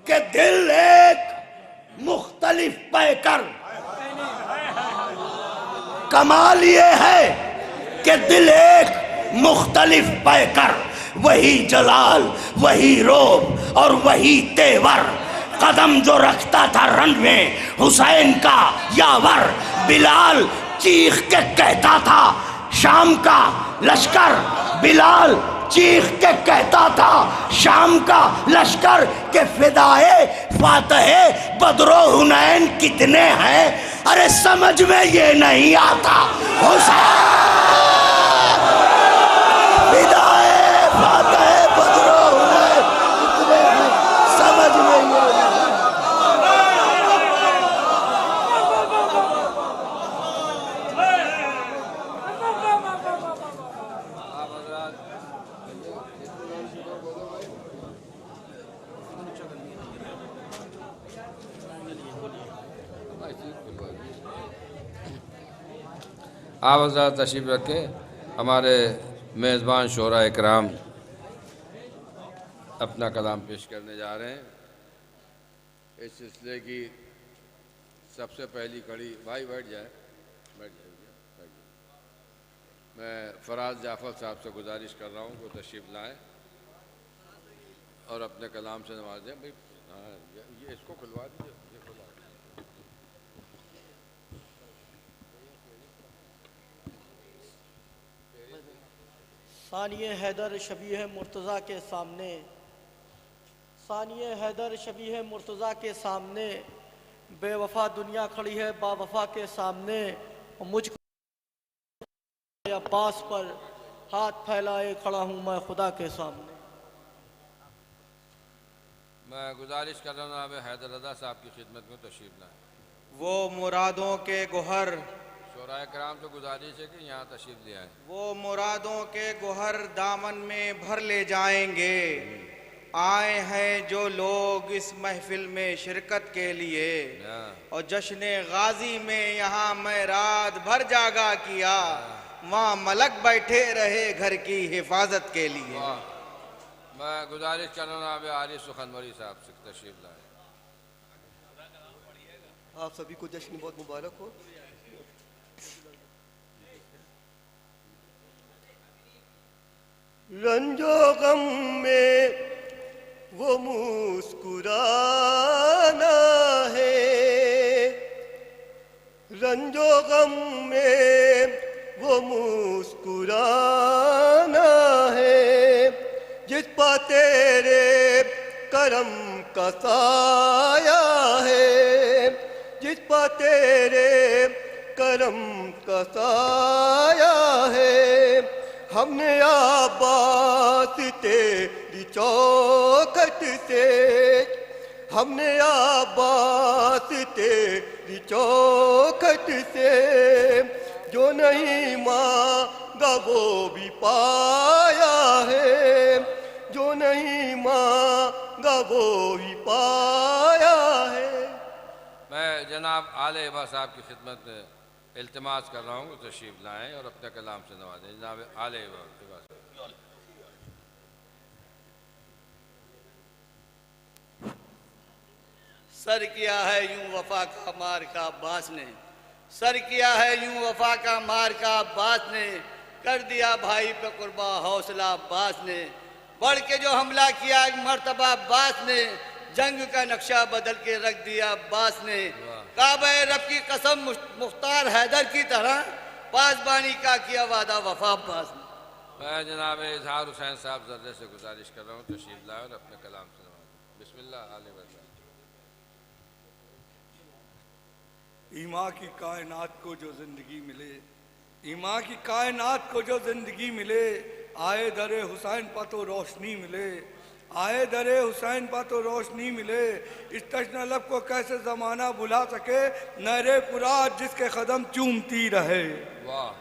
कि दिल एक मुख्तलिफ पैकर, कमाल ये है कि दिल एक मुख्तलिफ पैकर, वही जलाल, वही रोब और वही तेवर। कदम जो रखता था रन में हुसैन का यावर। बिलाल चीख के कहता था शाम का लश्कर, बिलाल चीख के कहता था शाम का लश्कर के फिदाए फातहे बदरो हुनैन कितने हैं। अरे समझ में ये नहीं आता, हुसैन फिदाए फातहे बदरो हुनैन कितने हैं, समझ में ये नहीं। आप हज़रात तशरीफ़ रखें। हमारे मेज़बान शोरा इकराम अपना कलाम पेश करने जा रहे हैं। इस सिलसिले की सबसे पहली कड़ी, भाई बैठ जाए, बैठ जाइए। मैं फराज जाफ़र साहब से गुजारिश कर रहा हूँ कि तशरीफ़ लाएँ और अपने कलाम से नवाज दें। भाई हाँ, ये इसको खुलवा दीजिए। सानिए हैदर शबीह मुर्तज़ा के सामने, सानिए हैदर शबीह मुर्तज़ा के सामने, बेवफा दुनिया खड़ी है बावफा के सामने। मुझको अब्बास पर हाथ फैलाए खड़ा हूँ मैं खुदा के सामने। मैं गुजारिश कर रहा हूँ जनाब हैदर रज़ा साहब की खिदमत में तशरीफ़ लाएँ। वो मुरादों के गोहर, शोराए कराम से गुजारिश है कि यहाँ तशरीफ़ ले आएँ। वो मुरादों के गोहर दामन में भर ले जाएंगे। आए हैं जो लोग इस महफिल में शिरकत के लिए, और जश्न गाजी में यहाँ मैं रात भर जागा किया। वहाँ मलक बैठे रहे घर की हिफाजत के लिए। मैं गुजारिश कर रहा हूँ जनाब आरिफ सुखनवरी साहब से तशरीफ़ लाएँ। आप सभी को जश्न बहुत मुबारक हो। रंजो गम में वो मुस्कुराना है, रंजो गम में वो मुस्कुराना है जिस पर तेरे करम का साया है, जिस पर तेरे करम का साया है। हमने आबाद तेरी चौखट से, हमने आबाद तेरी चौखट से, जो नहीं मांगा वो भी पाया है, जो नहीं मांगा वो भी पाया है। मैं जनाब आले इबा साहब की खिदमत में इल्तिमास कर रहा हूँ कि तशरीफ लाएँ और अपने कलाम से नवाजें। जनाब आले इबा साहब। सर किया है यूं वफा का मार का अब्बास ने, सर किया है यूं वफा का मार का अब्बास ने, कर दिया भाई पे कुर्बा हौसला अब्बास ने। बढ़ के जो हमला किया एक मर्तबा अब्बास ने, जंग का नक्शा बदल के रख दिया अब्बास ने। काबे रब की कसम मुख्तार हैदर की तरह पासबानी का किया वादा वफा अब्बास ने। मैं जनाब इजहार हुसैन साहब जर्रे से गुजारिश कर रहा हूँ तशरीफ लाएँ और अपने कलाम से नवाजें। बिस्मिल्लाह आले वसल्लम। ईमा की कायनात को जो जिंदगी मिले, ईमा की कायनात को जो जिंदगी मिले, आए दरे हुसैन पर तो रोशनी मिले, आए दरे हुसैन पर तो रोशनी मिले। इस तश्न लब को कैसे जमाना बुला सके, नहरे फुरात जिसके कदम चूमती रहे। वाह।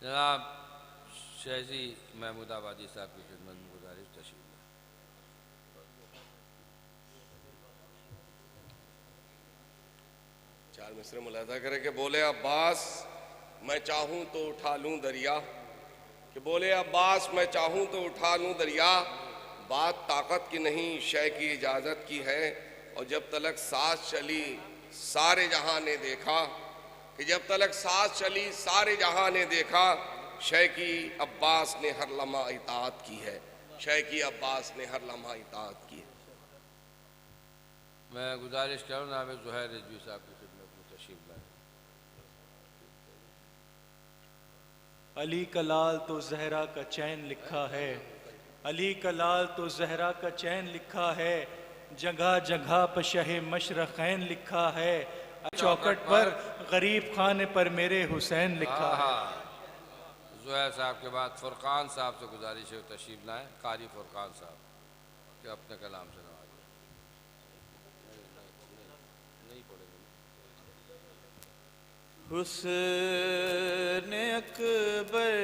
जनाब शहजी महमूद आबादी साहब की खिदमत में गुजारिश तशरीफ। चार मिसरे मुलादा करें कि बोले अब्बास मैं चाहूं तो उठा लूं दरिया, कि बोले अब्बास मैं चाहूं तो उठा लूं दरिया। बात ताकत की नहीं शय की इजाज़त की है। और जब तलक सांस चली सारे जहां ने देखा, कि जब तलक सांस चली सारे जहां ने देखा, शय की अब्बास ने हर लम्हा इताअत की है, शय की अब्बास ने हर लम्हा इताअत की है। मैं गुजारिश करूँ नाम ज़ुहैर रिजवी साहब की खिदमत में तशरीफ लाएँ। अली का लाल तो जहरा का चैन लिखा है, अली का लाल तो जहरा का चैन लिखा है, जगह जगह पर शहे मशरक़ैन लिखा है, चौखट पर गरीब खाने पर मेरे हुसैन लिखा है। ज़ुहैर साहब के बाद फुरकान साहब से गुजारिश है तशरीफ लाएँ, कारी फुरकान साहब के अपने कलाम से नवाजें। नहीं पढ़ेंगे। हुस्न अकबर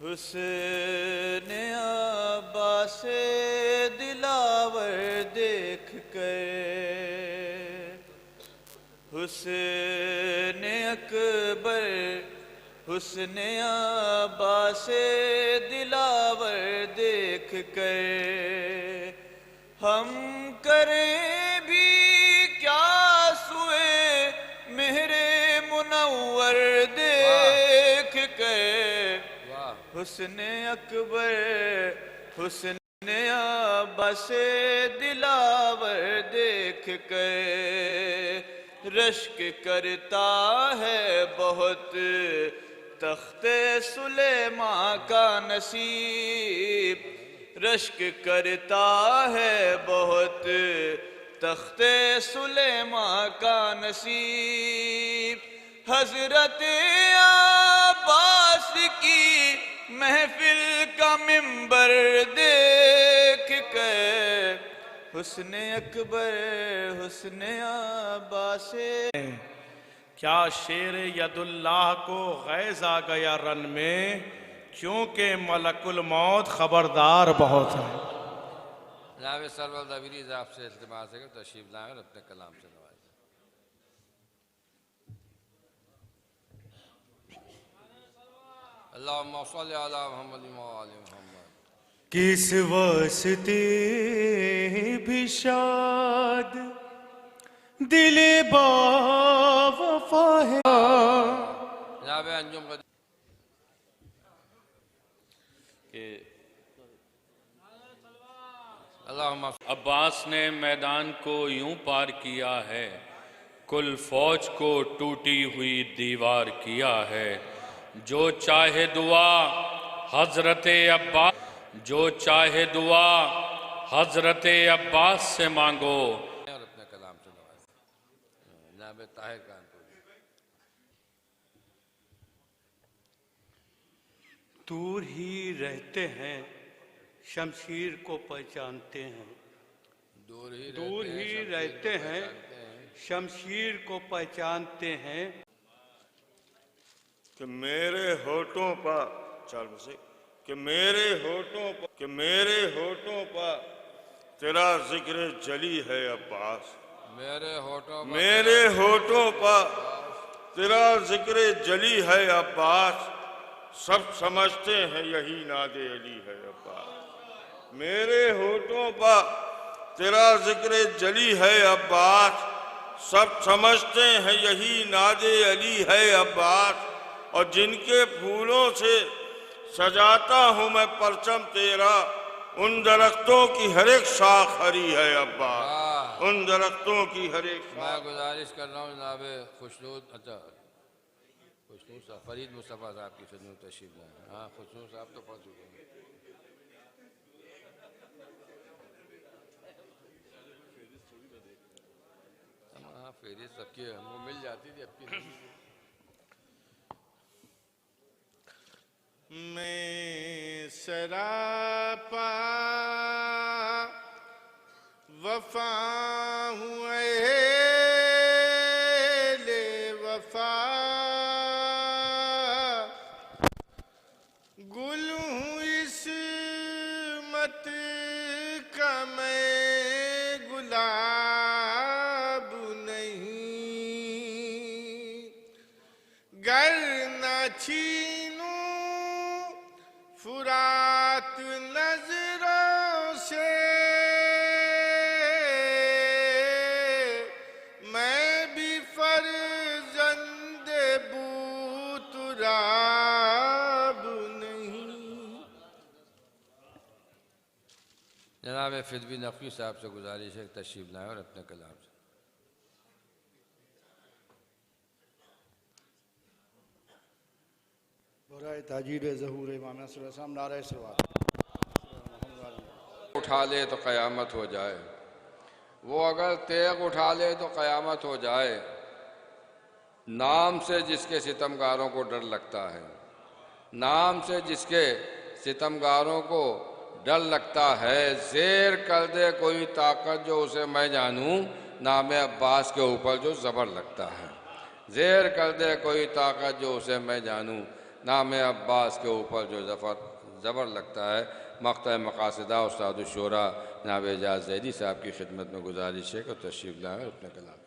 हुस्न अब्बास दिलावर देख कर, हुस्न अकबर हुस्न अब्बास दिलावर देख कर, हम करें भी क्या सुए मेरे मुनव्वर देख कर। हुस्न अकबर हुस्न अब्बास दिलावर देख कर, रश्क करता है बहुत तख्ते सुलेमां का नसीब, रश्क करता है बहुत तख्ते सुलेमां का नसीब। हजरत अब्बास की महफिल का मिंबर देख कर, हुस्न अकबर हुस्न अब्बास। क्या शेर यदुल्लाह को गैज़ आ गया रन में, क्योंकि मलकुल मौत खबरदार बहुत है। जनाब सरवर दबीरी साहब से इल्तिमास है कि तशरीफ लाएँ और अपने कलाम से नवाजें। अल्लाहुम्मा सल्ली अला मुहम्मद व आले मुहम्मद। किस वास्ते भी शाद दिले बावफा है। जनाब अंजुम अब्बास ने मैदान को यूं पार किया है, कुल फौज को टूटी हुई दीवार किया है। जो चाहे दुआ हजरत अब्बास, जो चाहे दुआ हजरत अब्बास से मांगो। और अपने कलाम से जनाब ताहिर कानपुरी। दूर ही रहते हैं शमशीर को पहचानते हैं, दूर ही रहते हैं शमशीर को पहचानते हैं। कि मेरे होठों पर चल बसे कि मेरे होठों पर तेरा जिक्र जली है अब्बास, मेरे होठों पर तेरा जिक्र जली है अब्बास। सब समझते हैं यही नादे अली है अब्बास। मेरे होठों पर तेरा जिक्र जली है अब्बास। सब समझते हैं यही नादे अली है अब्बास। और जिनके फूलों से सजाता हूँ मैं परचम तेरा, उन दरख्तों की हर एक शाख हरी है अब्बास, उन दरख्तों की हर एक शाख। मैं गुजारिश कर रहा हूँ जनाब खुशनूर साहब फरीद मुस्तफ़ा साहब की खिदमत तशरीफ लाए। हाँ, खुशनूर साहब तो पहुँच चुके हैं। हाँ, फेरिस्त सबकी हमको मिल जाती थी आपकी। मैं सरापा वफा हूँ ले वफा, गुल हूँ इस्मत का मैं गुलाब नहीं। गर न छीनूं फुरात नजरों से, मैं भी फर्जंदे बूतराब नहीं। जनाब फिदवी नकवी साहब से गुजारिश है तशरीफ लाएँ और अपने कलाम से। बुराए ताजीर ज़हूर इमाम सल्लल्लाहु नारे सलवात। उठा ले तो क़यामत हो जाए, वो अगर तेग उठा ले तो क़यामत हो जाए। नाम से जिसके सितमगारों को डर लगता है, नाम से जिसके सितमगारों को डर लगता है। ज़ेर कर दे कोई ताकत जो उसे मैं जानूं, नाम अब्बास के ऊपर जो ज़बर लगता है। ज़ेर कर दे कोई ताकत जो उसे मैं जानूं, नाम अब्बास के ऊपर जो ज़बर लगता है। मक़ता मक़ासिदा उस्ताद शुरा जनाब एजाज़ ज़ैदी साहब की खिदमत में गुजारिश है कि तशरीफ़ लाएँ अपने कलाम।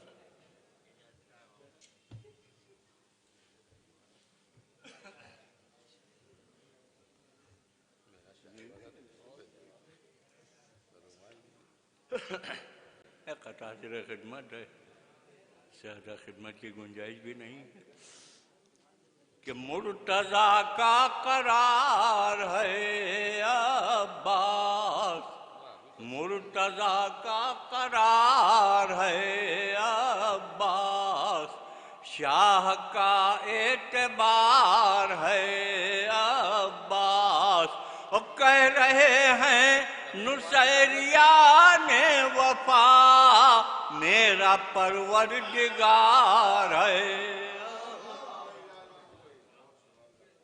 क़तार खिदमत है, ज़्यादा खिदमत की गुंजाइश भी नहीं है कि मुर्तज़ा का करार है अब्बास, मुर्तज़ा का करार है अब्बास। शाह का एतबार है अब्बास। और कह रहे हैं नुसैरिया ने वफा मेरा परवरदिगार है।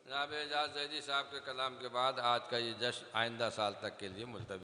जनाब एजाज़ ज़ैदी साहब के कलाम के बाद आज का ये जश्न आइंदा साल तक के लिए मुलतवी।